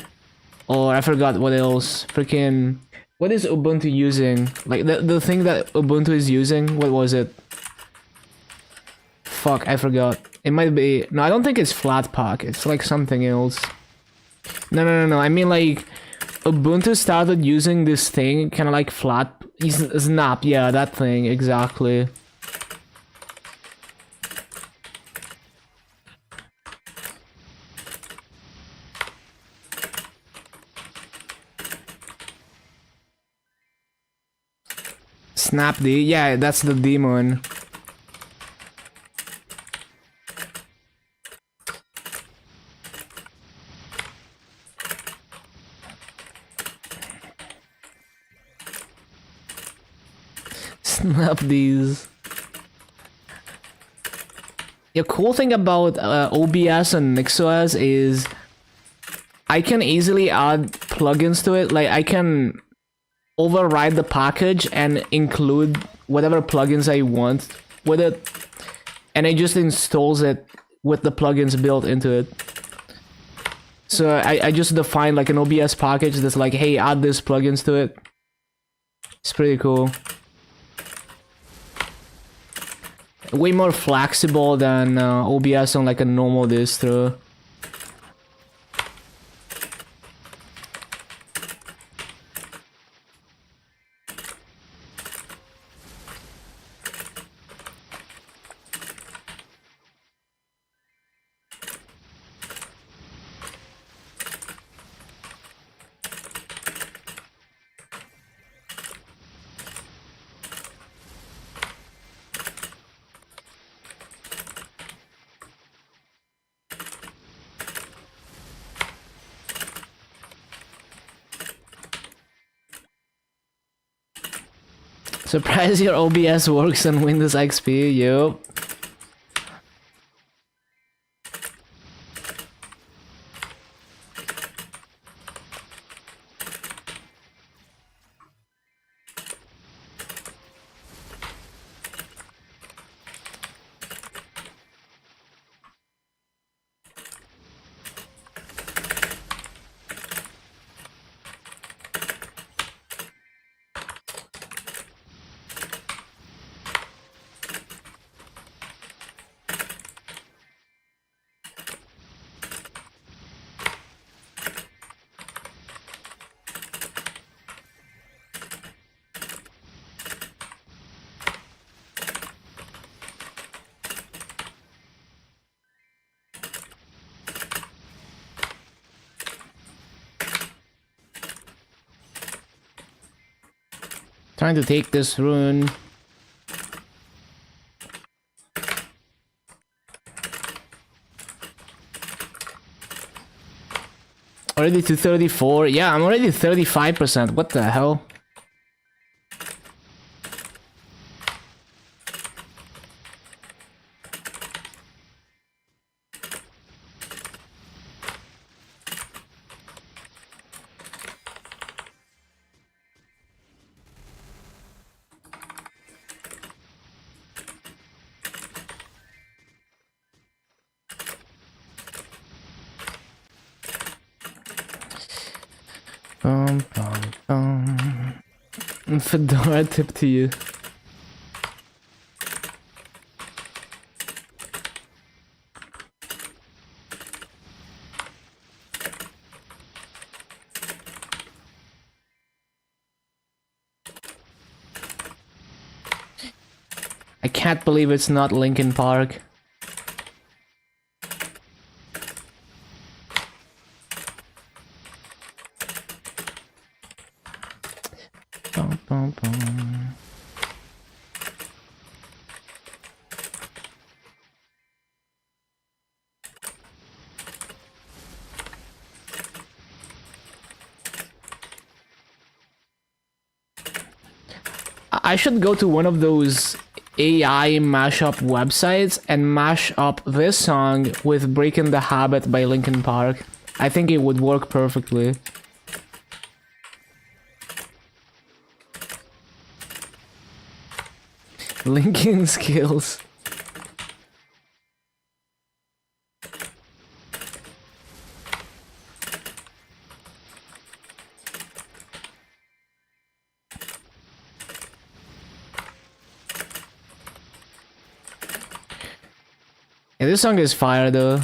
Or I forgot what else. Freaking, what is Ubuntu using? Like the thing that Ubuntu is using, what was it? Fuck, I forgot. It might be, no, I don't think it's Flatpak. It's like something else. No. I mean, like, Ubuntu started using this thing, kind of like Snap. Yeah, that thing, exactly. Snapd, yeah, that's the demon. Snap these. The cool thing about OBS and NixOS is I can easily add plugins to it. Like, I can override the package and include whatever plugins I want with it, and it just installs it with the plugins built into it. So I just define like an OBS package that's like, hey, add these plugins to it. It's pretty cool. Way more flexible than OBS on like a normal distro. Surprise, your OBS works on Windows XP, yup. Trying to take this rune. Already to 34? Yeah, I'm already 35%. What the hell? Fedora tip to you. I can't believe it's not Linkin Park. I should go to one of those AI mashup websites and mash up this song with Breaking the Habit by Linkin Park. I think it would work perfectly. Linking skills. Yeah, this song is fire though.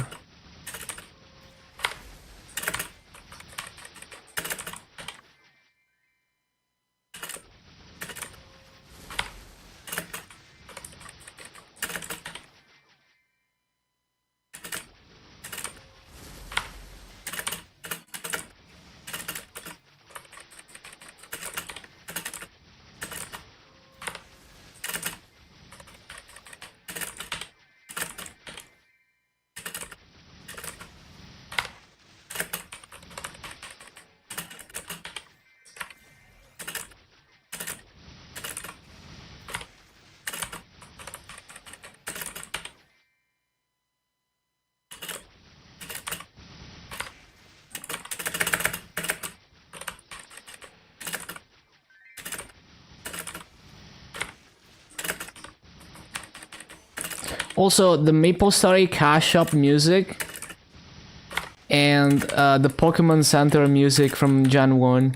Also, the MapleStory Cash Shop music and the Pokemon Center music from Gen 1.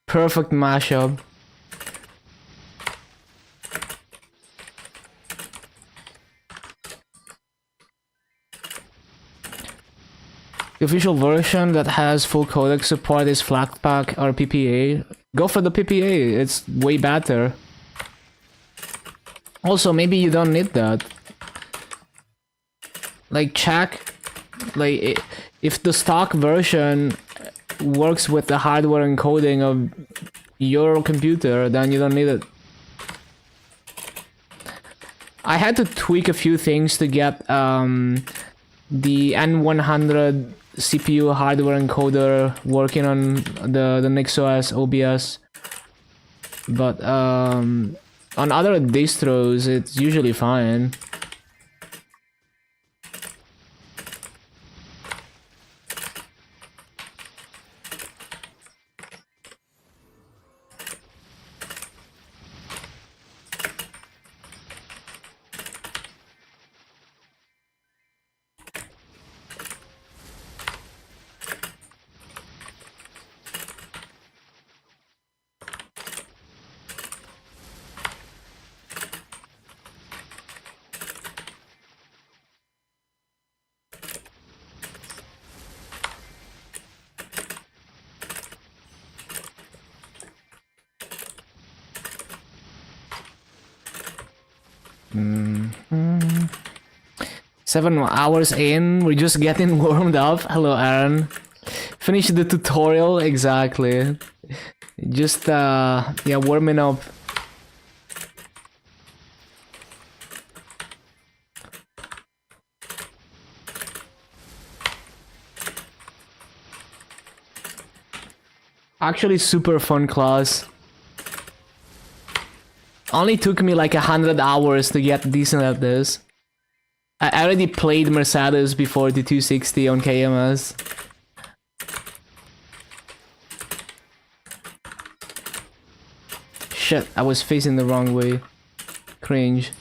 Perfect mashup. The official version that has full codec support is Flatpak or PPA. Go for the PPA, it's way better. Also, maybe you don't need that. Like, check, like, if the stock version works with the hardware encoding of your computer, then you don't need it. I had to tweak a few things to get the N100 CPU hardware encoder working on the NixOS OBS, but on other distros it's usually fine. Mm-hmm. 7 hours in, we're just getting warmed up. Hello, Aaron. Finish the tutorial, exactly. Just yeah, warming up. Actually, super fun class. Only took me like 100 hours to get decent at this. I already played Mercedes before the 260 on KMS. Shit, I was facing the wrong way. Cringe.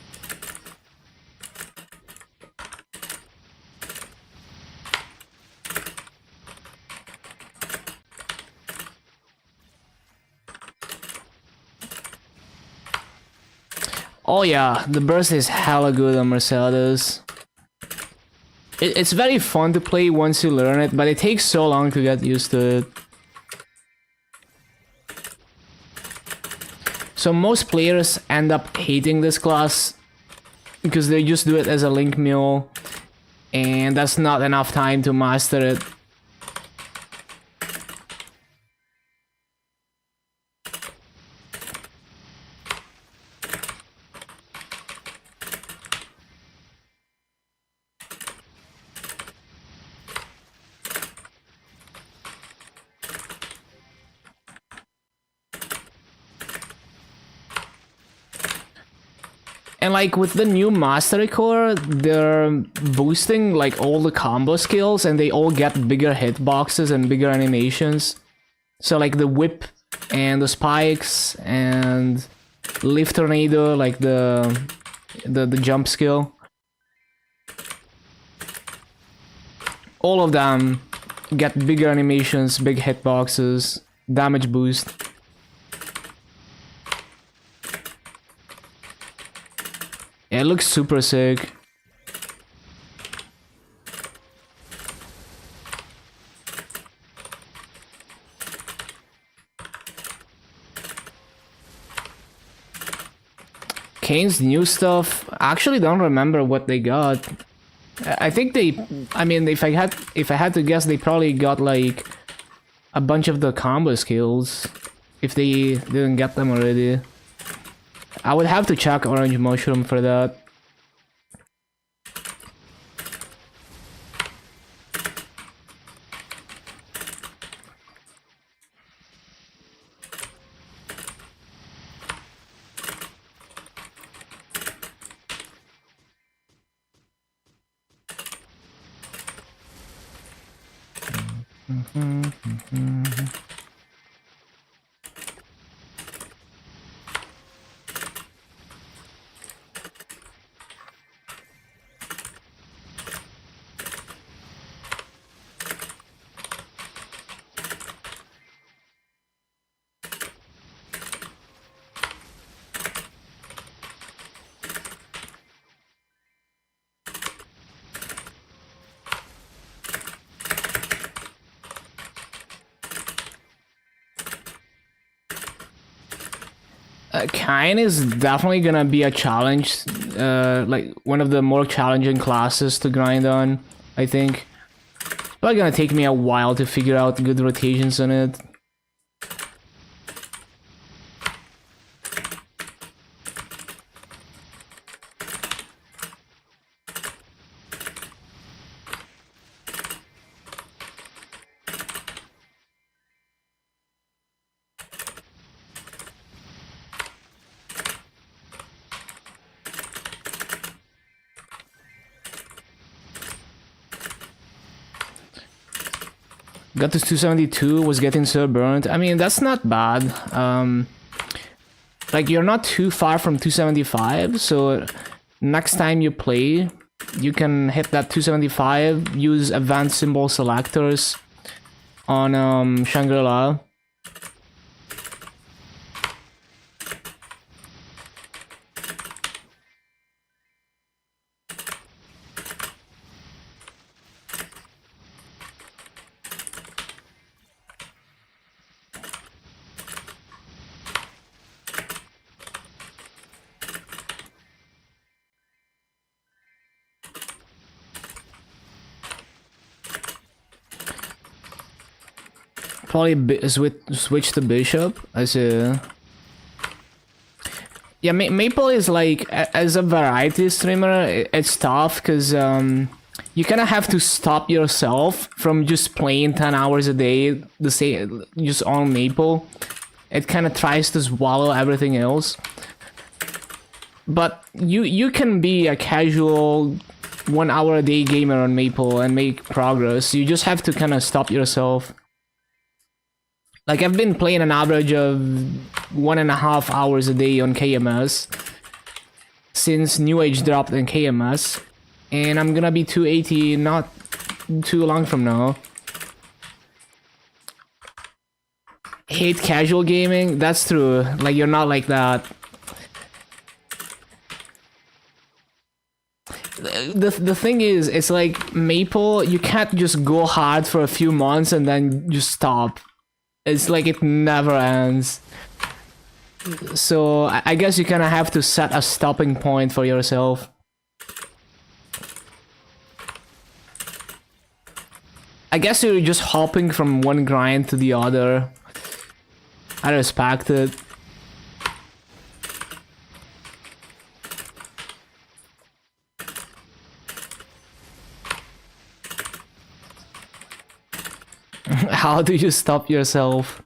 Oh yeah, the burst is hella good on Mercedes. It's very fun to play once you learn it, but it takes so long to get used to it. So most players end up hating this class because they just do it as a link mule, and that's not enough time to master it. And like with the new mastery core, they're boosting like all the combo skills, and they all get bigger hitboxes and bigger animations. So like the whip and the spikes and lift tornado, like the jump skill. All of them get bigger animations, big hitboxes, damage boost. Yeah, it looks super sick. Kane's new stuff, I actually don't remember what they got. I think they, I mean, if I had to guess, they probably got like a bunch of the combo skills if they didn't get them already. I would have to check Orange Mushroom for that. Kain is definitely gonna be a challenge, like one of the more challenging classes to grind on, I think. It's probably gonna take me a while to figure out good rotations on it. Got to 272, was getting so burnt. I mean, that's not bad. Like, you're not too far from 275, so next time you play, you can hit that 275, use advanced symbol selectors on Shangri-La. Probably switch to Bishop as a... Yeah, Maple is like, as a variety streamer, it's tough because you kind of have to stop yourself from just playing 10 hours a day, just on Maple. It kind of tries to swallow everything else. But you can be a casual 1 hour a day gamer on Maple and make progress. You just have to kind of stop yourself. Like, I've been playing an average of 1.5 hours a day on KMS since New Age dropped in KMS, and I'm gonna be 280 not too long from now. Hate casual gaming? That's true. Like, you're not like that. The thing is, it's like Maple, you can't just go hard for a few months and then just stop. It's like it never ends. So I guess you kind of have to set a stopping point for yourself. I guess you're just hopping from one grind to the other. I respect it. How do you stop yourself?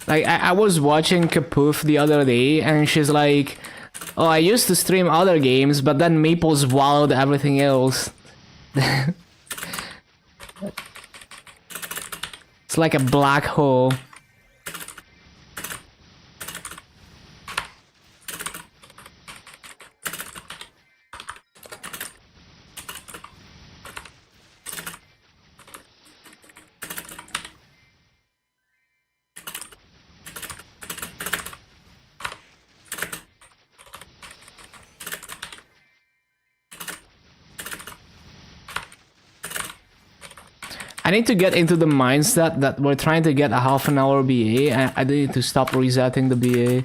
Like, I was watching Kapoof the other day, and she's like, oh, I used to stream other games, but then Maple swallowed everything else. It's like a black hole. I need to get into the mindset that we're trying to get a half an hour BA. I need to stop resetting the BA.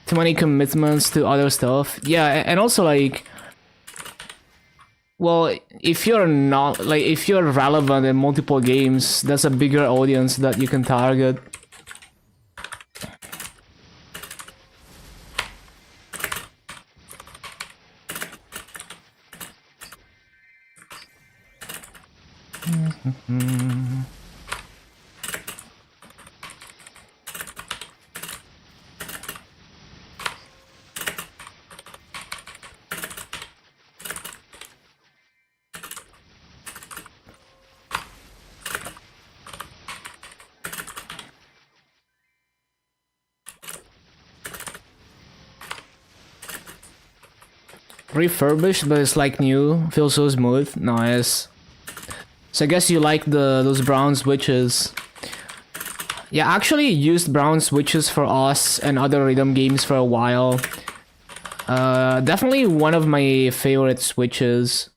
Too many commitments to other stuff. Yeah, and also like, well, if you're not, like, if you're relevant in multiple games, that's a bigger audience that you can target. Refurbished, but it's like new. Feels so smooth. Nice. So I guess you like those brown switches. Yeah, I actually used brown switches for us and other rhythm games for a while. Definitely one of my favorite switches.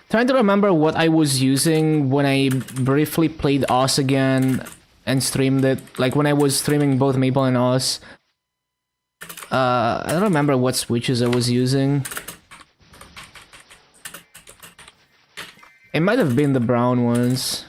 Trying to remember what I was using when I briefly played Oz again and streamed it. Like when I was streaming both Maple and Oz. I don't remember what switches I was using. It might have been the brown ones.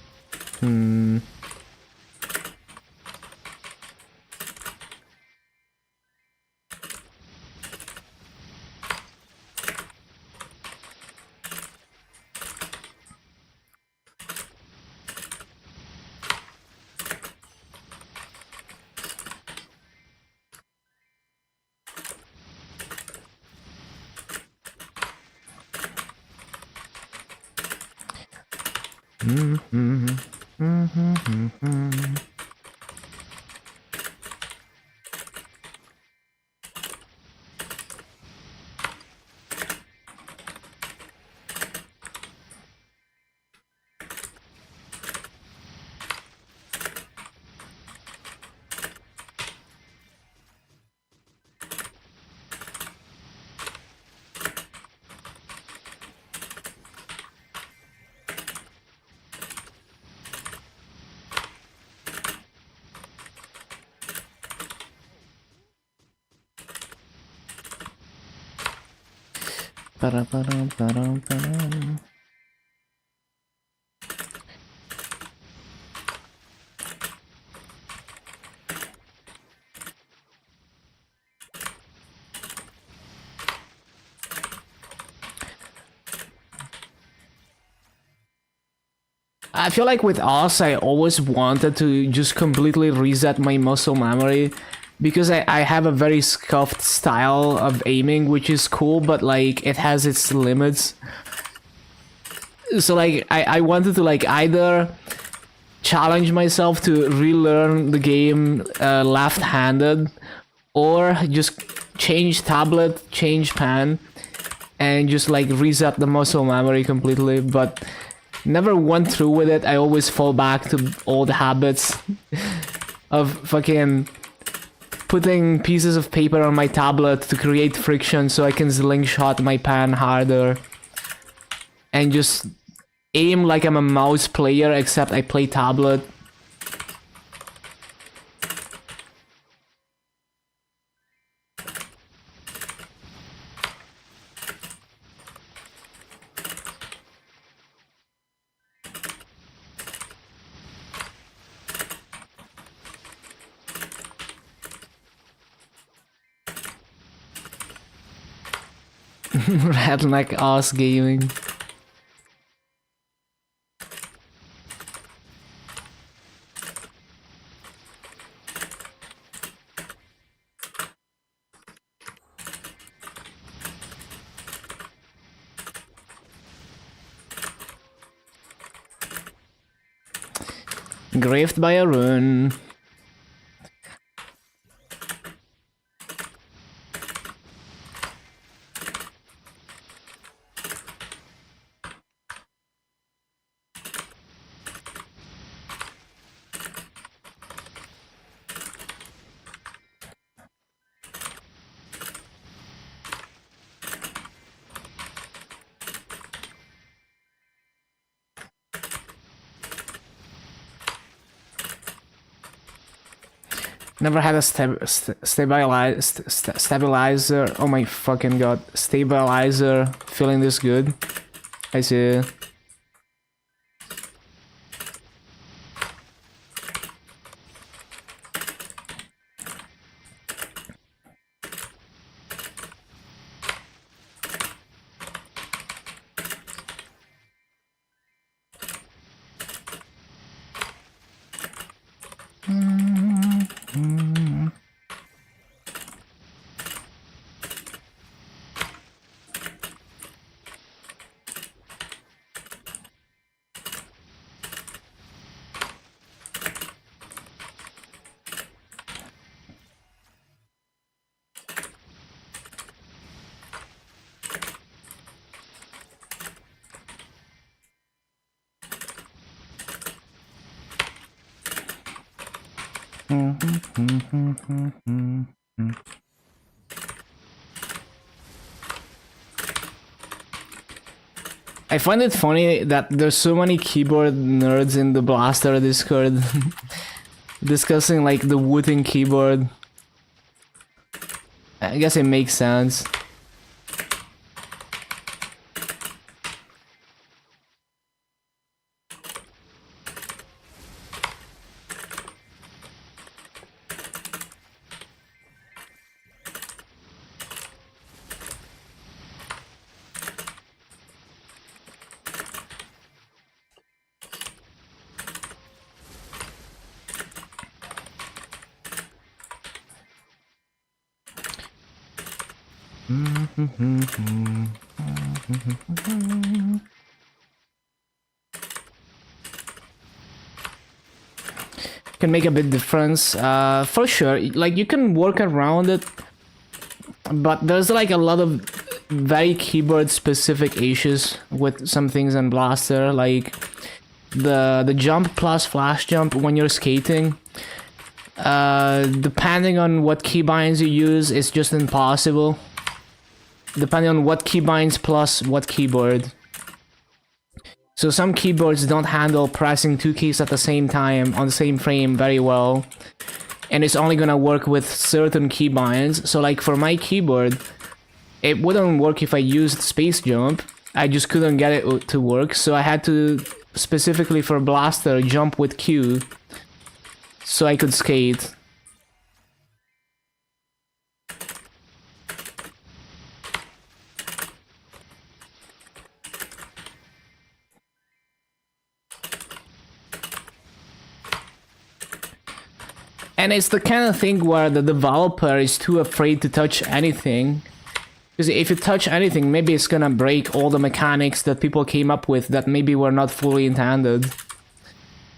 I feel like with Oz, I always wanted to just completely reset my muscle memory because I have a very scuffed style of aiming, which is cool, but like it has its limits. So like I wanted to like either challenge myself to relearn the game left-handed, or just change tablet, change pen, and just like reset the muscle memory completely, but never went through with it. I always fall back to old habits of fucking putting pieces of paper on my tablet to create friction so I can slingshot my pen harder. And just aim like I'm a mouse player, except I play tablet. Redneck ass gaming. Graved by a rune. Never had a stabilizer. Oh my fucking god. Stabilizer feeling this good. I see. I find it funny that there's so many keyboard nerds in the Blaster Discord discussing like the wooden keyboard. I guess it makes sense. Can make a big difference, for sure. Like you can work around it, but there's like a lot of very keyboard specific issues with some things in Blaster, like the jump plus flash jump when you're skating. Depending on what keybinds you use, it's just impossible. Depending on what keybinds plus what keyboard. So some keyboards don't handle pressing two keys at the same time on the same frame very well. And it's only gonna work with certain keybinds. So like for my keyboard, it wouldn't work if I used space jump. I just couldn't get it to work. So I had to, specifically for Blaster, jump with Q. So I could skate. And it's the kind of thing where the developer is too afraid to touch anything. Because if you touch anything, maybe it's gonna break all the mechanics that people came up with that maybe were not fully intended.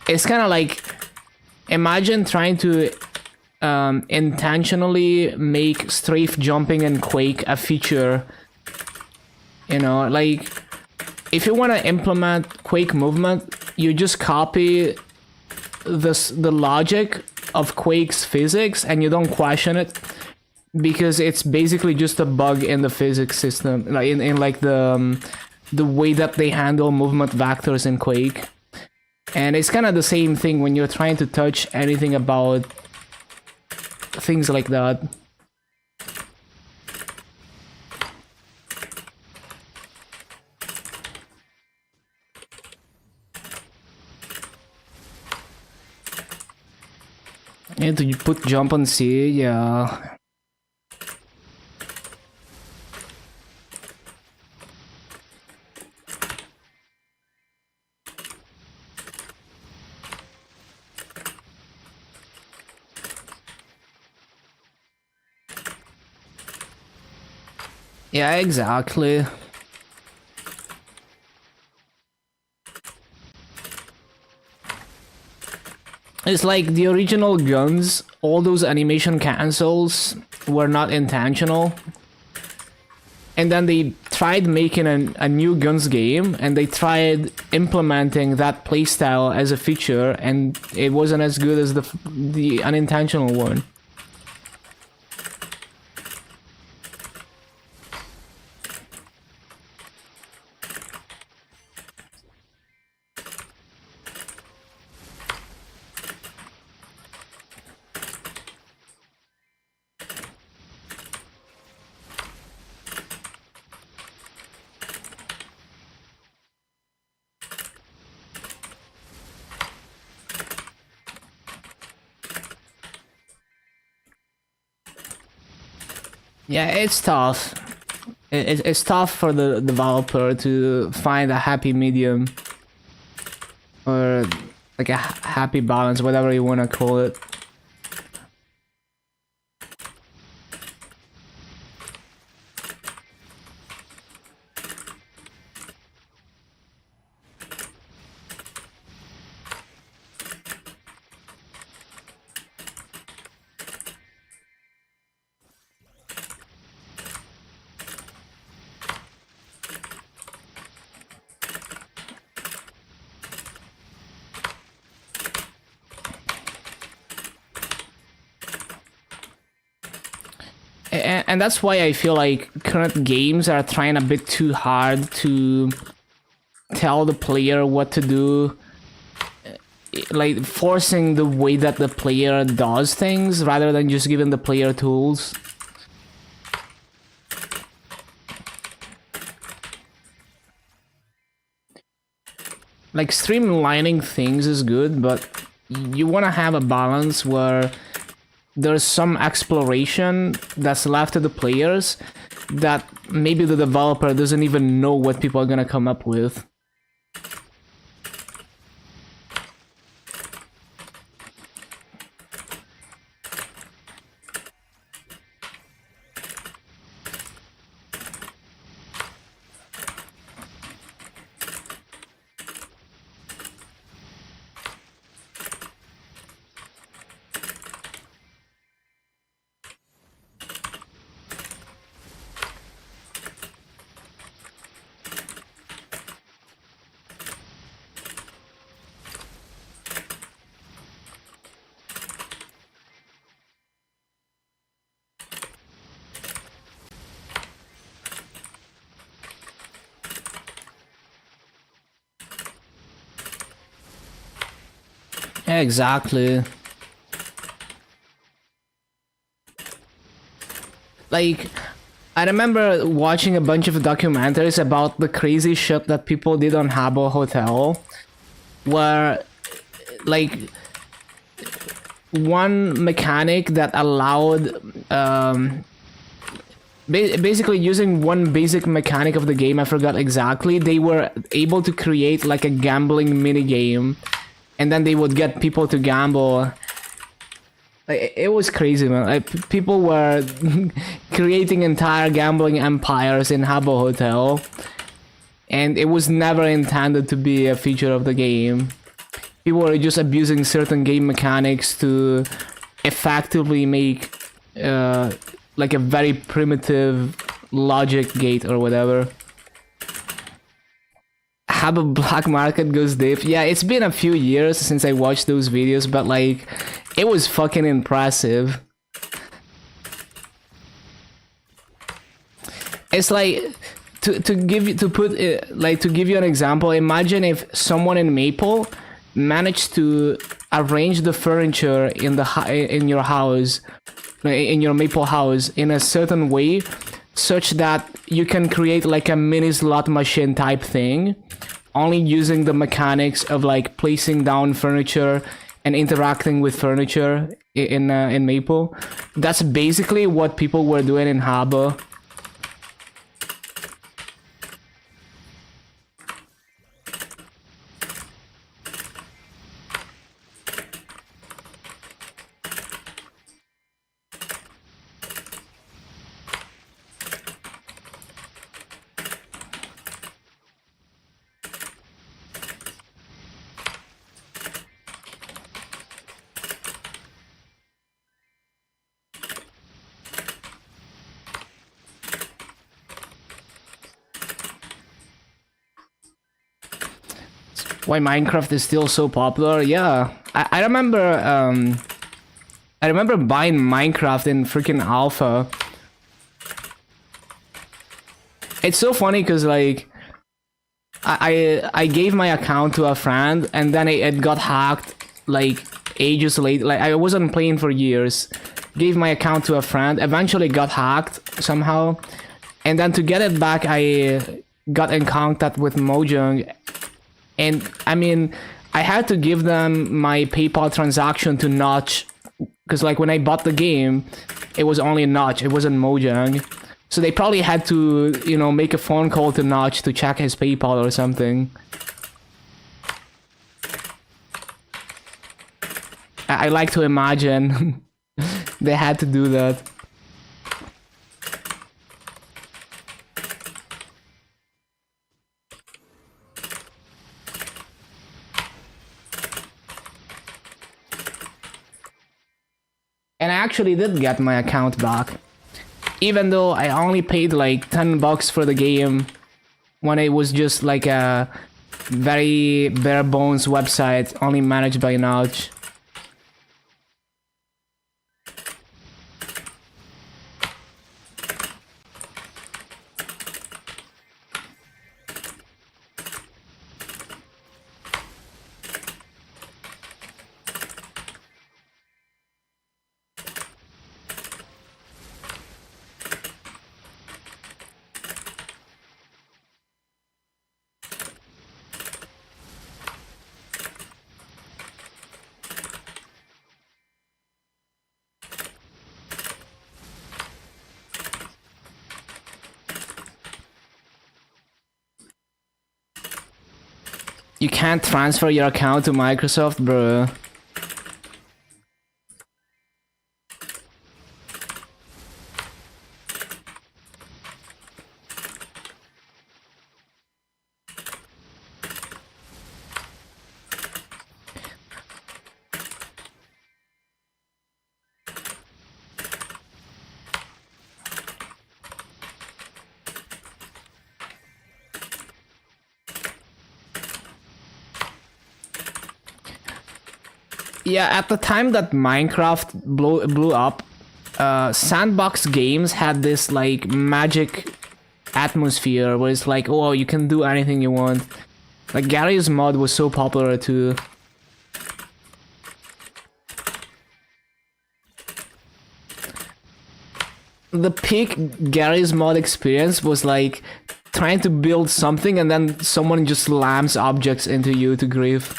It's kind of like, imagine trying to intentionally make strafe jumping in Quake a feature. You know, like, if you want to implement Quake movement, you just copy the logic of Quake's physics and you don't question it, because it's basically just a bug in the physics system, like in like the way that they handle movement vectors in Quake. And it's kind of the same thing when you're trying to touch anything about things like that. Yeah, to put jump on C, yeah. Yeah, exactly. It's like the original guns, all those animation cancels were not intentional. And then they tried making a new guns game, and they tried implementing that playstyle as a feature, and it wasn't as good as the unintentional one. Yeah, it's tough. It's tough for the developer to find a happy medium, or like a happy balance, whatever you want to call it. And that's why I feel like current games are trying a bit too hard to tell the player what to do, like forcing the way that the player does things rather than just giving the player tools. Like streamlining things is good, but you want to have a balance where there's some exploration that's left to the players that maybe the developer doesn't even know what people are gonna come up with. Yeah, exactly. Like, I remember watching a bunch of documentaries about the crazy shit that people did on Habbo Hotel, where, like, one mechanic that allowed, basically using one basic mechanic of the game, I forgot exactly, they were able to create, like, a gambling mini game, and then they would get people to gamble. Like, it was crazy, man. Like, people were creating entire gambling empires in Habbo Hotel, and it was never intended to be a feature of the game. People were just abusing certain game mechanics to effectively make like a very primitive logic gate or whatever. Habbo Black Market goes deep. Yeah, it's been a few years since I watched those videos, but like, it was fucking impressive. It's like, to give you, to put it, like, to give you an example, imagine if someone in Maple managed to arrange the furniture in your house, in your Maple house, in a certain way, such that you can create like a mini slot machine type thing, only using the mechanics of like placing down furniture and interacting with furniture in Maple. That's basically what people were doing in Habbo. Why Minecraft is still so popular? Yeah, I remember. I remember buying Minecraft in freaking alpha. It's so funny because like I gave my account to a friend and then it got hacked like ages later. Like I wasn't playing for years. Gave my account to a friend. Eventually got hacked somehow, and then to get it back, I got in contact with Mojang, and I mean, I had to give them my PayPal transaction to Notch, because like when I bought the game, it was only Notch. It wasn't Mojang. So they probably had to, you know, make a phone call to Notch to check his PayPal or something. I like to imagine they had to do that. And I actually did get my account back. Even though I only paid like $10 for the game when it was just like a very bare bones website only managed by Notch. You can't transfer your account to Microsoft, bro. Yeah, at the time that Minecraft blew up, sandbox games had this like magic atmosphere where it's like, oh, you can do anything you want. Like Gary's mod was so popular too. The peak Gary's mod experience was like trying to build something and then someone just slams objects into you to grief.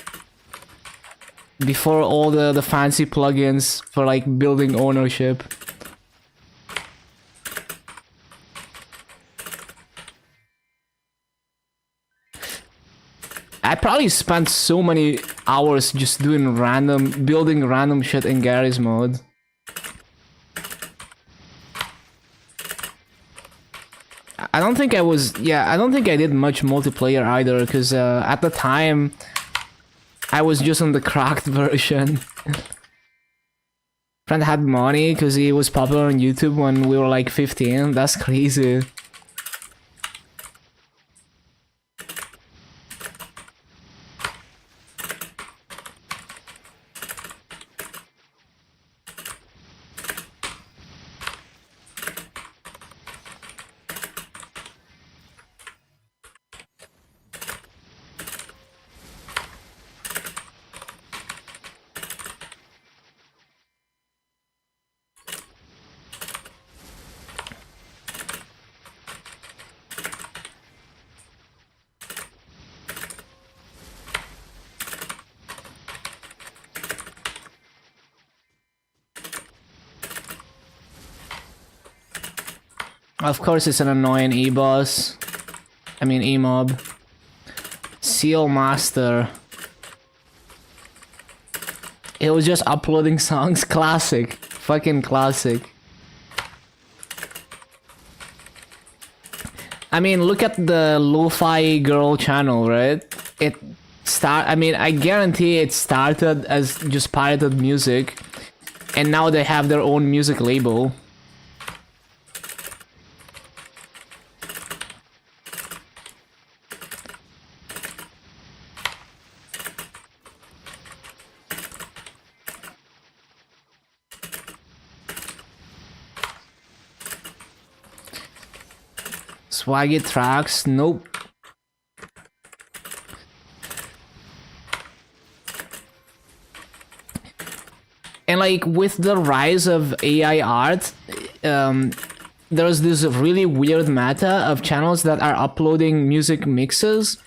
Before all the fancy plugins for like building ownership. I probably spent so many hours just doing building random shit in Gary's mode. I don't think I don't think I did much multiplayer either, because at the time, I was just on the cracked version. Friend had money because he was popular on YouTube when we were like 15. That's crazy. Of course it's an annoying E-boss. I mean E-mob. Seal Master. It was just uploading songs. Classic. Fucking classic. I mean, look at the Lo-Fi Girl channel, right? I mean, I guarantee it started as just pirated music. And now they have their own music label. Swaggy tracks, nope. And like with the rise of AI art, there's this really weird meta of channels that are uploading music mixes,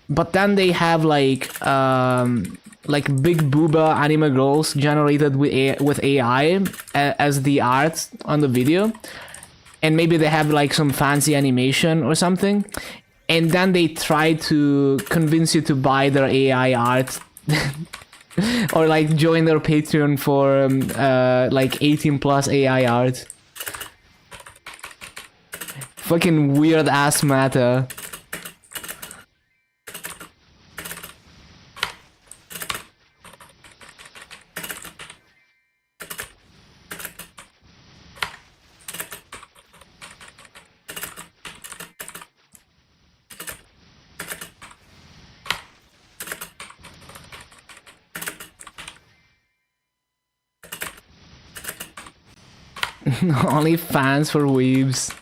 but then they have like big booba anime girls generated with AI as the art on the video, and maybe they have like some fancy animation or something, and then they try to convince you to buy their AI art. Or like join their Patreon for like 18 plus AI art. Fucking weird ass meta. Only fans for weebs.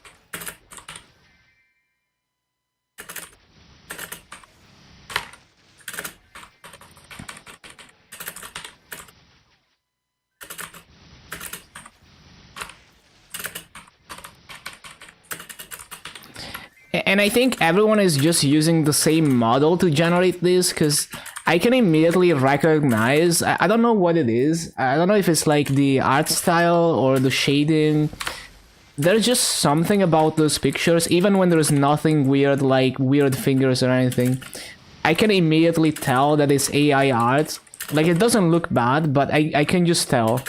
And I think everyone is just using the same model to generate this, because I can immediately recognize, I don't know what it is. I don't know if it's like the art style or the shading. There's just something about those pictures, even when there's nothing weird like weird fingers or anything. I can immediately tell that it's AI art. Like, it doesn't look bad, but I can just tell.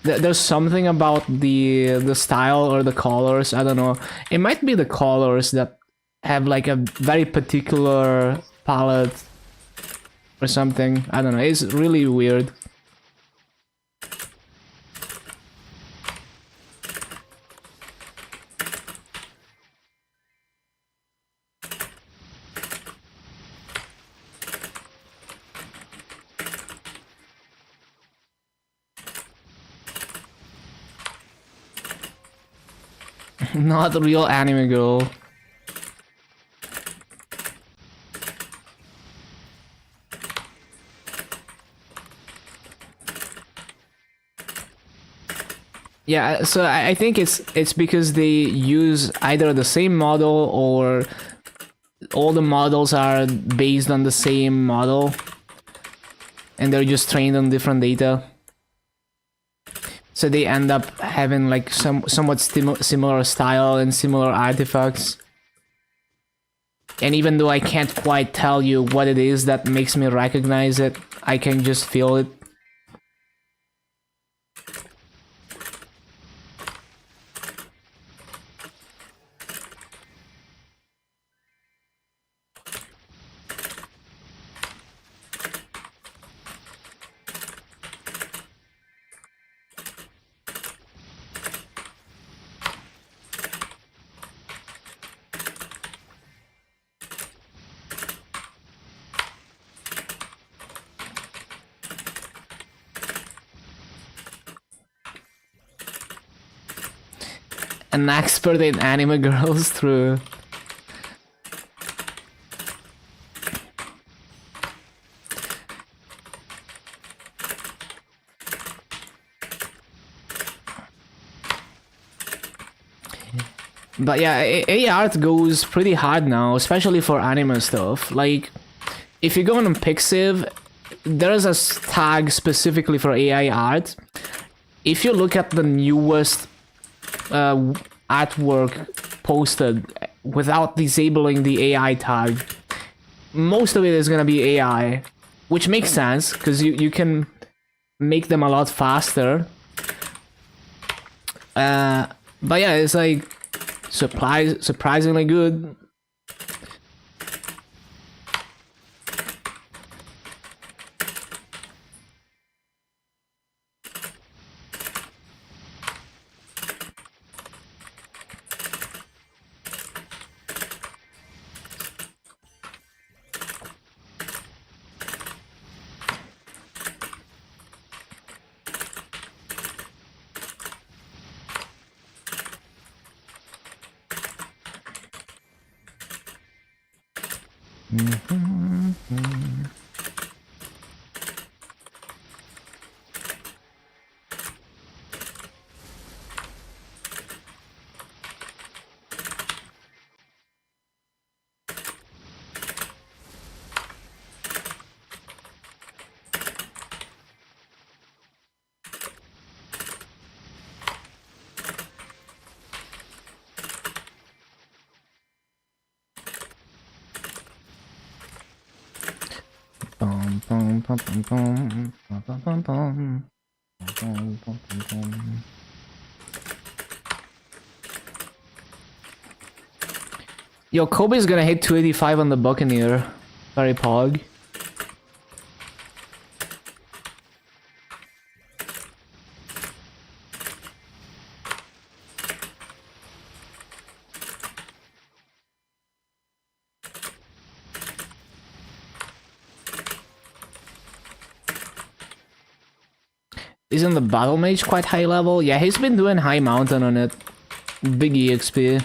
There's something about the style or the colors, I don't know. It might be the colors that have like a very particular palette or something. I don't know, it's really weird. Not a real anime girl. Yeah, so I think it's because they use either the same model or all the models are based on the same model and they're just trained on different data. So they end up having like somewhat similar style and similar artifacts. And even though I can't quite tell you what it is that makes me recognize it, I can just feel it. An expert in anime girls through. But yeah, AI art goes pretty hard now, especially for anime stuff. Like, if you go on Pixiv, there's a tag specifically for AI art. If you look at the newest artwork posted without disabling the AI tag, most of it is gonna be AI, which makes sense because you can make them a lot faster. But yeah, it's like surprisingly good. Yo, Kobe's gonna hit 285 on the Buccaneer. Sorry, Pog. Isn't the Battle Mage quite high level? Yeah, he's been doing high mountain on it. Big EXP.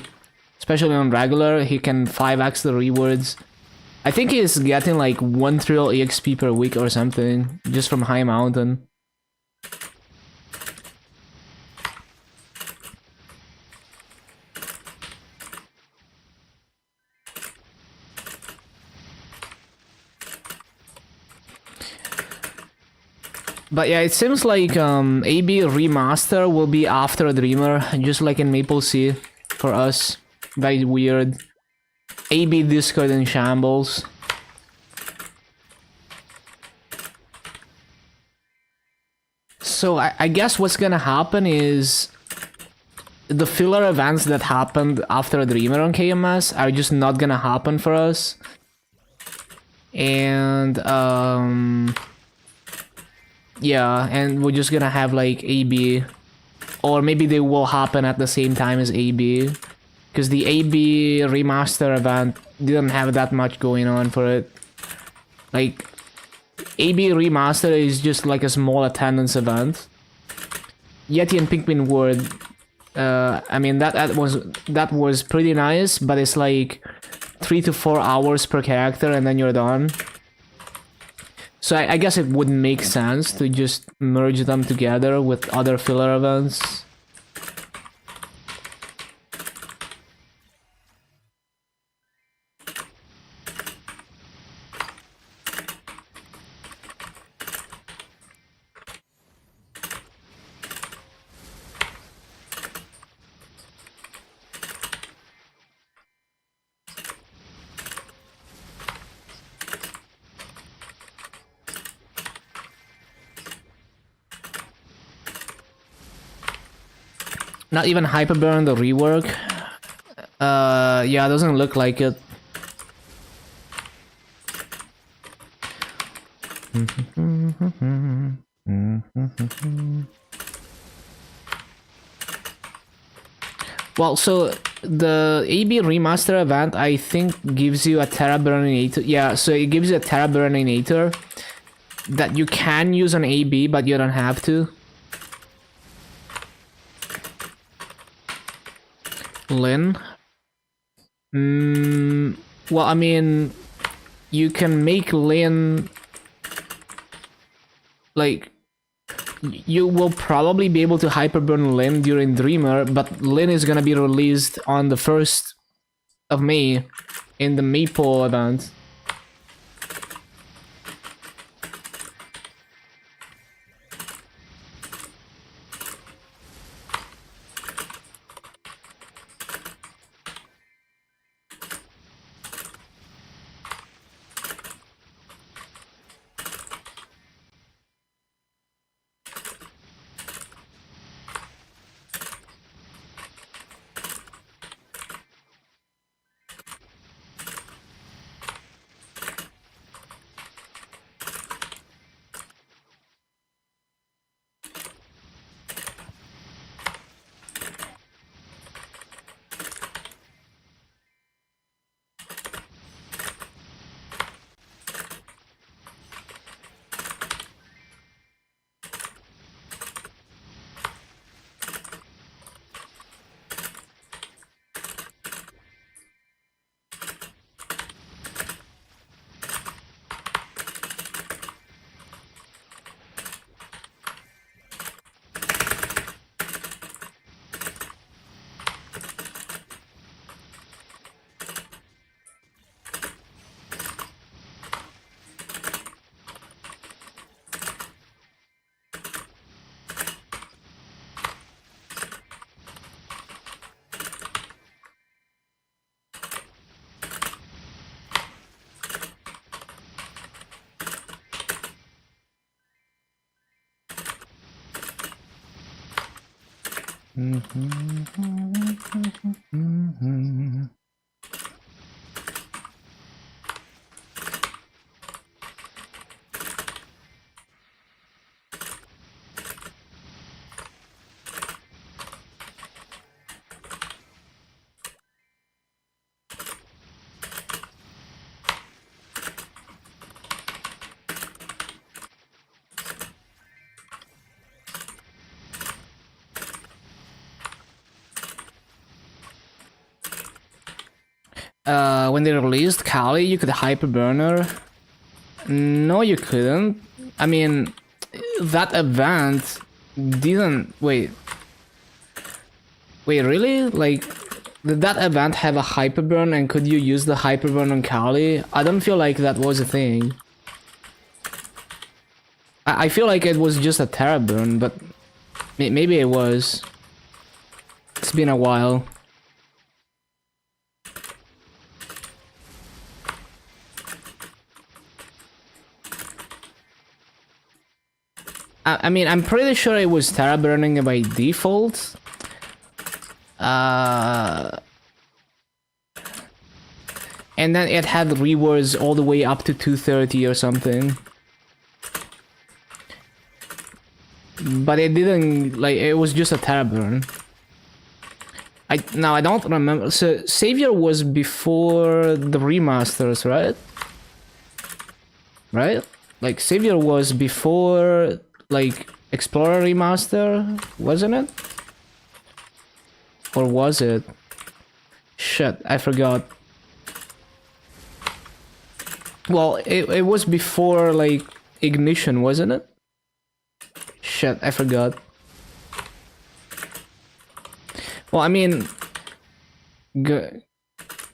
Especially on regular, he can 5x the rewards. I think he's getting like 1 trill EXP per week or something, just from high mountain. But yeah, it seems like AB Remaster will be after Dreamer, just like in MapleStory for us. Very weird. AB Discord in shambles. So I guess what's gonna happen is the filler events that happened after Dreamer on KMS are just not gonna happen for us. And yeah, and we're just gonna have like AB, or maybe they will happen at the same time as AB, because the AB Remaster event didn't have that much going on for it. Like, AB Remaster is just like a small attendance event. Yeti and Pikmin World, I mean that was pretty nice, but it's like 3 to 4 hours per character and then you're done. So I guess it wouldn't make sense to just merge them together with other filler events. Not even Hyperburn, the rework. Yeah, it doesn't look like it. Well, so the AB Remaster event, I think, gives you a Terra Burninator. Yeah, so it gives you a Terra Burninator that you can use on AB, but you don't have to. Lin. Well, I mean, you can make Lin, like, you will probably be able to hyperburn Lin during Dreamer, but Lin is gonna be released on the 1st of May in the Maple event. When they released Kali, you could hyperburner. No, you couldn't. I mean, that event didn't. Wait, really? Like, did that event have a hyperburn, and could you use the hyperburn on Kali? I don't feel like that was a thing. I feel like it was just a Terraburn, but maybe it was. It's been a while. I mean, I'm pretty sure it was Terraburning by default. And then it had rewards all the way up to 230 or something. But it didn't, like, it was just a Terraburn. I don't remember. So Savior was before the remasters, right? Right? Like, Savior was before, like, Explorer Remaster, wasn't it? Or was it? Shit, I forgot. Well, it was before, like, Ignition, wasn't it? Shit, I forgot. Well, I mean,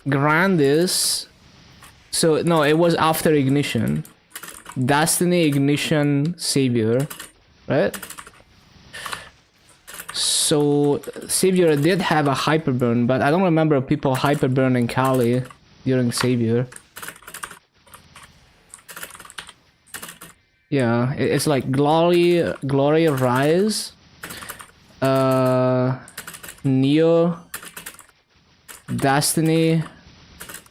Grandis. So no, it was after Ignition. Destiny, Ignition, Savior, right? So Savior did have a hyperburn, but I don't remember people hyperburning Kali during Savior. Yeah, it's like Glory, Rise, Neo, Destiny,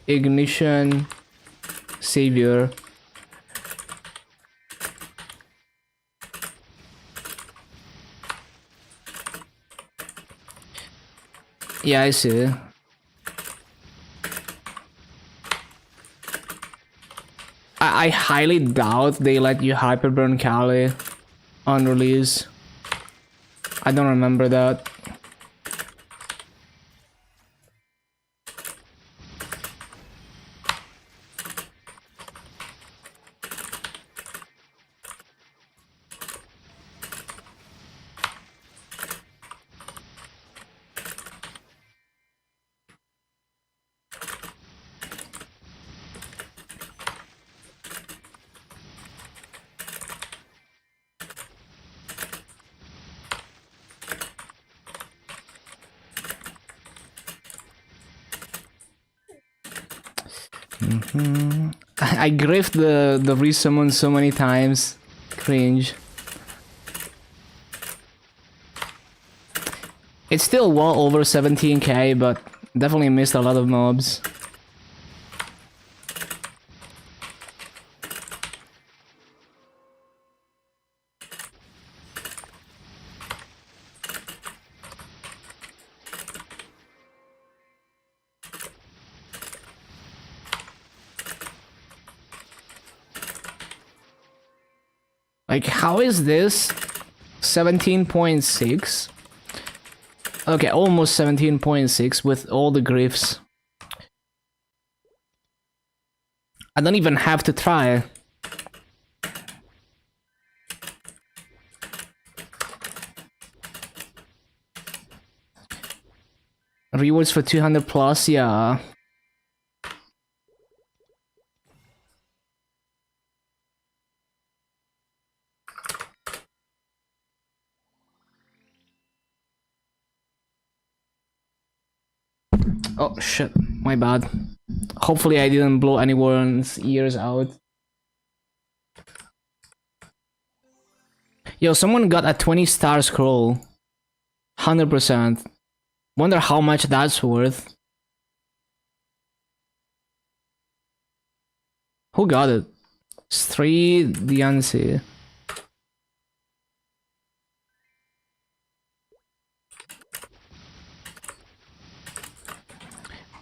Ignition, Savior. Yeah, I see. I highly doubt they let you hyperburn Kali on release. I don't remember that. I griffed the resummon so many times. Cringe. It's still well over 17k, but definitely missed a lot of mobs. Like, how is this 17.6? Okay, almost 17.6 with all the griffs. I don't even have to try. Rewards for 200 plus, yeah. Oh shit, my bad. Hopefully I didn't blow anyone's ears out. Yo, someone got a 20-star scroll. 100%. Wonder how much that's worth. Who got it? It's 3 DNC.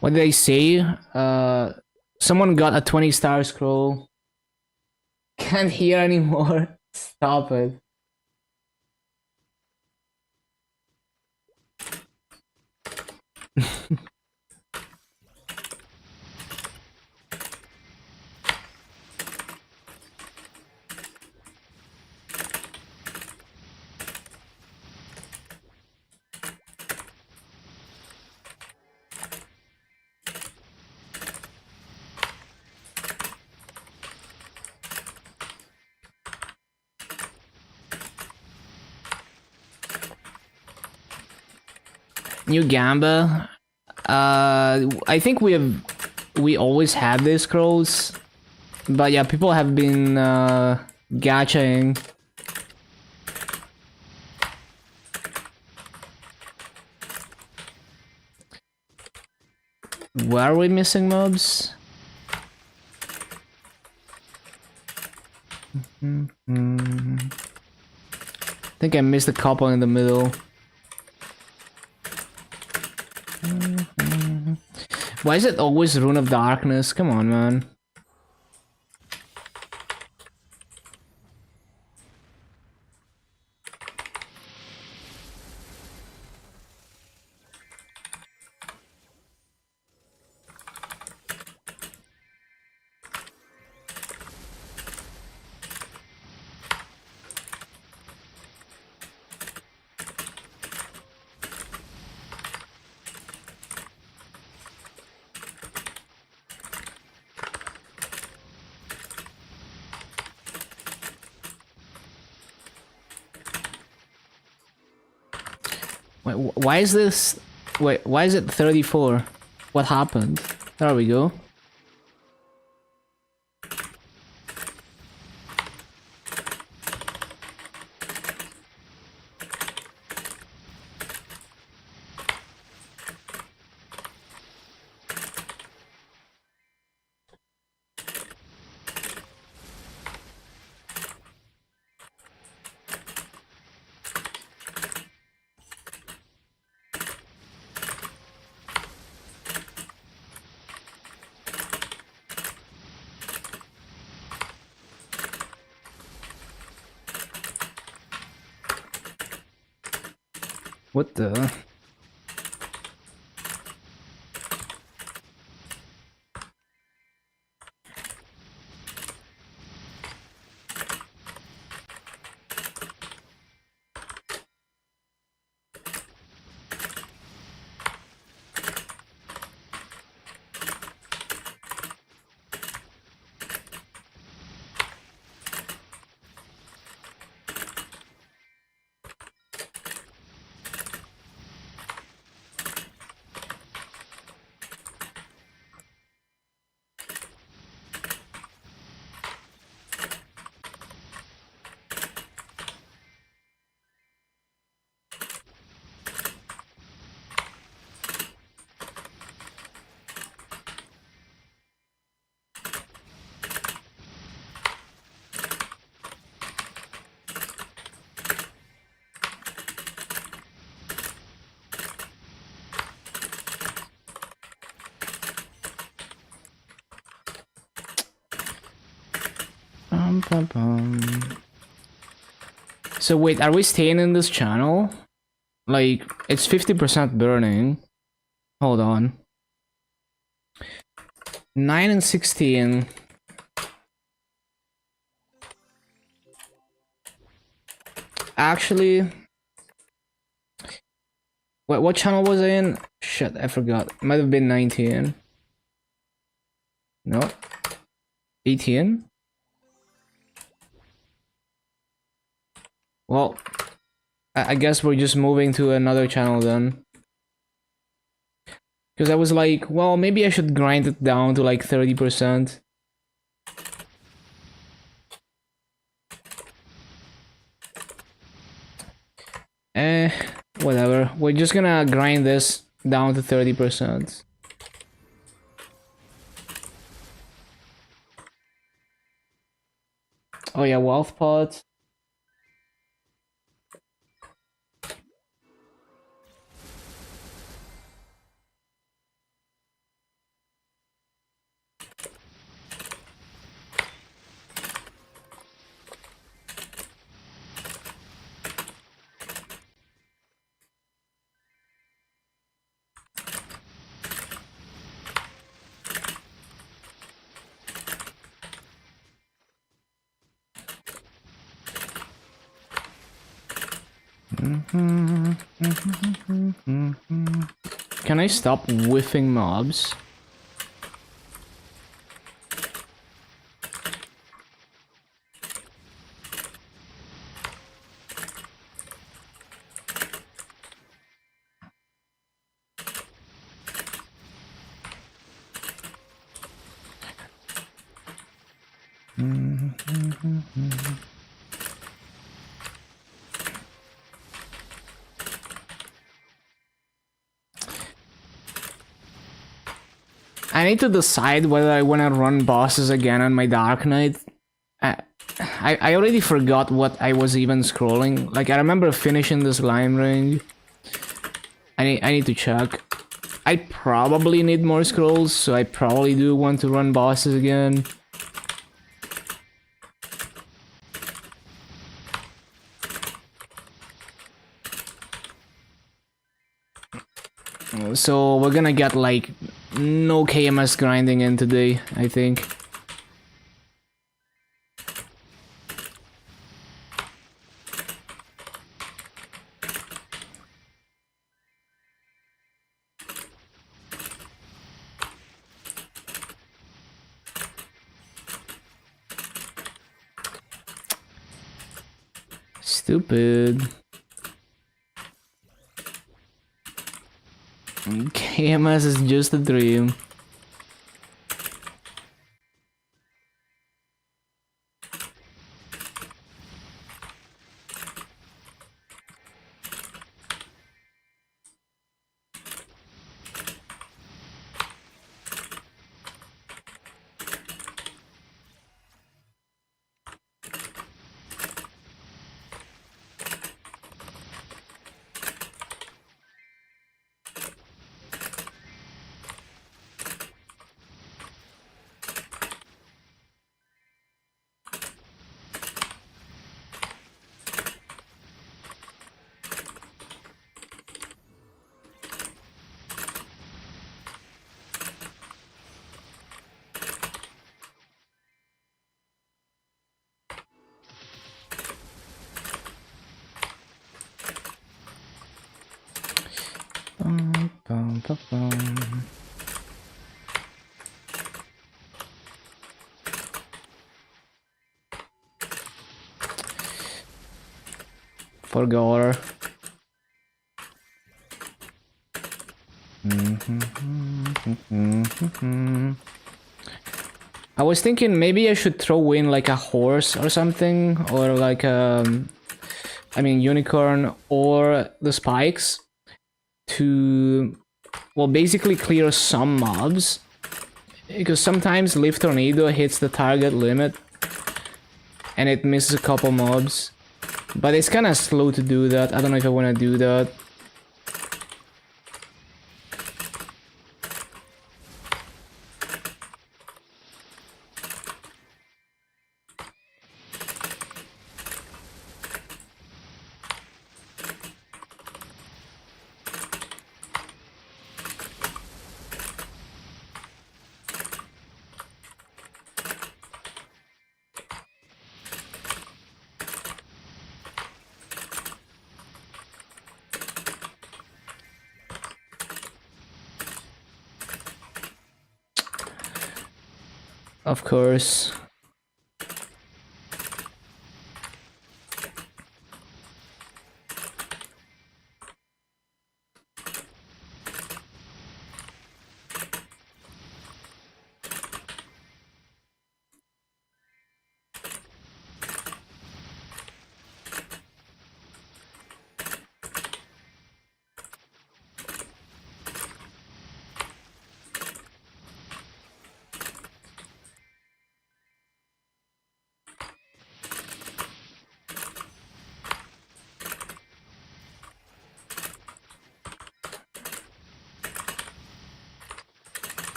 What did they say? Someone got a 20-star scroll. Can't hear anymore. Stop it. New Gamba. I think we always had these scrolls, but yeah, people have been gachaing. Where are we missing mobs? I think I missed a couple in the middle. Why is it always Rune of Darkness? Come on, man. Wait, why is this? Wait, why is it 34? What happened? There we go. What the? So wait, are we staying in this channel? Like, it's 50% burning. Hold on. 9 and 16. Actually, wait, what channel was I in? Shit, I forgot. Might have been 19. No. 18? Well, I guess we're just moving to another channel then. Because I was like, well, maybe I should grind it down to like 30%. Whatever. We're just gonna grind this down to 30%. Oh yeah, wealth pot. Can I stop whiffing mobs? I need to decide whether I want to run bosses again on my Dark Knight. I already forgot what I was even scrolling. Like, I remember finishing this lime ring. I need to check. I probably need more scrolls, so I probably do want to run bosses again. So we're gonna get like no KMS grinding in today, I think. Stupid. KMS is just a dream. Forgot. I was thinking maybe I should throw in like a horse or something, or like I mean unicorn or the spikes to, well, basically clear some mobs, because sometimes Leaf Tornado hits the target limit and it misses a couple mobs, but it's kind of slow to do that. I don't know if I want to do that. Of course.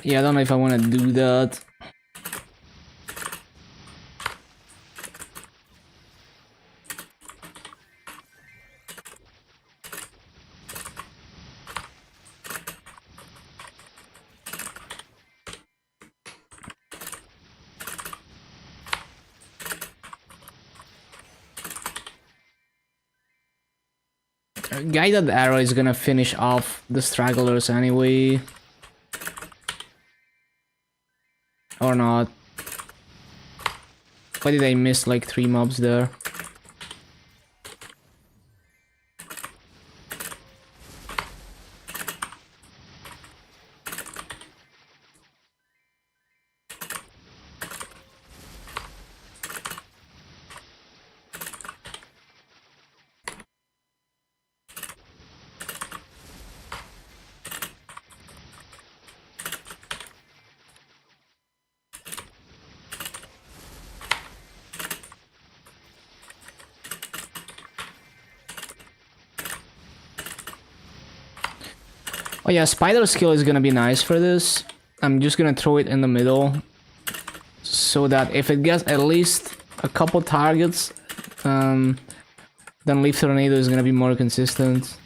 Yeah, I don't know if I want to do that. Guided arrow is gonna finish off the stragglers anyway. Or not. Why did I miss like 3 mobs there? Oh yeah, spider skill is gonna be nice for this. I'm just gonna throw it in the middle so that if it gets at least a couple targets, then leaf tornado is gonna be more consistent.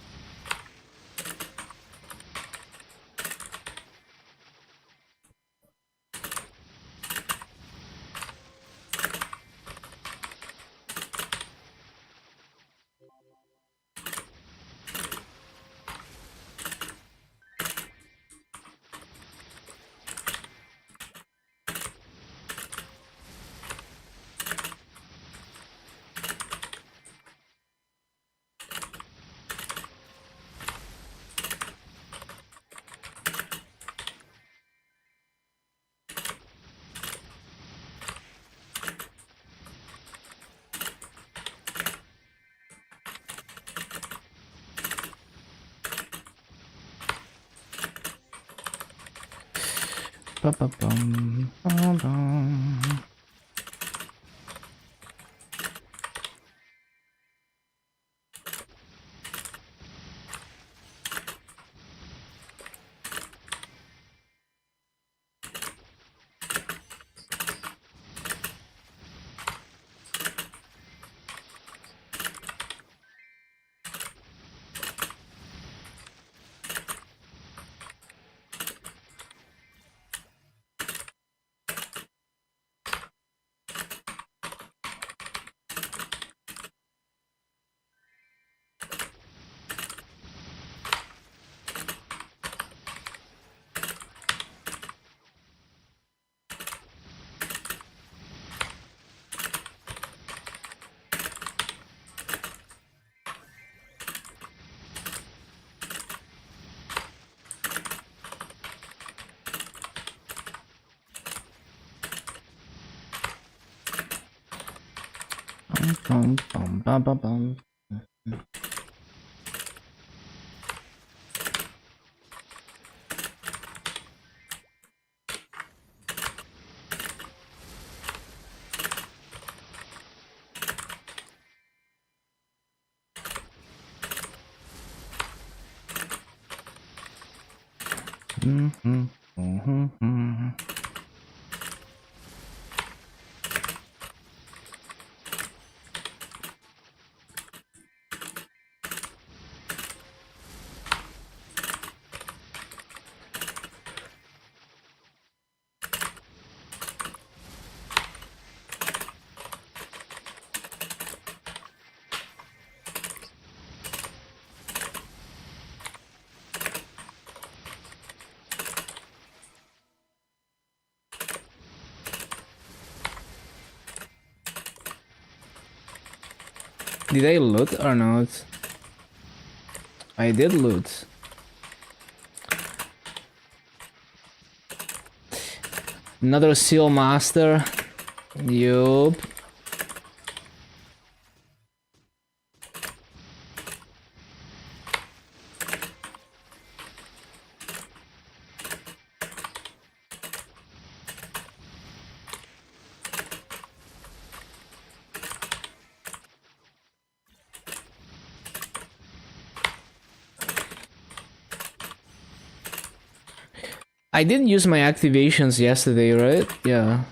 Ba-ba-bum, ba-bum. Bum, bum, bum, bum, bum. Mhm, mhm, mhm. Did I loot or not? I did loot. Another seal master. Yup. I did use my activations yesterday, right? Yeah.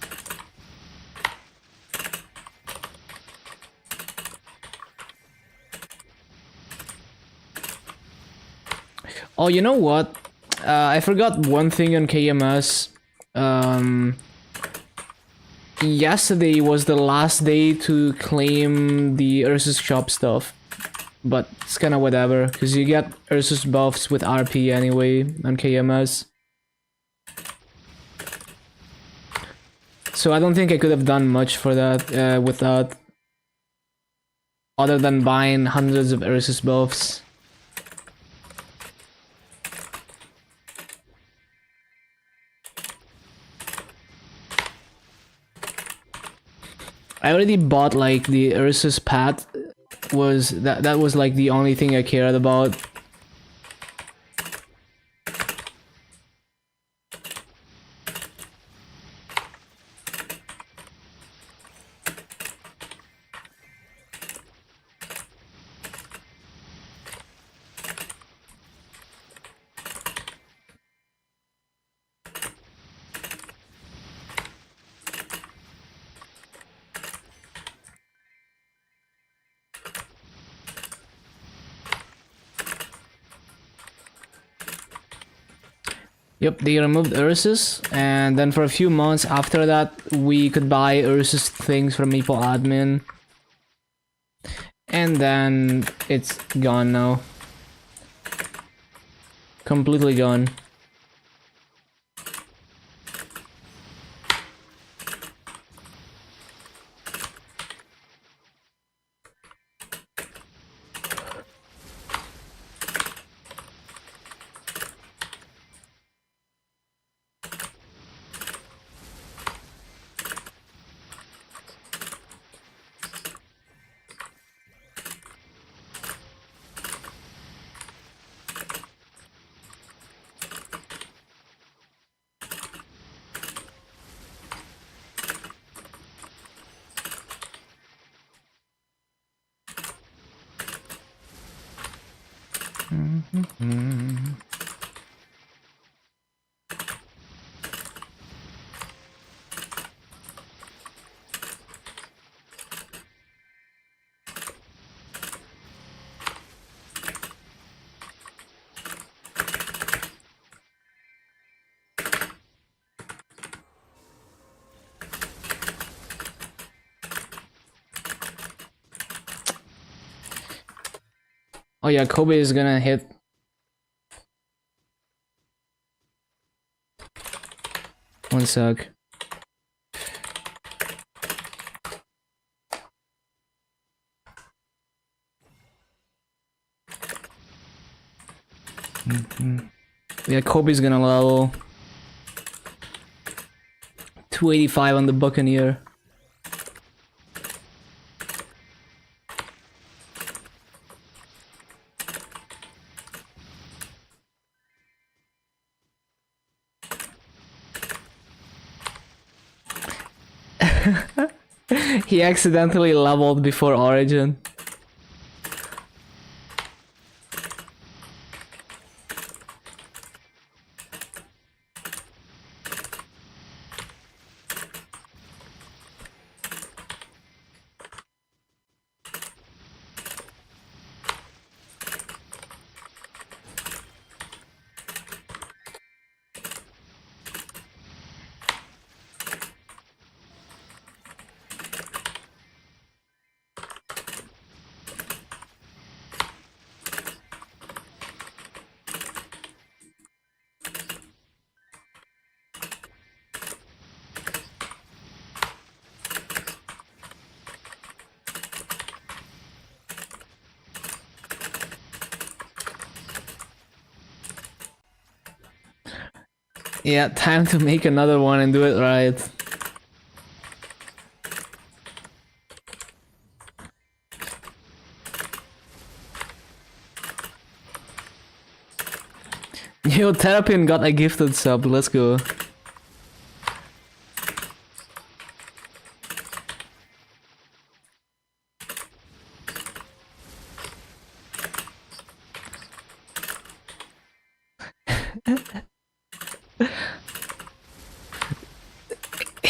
Oh, you know what? I forgot one thing on KMS. Yesterday was the last day to claim the Ursus shop stuff. But it's kinda whatever, because you get Ursus buffs with RP anyway on KMS. So I don't think I could have done much for that with that. Other than buying hundreds of Ursus buffs. I already bought like the Ursus pad. That was like the only thing I cared about. Yep, they removed Ursus, and then for a few months after that, we could buy Ursus things from Maple Admin. And then it's gone now. Completely gone. Oh yeah, Kobe is gonna hit. One sec. Yeah, Kobe's gonna level 285 on the Buccaneer. He accidentally leveled before Origin. Yeah, time to make another one and do it right. Yo, Terrapin got a gifted sub, let's go.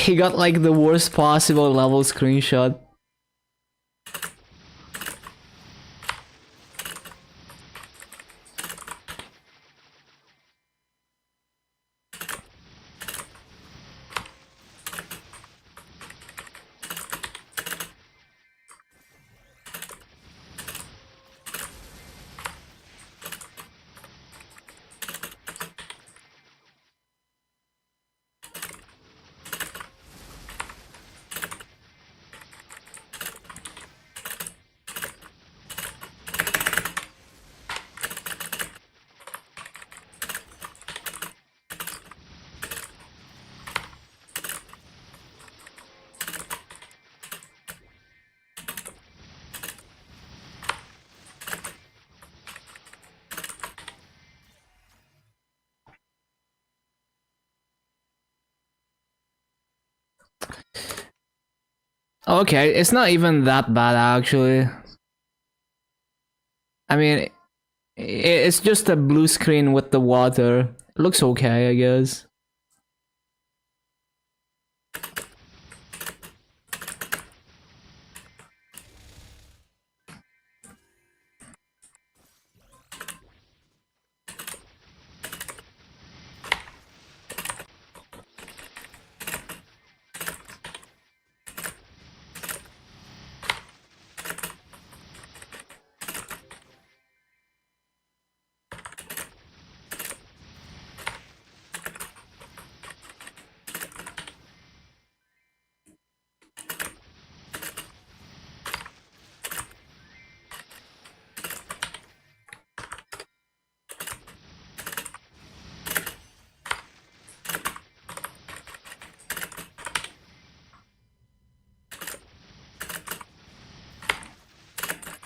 He got like the worst possible level screenshot. Okay, it's not even that bad actually. I mean, it's just a blue screen with the water. It looks okay, I guess.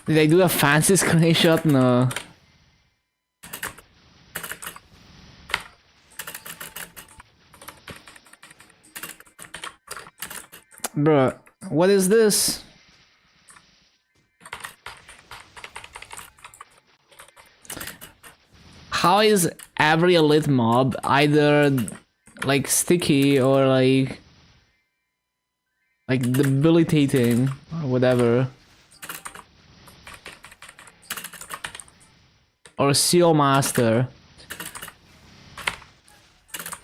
Did I do a fancy screenshot? No. Bruh, what is this? How is every elite mob either like sticky or like debilitating or whatever? Or seal master.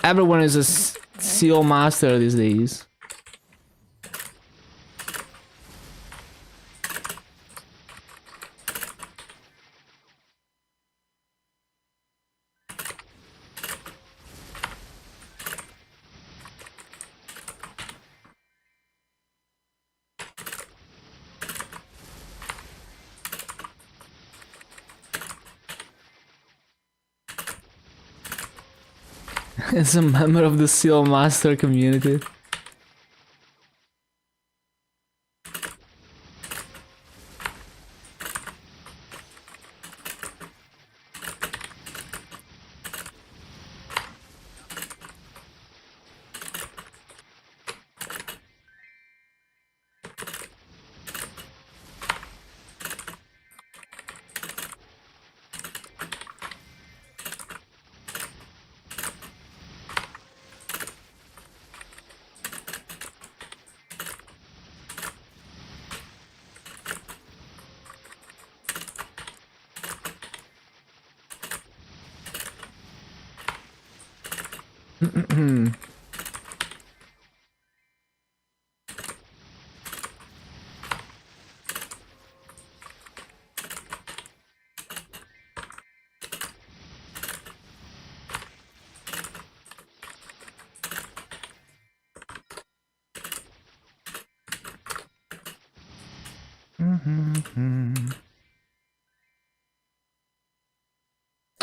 Everyone is a seal master these days. As a member of the Seal Master community.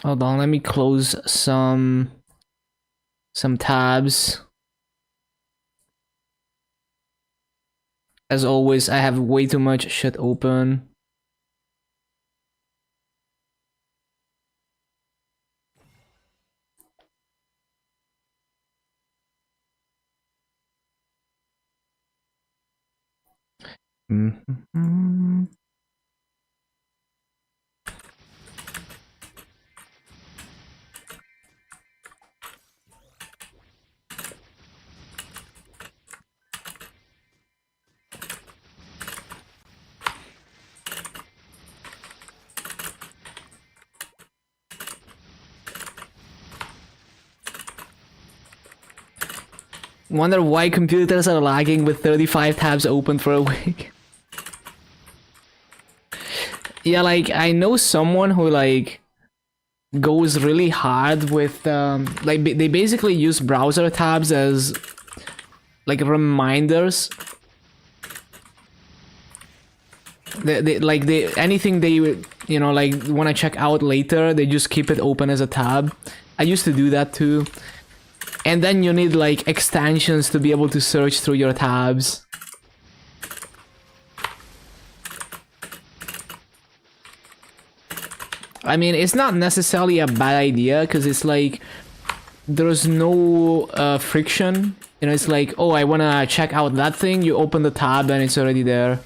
Hold on, let me close some tabs. As always, I have way too much shit open. Wonder why computers are lagging with 35 tabs open for a week. Yeah, like, I know someone who, like, goes really hard with, like, they basically use browser tabs as, like, reminders. Anything they, you know, like, want to check out later, they just keep it open as a tab. I used to do that too. And then you need, like, extensions to be able to search through your tabs. I mean, it's not necessarily a bad idea, because it's like, there's no friction. You know, it's like, oh, I want to check out that thing, you open the tab and it's already there.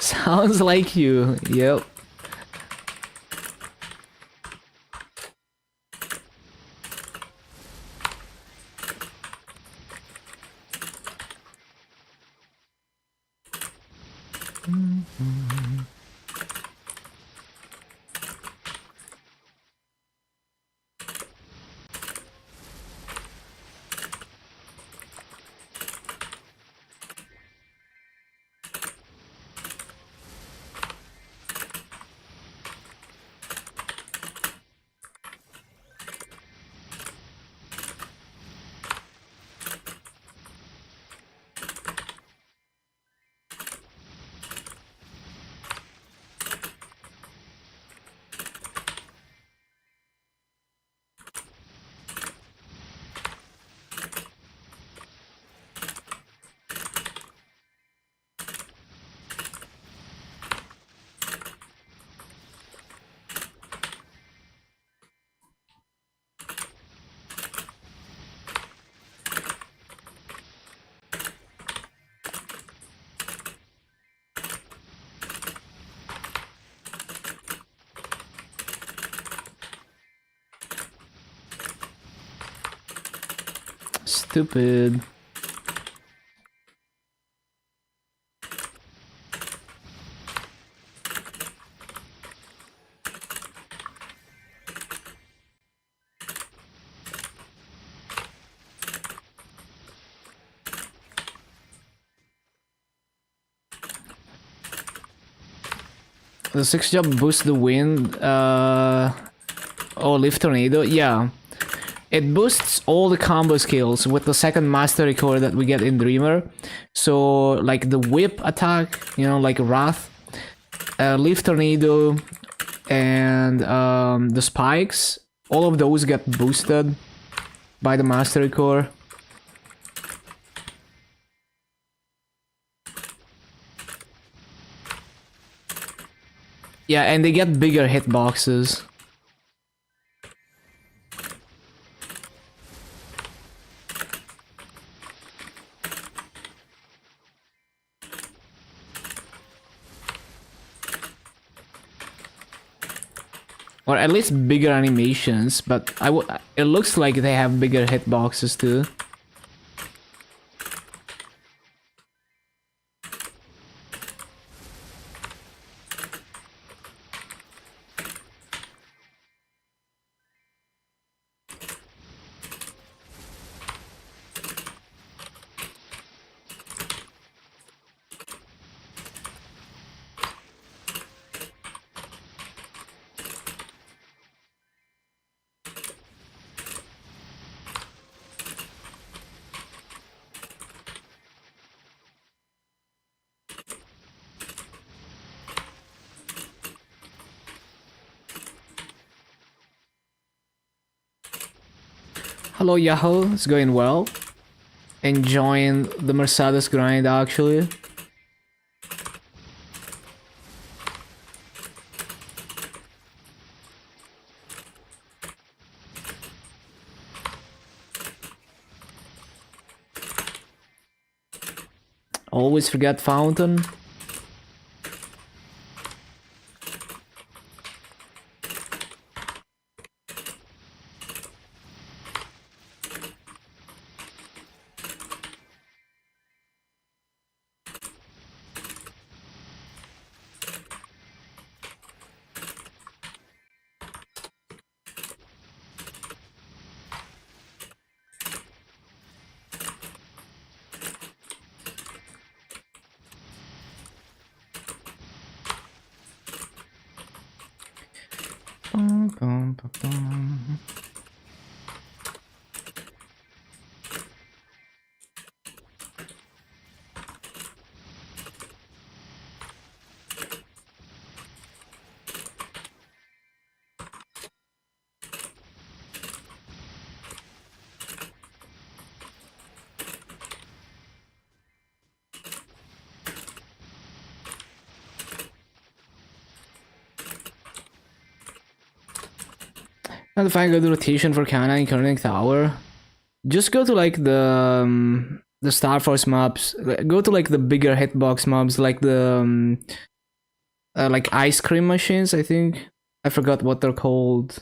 Sounds like you, yep. Stupid. The 6 job boosts the wind. Oh, lift tornado. Yeah. It boosts all the combo skills with the second mastery core that we get in Dreamer. So, like the whip attack, you know, like Wrath, Leaf Tornado, and the spikes, all of those get boosted by the mastery core. Yeah, and they get bigger hitboxes. Or at least bigger animations, but it looks like they have bigger hitboxes too. Hello Yahoo, it's going well. Enjoying the Mercedes grind actually. Always forget fountain. bum, bum, bum. Now to find good rotation for Kana and Koenig Tower, just go to like the Star Force mobs. Go to like the bigger hitbox mobs, like the like ice cream machines. I think I forgot what they're called.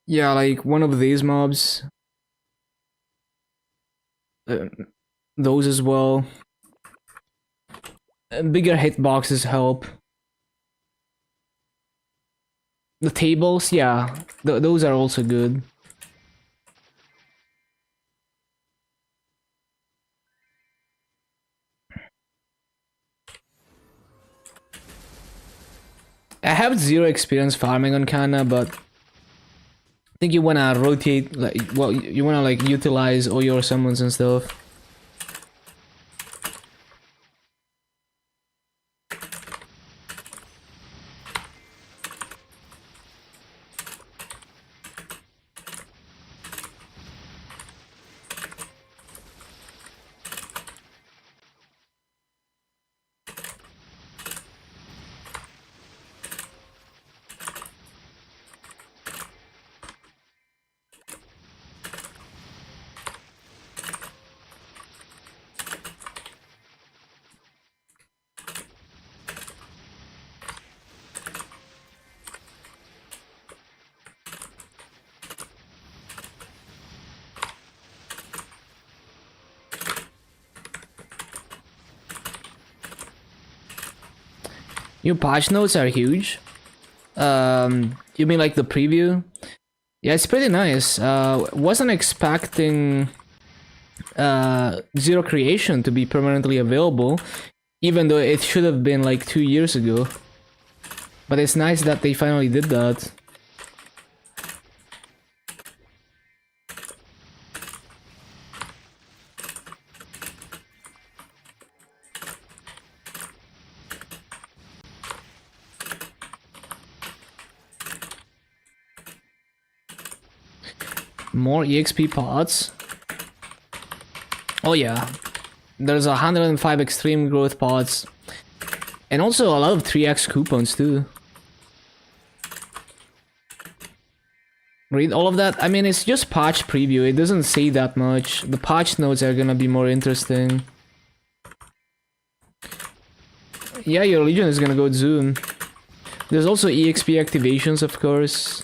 Yeah, like one of these mobs. Uh, those as well. Bigger hitboxes help. The tables, yeah, those are also good. I have zero experience farming on Kana, but I think you wanna rotate, like, well, you wanna like utilize all your summons and stuff. New patch notes are huge. You mean like the preview? Yeah, it's pretty nice. Wasn't expecting Zero Creation to be permanently available, even though it should have been like 2 years ago. But it's nice that they finally did that. More EXP pods. Oh yeah, there's 105 extreme growth pods, and also a lot of 3x coupons too. Read all of that. I mean, it's just patch preview. It doesn't say that much. The patch notes are gonna be more interesting. Yeah, your Legion is gonna go Zoom. There's also EXP activations, of course.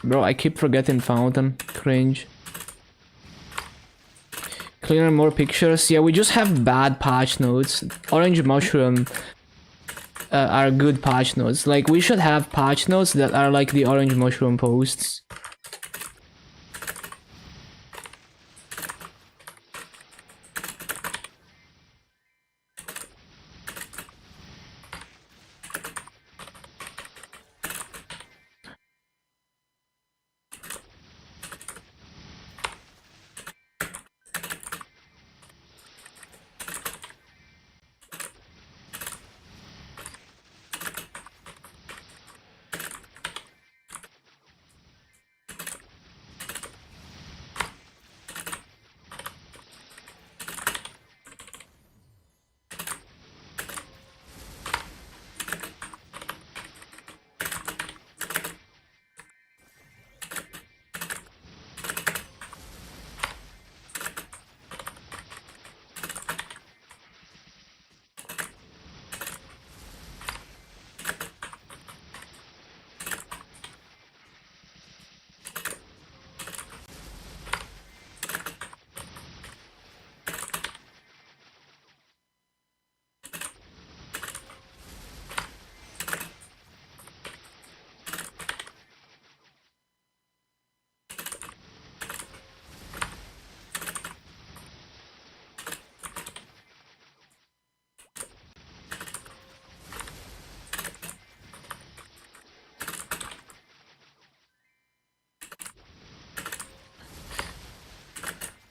Bro, I keep forgetting Fountain. Cringe. Clearer, more pictures. Yeah, we just have bad patch notes. Orange Mushroom are good patch notes. Like, we should have patch notes that are like the Orange Mushroom posts.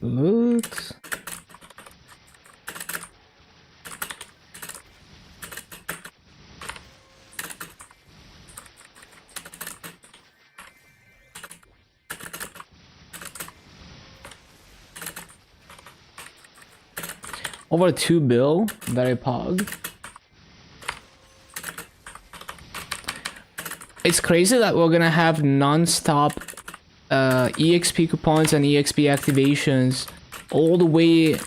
Loot. Over 2 bill, very pog. It's crazy that we're gonna have non-stop EXP coupons and EXP activations all the way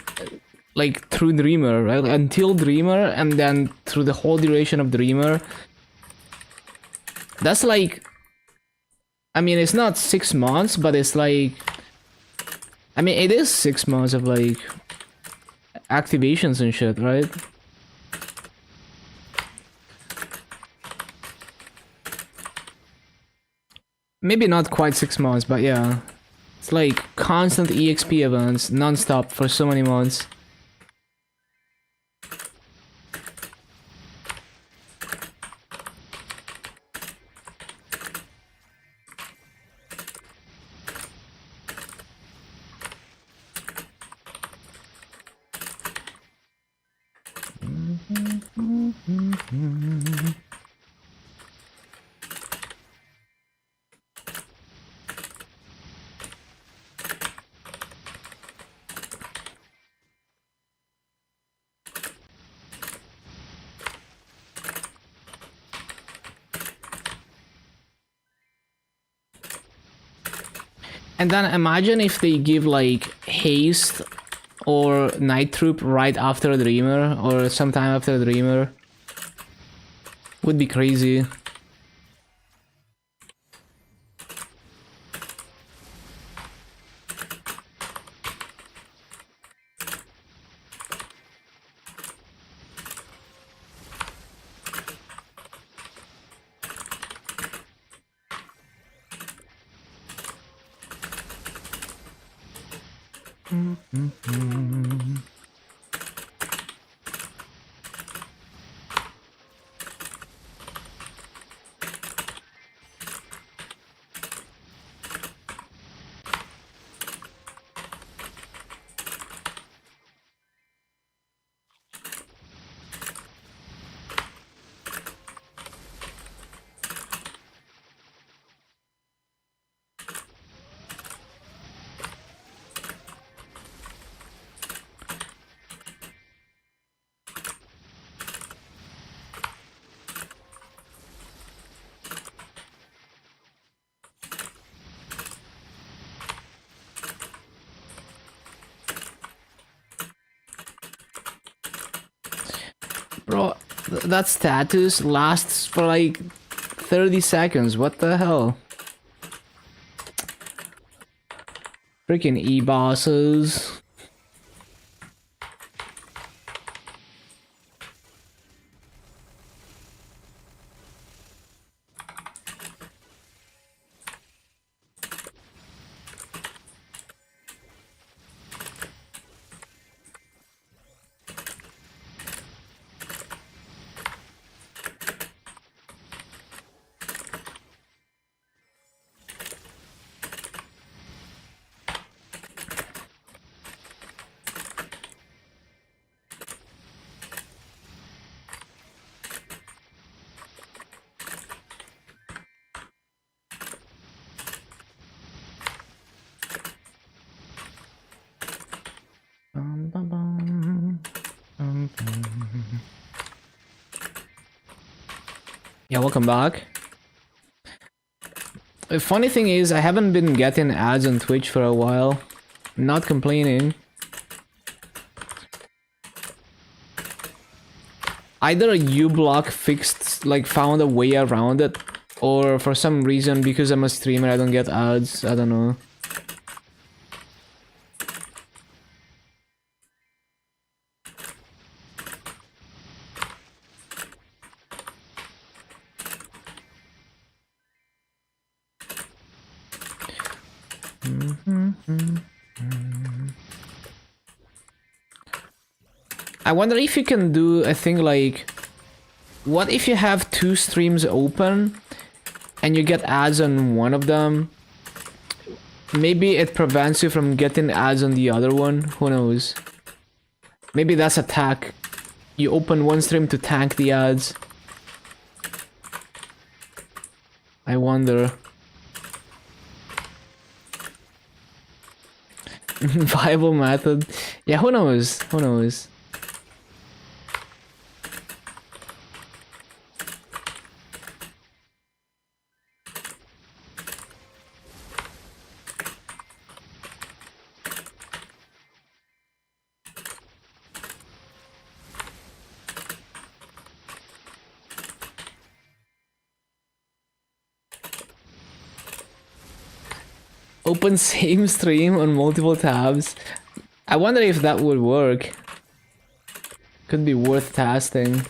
like through Dreamer, right? Until Dreamer and then through the whole duration of Dreamer. That's like, I mean, it's not 6 months, but it's like, I mean, it is 6 months of like activations and shit, right? Maybe not quite 6 months, but yeah. It's like constant EXP events, non-stop for so many months. And then imagine if they give like haste or night troop right after Dreamer or sometime after Dreamer. Would be crazy. Bro, that status lasts for like 30 seconds. What the hell? Freaking e-bosses. Yeah, welcome back. The funny thing is, I haven't been getting ads on Twitch for a while. Not complaining. Either uBlock fixed, like found a way around it, or for some reason, because I'm a streamer, I don't get ads. I don't know. I wonder if you can do a thing like, what if you have 2 streams open and you get ads on one of them, Maybe it prevents you from getting ads on the other one. Who knows? Maybe that's a tack. You open one stream to tank the ads. I wonder. Viable method. Yeah, who knows? Who knows? Open same stream on multiple tabs. I wonder if that would work. Could be worth testing.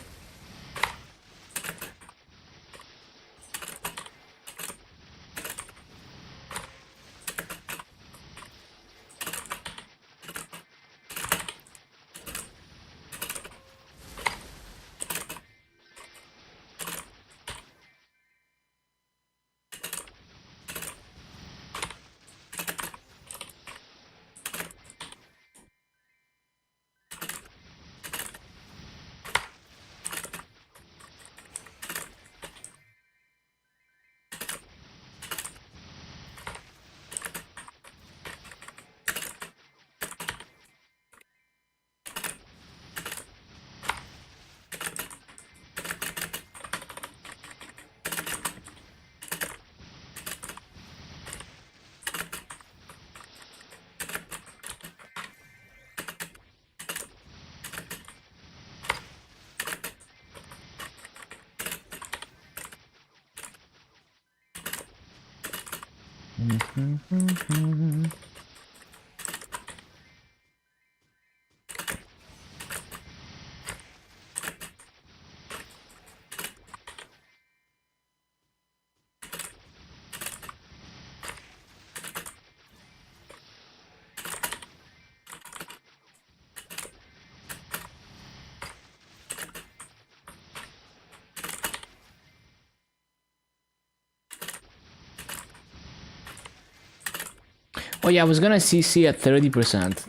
Oh yeah, I was gonna CC at 30%.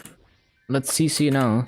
Let's CC now.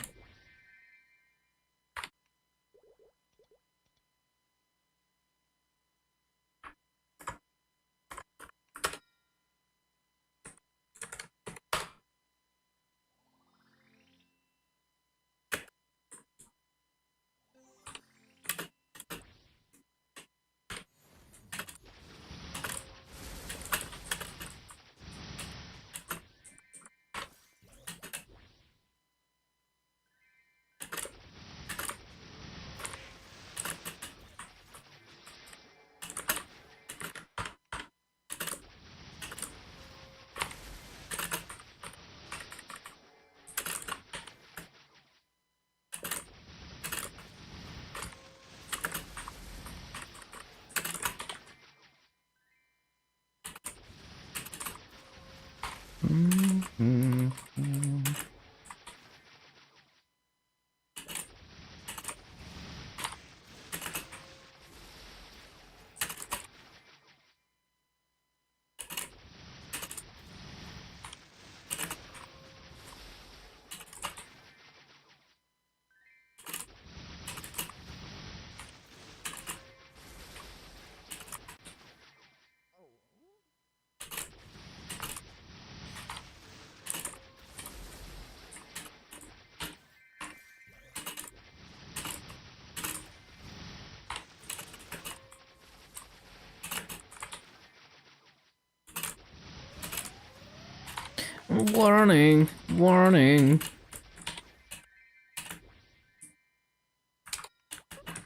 Warning, warning.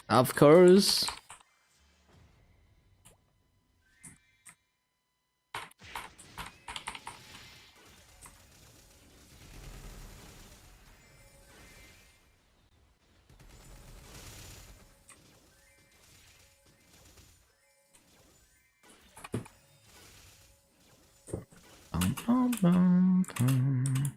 Of course. Bum, bum, bum, bum.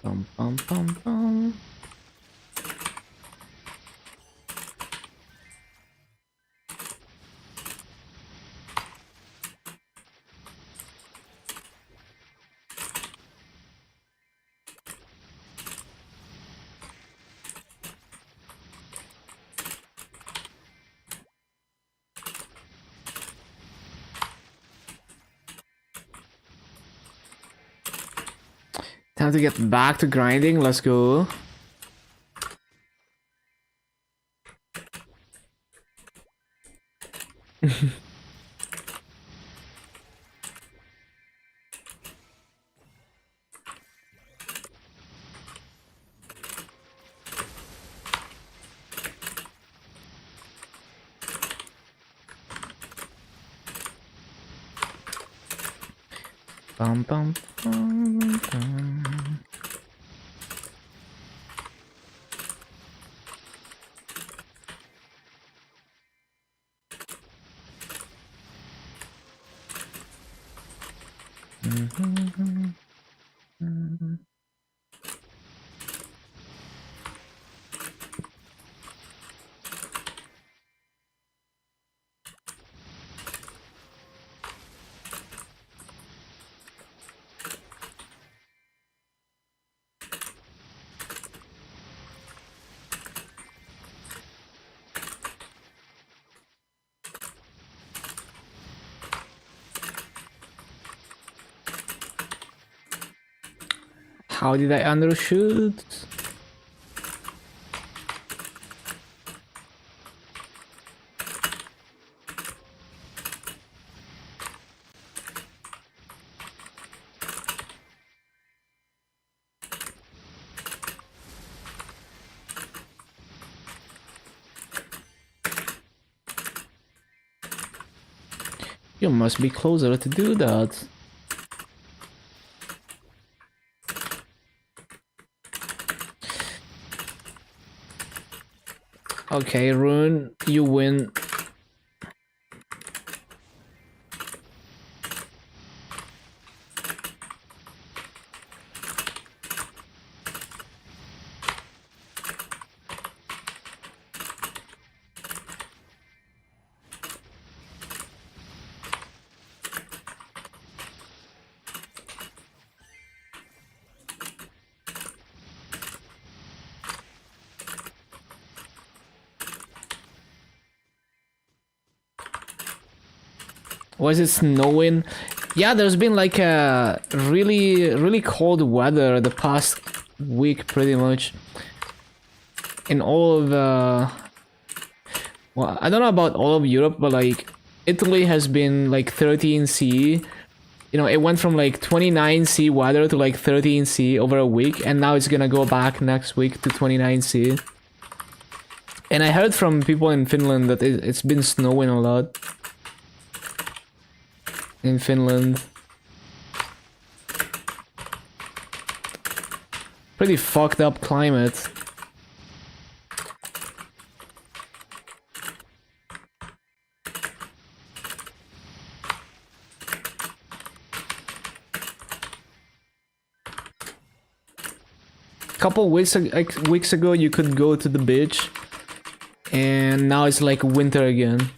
Bum, bum, bum, bum. Time to get back to grinding. Let's go. Bum, bum, bum, bum. How did I undershoot? You must be closer to do that. Okay, Rune, you win. Was it snowing? Yeah, there's been like a really cold weather the past week, pretty much. In all of well, I don't know about all of Europe, but like Italy has been like 13°C. You know, it went from like 29°C weather to like 13°C over a week, and now it's gonna go back next week to 29°C. And I heard from people in Finland that it's been snowing a lot. In Finland. Pretty fucked up climate. Couple weeks ago you could go to the beach, and now it's like winter again.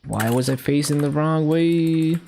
Why was I facing the wrong way?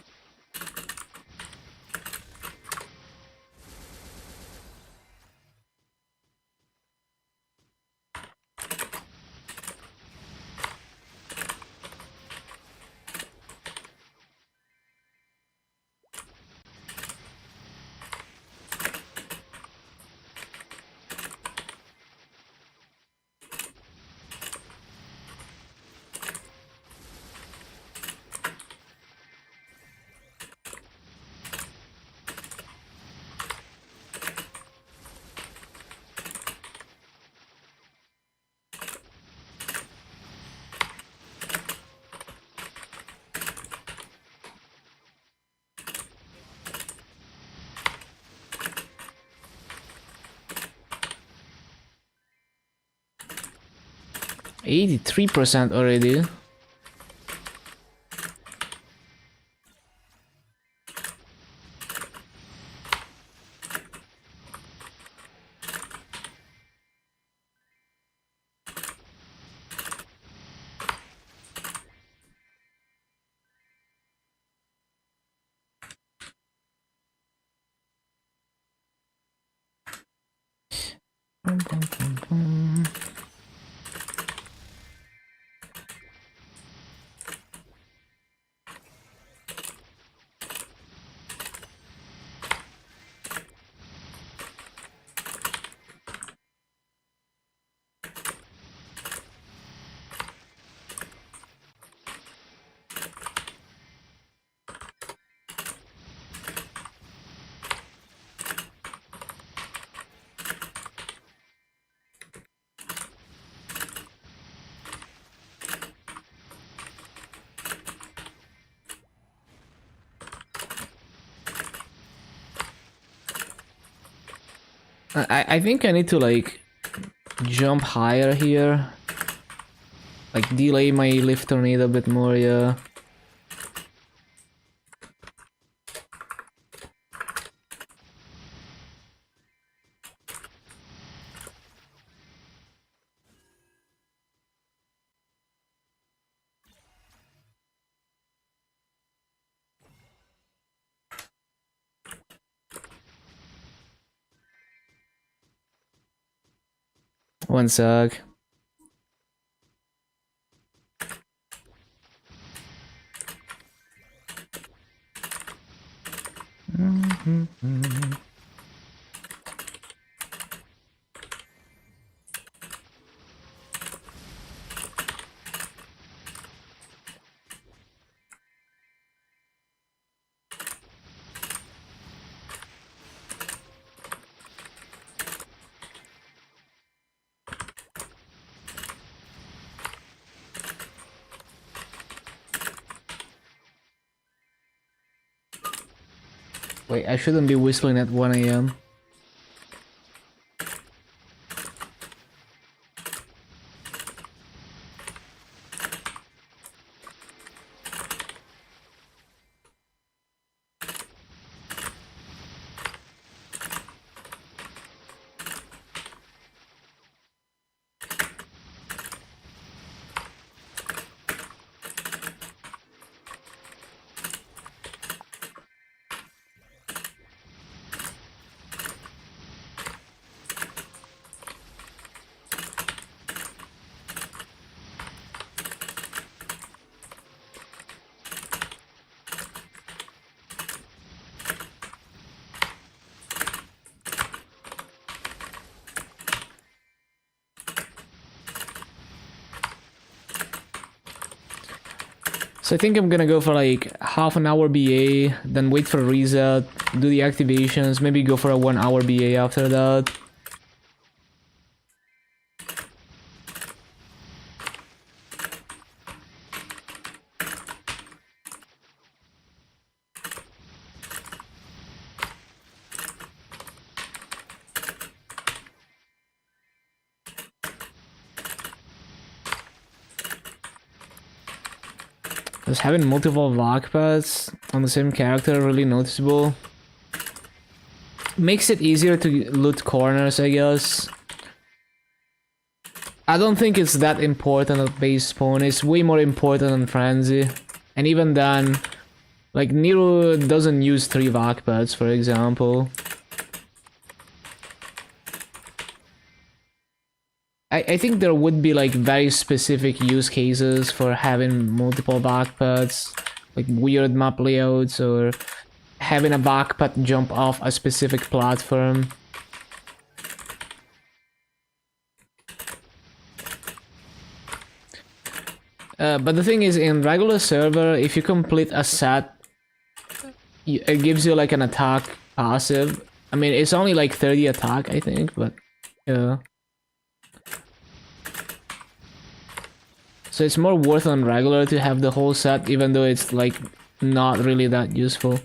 83% already. I think I need to like jump higher here. Like delay my lift tornado a bit more, yeah. One sec. Wait, I shouldn't be whistling at 1 AM. So I think I'm gonna go for like half an hour BA, then wait for a reset, do the activations, maybe go for a 1 hour BA after that. Does having multiple lock pads on the same character really noticeable? Makes it easier to loot corners, I guess. I don't think it's that important at base spawn, it's way more important than Frenzy. And even then, like Nero doesn't use 3 lock pads, for example. I think there would be like very specific use cases for having multiple backpads, like weird map layouts or having a backpack jump off a specific platform. But the thing is, in regular server, if you complete a set, it gives you like an attack passive. I mean, it's only like 30 attack, I think, but yeah. So it's more worth on regular to have the whole set, even though it's like not really that useful.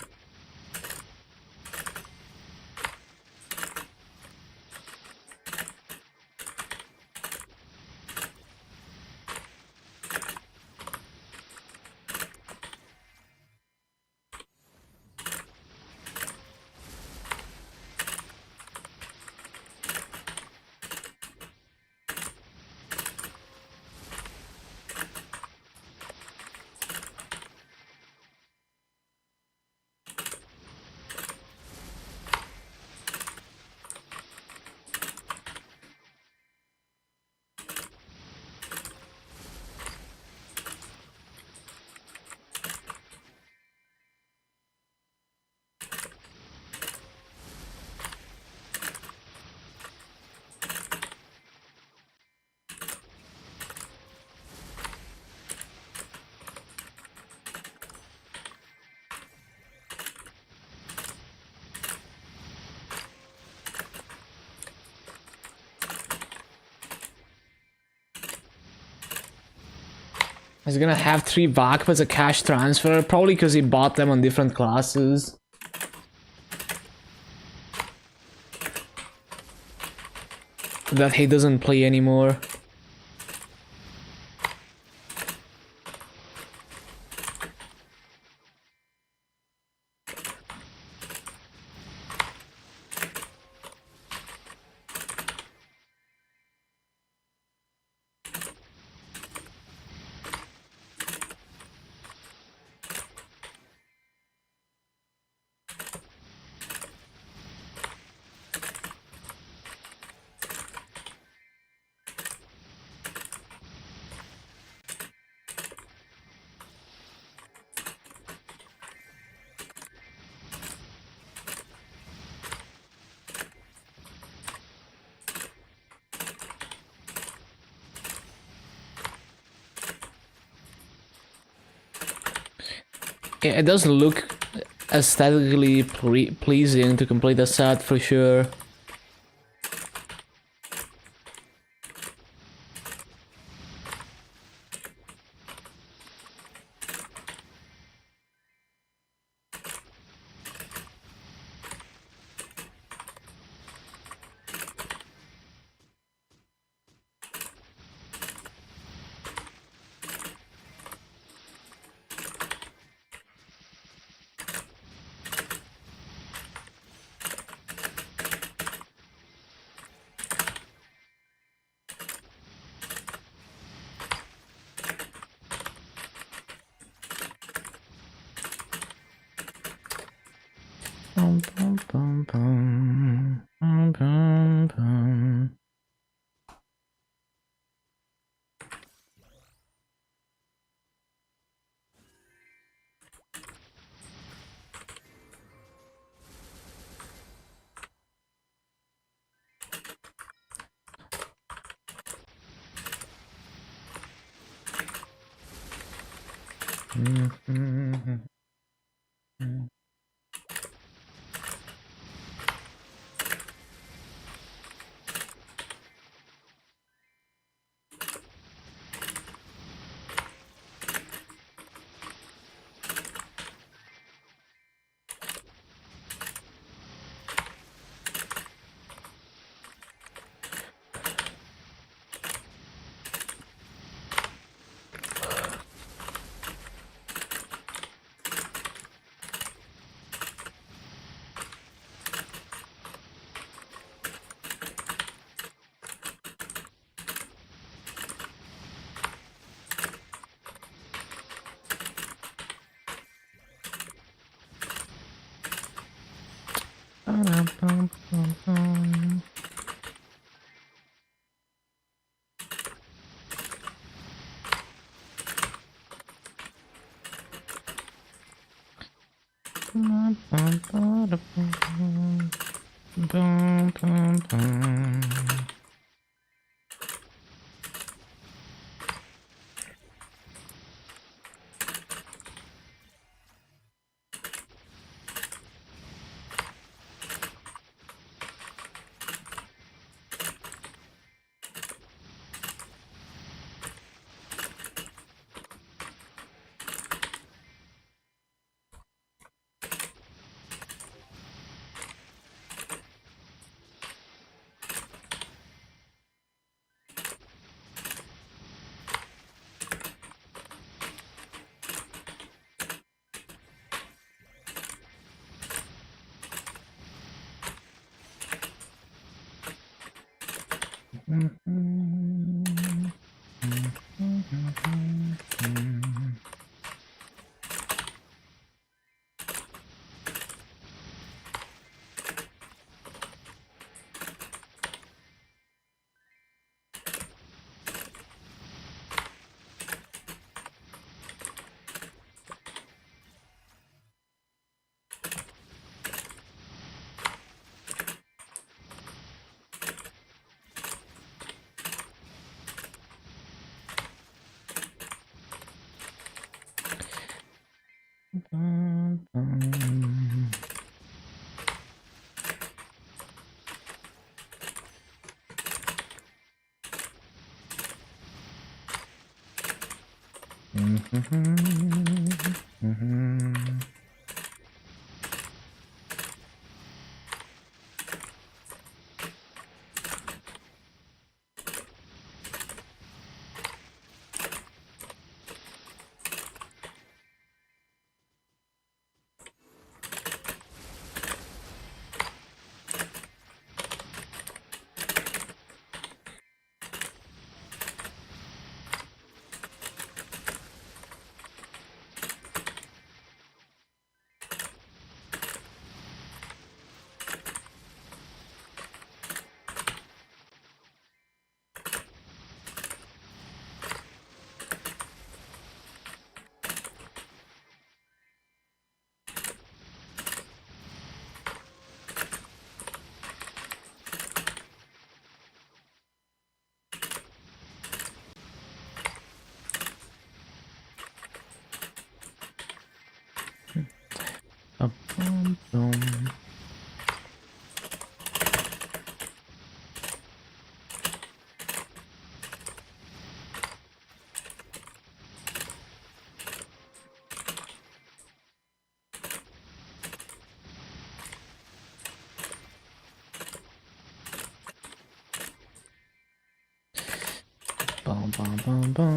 He's gonna have 3 back as a cash transfer, probably because he bought them on different classes. That he doesn't play anymore. It does look aesthetically pleasing to complete the set for sure. Bum, bum, bum, bum. Bum, bum, bum. Bum, bum, bum. Bum, bum, bum, bum. Bum, bum, bum. Bum, bum, bum, bum.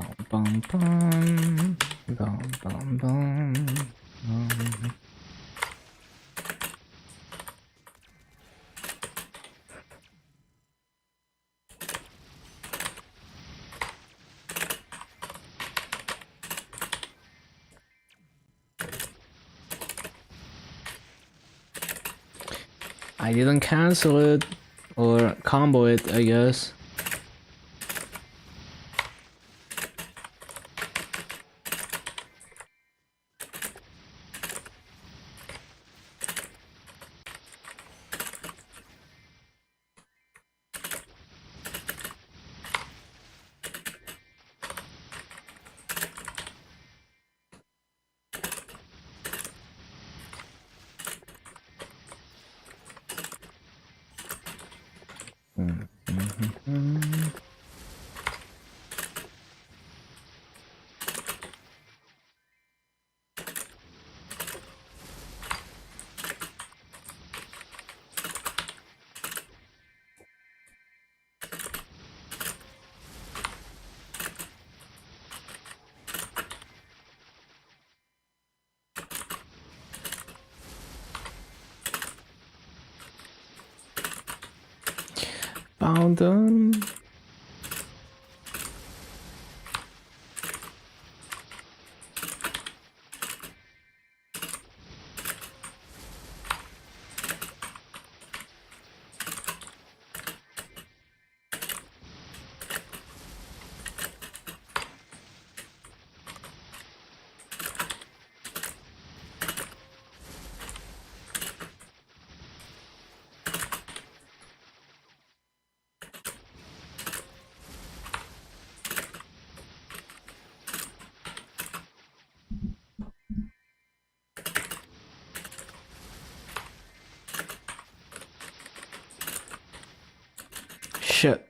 Bum, bum, bum, bum, bum, bum. I didn't cancel it or combo it, I guess. Found them. Shit.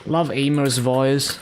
Love Aimer's voice.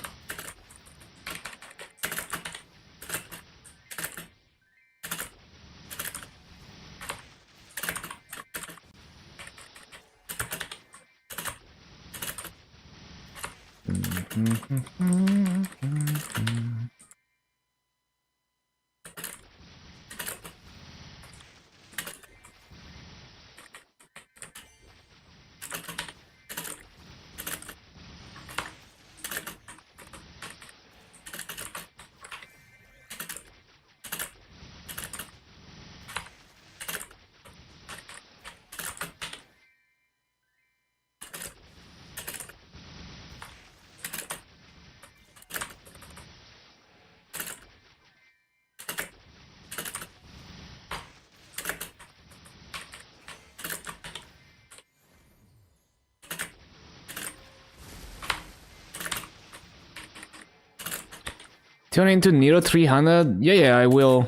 Tune into Nero 300? Yeah, I will.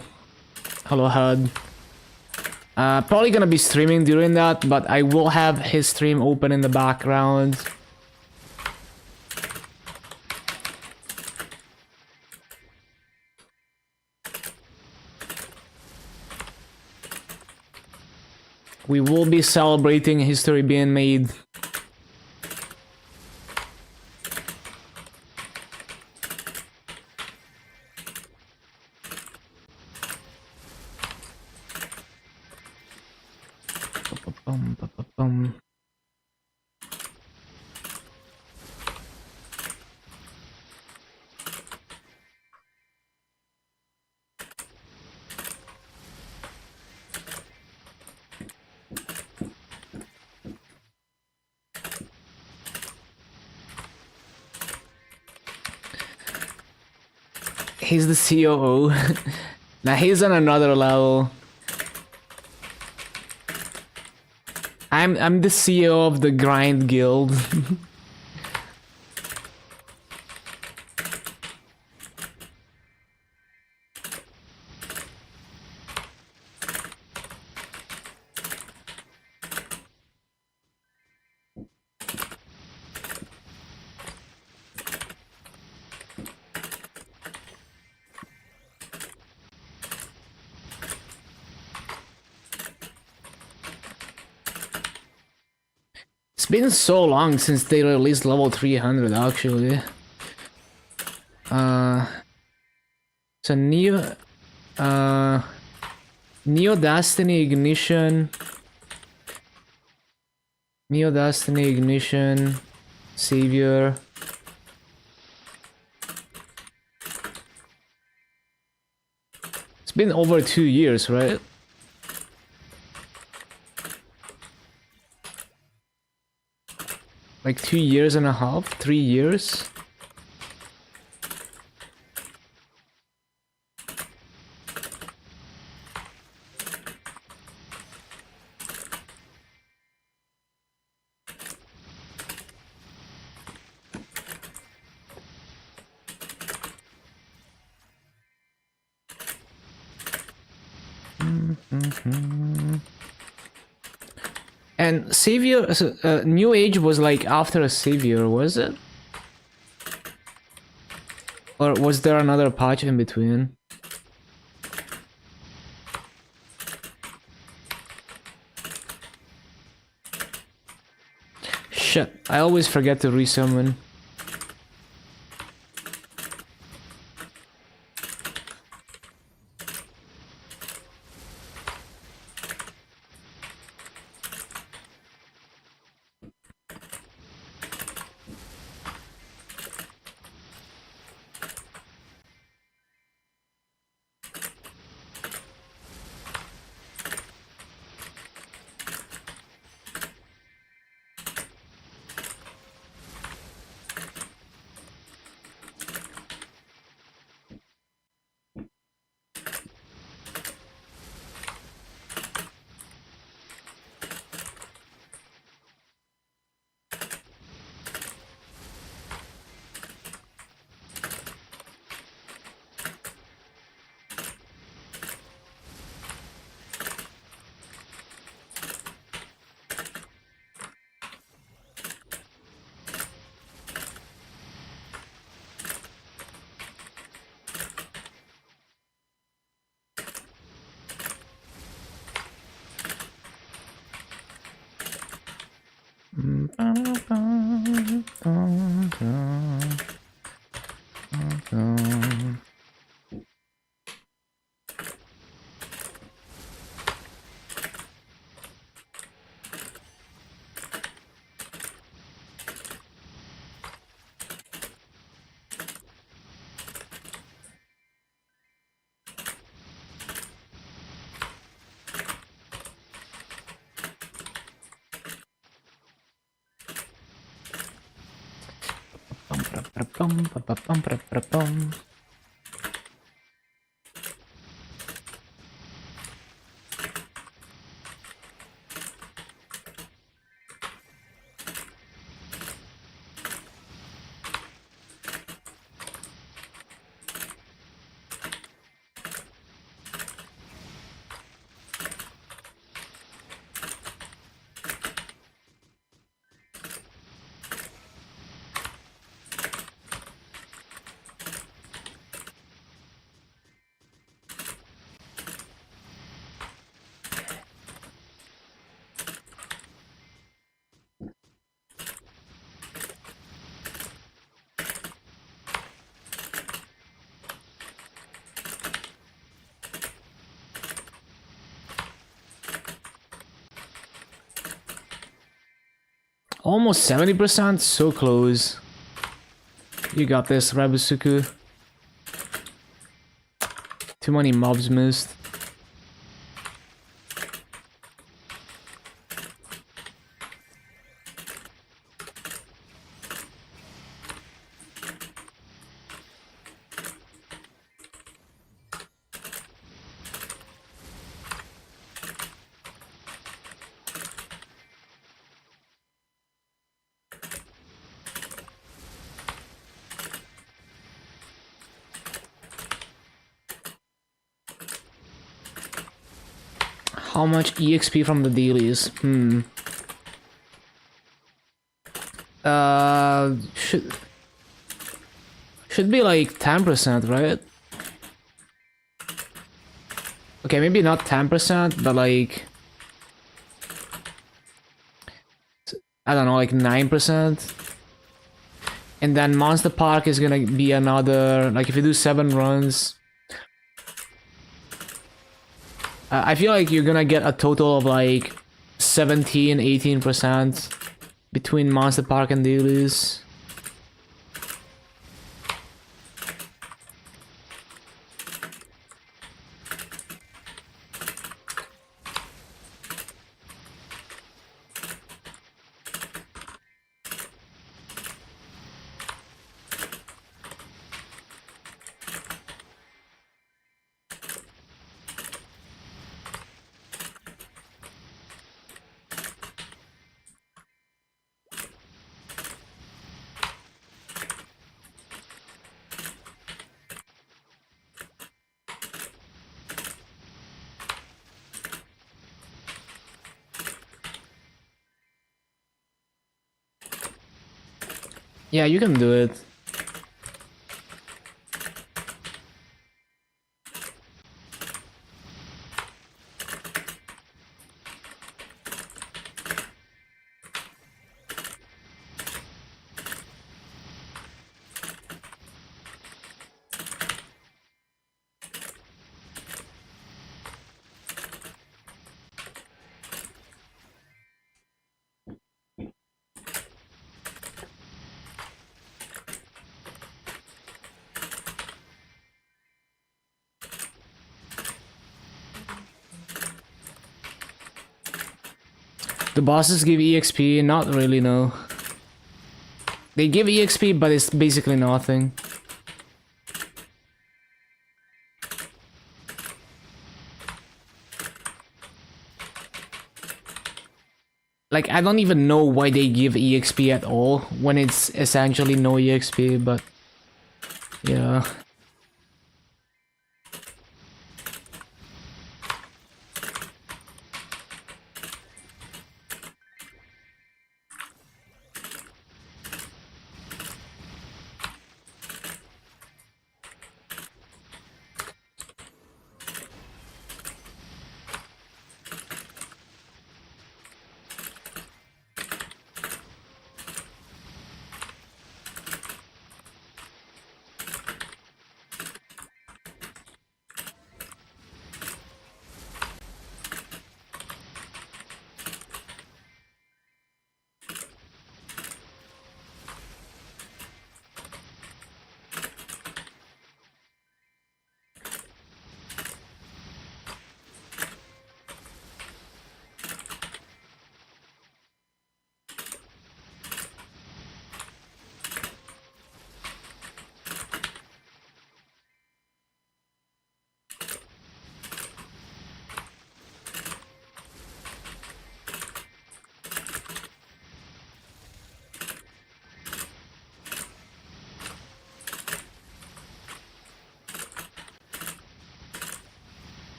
Hello, HUD. Probably gonna be streaming during that, but I will have his stream open in the background. We will be celebrating history being made. He's the COO. Now he's on another level. I'm the CEO of the Grind Guild. It's been so long since they released level 300 actually. So Neo Destiny Ignition. Neo Destiny Ignition. Savior. It's been over 2 years, right? Like 2 years and a half? 3 years? And Savior, New Age was like after a Savior, was it? Or was there another patch in between? Shit, I always forget to resummon. Almost 70%, so close. You got this, Rabusuku. Too many mobs missed. How much EXP from the dailies? Should be like 10%, right? Okay, maybe not 10%, but like I don't know, like 9%. And then Monster Park is gonna be another, like if you do 7 runs, I feel like you're gonna get a total of like 17-18% between Monster Park and dailies. Yeah, you can do it. The bosses give EXP? Not really, no. They give EXP, but it's basically nothing. Like, I don't even know why they give EXP at all, when it's essentially no EXP, but... yeah.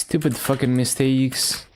Stupid fucking mistakes.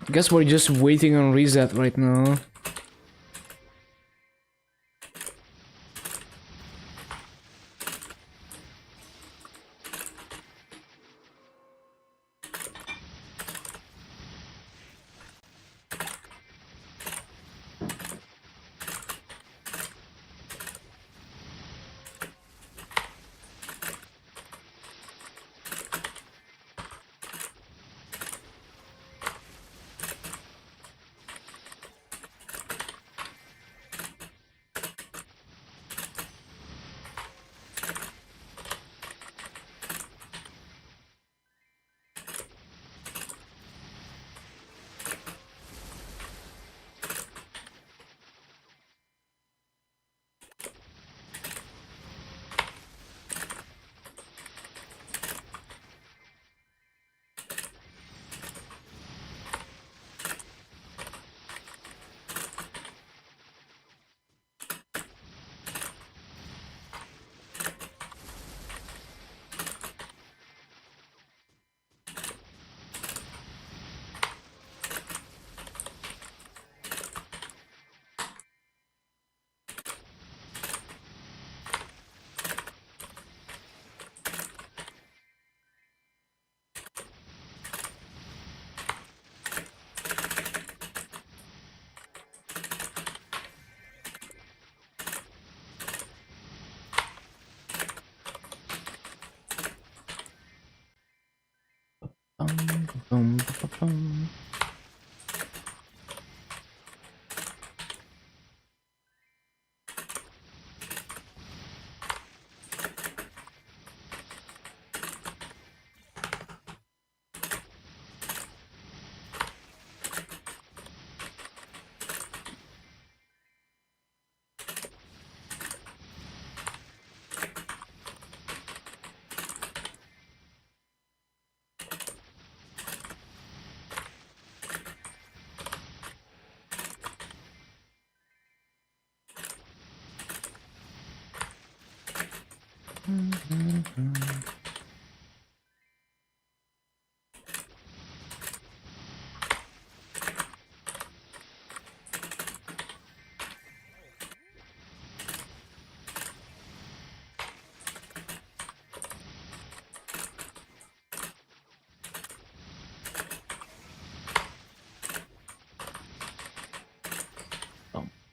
I guess we're just waiting on reset right now.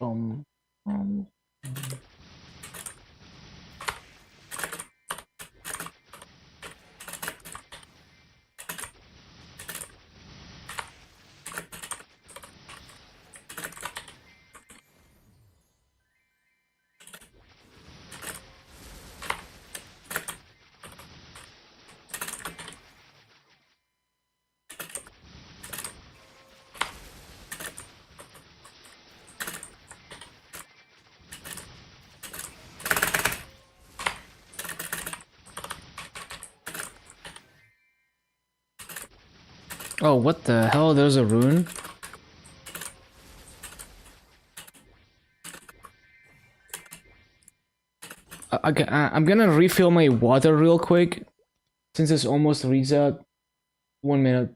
Um, um, Oh, what the hell? There's a rune. Okay, I'm gonna refill my water real quick since it's almost reset. 1 minute.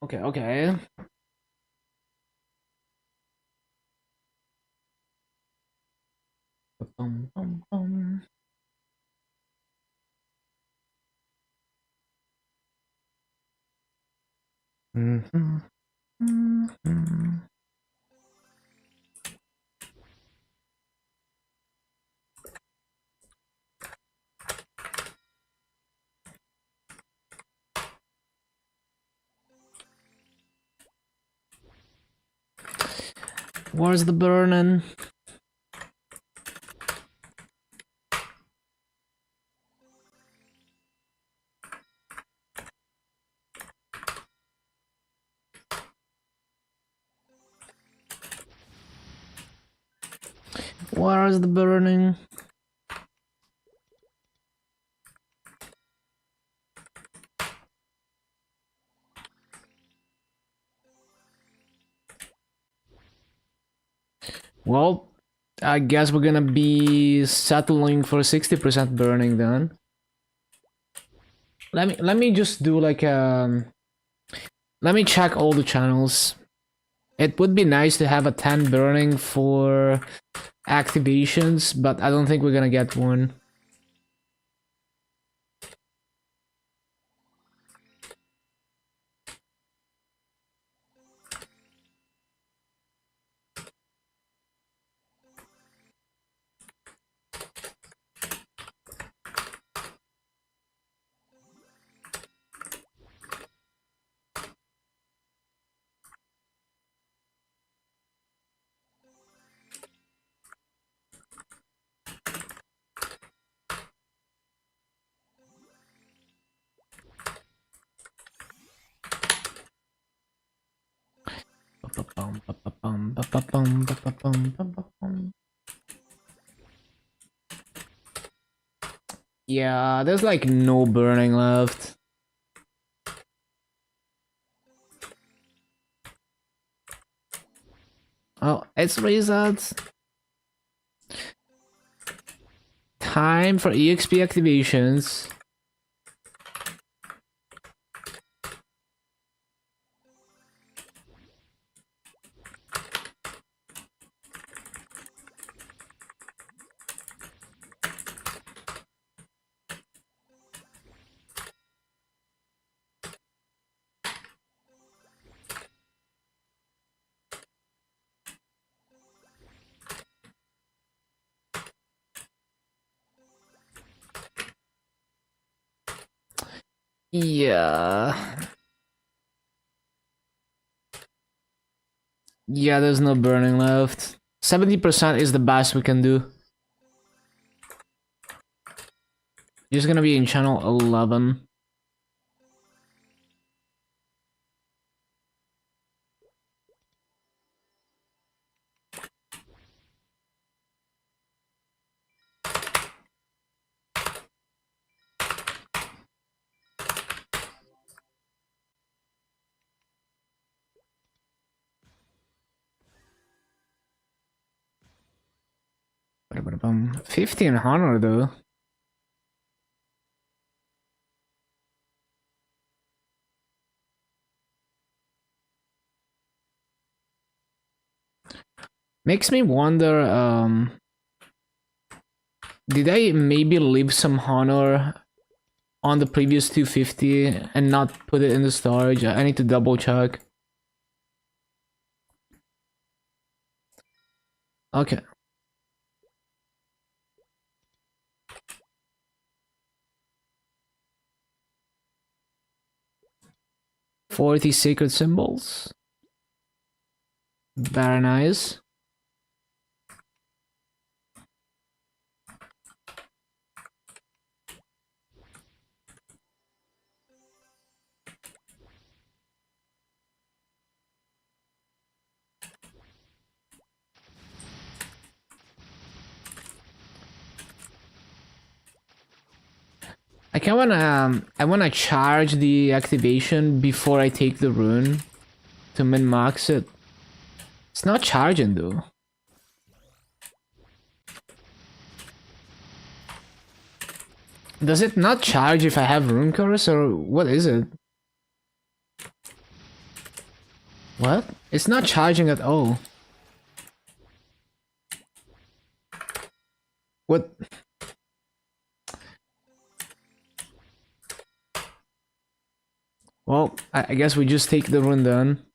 Okay, okay. Bum, bum, bum. Mhm, mhm. Where's the burning? Where's the burning? Well, I guess we're gonna be settling for 60% burning then. Let me just do like let me check all the channels. It would be nice to have a 10 burning for activations, but I don't think we're gonna get one. Yeah, there's like no burning left. Oh, it's reset. Time for EXP activations. Yeah. Yeah, there's no burning left. 70% is the best we can do. Just gonna be in channel 11. Ba-da-ba-da-bum. 1500 though. Makes me wonder, did I maybe leave some honor on the previous 250 and not put it in the storage? I need to double check. Okay. "40 sacred symbols." Very nice. I wanna charge the activation before I take the rune to min-max it. It's not charging though. Does it not charge if I have rune curse, or what is it? What? It's not charging at all. What? Well, I guess we just take the rune then.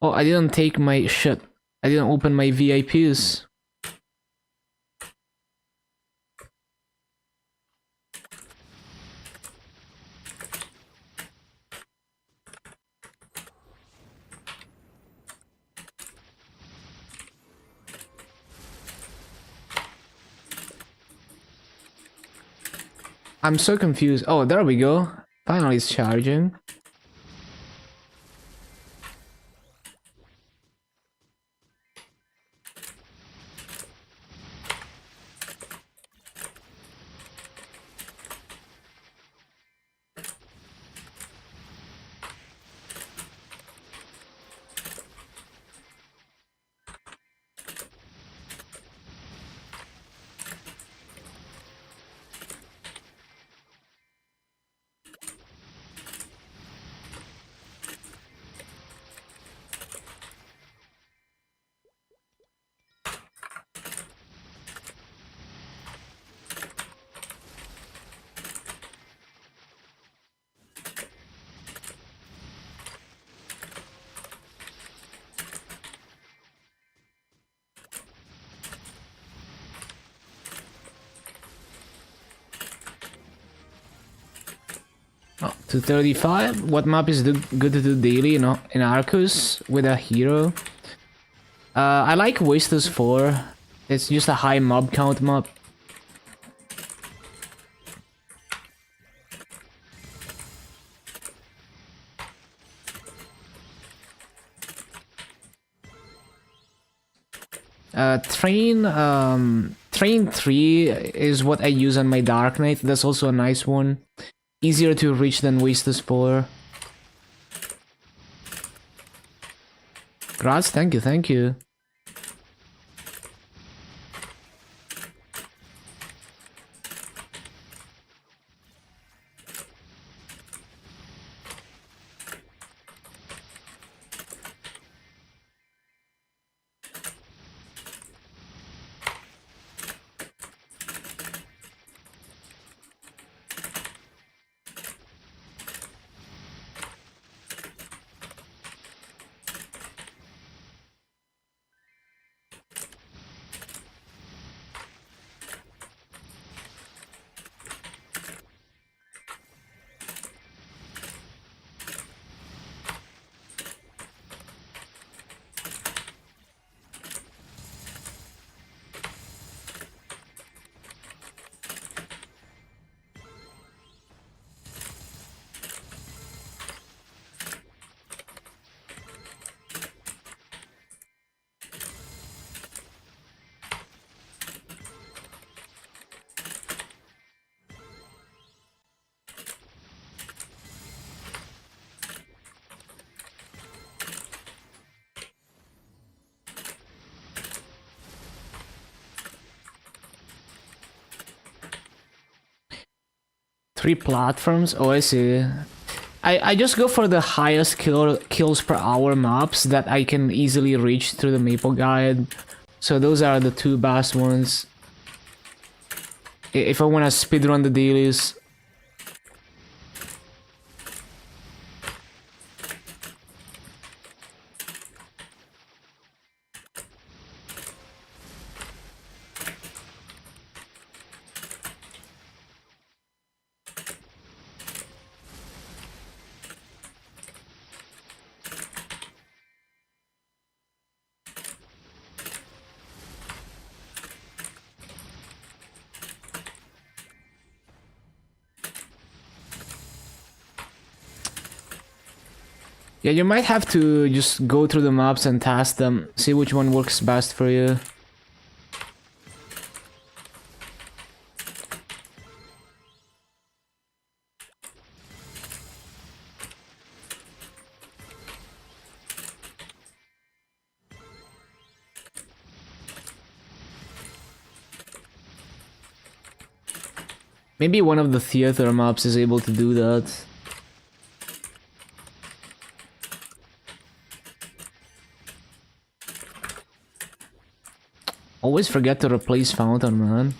Oh, I didn't take my shit. I didn't open my VIPs. I'm so confused. Oh, there we go. Finally it's charging. Oh, 235. What map is good to do daily in Arcus with a hero? I like Wasters 4. It's just a high mob count map. Train 3 is what I use on my Dark Knight. That's also a nice one. Easier to reach than Wasteless 4. Grats, thank you, thank you. Three platforms? Oh, I see. I just go for the highest kills per hour maps that I can easily reach through the Maple Guide. So those are the two best ones. If I want to speedrun the dailies. Yeah, you might have to just go through the maps and test them, see which one works best for you. Maybe one of the theater maps is able to do that. Always forget to replace fountain, man.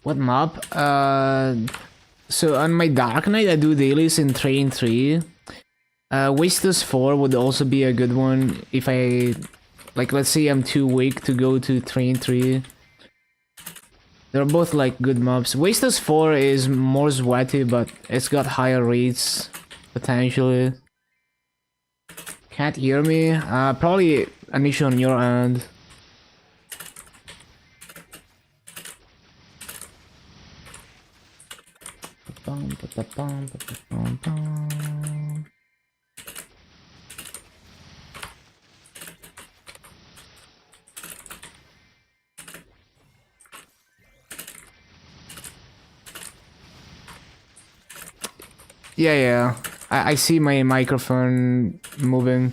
What map? So on my Dark Knight I do dailies in Train 3. Wasteless 4 would also be a good one if I... Like, let's say I'm too weak to go to Train 3. They're both like good mobs. Wasteless 4 is more sweaty, but it's got higher rates, potentially. Can't hear me? Probably an issue on your end. Yeah, yeah. I see my microphone moving.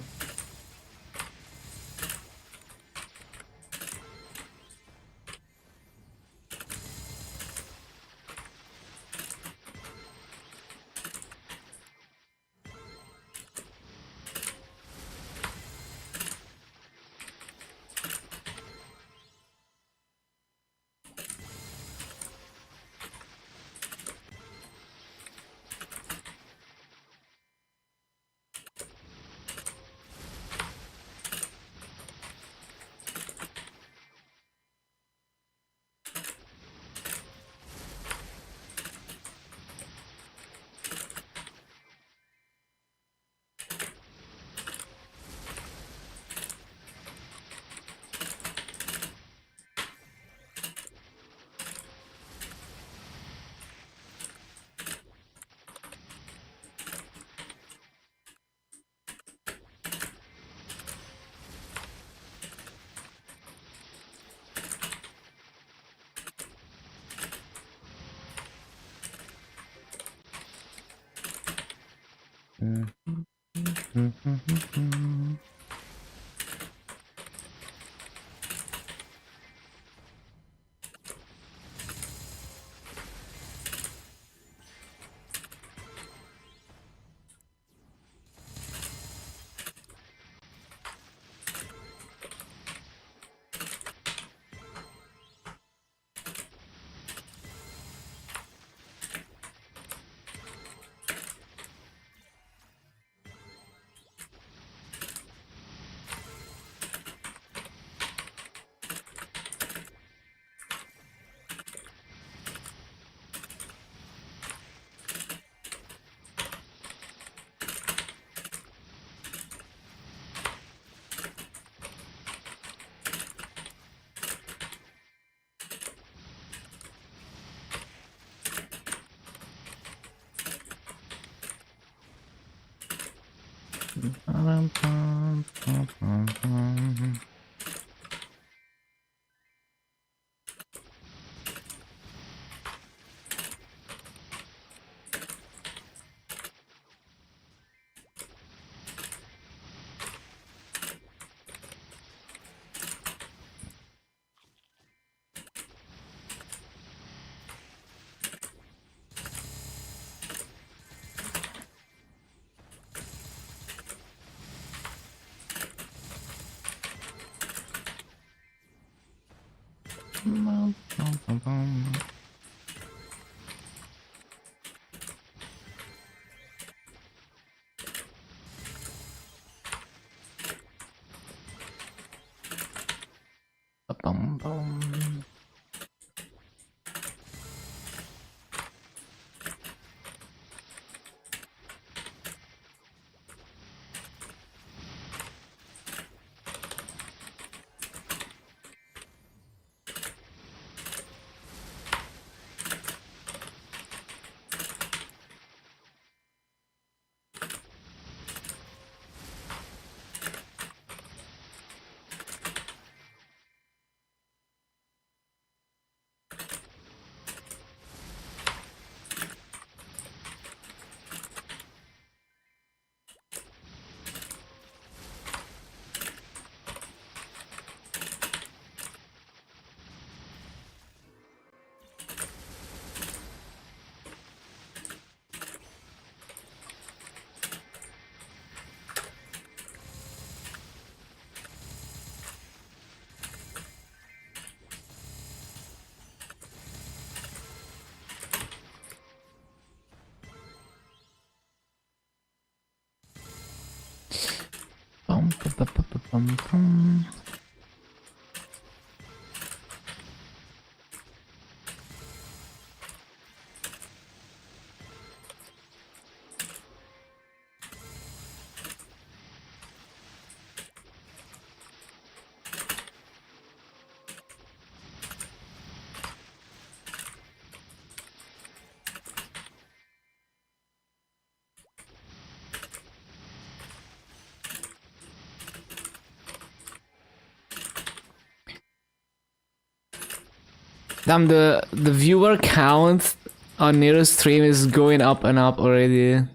Damn, the viewer count on Nero's stream is going up and up already.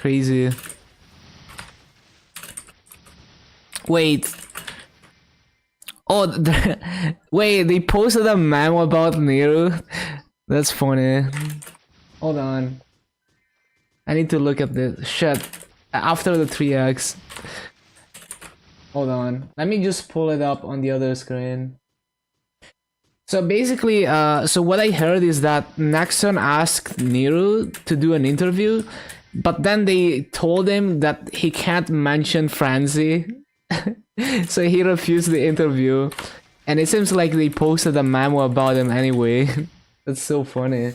Crazy. Wait. Oh, wait, they posted a memo about Nero? That's funny. Hold on. I need to look at this. Shit. After the 3x. Hold on. Let me just pull it up on the other screen. So basically, so what I heard is that Nexon asked Nero to do an interview, but then they told him that he can't mention Frenzy. So he refused the interview. And it seems like they posted a memo about him anyway. That's so funny.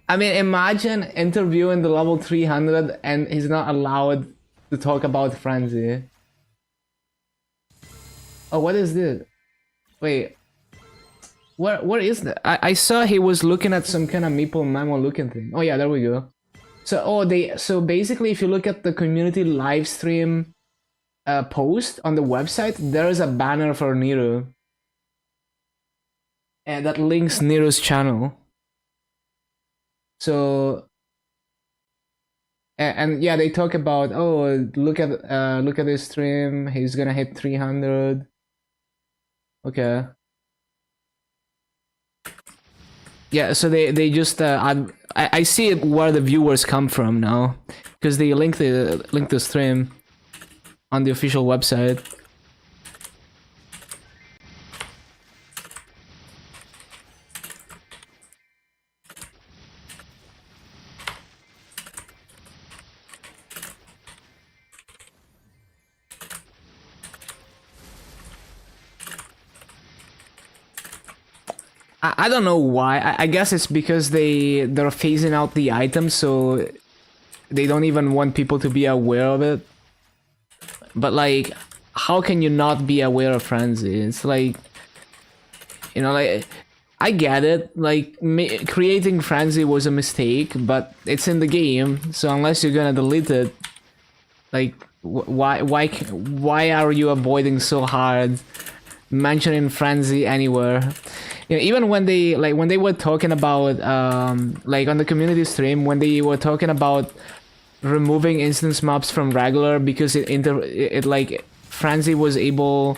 I mean, imagine interviewing the level 300 and he's not allowed to talk about Frenzy. Oh, what is this? Wait. Where is that? I saw he was looking at some kind of Maple memo looking thing. Oh yeah, there we go. So basically if you look at the community live stream post on the website, there is a banner for Nero. And that links Nero's channel. So and yeah, they talk about, oh, look at his stream, he's gonna hit 300. Okay. Yeah, so they just I see where the viewers come from now, because they link the stream on the official website. I don't know why. I guess it's because they're phasing out the items, so they don't even want people to be aware of it. But like, how can you not be aware of Frenzy? It's like, you know, like, I get it. Like, creating Frenzy was a mistake, but it's in the game, so unless you're gonna delete it, like, why are you avoiding so hard mentioning Frenzy anywhere? You know, even when they were talking about like on the community stream, when they were talking about removing instance mobs from regular because it like Frenzy was able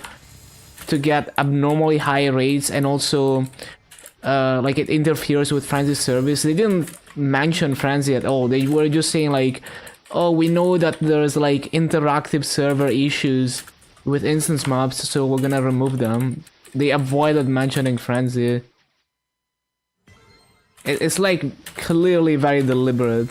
to get abnormally high rates, and also like it interferes with Frenzy service. They didn't mention Frenzy at all. They were just saying like, oh, we know that there's like interactive server issues with instance mobs, so we're gonna remove them. They avoided mentioning Frenzy. It's like clearly very deliberate.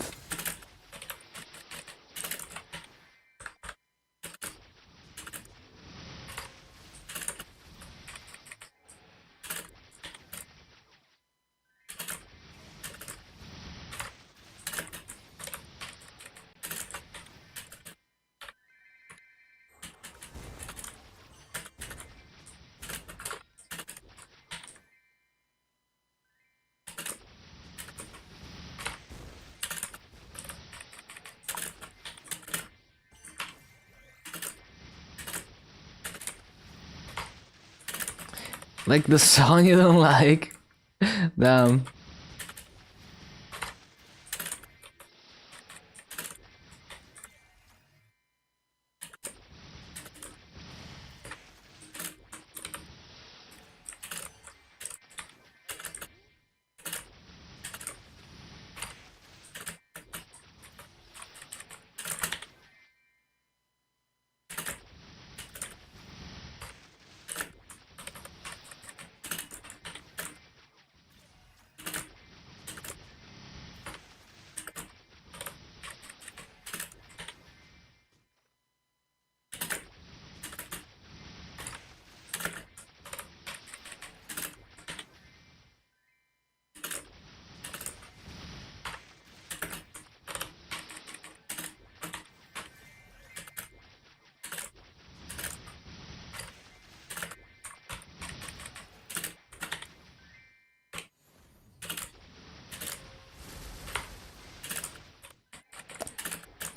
Like the song you don't like? Damn.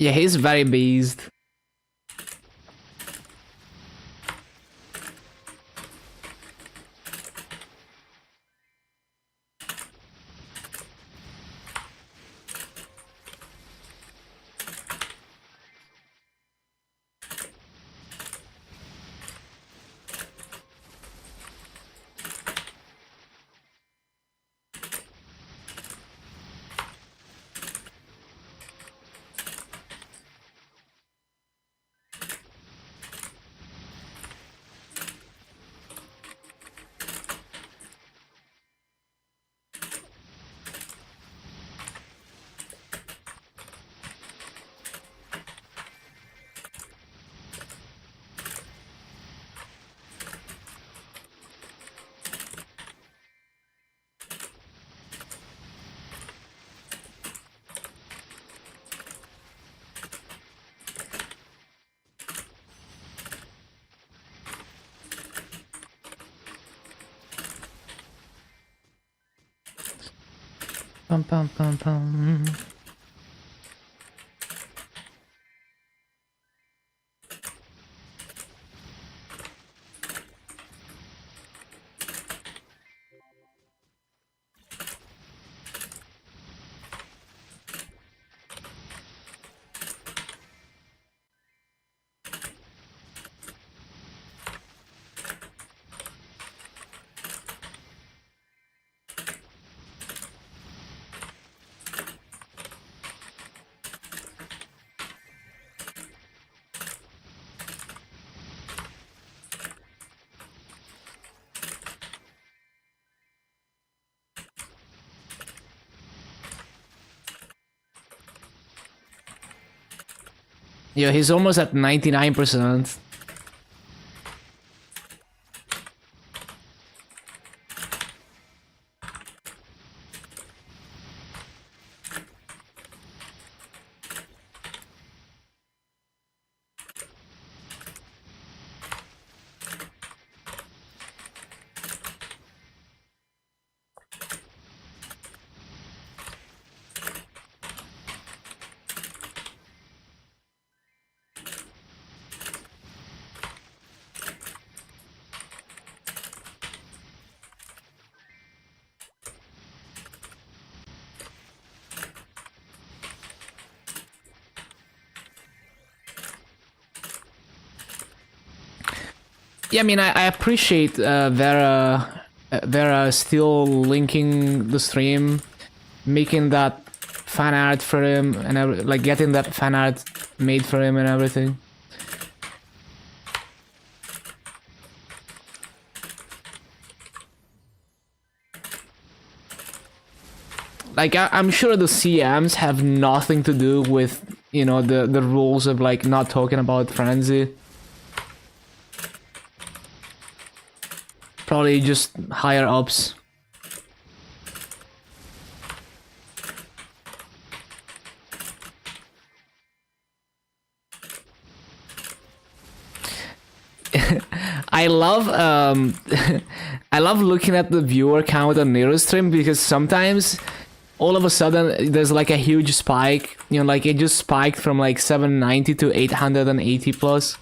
Yeah, he's very based. Pum pum pum pum. Yeah, he's almost at 99%. Yeah, I mean, I appreciate Vera still linking the stream, making that fan art for him, and like getting that fan art made for him and everything. Like I'm sure the CMs have nothing to do with, you know, the rules of like not talking about Frenzy. Probably just higher ups. I love I love looking at the viewer count on Nero stream because sometimes all of a sudden there's like a huge spike, you know, like it just spiked from like 790 to 880 plus,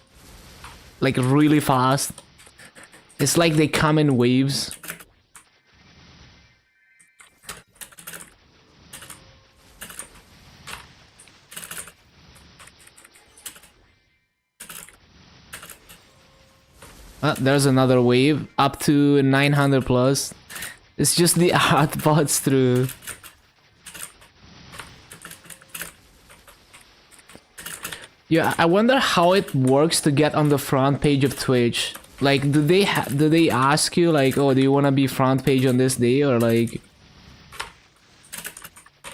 like really fast. It's like they come in waves. There's another wave up to 900 plus. It's just the art bots through. Yeah, I wonder how it works to get on the front page of Twitch. Like, do they ask you like, oh, do you want to be front page on this day, or like?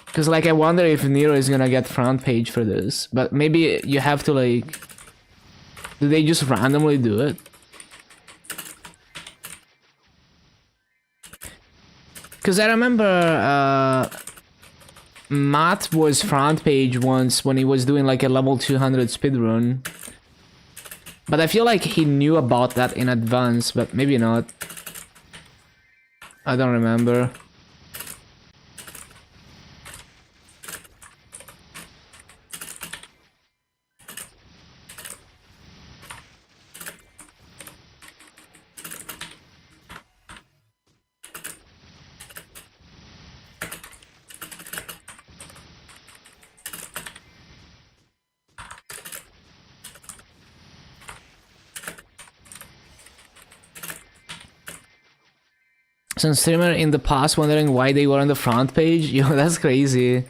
Because like I wonder if Nero is gonna get front page for this, but maybe you have to like. Do they just randomly do it? Because I remember Matt was front page once when he was doing like a level 200 speedrun. But I feel like he knew about that in advance, but maybe not. I don't remember. Some streamer in the past wondering why they were on the front page. Yo, that's crazy.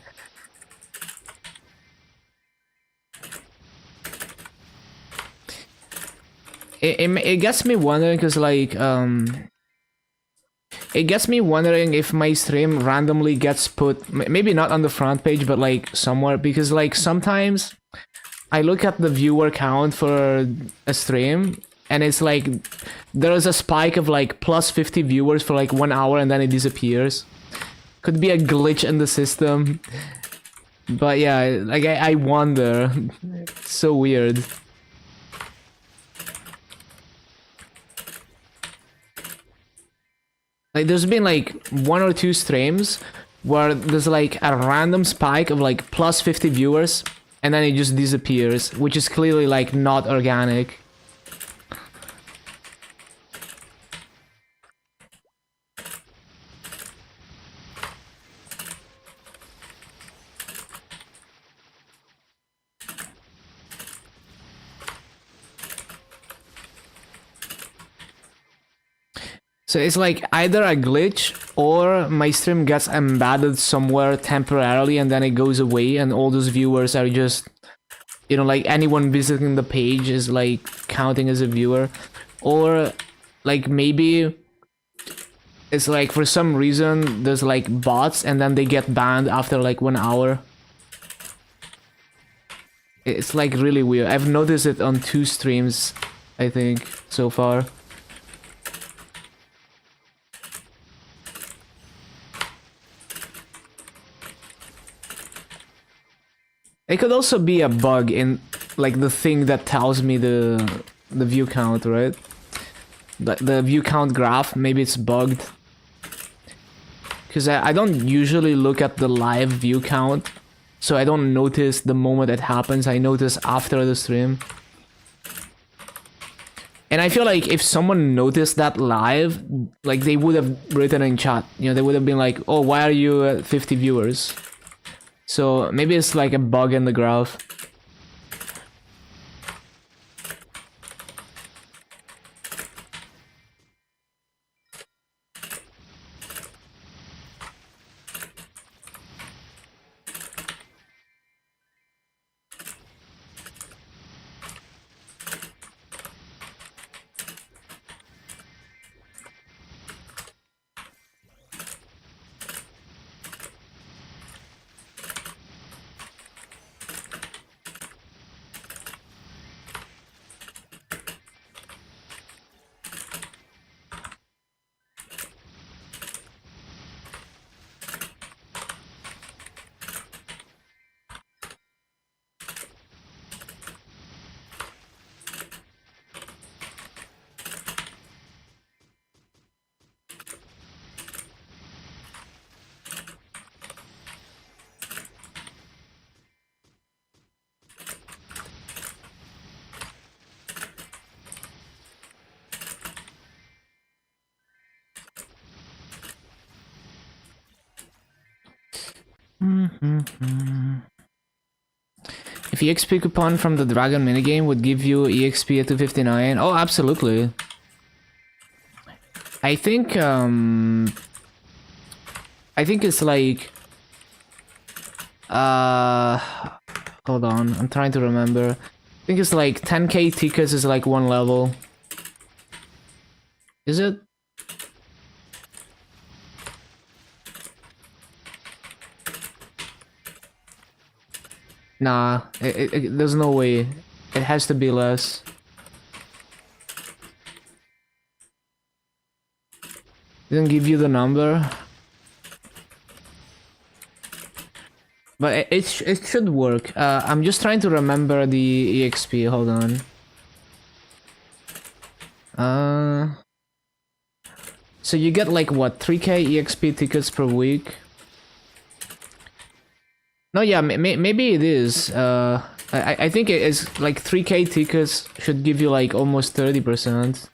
It gets me wondering because like it gets me wondering if my stream randomly gets put, maybe not on the front page, but like somewhere, because like sometimes I look at the viewer count for a stream and it's like there is a spike of like plus 50 viewers for like 1 hour and then it disappears. Could be a glitch in the system. But yeah, like I wonder. It's so weird. Like there's been like 1 or 2 streams where there's like a random spike of like plus 50 viewers, and then it just disappears, which is clearly like not organic. So it's like either a glitch or my stream gets embedded somewhere temporarily and then it goes away and all those viewers are just, you know, like anyone visiting the page is like counting as a viewer. Or like maybe it's like for some reason there's like bots and then they get banned after like 1 hour. It's like really weird. I've noticed it on 2 streams, I think, so far. It could also be a bug in like the thing that tells me the view count, right? The view count graph, maybe it's bugged. Because I don't usually look at the live view count, so I don't notice the moment it happens. I notice after the stream. And I feel like if someone noticed that live, like they would have written in chat. You know, they would have been like, "Oh, why are you at 50 viewers?" So maybe it's like a bug in the graph. If EXP coupon from the Dragon minigame would give you EXP at 259, oh, absolutely. I think it's like hold on, I'm trying to remember. I think it's like 10k tickets is like 1 level. Is it? Nah, there's no way. It has to be less. Didn't give you the number. But it should work. I'm just trying to remember the EXP. Hold on. So you get like what, 3k EXP tickets per week? No, yeah, maybe it is. I think it is like 3k tickets should give you like almost 30%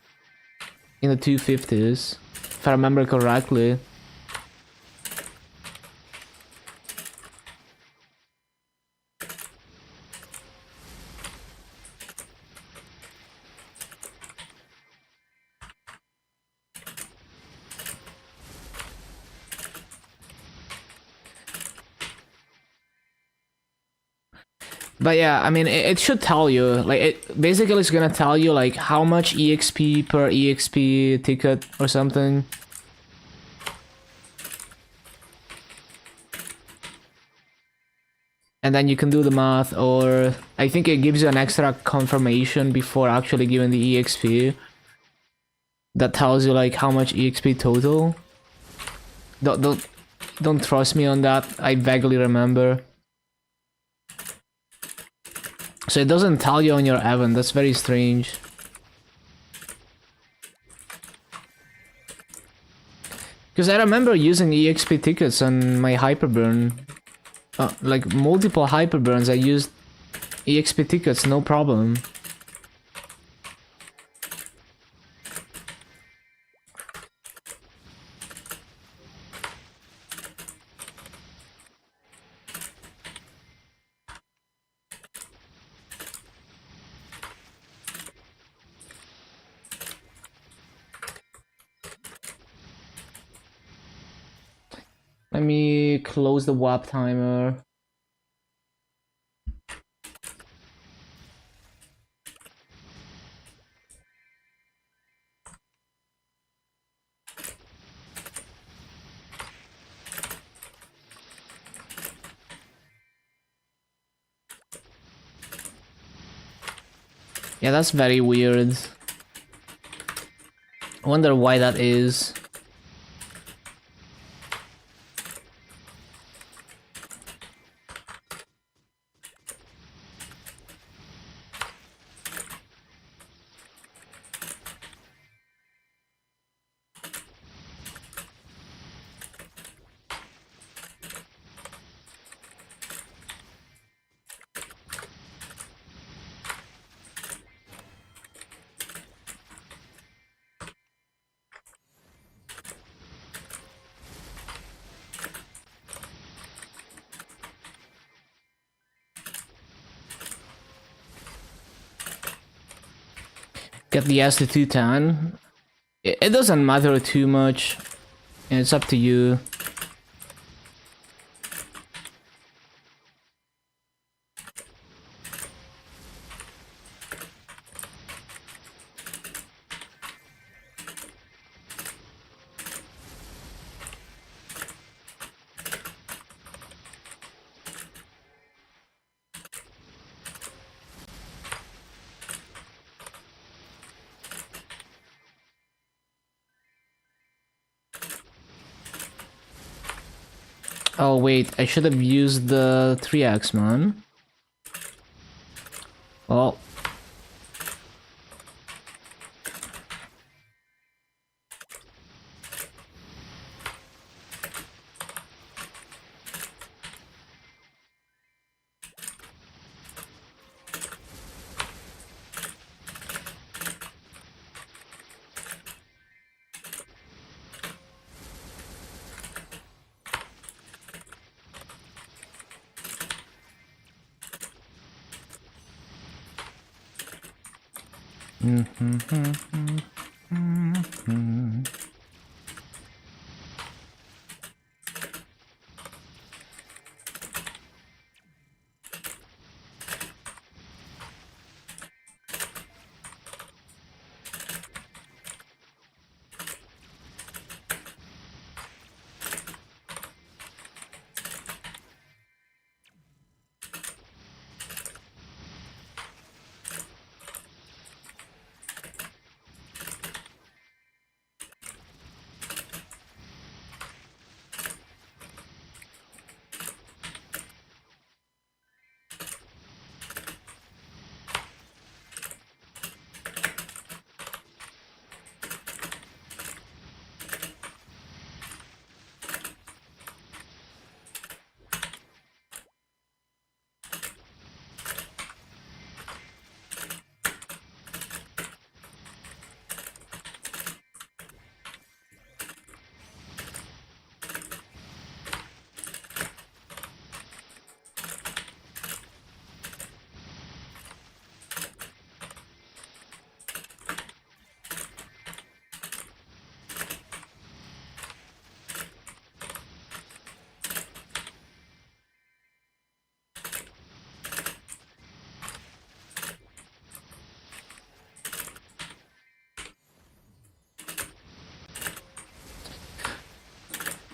in the 250s, if I remember correctly. But yeah, I mean, it should tell you, like, it basically is gonna tell you, like, how much EXP per EXP ticket or something. And then you can do the math, or I think it gives you an extra confirmation before actually giving the EXP. That tells you, like, how much EXP total. Don't trust me on that, I vaguely remember. So it doesn't tell you on your event, that's very strange. Because I remember using EXP tickets on my hyperburn. Like multiple hyperburns, I used EXP tickets, no problem. Let me close the WAP timer. Yeah, that's very weird. I wonder why that is. Get the SD210. It doesn't matter too much. It's up to you. Oh wait, I should have used the 3x, man. Well.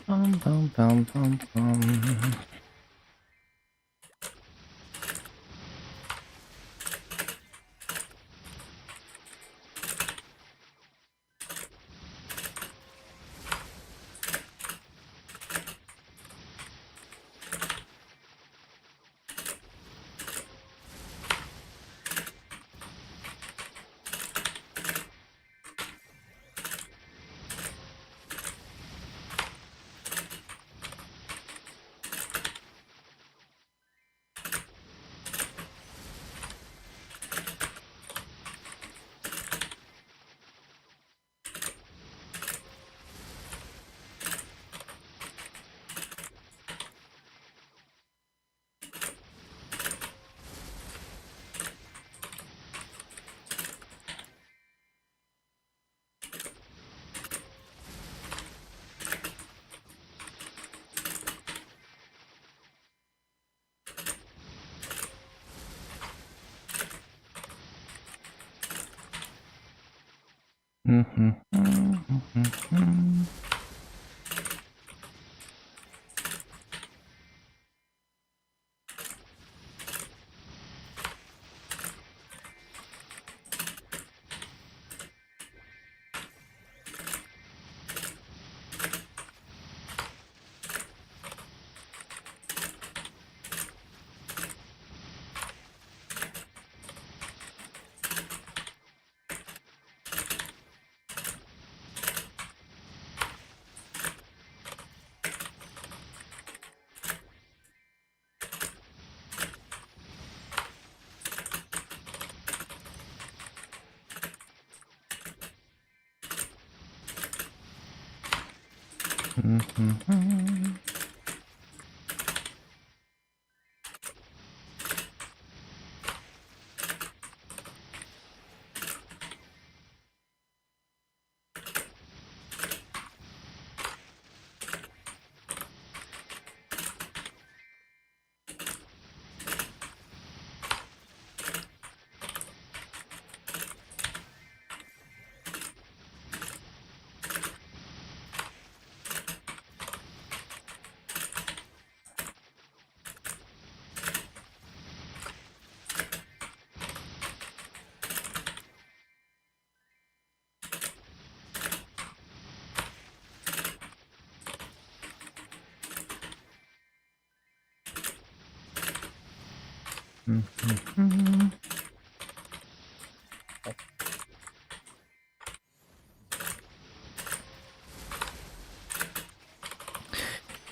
Bum, bum, bum, bum, bum.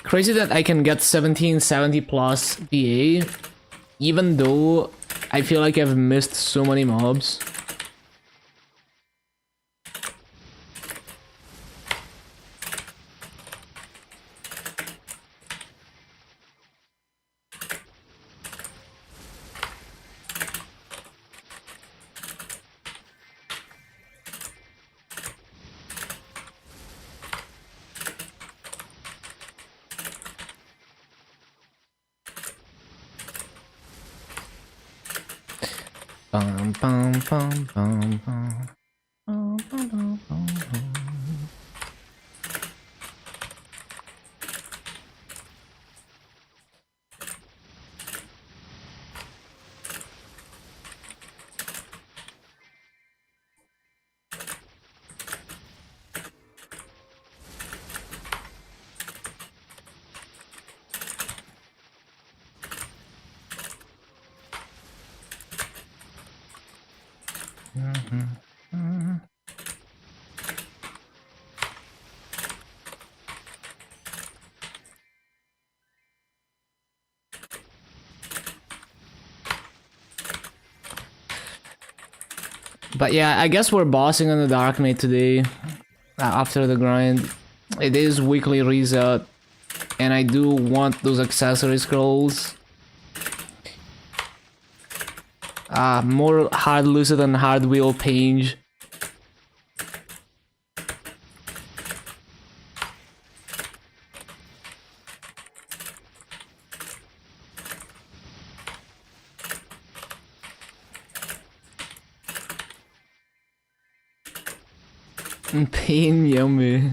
Crazy that I can get 1770 plus VA, even though I feel like I've missed so many mobs. Bum, bum, bum, bum, bum. Bum, bum, bum, bum, bum. But yeah, I guess we're bossing on the Dark Knight today. After the grind. It is weekly reset. And I do want those accessory scrolls. More hard lucid and hard wheel page. Pain yummy.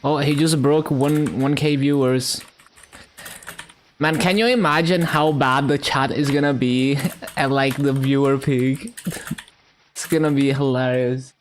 Oh, he just broke 1K viewers. Man, can you imagine how bad the chat is gonna be at like the viewer peak? It's gonna be hilarious.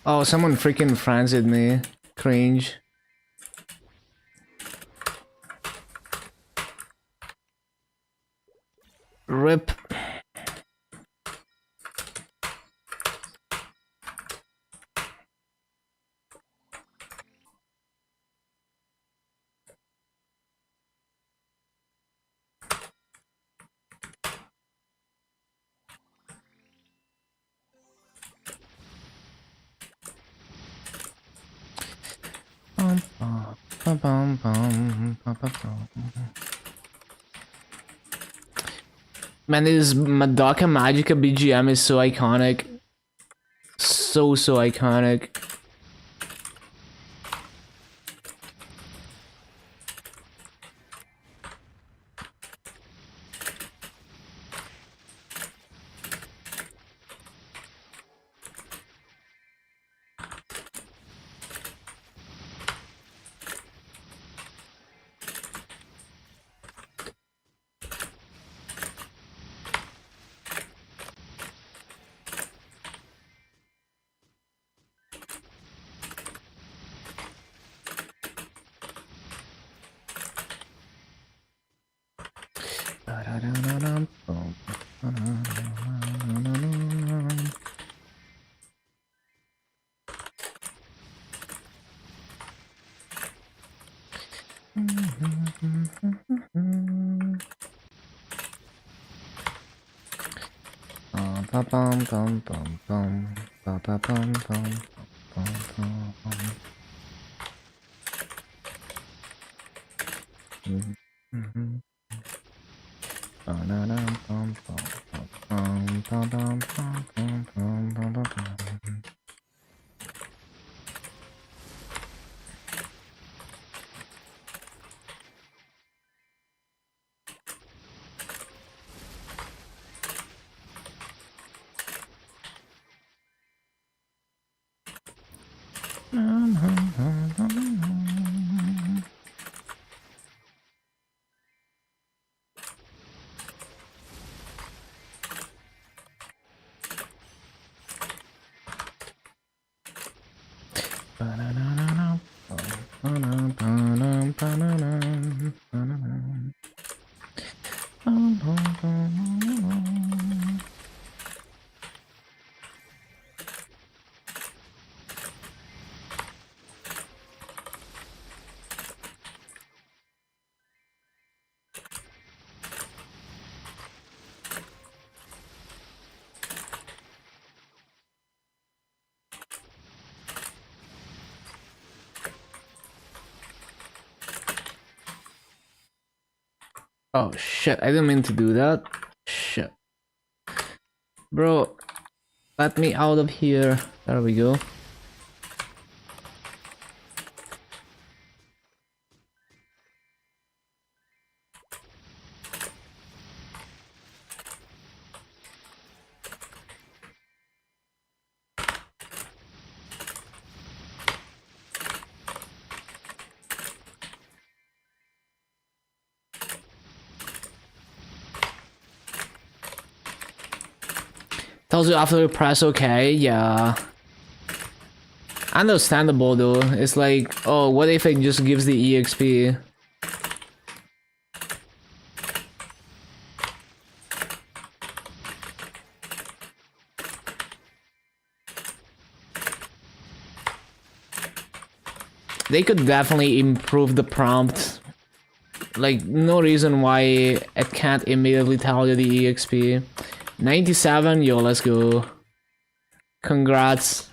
Oh, someone freaking frenzied me. Cringe. Rip. Man, this Madoka Magica BGM is so iconic. So iconic. Oh shit, I didn't mean to do that. Shit. Bro, let me out of here. There we go. Tells you after you press OK, yeah. Understandable though. It's like, oh, what if it just gives the EXP? They could definitely improve the prompt. Like, no reason why it can't immediately tell you the EXP. 97, yo, let's go. Congrats.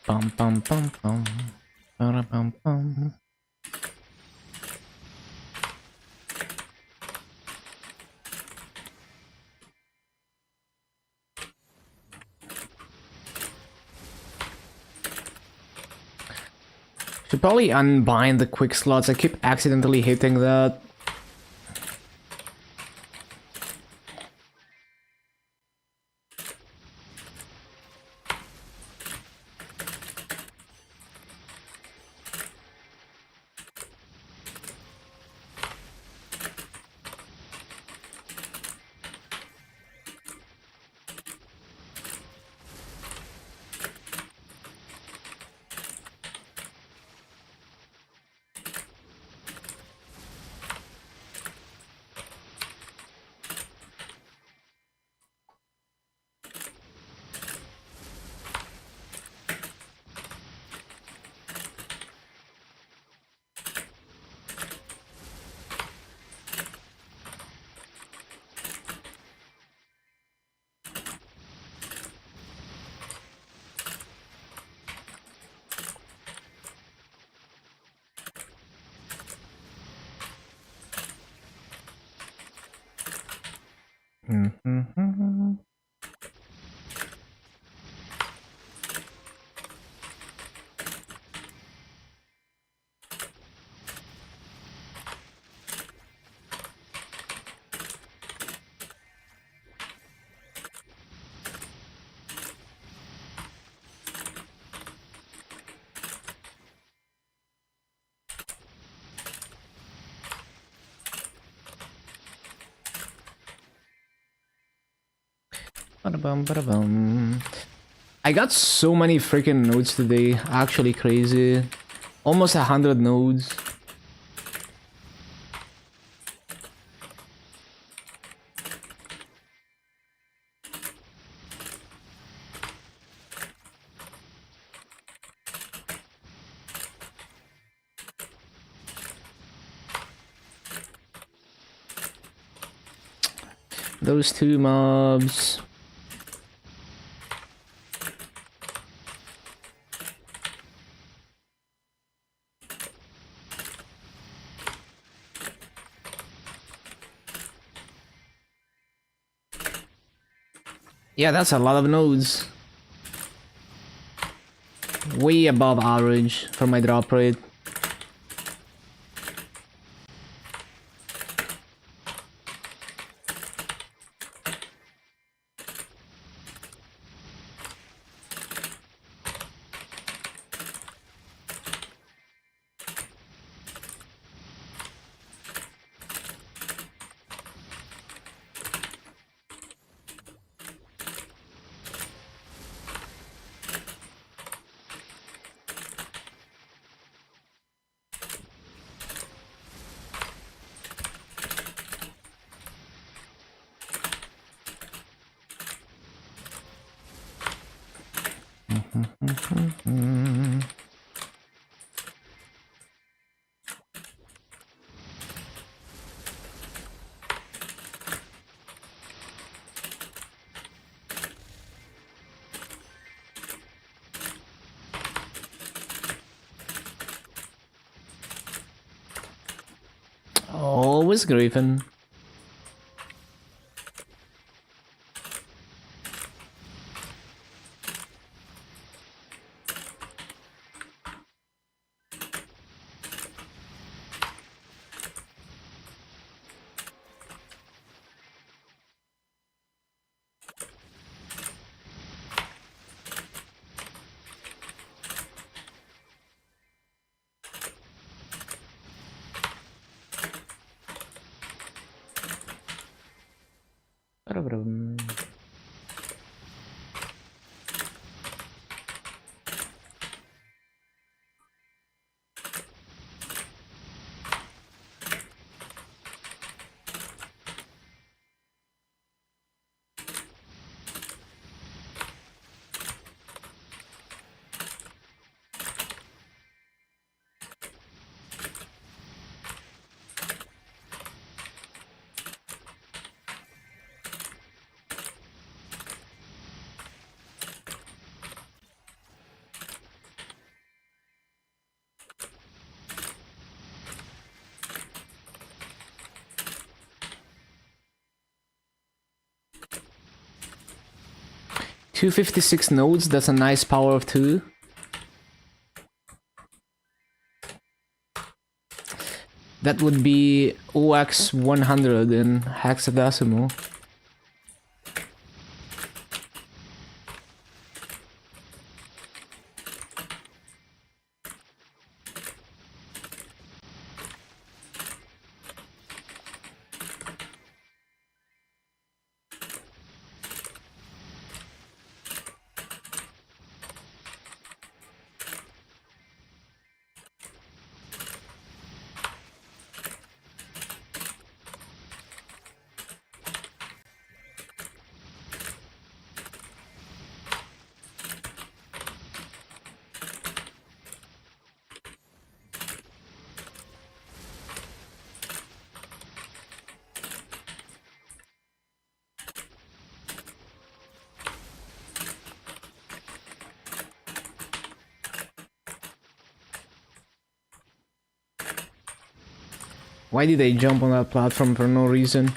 Bum bum bum bum. Bum bum. Should probably unbind the quick slots. I keep accidentally hitting that. Ba-da-bum, ba-da-bum. I got so many freaking nodes today. Actually crazy. Almost 100 nodes. Those two mobs. Yeah, that's a lot of nodes. Way above average for my drop rate. Always Griffin. Ba-da-ba-dum. 256 nodes, that's a nice power of 2. That would be OX 100 in hexadecimal. Why did they jump on that platform for no reason?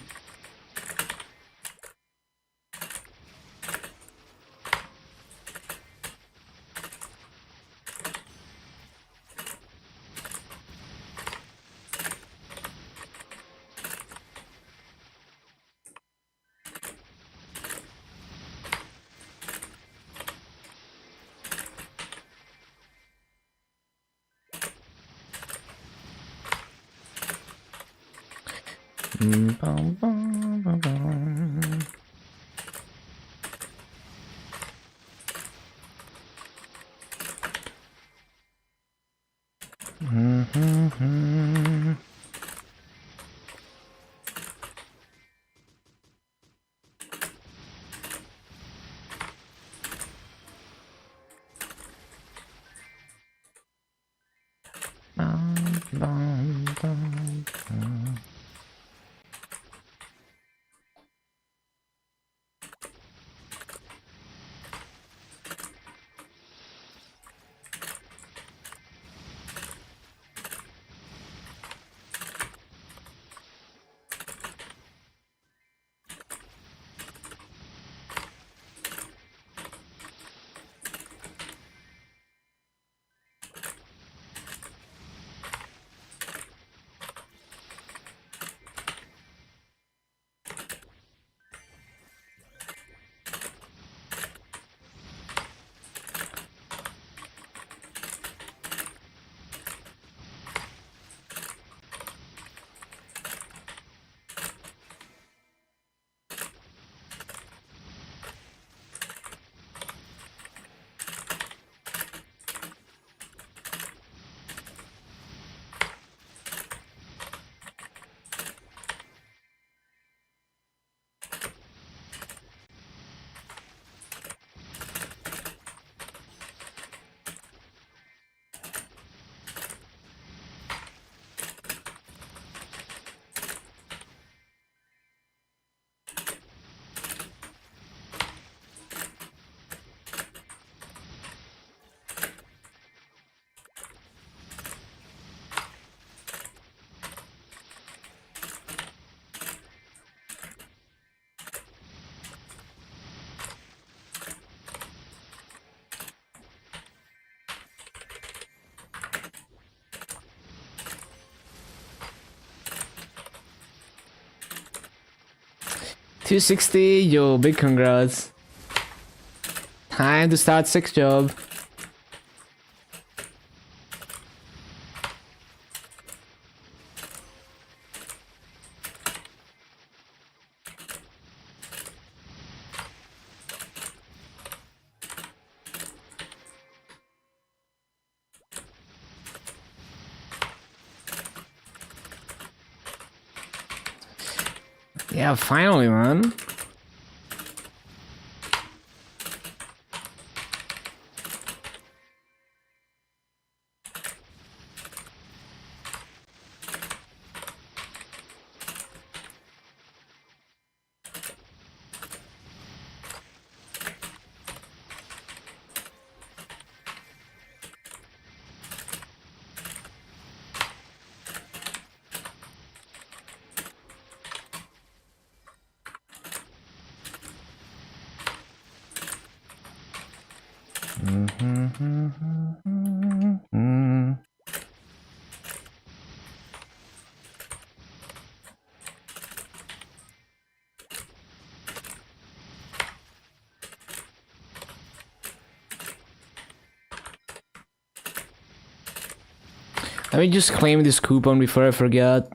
$260, yo, big congrats. Time to start 6 job. Yeah, finally, man. Let me just claim this coupon before I forget.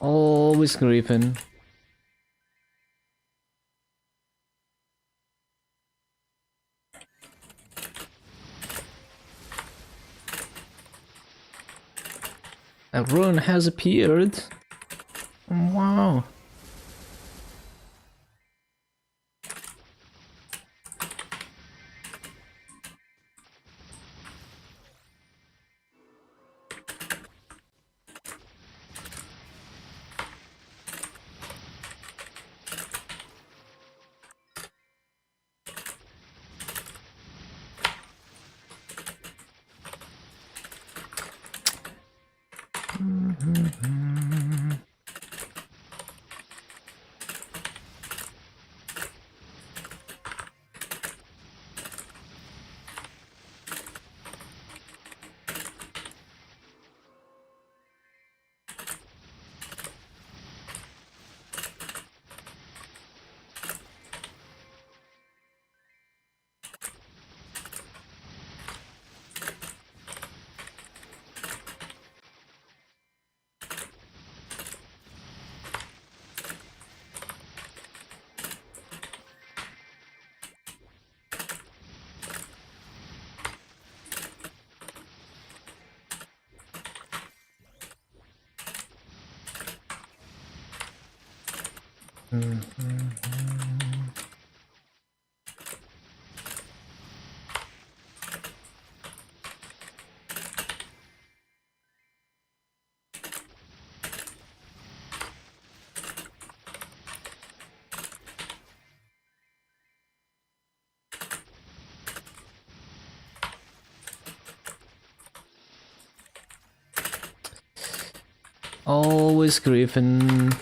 Always creeping. A rune has appeared. Wow. Always griefing.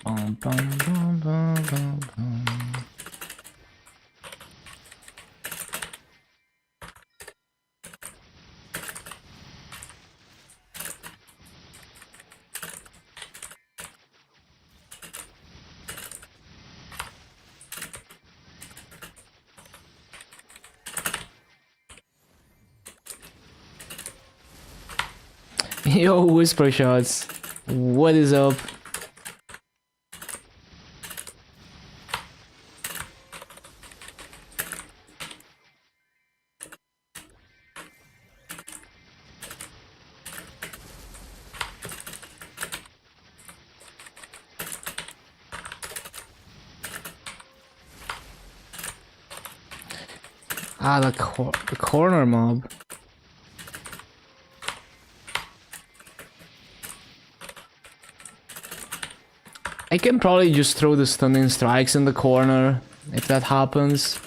Bum, bum, bum, bum, bum, bum. Yo, whisper shots. What is up? Ah, the corner mob. I can probably just throw the stunning strikes in the corner if that happens.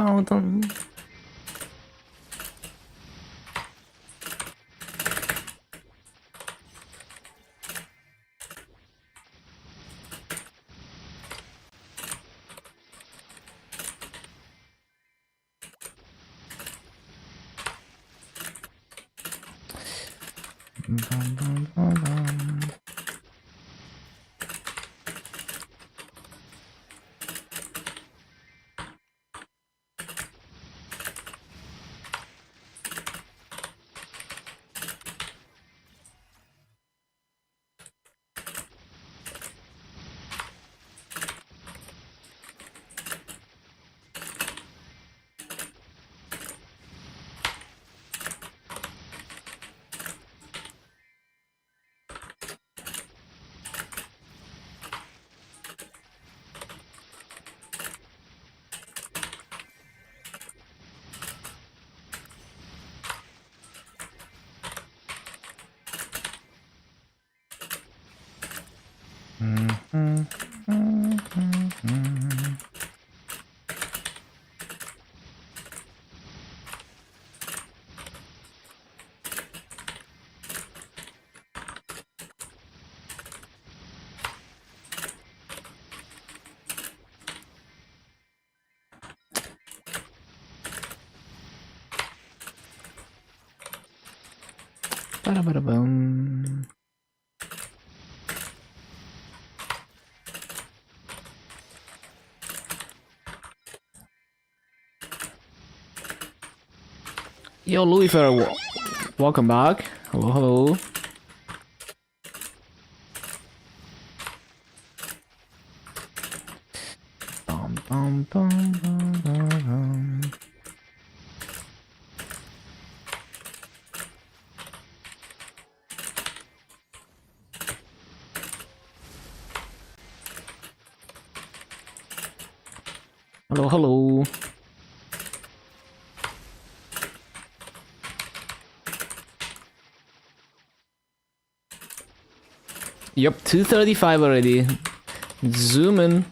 Oh, don't. Ba-da-ba-da-bum. Yo, Louis Ferrer, welcome back. Hello, hello. Bum, bum, bum, bum, bum, bum. Hello, hello. Yep, 2:35 already. Zoom in.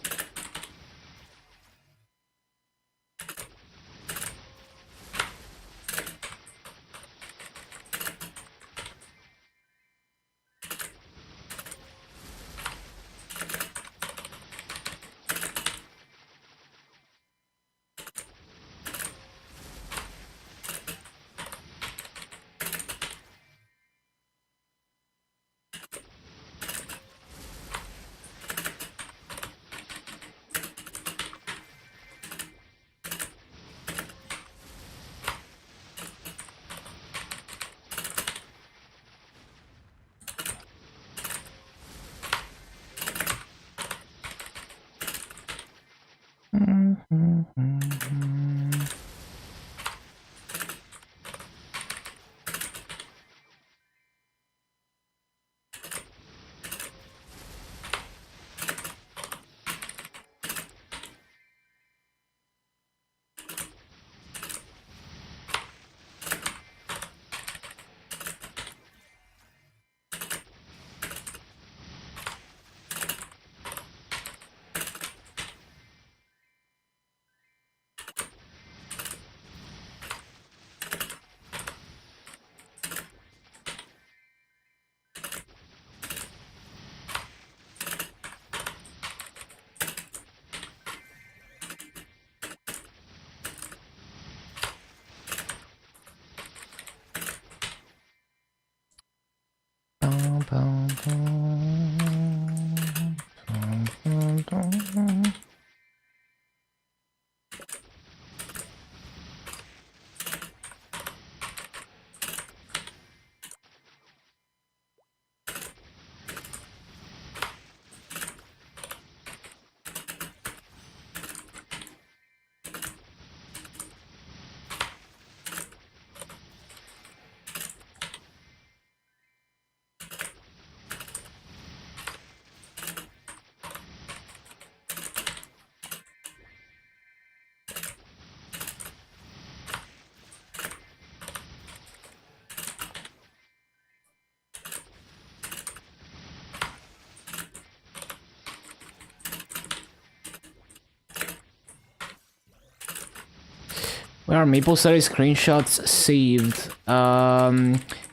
Where are MapleStory screenshots saved?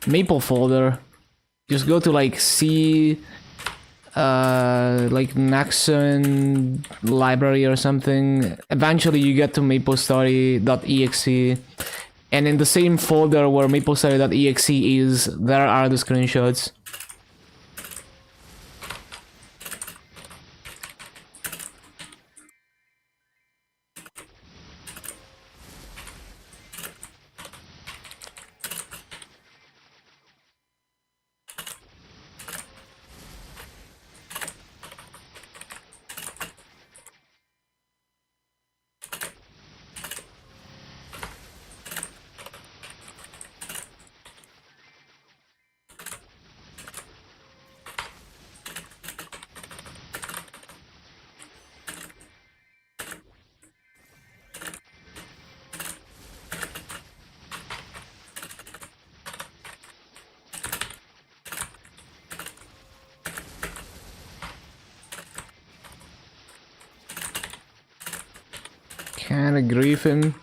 Maple folder. Just go to like C, like Nexon library or something. Eventually you get to MapleStory.exe, and in the same folder where MapleStory.exe is, there are the screenshots. Kinda griefing.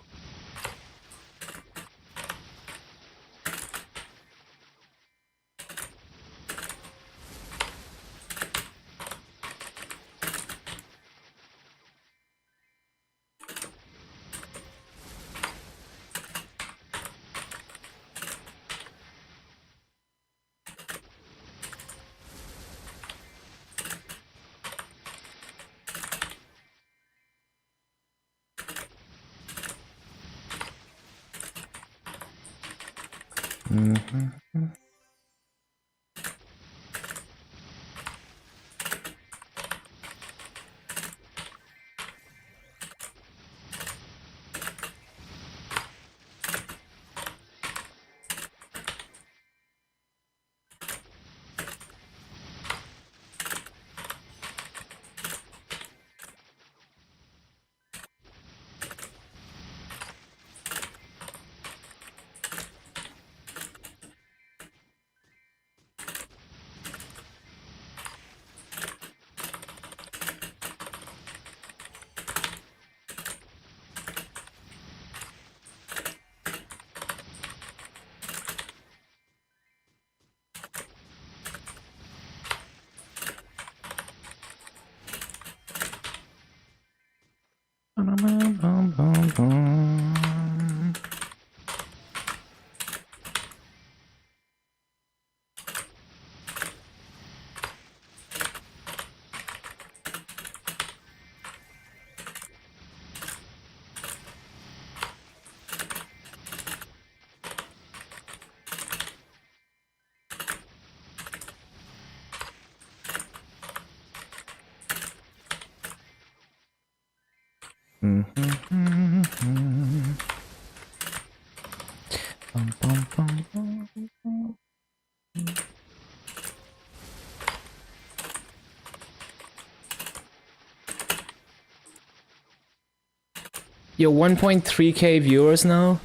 Yo, 1.3k viewers now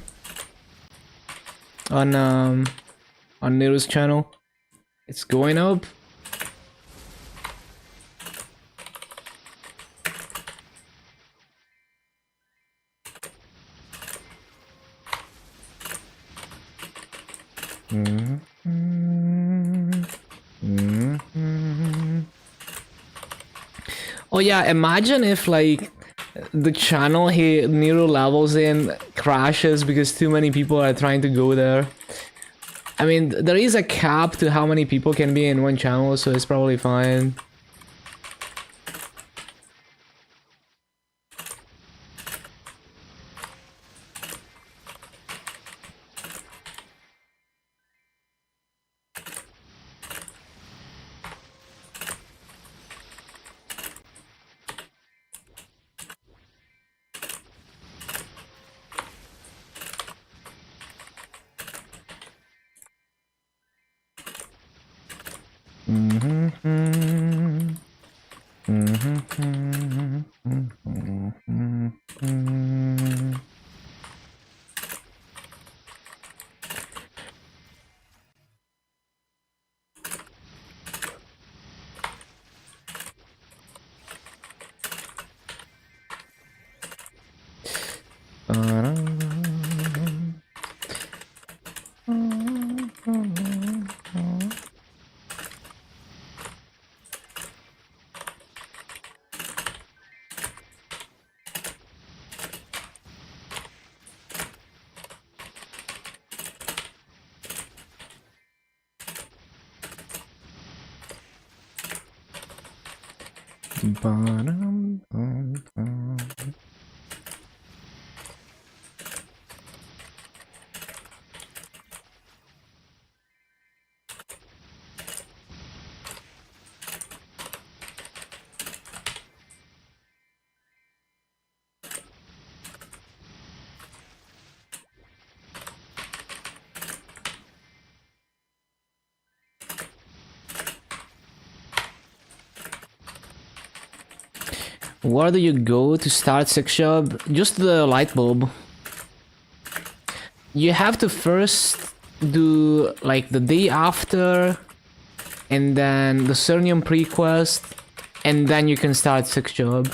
on Nero's channel. It's going up. Oh yeah, imagine if like the channel Nero levels in crashes because too many people are trying to go there. I mean, there is a cap to how many people can be in one channel, so it's probably fine. Where do you go to start sex job? Just the light bulb. You have to first do like the day after, and then the Cernium pre-quest, and then you can start sex job.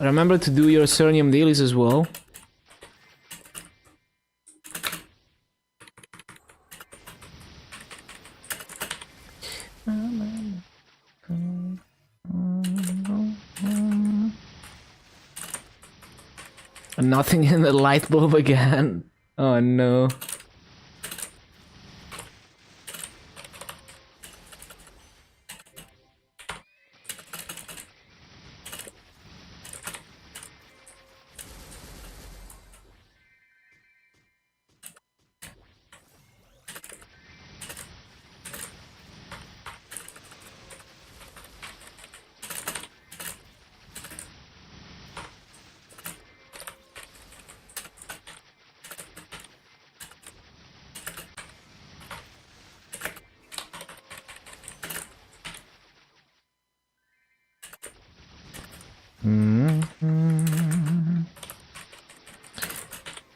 Remember to do your Cernium dailies as well. Nothing in the light bulb again. Oh no.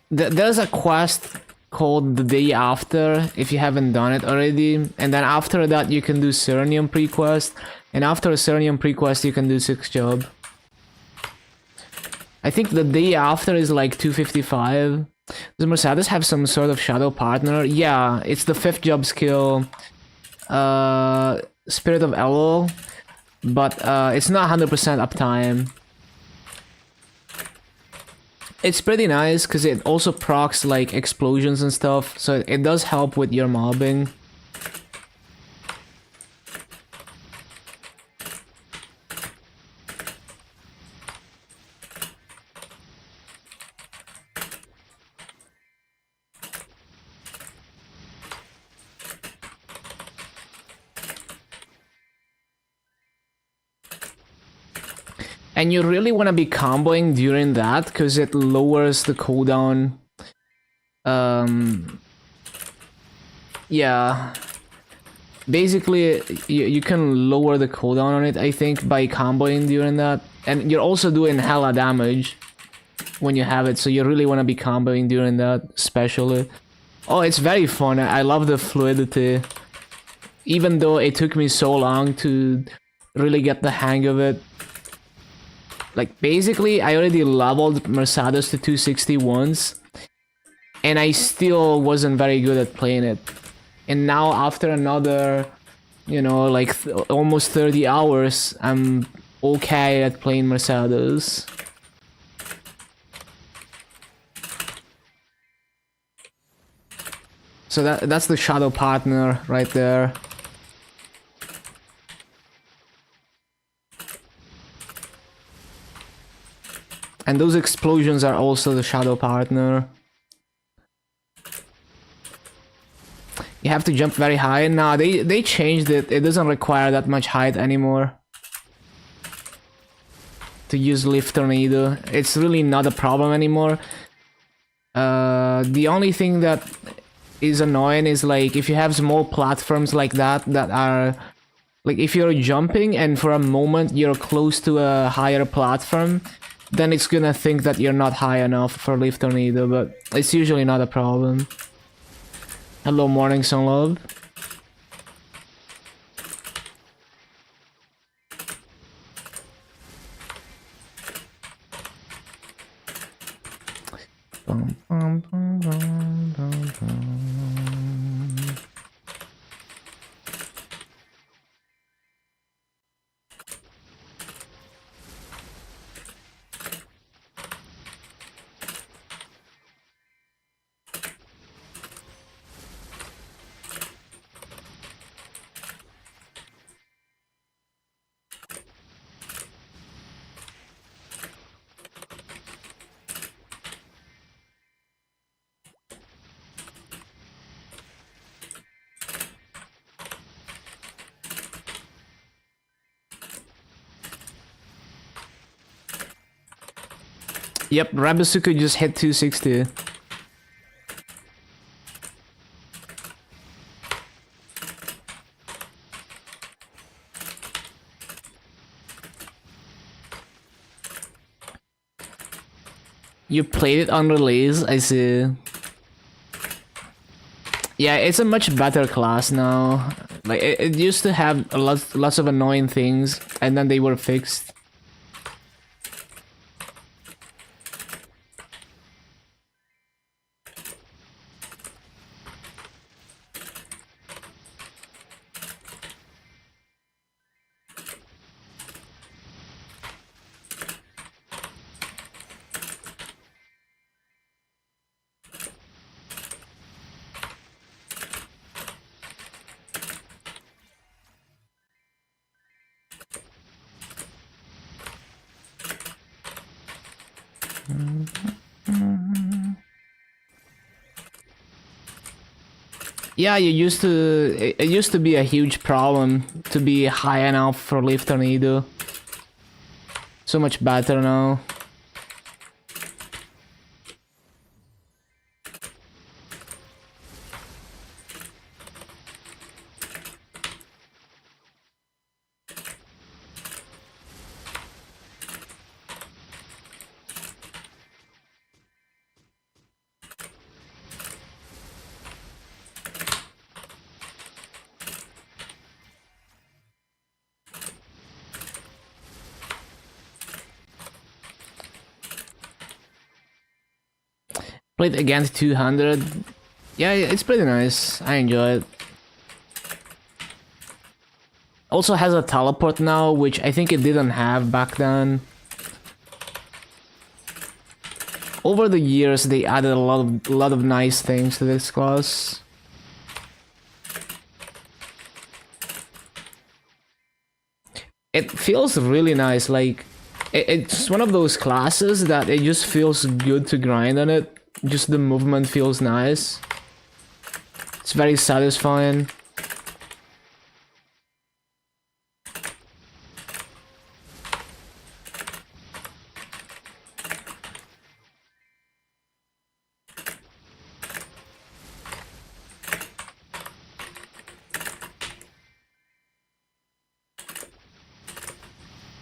There's a quest called the day after if you haven't done it already, and then after that you can do Cernium pre-quest, and after Cernium pre-quest you can do sex job. I think the day after is like 255. Does Mercedes have some sort of shadow partner? Yeah, it's the 5th job skill, Spirit of Elul, but it's not 100% uptime. It's pretty nice because it also procs like explosions and stuff, so it does help with your mobbing. And you really want to be comboing during that because it lowers the cooldown. Yeah. Basically, you can lower the cooldown on it, I think, by comboing during that. And you're also doing hella damage when you have it, so you really want to be comboing during that, especially. Oh, it's very fun. I love the fluidity. Even though it took me so long to really get the hang of it. Like, basically, I already leveled Mercedes to 260 once, and I still wasn't very good at playing it. And now, after another, you know, like, almost 30 hours, I'm okay at playing Mercedes. So that's the shadow partner right there. And those explosions are also the shadow partner. You have to jump very high. Now they changed it. It doesn't require that much height anymore to use Lift Tornado. It's really not a problem anymore. The only thing that is annoying is like if you have small platforms like that are like if you're jumping and for a moment you're close to a higher platform, then it's gonna think that you're not high enough for Lift Tornado, but it's usually not a problem. Hello, Morning Sunlove. Bum, bum, bum, bum, bum, bum. Yep, Rabasuku just hit 260. You played it on release, I see. Yeah, it's a much better class now. Like, it used to have lots of annoying things, and then they were fixed. Yeah, it used to be a huge problem to be high enough for Leaf Tornado. So much better now. Played against 200. Yeah, it's pretty nice. I enjoy it. Also has a teleport now, which I think it didn't have back then. Over the years, they added a lot of nice things to this class. It feels really nice. Like, it's one of those classes that it just feels good to grind on it. Just the movement feels nice. It's very satisfying.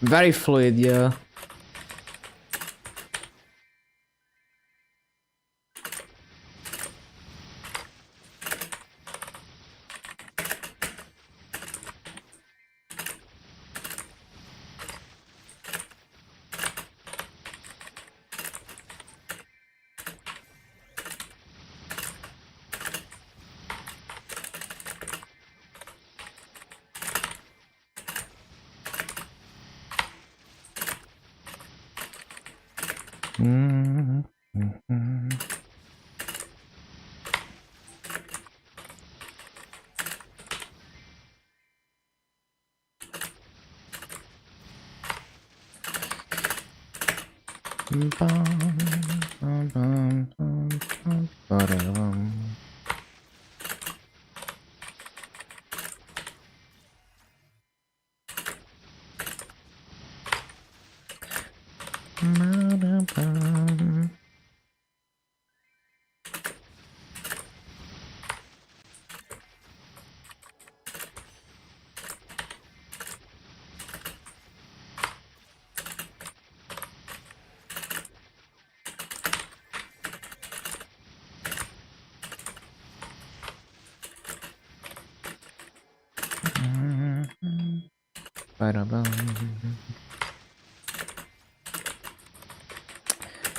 Very fluid, yeah.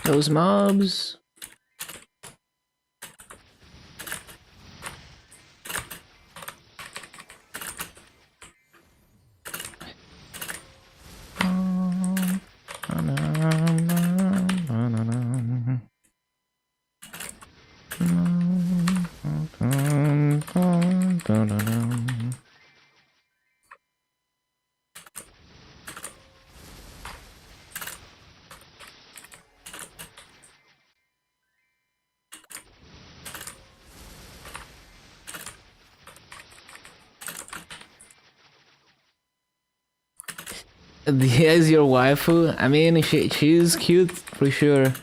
Those mobs. Here's your waifu. I mean, she's cute for sure.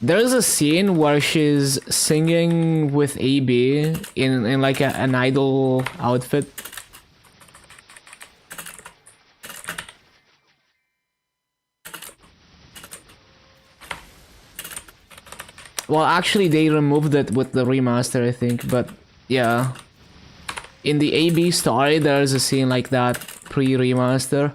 There's a scene where she's singing with AB in like an idol outfit. Well, actually, they removed it with the remaster, I think, but yeah. In the AB story, there's a scene like that pre-remaster.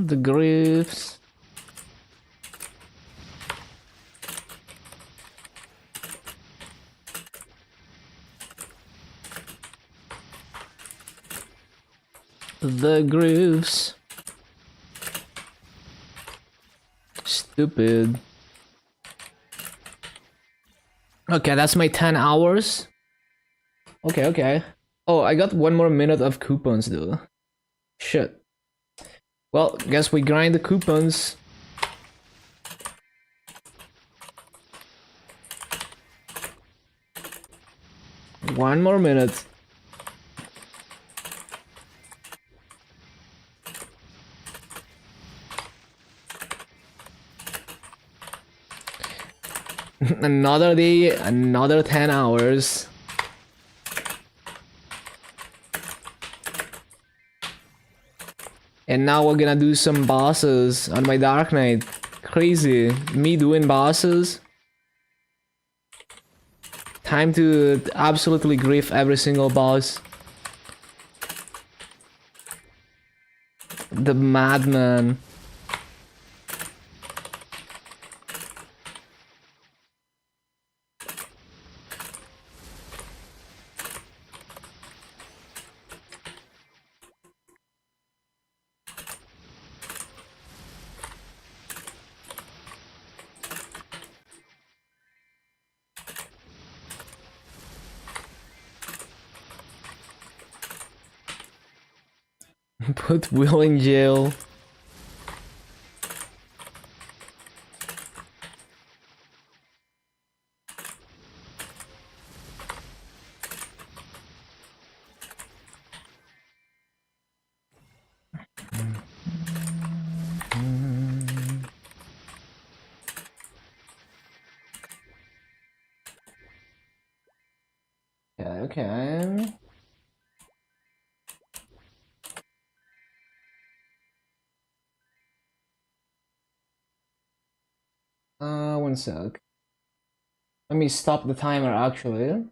The grooves. The grooves. Stupid. Okay, that's my 10 hours. Okay, okay. Oh, I got 1 more minute of coupons though. Shit. Well, guess we grind the coupons. One more minute. Another day, another 10 hours. And now we're gonna do some bosses on my Dark Knight. Crazy. Me doing bosses. Time to absolutely grief every single boss. The madman. Put Will in jail. Okay, okay. One sec. Let me stop the timer actually.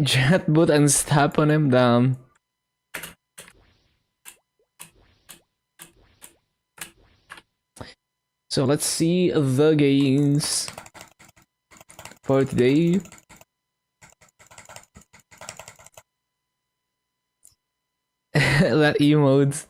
Jet boot and step on him down. So let's see the games for today. That emote.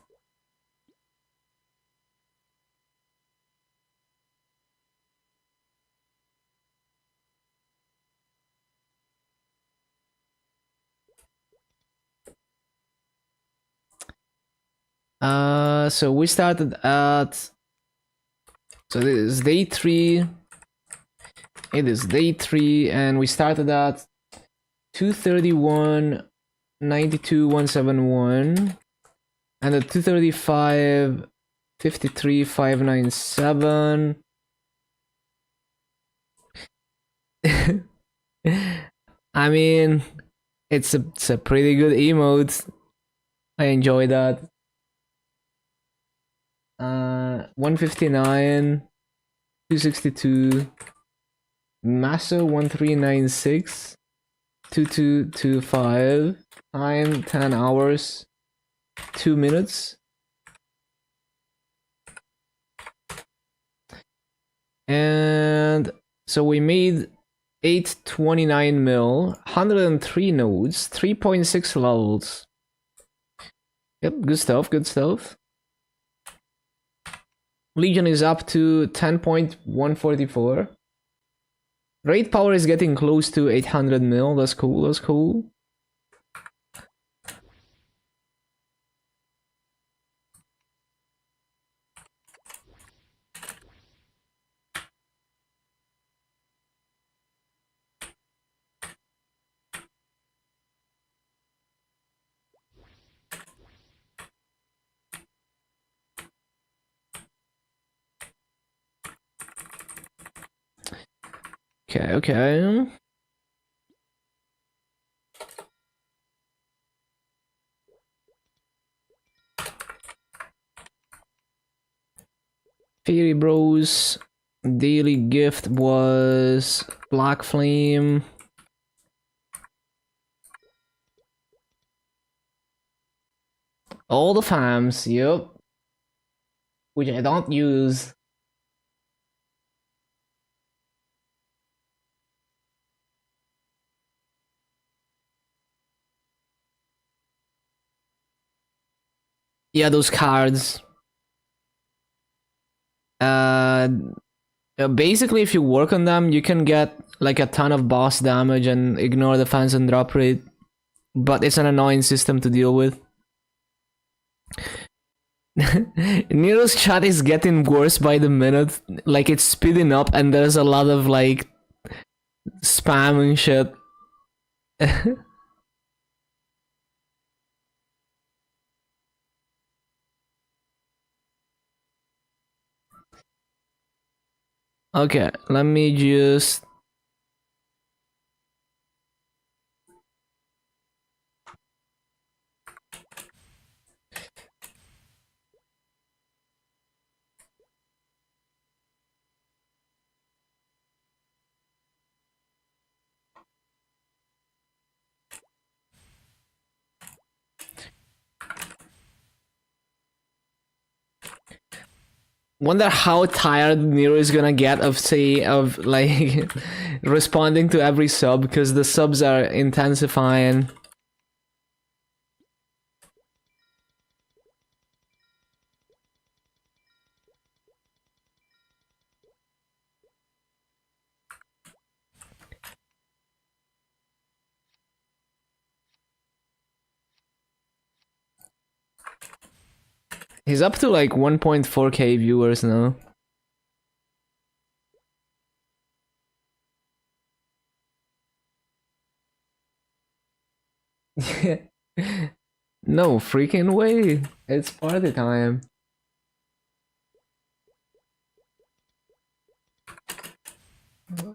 So we started at. So this is day 3. It is day 3, and we started at 231, 92, 171, and at 235, 53, 597. I mean, it's a pretty good emote. I enjoy that. 159, 262, Masso 1396, 2225, time 10 hours, 2 minutes. And so we made 829 mil, 103 nodes, 3.6 levels. Yep, good stuff, good stuff. Legion is up to 10.144. Raid power is getting close to 800 mil, that's cool, that's cool. Okay, okay. Fairy Bros daily gift was Black Flame. All the fams, yep. Which I don't use. Yeah, those cards. Basically, if you work on them, you can get like a ton of boss damage and ignore the fans and drop rate. But it's an annoying system to deal with. Nero's chat is getting worse by the minute. Like, it's speeding up and there's a lot of like spam and shit. Okay, let me just... Wonder how tired Nero is gonna get of like responding to every sub, because the subs are intensifying. He's up to like 1.4k viewers now. No freaking way. It's party time.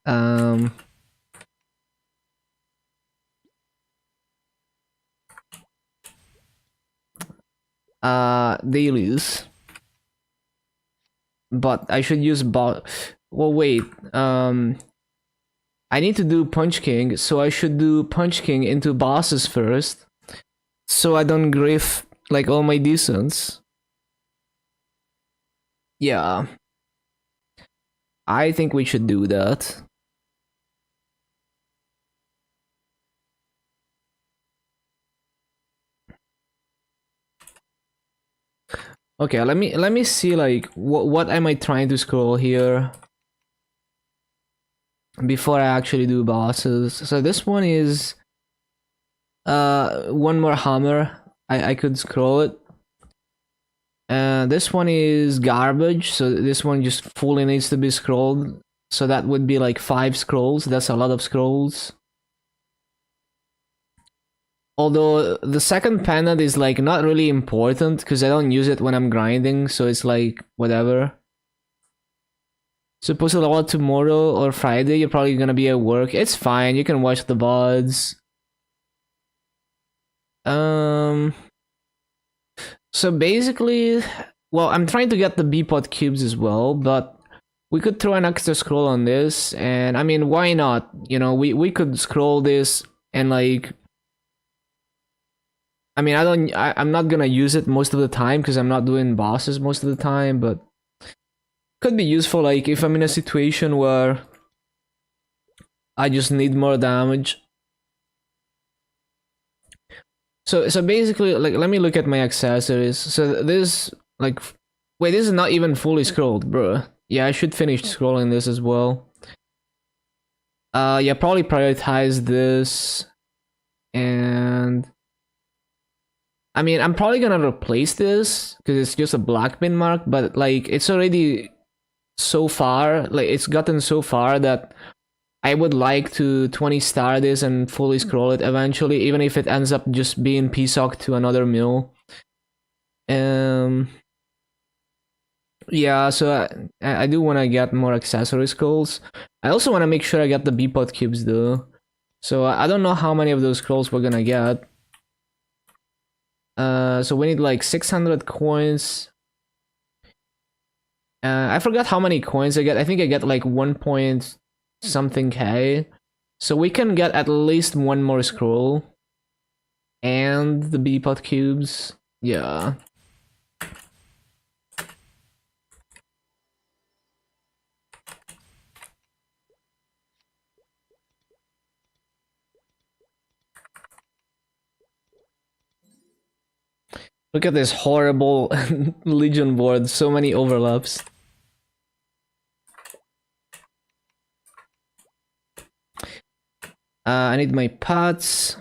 Um dailies. But I should use bot. Well, wait. I need to do Punch King, so I should do Punch King into bosses first, so I don't grief like all my decents. Yeah, I think we should do that. Okay, let me see like what am I trying to scroll here before I actually do bosses. So this one is one more hammer. I could scroll it. This one is garbage, so this one just fully needs to be scrolled. So that would be like 5 scrolls. That's a lot of scrolls. Although the second pendant is like not really important because I don't use it when I'm grinding, so it's like whatever. Suppose a lot tomorrow or Friday, you're probably gonna be at work. It's fine, you can watch the VODs. So basically, well, I'm trying to get the B-pot cubes as well, but we could throw an extra scroll on this, and I mean, why not? You know, we could scroll this and like, I mean, I'm not gonna use it most of the time because I'm not doing bosses most of the time, but could be useful like if I'm in a situation where I just need more damage. So basically, like, let me look at my accessories. So this, like, wait, this is not even fully scrolled, bro. Yeah, I should finish scrolling this as well. Yeah, probably prioritize this, and I mean, I'm probably gonna replace this because it's just a black bin mark, but like, it's already so far, like, it's gotten so far that I would like to 20 star this and fully scroll it eventually, even if it ends up just being PSOC to another mill. Um, yeah, so I do want to get more accessory scrolls. I also want to make sure I get the B-pot cubes though. So I don't know how many of those scrolls we're gonna get. So we need like 600 coins. I forgot how many coins I get. I think I get like 1 point something K. So we can get at least one more scroll. And the B-pot cubes. Yeah. Look at this horrible Legion board. So many overlaps. I need my pots.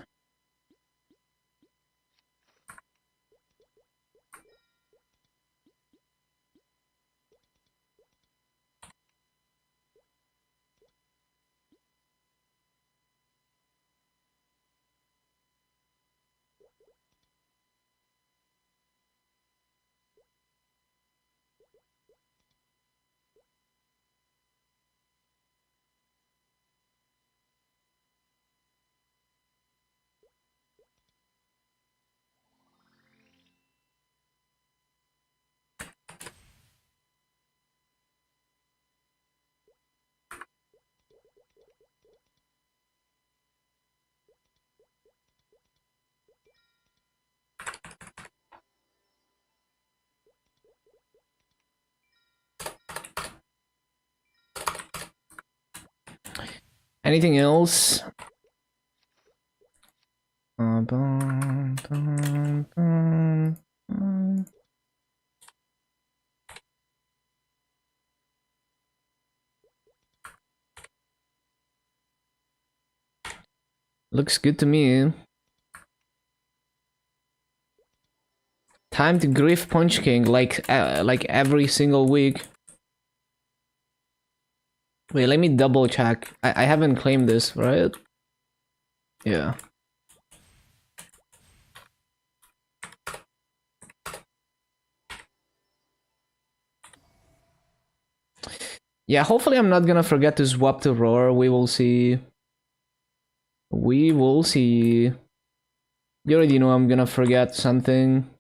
Anything else? Looks good to me. Time to grief Punch King like every single week. Wait, let me double check. I haven't claimed this, right? Yeah. Yeah, hopefully I'm not gonna forget to swap to Roar. We will see. We will see. You already know I'm gonna forget something.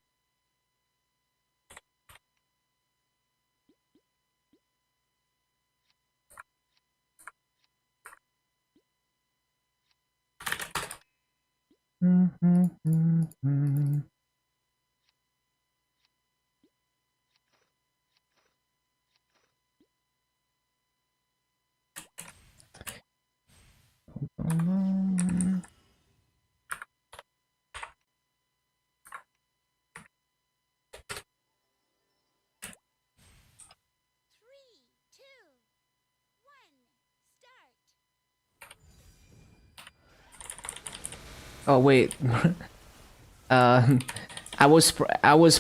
Oh wait. I was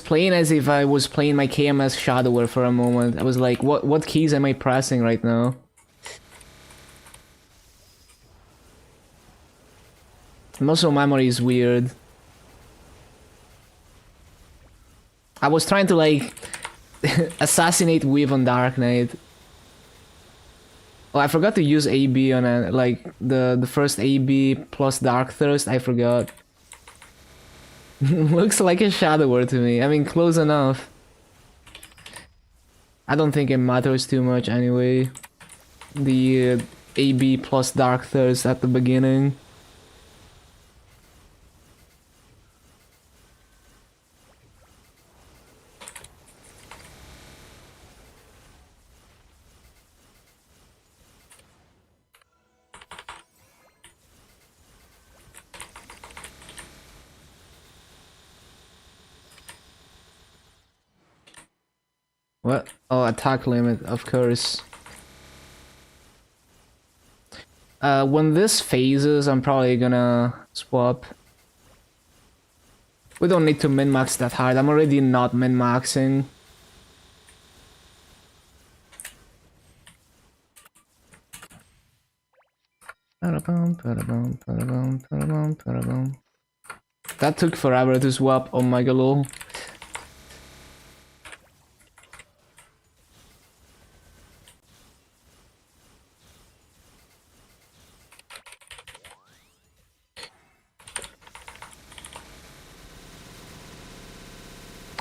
playing as if I was playing my KMS Shadower for a moment. I was like, what keys am I pressing right now? Muscle memory is weird. I was trying to like assassinate Weave on Dark Knight. Oh, I forgot to use AB on it, like the first AB plus Dark Thirst. I forgot. Looks like a Shadower to me. I mean, close enough. I don't think it matters too much anyway. The AB plus Dark Thirst at the beginning. What? Oh, attack limit, of course. When this phases, I'm probably gonna swap. We don't need to min-max that hard. I'm already not min-maxing. That took forever to swap. Oh my god, lol.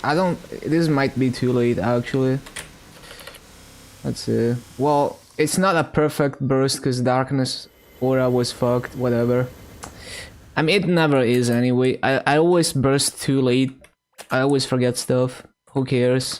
I don't... This might be too late, actually. Let's see. Well, it's not a perfect burst because darkness aura was fucked, whatever. I mean, it never is anyway. I always burst too late. I always forget stuff. Who cares?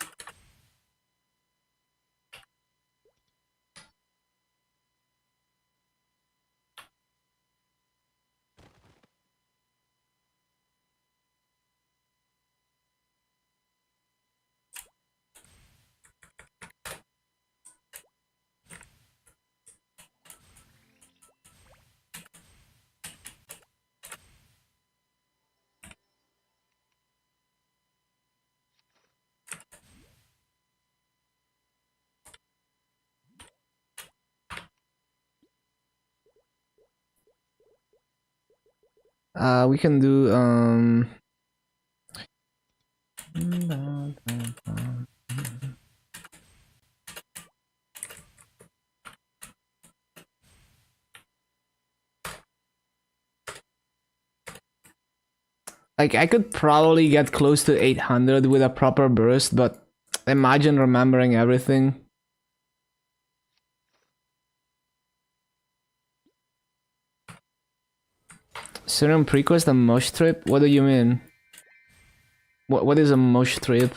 We can do like I could probably get close to 800 with a proper burst, but imagine remembering everything. Serum prequest a mush trip? What do you mean? What is a mush trip?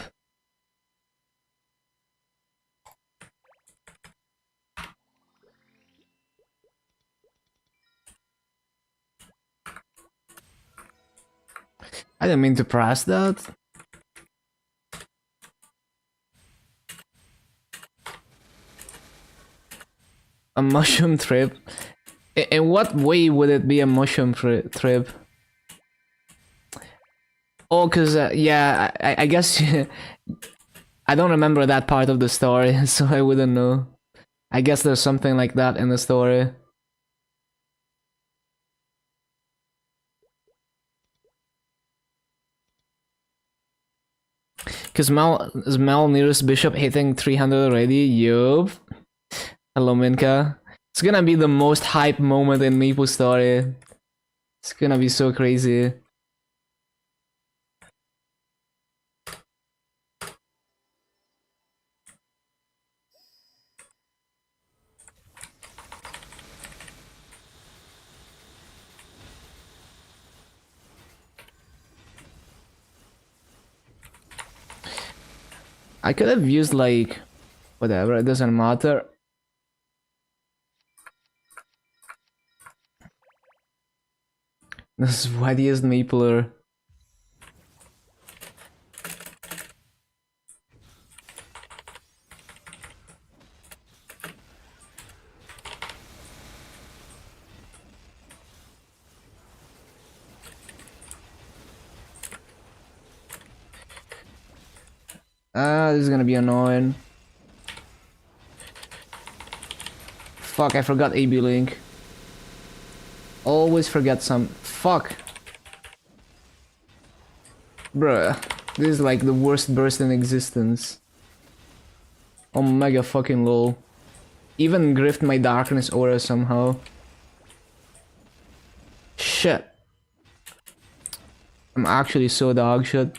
I didn't mean to press that. A mushroom trip? In what way would it be a mushroom trip? Oh, cause yeah, I guess I don't remember that part of the story, so I wouldn't know. I guess there's something like that in the story. Cause is Mel nearest bishop hitting 300 already? Yup. Hello, Minka. It's gonna be the most hype moment in MapleStory. It's gonna be so crazy. I could have used like... whatever, it doesn't matter. The sweatiest mapler. This is gonna be annoying. Fuck, I forgot AB Link. Always forget some... Fuck. Bruh. This is like the worst burst in existence. Oh mega fucking lol. Even grift my darkness aura somehow. Shit. I'm actually so dog shit.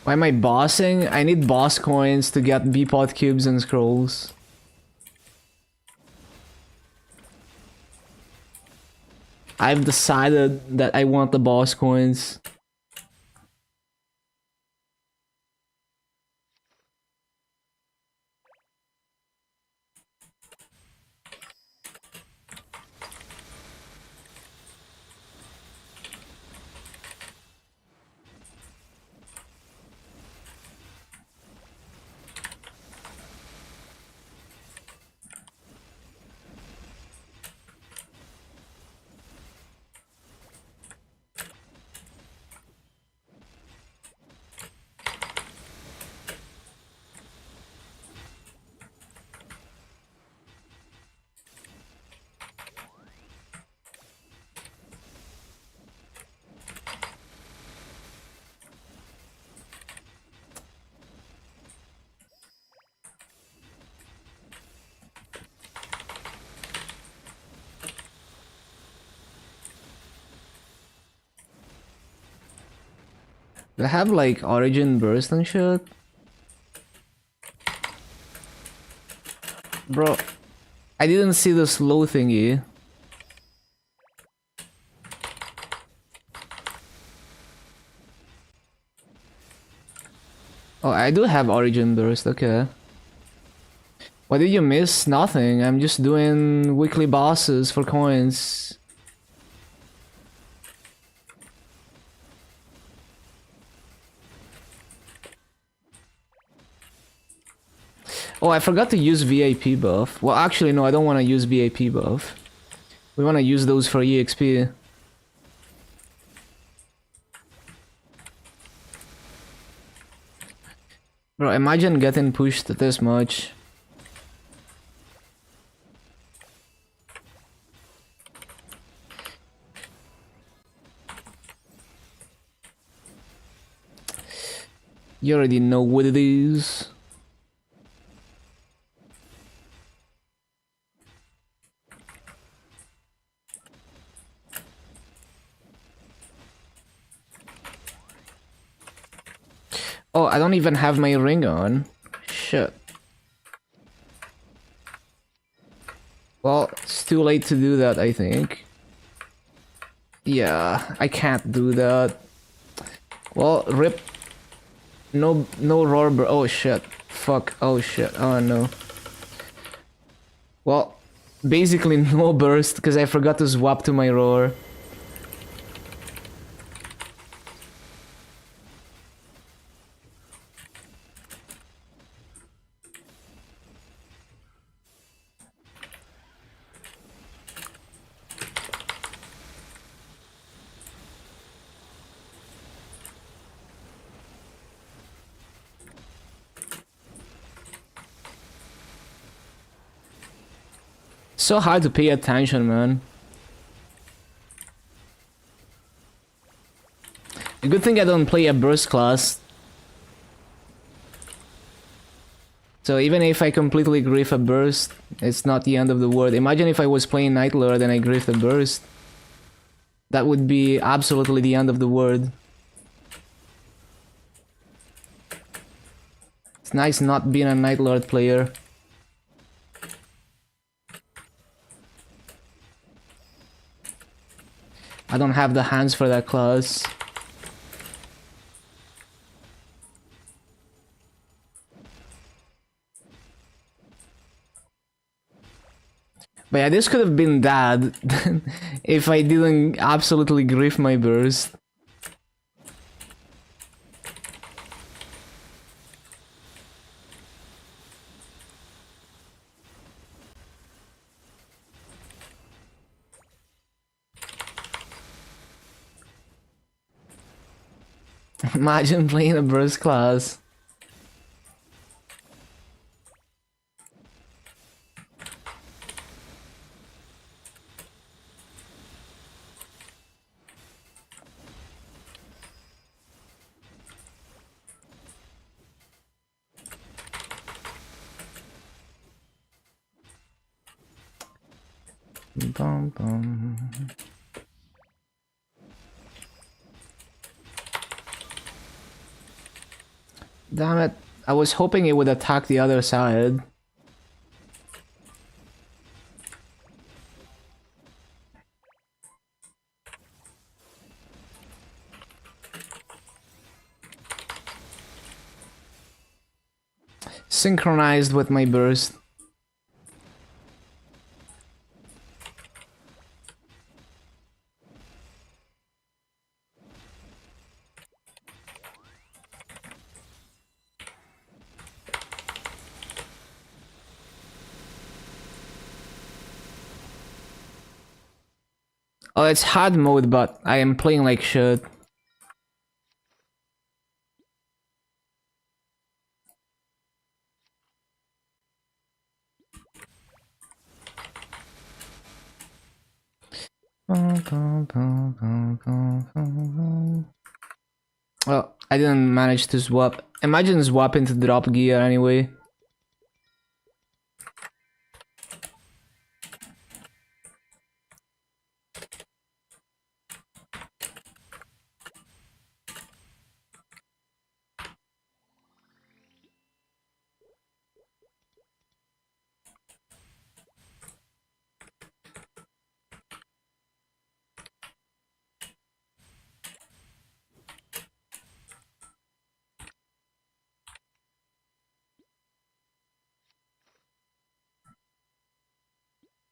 Why am I bossing? I need boss coins to get B-pot cubes and scrolls. I've decided that I want the boss coins. Do I have like origin burst and shit? Bro, I didn't see the slow thingy. Oh, I do have origin burst, okay. What did you miss? Nothing. I'm just doing weekly bosses for coins. Oh, I forgot to use VIP buff. Well, actually, no, I don't want to use VIP buff. We want to use those for EXP. Bro, imagine getting pushed this much. You already know what it is. Oh, I don't even have my ring on. Shit. Well, it's too late to do that, I think. Yeah, I can't do that. Well, rip. No roar bur- oh shit. Fuck. Oh shit. Oh no. Well, basically no burst because I forgot to swap to my roar. So hard to pay attention, man. A good thing I don't play a burst class. So even if I completely grief a burst, it's not the end of the world. Imagine if I was playing Night Lord and I griefed a burst. That would be absolutely the end of the world. It's nice not being a Night Lord player. I don't have the hands for that class. But yeah, this could have been bad if I didn't absolutely grief my burst. Imagine playing a burst class. Bum, bum. Damn it. I was hoping it would attack the other side. Synchronized with my burst. Oh, it's hard mode, but I am playing like shit. Well, I didn't manage to swap. Imagine swapping to drop gear anyway.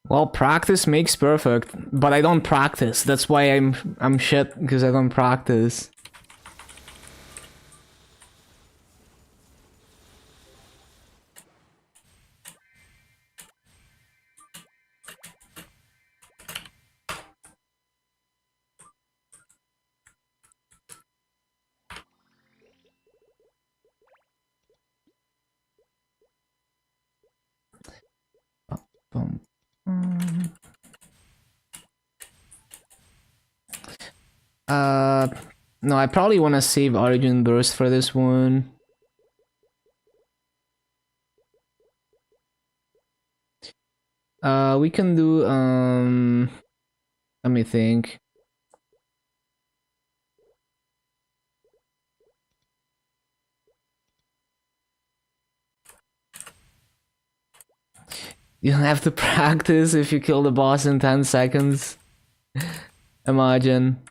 Well, practice makes perfect, but I don't practice. That's why I'm shit, because I don't practice. Boom. No, I probably want to save Origin Burst for this one. We can do, let me think. You don't have to practice if you kill the boss in 10 seconds. Imagine.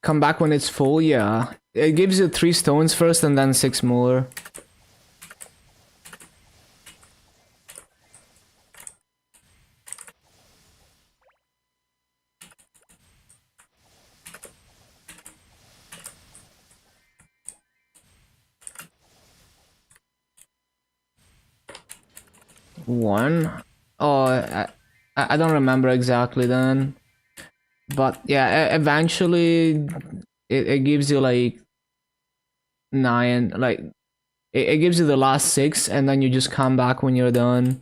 Come back when it's full, yeah. It gives you 3 stones first and then 6 more. One? Oh, I don't remember exactly then. But yeah, eventually it gives you like 9, like it gives you the last 6 and then you just come back when you're done.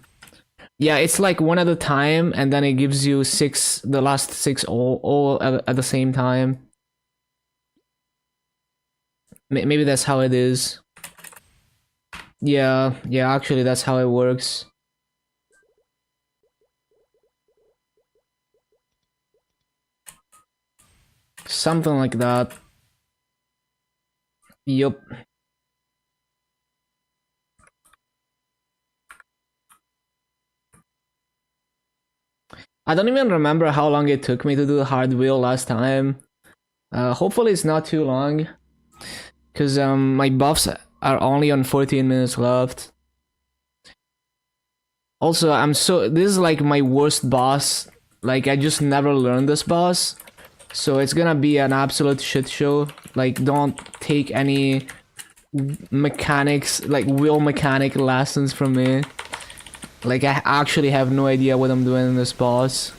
Yeah, it's like one at a time and then it gives you 6, the last 6 all at the same time. Maybe that's how it is. Yeah, actually that's how it works. Something like that. Yup. I don't even remember how long it took me to do the hard wheel last time. Hopefully it's not too long. Cause my buffs are only on 14 minutes left. Also, this is like my worst boss. Like I just never learned this boss. So it's gonna be an absolute shit show. Like don't take any mechanics, like wheel mechanic lessons from me. Like I actually have no idea what I'm doing in this boss.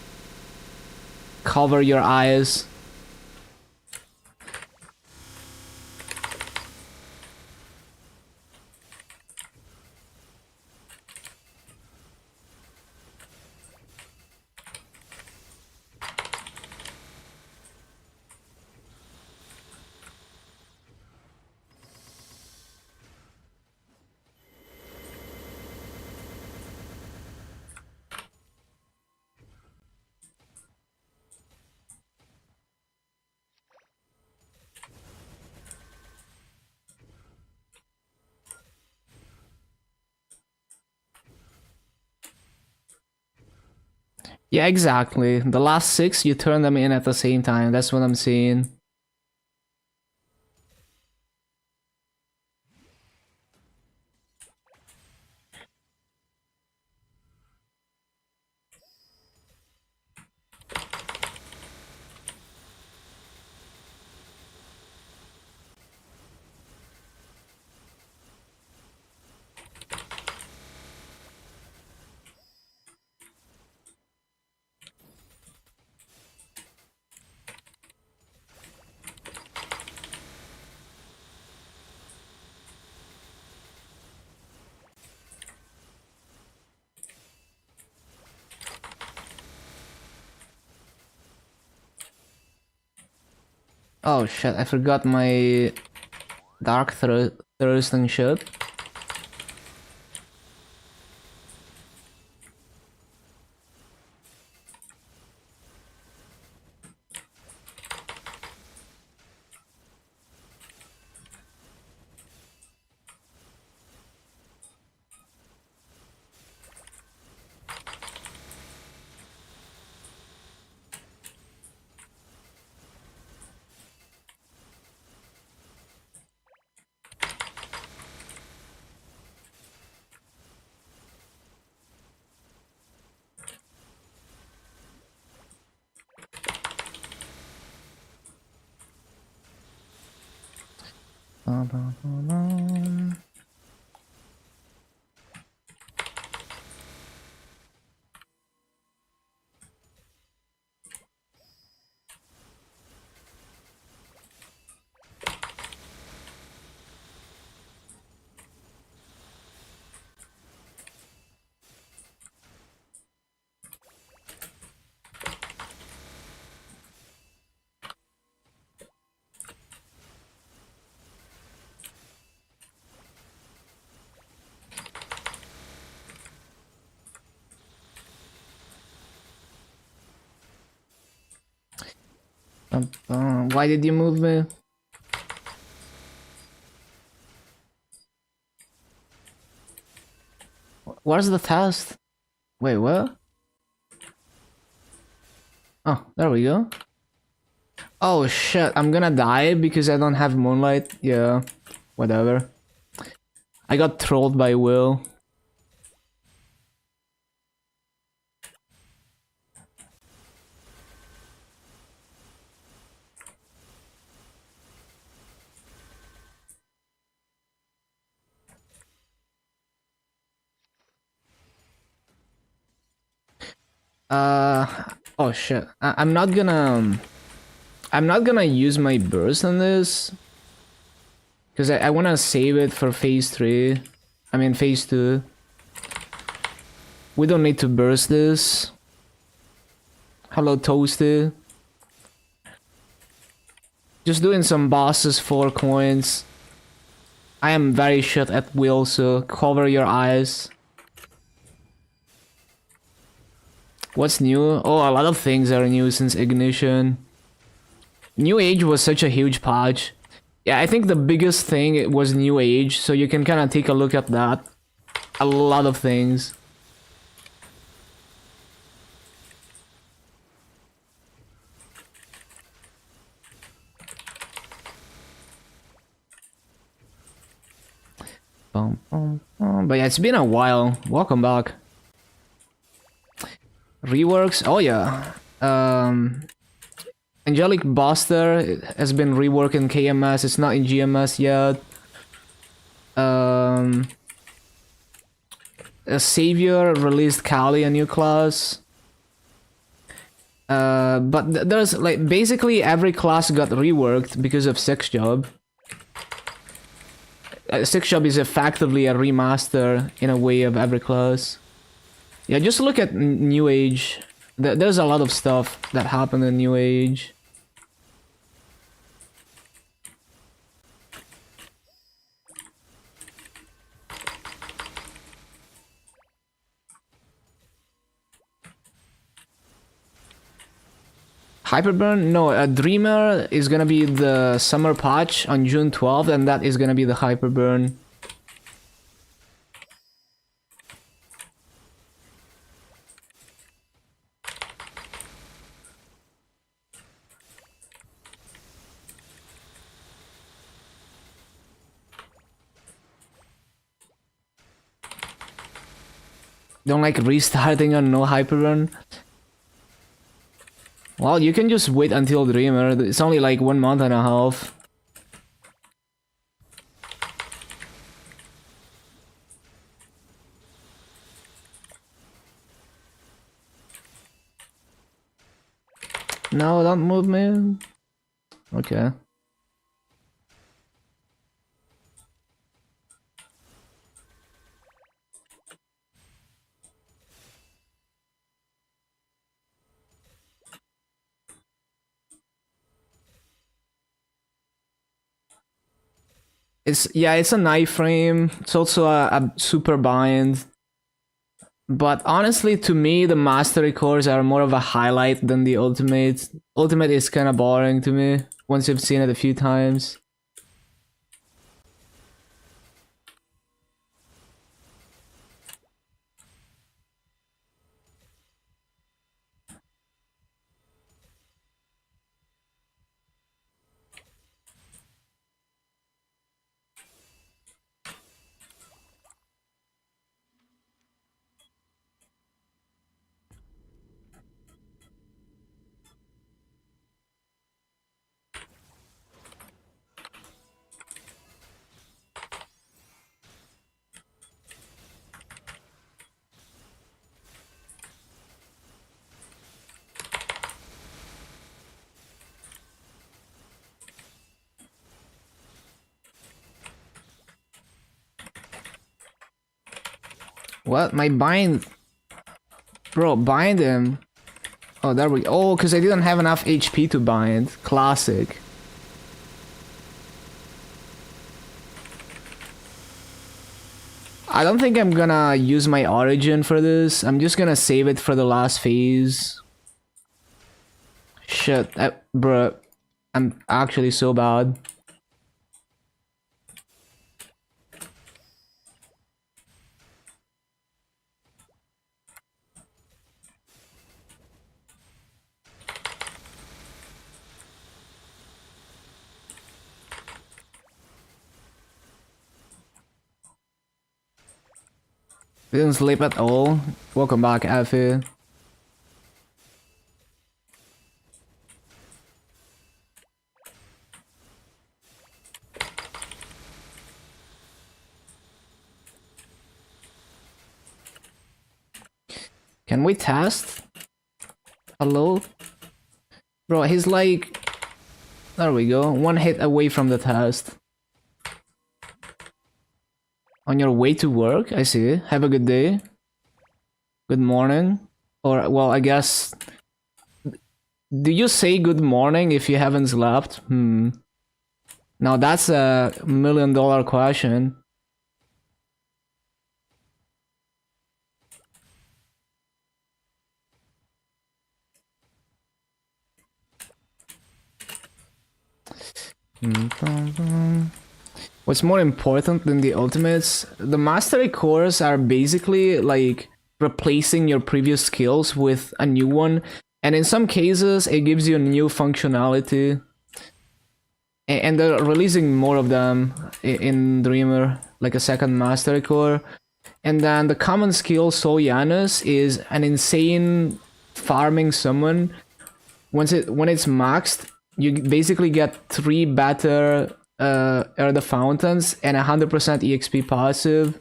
Cover your eyes. Yeah, exactly. The last 6, you turn them in at the same time. That's what I'm saying. Oh shit, I forgot my dark thirst and shit. Why did you move me? Where's the test? Wait, what? Oh, there we go. Oh shit, I'm gonna die because I don't have moonlight. Yeah, whatever. I got trolled by Will. Oh shit. I'm not gonna... I'm not gonna use my burst on this. Because I wanna save it for phase 3. I mean phase 2. We don't need to burst this. Hello Toasty. Just doing some bosses for coins. I am very shit at Will, so cover your eyes. What's new? Oh, a lot of things are new since Ignition. New Age was such a huge patch. Yeah, I think the biggest thing was New Age, so you can kind of take a look at that. A lot of things. But yeah, it's been a while. Welcome back. Reworks? Oh yeah. Angelic Buster has been reworked in KMS. It's not in GMS yet. A Savior released Kali, a new class. But there's like basically every class got reworked because of Six Job. Six Job is effectively a remaster in a way of every class. Yeah, just look at New Age. There's a lot of stuff that happened in New Age. Hyperburn? No, a Dreamer is gonna be the summer patch on June 12th, and that is gonna be the Hyperburn. Don't like restarting on no Hyperburn? Well, you can just wait until Dreamer. It's only like 1 month and a half. No, don't move me. Okay. It's a knife frame. It's also a super bind. But honestly, to me, the mastery cores are more of a highlight than the ultimate. Ultimate is kind of boring to me once you've seen it a few times. What? My bind... Bro, bind him. Oh, there we go. Oh, because I didn't have enough HP to bind. Classic. I don't think I'm gonna use my origin for this. I'm just gonna save it for the last phase. Shit, bruh. I'm actually so bad. Didn't sleep at all. Welcome back, Effie. Can we test? Hello? Bro, he's like... There we go. One hit away from the test. On your way to work? I see. Have a good day. Good morning. Or, well, I guess... Do you say good morning if you haven't slept? Now that's a $1 million question. What's more important than the ultimates? The mastery cores are basically like replacing your previous skills with a new one, and in some cases it gives you new functionality. And they're releasing more of them in Dreamer, like a second mastery core. And then the common skill Soul Janus is an insane farming summon. When it's maxed, you basically get 3 better Air the Fountains and 100% EXP passive.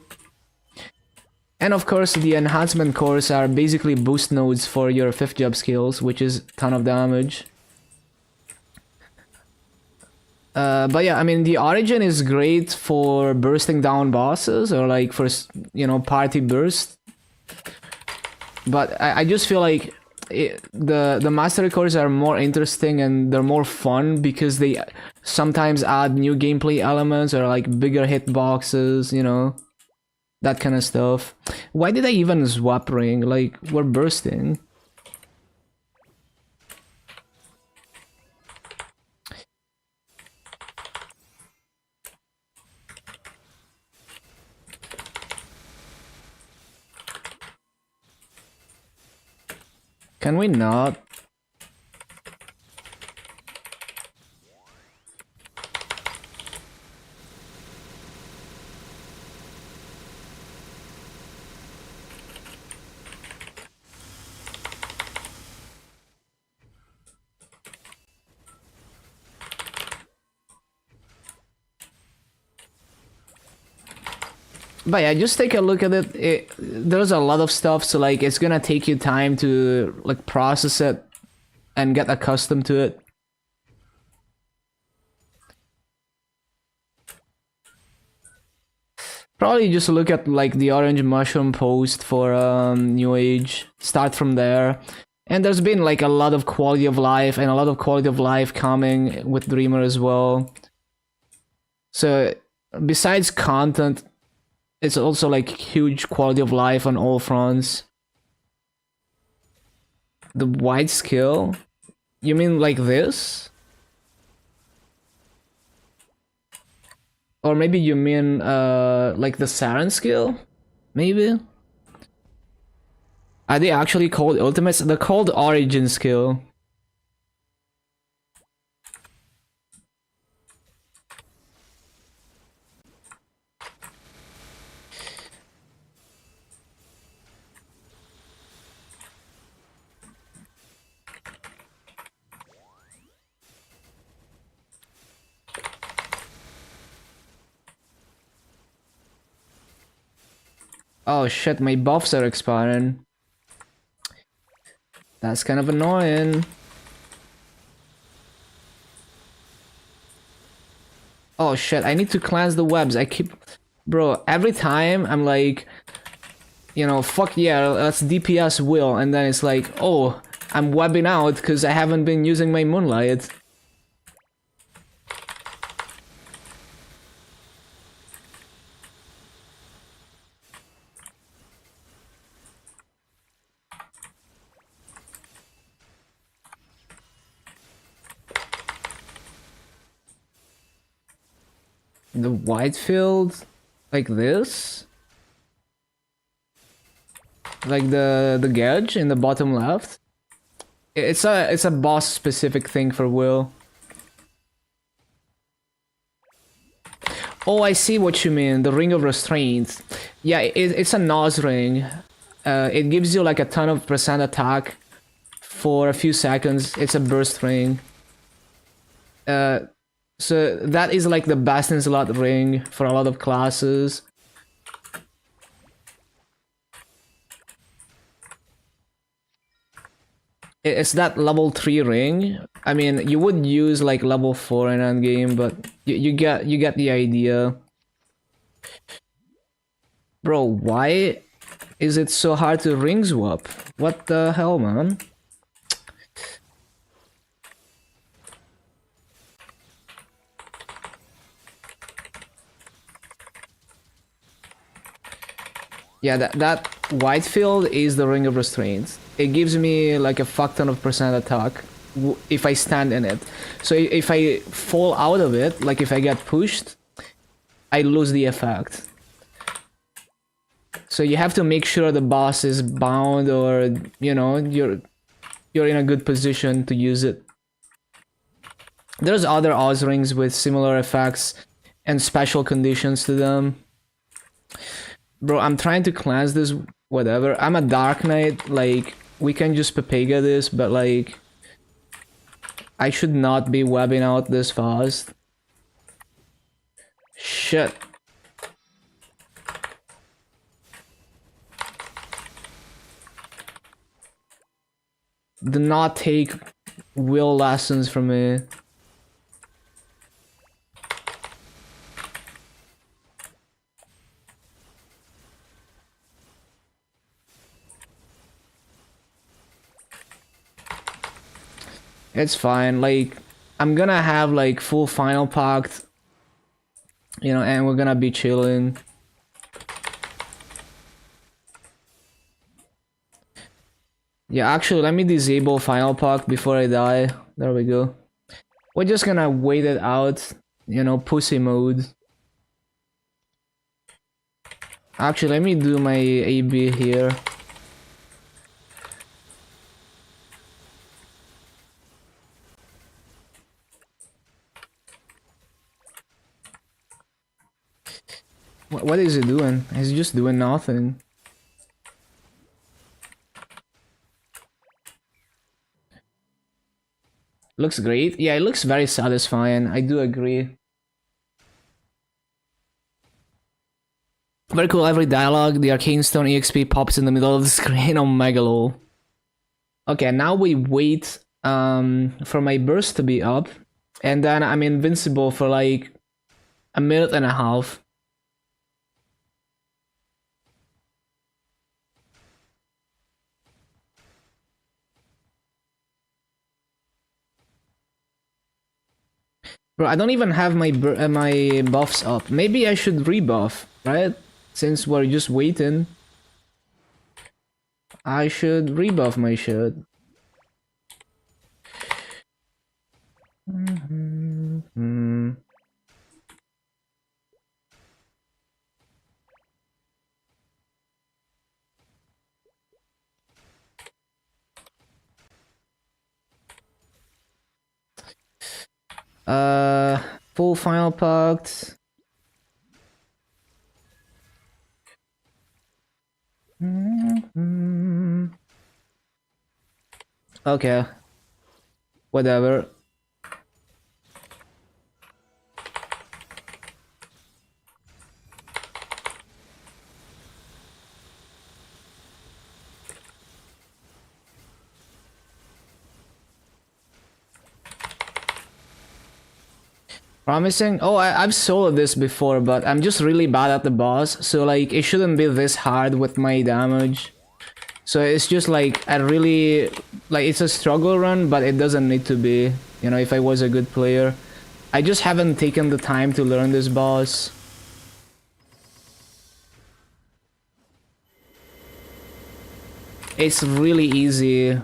And of course the enhancement cores are basically boost nodes for your 5th job skills, which is ton of damage. But yeah, I mean, the origin is great for bursting down bosses or like for, you know, party burst. But I just feel like the mastery cores are more interesting and they're more fun because they sometimes add new gameplay elements or like bigger hitboxes, you know, that kind of stuff. Why did I even swap ring? Like, we're bursting. Can we not? But yeah, just take a look at it. There's a lot of stuff, so like it's gonna take you time to like process it and get accustomed to it. Probably just look at like the orange mushroom post for New Age. Start from there. And there's been like a lot of quality of life and a lot of quality of life coming with Dreamer as well. So besides content, it's also like huge quality of life on all fronts. The white skill? You mean like this? Or maybe you mean like the Saren skill? Maybe? Are they actually called ultimates? They're called origin skill. Oh shit, my buffs are expiring. That's kind of annoying. Oh shit, I need to cleanse the webs. I keep... Bro, every time I'm like... you know, fuck yeah, let's DPS Will, and then it's like, oh, I'm webbing out because I haven't been using my Moonlight. The white field, like this, like the gauge in the bottom left. It's a boss specific thing for Will. Oh, I see what you mean. The ring of restraint. Yeah, it's a Nos ring. It gives you like a ton of percent attack for a few seconds. It's a burst ring. So that is like the best in slot ring for a lot of classes. It's that level 3 ring. I mean, you would use like level 4 in endgame, but you get the idea. Bro, why is it so hard to ring swap? What the hell, man? Yeah, that white field is the ring of restraint. It gives me like a fuck ton of percent attack if I stand in it. So if I fall out of it, like if I get pushed, I lose the effect. So you have to make sure the boss is bound, or you know, you're in a good position to use it. There's other Oz rings with similar effects and special conditions to them. Bro, I'm trying to cleanse this, whatever. I'm a Dark Knight, like, we can just Pepega this, but like, I should not be webbing out this fast. Shit. Do not take Will lessons from me. It's fine, like, I'm gonna have like full final pact, you know, and we're gonna be chilling. Yeah, actually, let me disable final pact before I die. There we go. We're just gonna wait it out, you know, pussy mode. Actually, let me do my AB here. What is he doing? He's just doing nothing. Looks great. Yeah, it looks very satisfying. I do agree. Very cool. Every dialogue, the Arcane Stone EXP pops in the middle of the screen on Megalo. Okay, now we wait for my burst to be up, and then I'm invincible for like a minute and a half. Bro, I don't even have my my buffs up. Maybe I should rebuff, right? Since we're just waiting. I should rebuff my shit. Full final pact. Okay. Whatever. Promising? Oh, I've soloed this before, but I'm just really bad at the boss, so like it shouldn't be this hard with my damage. So it's just like I really like it's a struggle run, but it doesn't need to be. You know, if I was a good player, I just haven't taken the time to learn this boss. It's really easy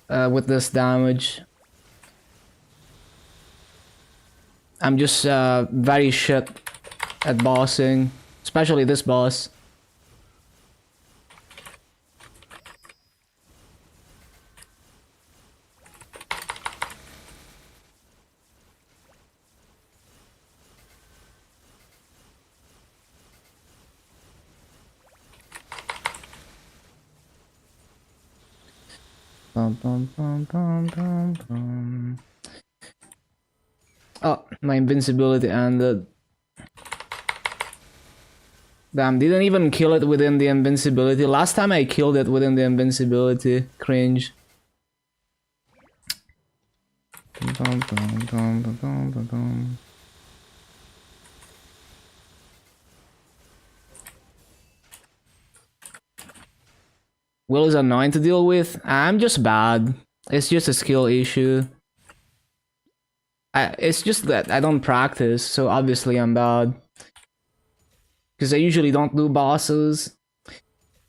with this damage. I'm just very shit at bossing, especially this boss. Bum, bum, bum, bum, bum, bum. Oh, my invincibility ended. Damn, didn't even kill it within the invincibility. Last time I killed it within the invincibility. Cringe. Bum, bum, bum, bum, bum, bum, bum. Will is annoying to deal with. I'm just bad. It's just a skill issue. It's just that I don't practice, so obviously I'm bad. Because I usually don't do bosses.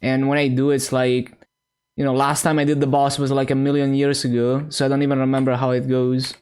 And when I do, it's like, you know, last time I did the boss was like a million years ago, so I don't even remember how it goes.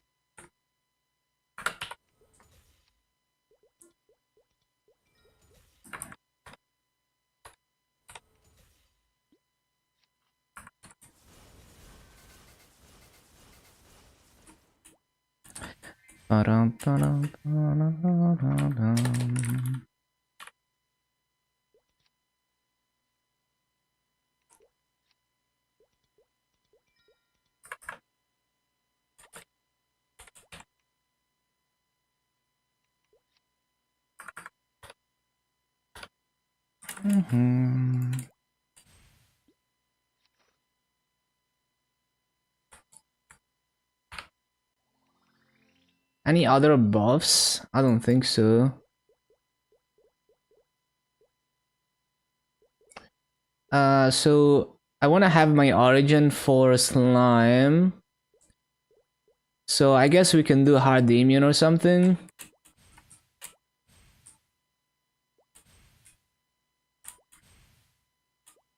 Any other buffs? I don't think so. So I want to have my origin for slime. So I guess we can do hard immune or something.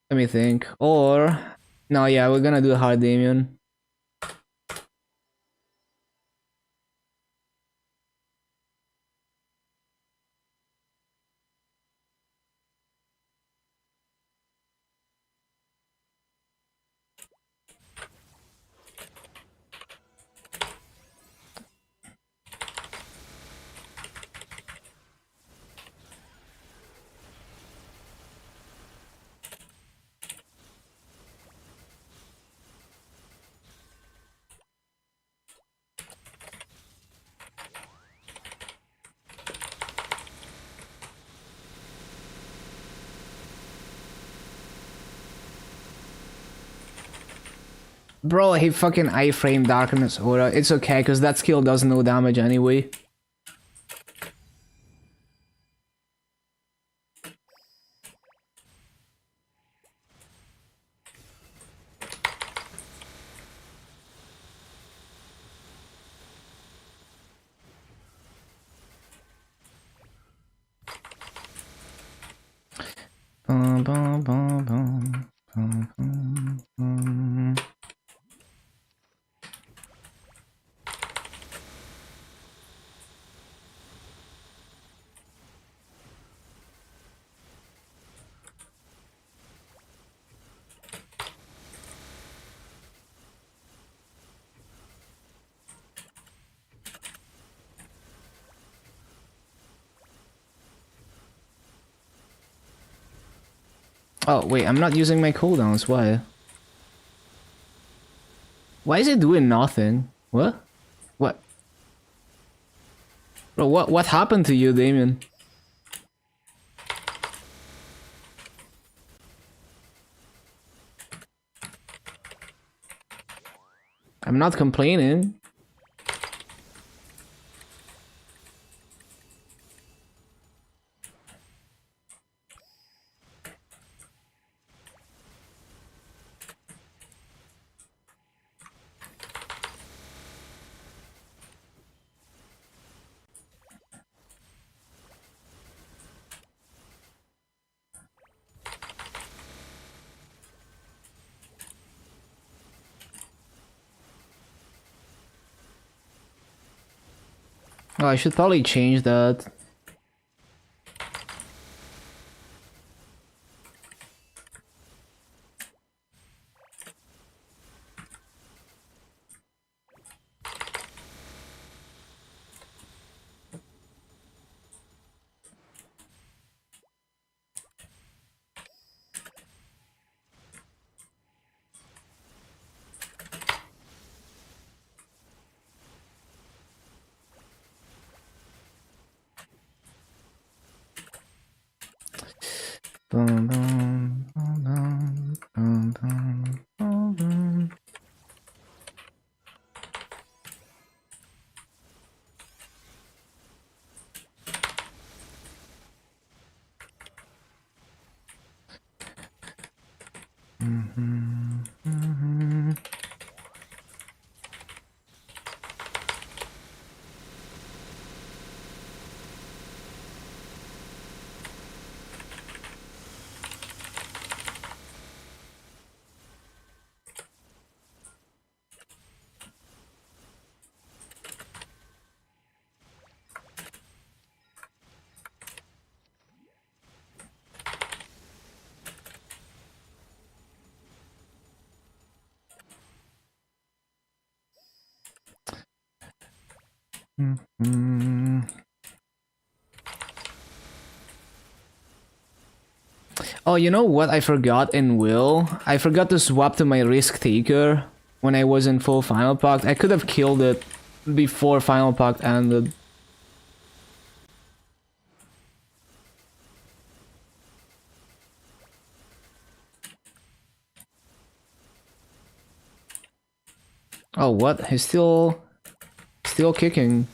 Let me think. Or no, yeah, we're gonna do hard immune. Bro, he fucking iframe darkness aura. It's okay, because that skill does no damage anyway. Bum, bum, bum, bum, bum, bum, bum. Oh, wait, I'm not using my cooldowns. Why? Why is it doing nothing? What? What? Bro, what happened to you, Damien? I'm not complaining. Oh, I should probably change that. Dun, dun, dun, dun, dun, dun, dun, dun. Oh, you know what I forgot in Will? I forgot to swap to my Risk Taker when I was in full Final Pact. I could have killed it before Final Pact ended. Oh, what? He's still kicking.